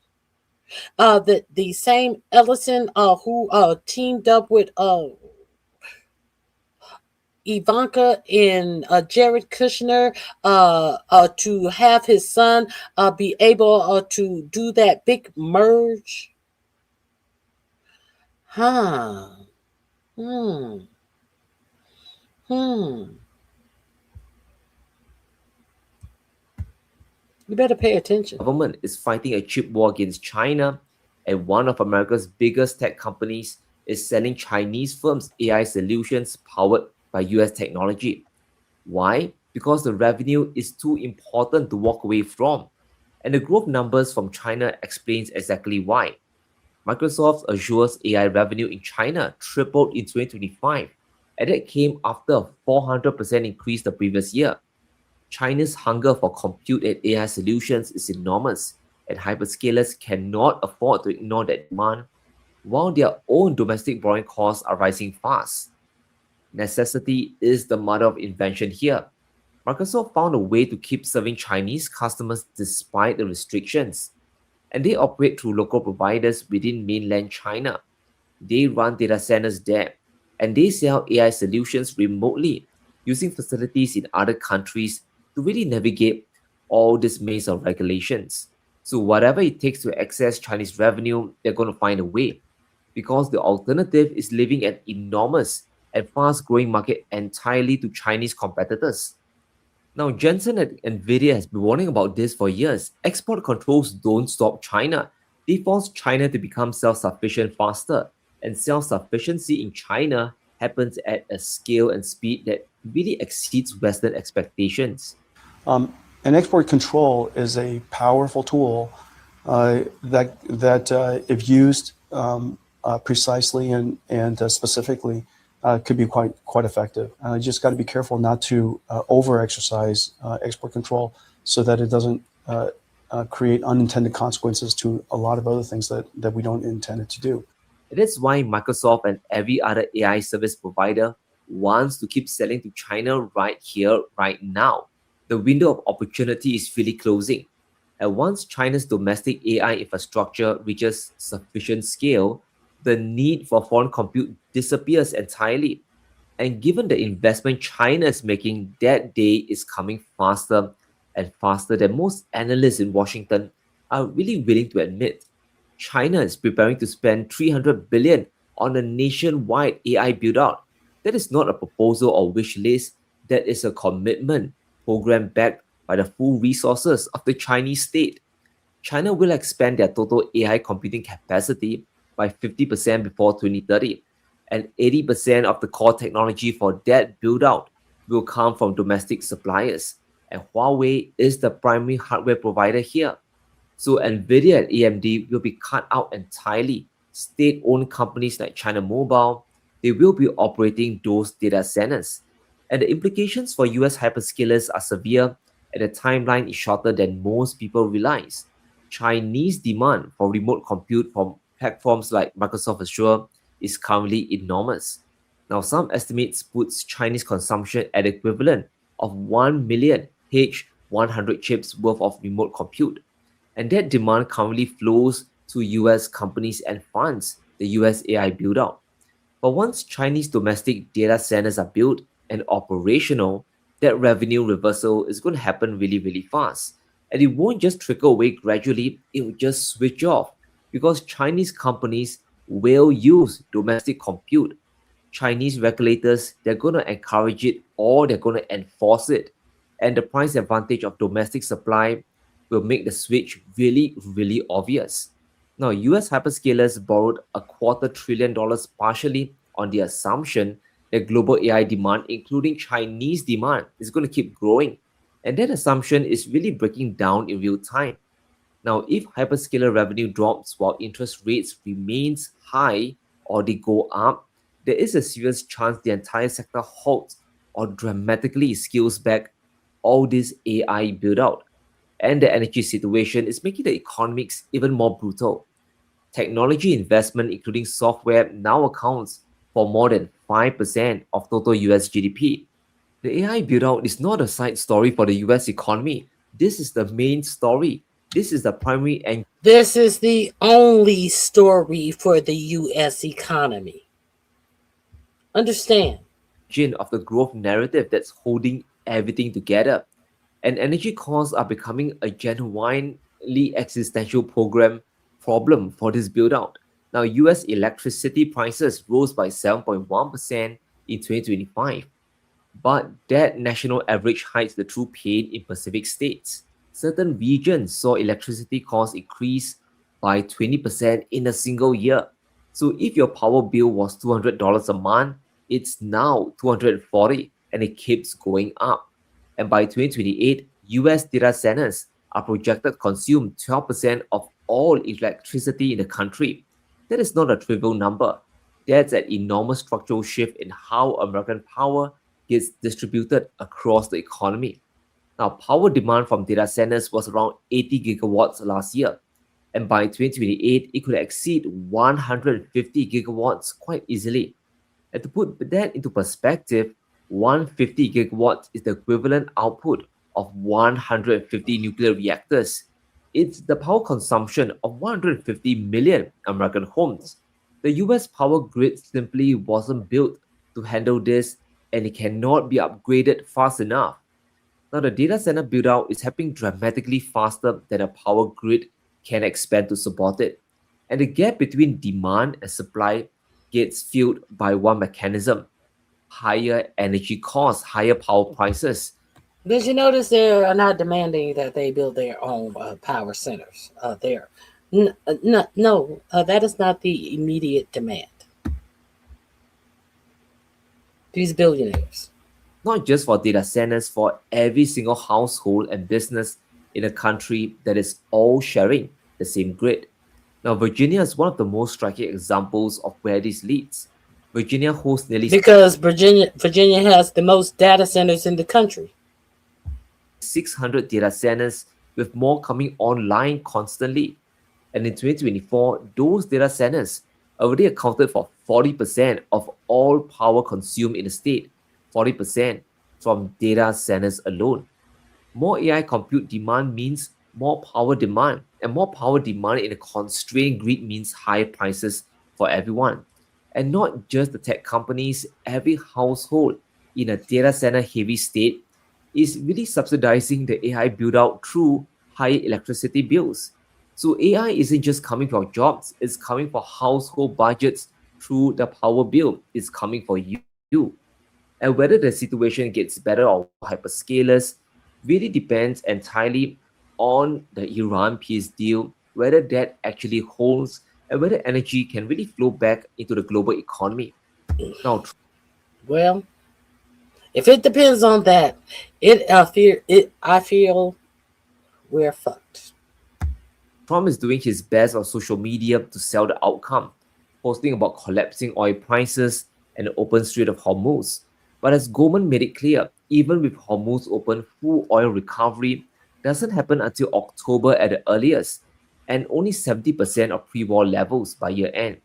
The same Ellison who teamed up with Ivanka and Jared Kushner to have his son be able to do that big merge? You better pay attention. The government is fighting a chip war against China, and one of America's biggest tech companies is selling Chinese firms AI solutions powered by US technology. Why? Because the revenue is too important to walk away from. And the growth numbers from China explains exactly why. Microsoft's Azure's AI revenue in China tripled in 2025, and that came after a 400% increase the previous year. China's hunger for compute and AI solutions is enormous, and hyperscalers cannot afford to ignore that demand, while their own domestic borrowing costs are rising fast. Necessity is the mother of invention here. Microsoft found a way to keep serving Chinese customers despite the restrictions, and they operate through local providers within mainland China. They run data centers there, and they sell AI solutions remotely using facilities in other countries to really navigate all this maze of regulations. So whatever it takes to access Chinese revenue, they're going to find a way, because the alternative is leaving an enormous and fast-growing market entirely to Chinese competitors. Now, Jensen at NVIDIA has been warning about this for years. Export controls don't stop China. They force China to become self-sufficient faster, and self-sufficiency in China happens at a scale and speed that really exceeds Western expectations. And export control is a powerful tool that if used precisely and specifically, could be quite effective. You just got to be careful not to over-exercise export control so that it doesn't create unintended consequences to a lot of other things that we don't intend it to do. And that's why Microsoft and every other AI service provider wants to keep selling to China right here, right now. The window of opportunity is really closing. And once China's domestic AI infrastructure reaches sufficient scale, the need for foreign compute disappears entirely. And given the investment China is making, that day is coming faster and faster than most analysts in Washington are really willing to admit. China is preparing to spend $300 billion on a nationwide AI build-out. That is not a proposal or wish list. That is a commitment program backed by the full resources of the Chinese state. China will expand their total AI computing capacity by 50% before 2030, and 80% of the core technology for that build-out will come from domestic suppliers. And Huawei is the primary hardware provider here. So NVIDIA and AMD will be cut out entirely. State-owned companies like China Mobile, they will be operating those data centers. And the implications for US hyperscalers are severe, and the timeline is shorter than most people realize. Chinese demand for remote compute from platforms like Microsoft Azure is currently enormous. Now, some estimates puts Chinese consumption at the equivalent of 1 million H100 chips worth of remote compute. And that demand currently flows to US companies and funds the US AI build-out. But once Chinese domestic data centers are built and operational, that revenue reversal is going to happen really, really fast. And it won't just trickle away gradually, it will just switch off because Chinese companies will use domestic compute. Chinese regulators, they're going to encourage it or they're going to enforce it. And the price advantage of domestic supply will make the switch really, really obvious. Now, US hyperscalers borrowed $250 billion partially on the assumption that global AI demand, including Chinese demand, is going to keep growing. And that assumption is really breaking down in real time. Now, if hyperscaler revenue drops while interest rates remains high or they go up, there is a serious chance the entire sector halts or dramatically scales back all this AI build-out. And the energy situation is making the economics even more brutal. Technology investment, including software, now accounts for more than 5% of total US GDP. The AI build-out is not a side story for the US economy. This is the main story. This is the primary and this is the only story for the US economy. Understand. Engine of the growth narrative that's holding everything together. And energy costs are becoming a genuinely existential problem for this build-out. Now, US electricity prices rose by 7.1% in 2025. But that national average hides the true pain in Pacific states. Certain regions saw electricity costs increase by 20% in a single year. So if your power bill was $200 a month, it's now $240 and it keeps going up. And by 2028, US data centers are projected to consume 12% of all electricity in the country. That is not a trivial number. That's an enormous structural shift in how American power gets distributed across the economy. Now, power demand from data centers was around 80 gigawatts last year. And by 2028, it could exceed 150 gigawatts quite easily. And to put that into perspective, 150 gigawatts is the equivalent output of 150 nuclear reactors. It's the power consumption of 150 million American homes. The US power grid simply wasn't built to handle this, and it cannot be upgraded fast enough. Now, the data center build-out is happening dramatically faster than a power grid can expand to support it. And the gap between demand and supply gets filled by one mechanism: higher energy costs, higher power prices. Did you notice they are not demanding that they build their own power centers there? No, that is not the immediate demand. These billionaires, not just for data centers, for every single household and business in a country that is all sharing the same grid. Now, Virginia is one of the most striking examples of where this leads. Virginia hosts nearly Because Virginia has the most data centers in the country. 600 data centers, with more coming online constantly. And in 2024, those data centers already accounted for 40% of all power consumed in the state, 40% from data centers alone. More AI compute demand means more power demand, and more power demand in a constrained grid means higher prices for everyone. And not just the tech companies, every household in a data center heavy state is really subsidizing the AI build out through higher electricity bills. So AI isn't just coming for jobs, it's coming for household budgets through the power bill. It's coming for you. And whether the situation gets better or hyperscalers really depends entirely on the Iran peace deal, whether that actually holds, and whether energy can really flow back into the global economy. Now, well, if it depends on that, I feel we're fucked. Trump is doing his best on social media to sell the outcome, posting about collapsing oil prices and the open Strait of Hormuz. But as Goldman made it clear, even with Hormuz open, full oil recovery doesn't happen until October at the earliest, and only 70% of pre-war levels by year end.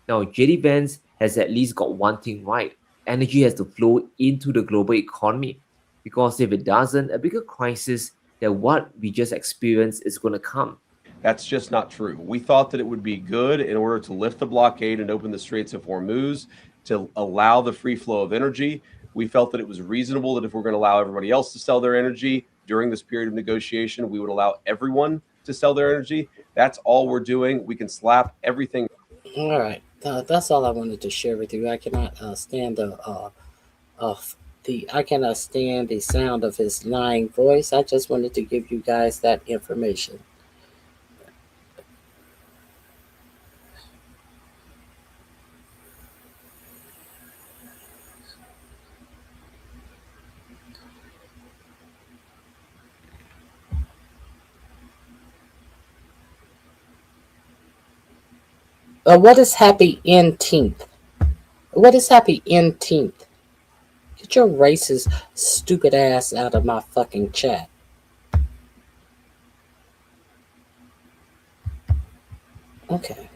Now, JD Vance has at least got one thing right. Energy has to flow into the global economy, because if it doesn't, a bigger crisis than what we just experienced is going to come. That's just not true. We thought that it would be good in order to lift the blockade and open the Straits of Hormuz to allow the free flow of energy. We felt that it was reasonable that if we're going to allow everybody else to sell their energy during this period of negotiation, we would allow everyone to sell their energy. That's all we're doing. We can slap everything. All right, that's all I wanted to share with you. I cannot stand I cannot stand the sound of his lying voice. I just wanted to give you guys that information. What is happy Juneteenth? What is happy Juneteenth? Get your racist, stupid ass out of my fucking chat. Okay.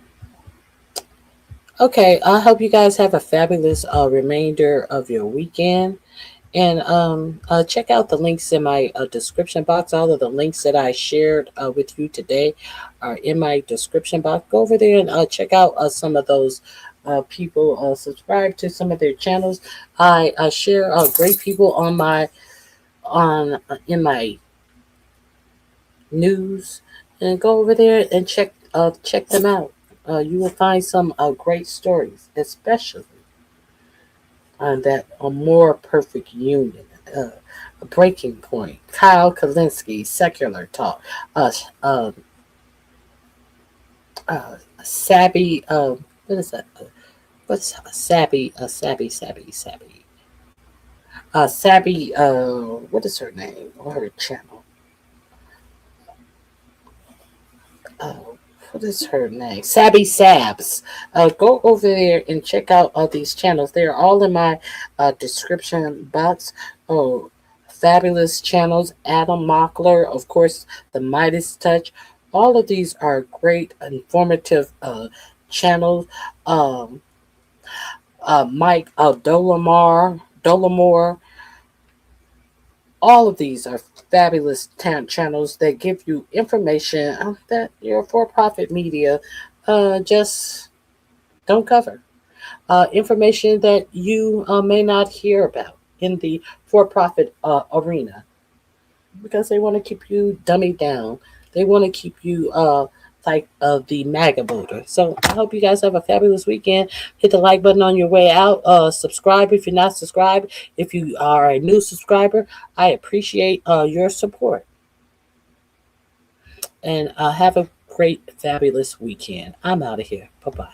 Okay, I hope you guys have a fabulous remainder of your weekend. And check out the links in my description box. All of the links that I shared with you today are in my description box. Go over there and check out some of those people. Subscribe to some of their channels. I share great people on in my news, and go over there and check them out. You will find some great stories, especially that a more perfect union, a breaking point. Kyle Kalinske, secular talk. Sabby. What is that? What's Sabby? Sabby. Sabby. What is her name or her channel? What is her name? Sabby Sabs. Go over there and check out these channels. They're all in my description box. Oh, fabulous channels. Adam Mockler, of course, the Midas Touch. All of these are great, informative channels. Mike Dolomore. All of these are fabulous channels that give you information that your for-profit media just don't cover. Information that you may not hear about in the for-profit arena, because they want to keep you dummied down. They want to keep you like the Maga voter. So I hope you guys have a fabulous weekend. Hit the like button on your way out. Subscribe if you're not subscribed. If you are a new subscriber, I appreciate your support. And have a great, fabulous weekend. I'm out of here. Bye-bye.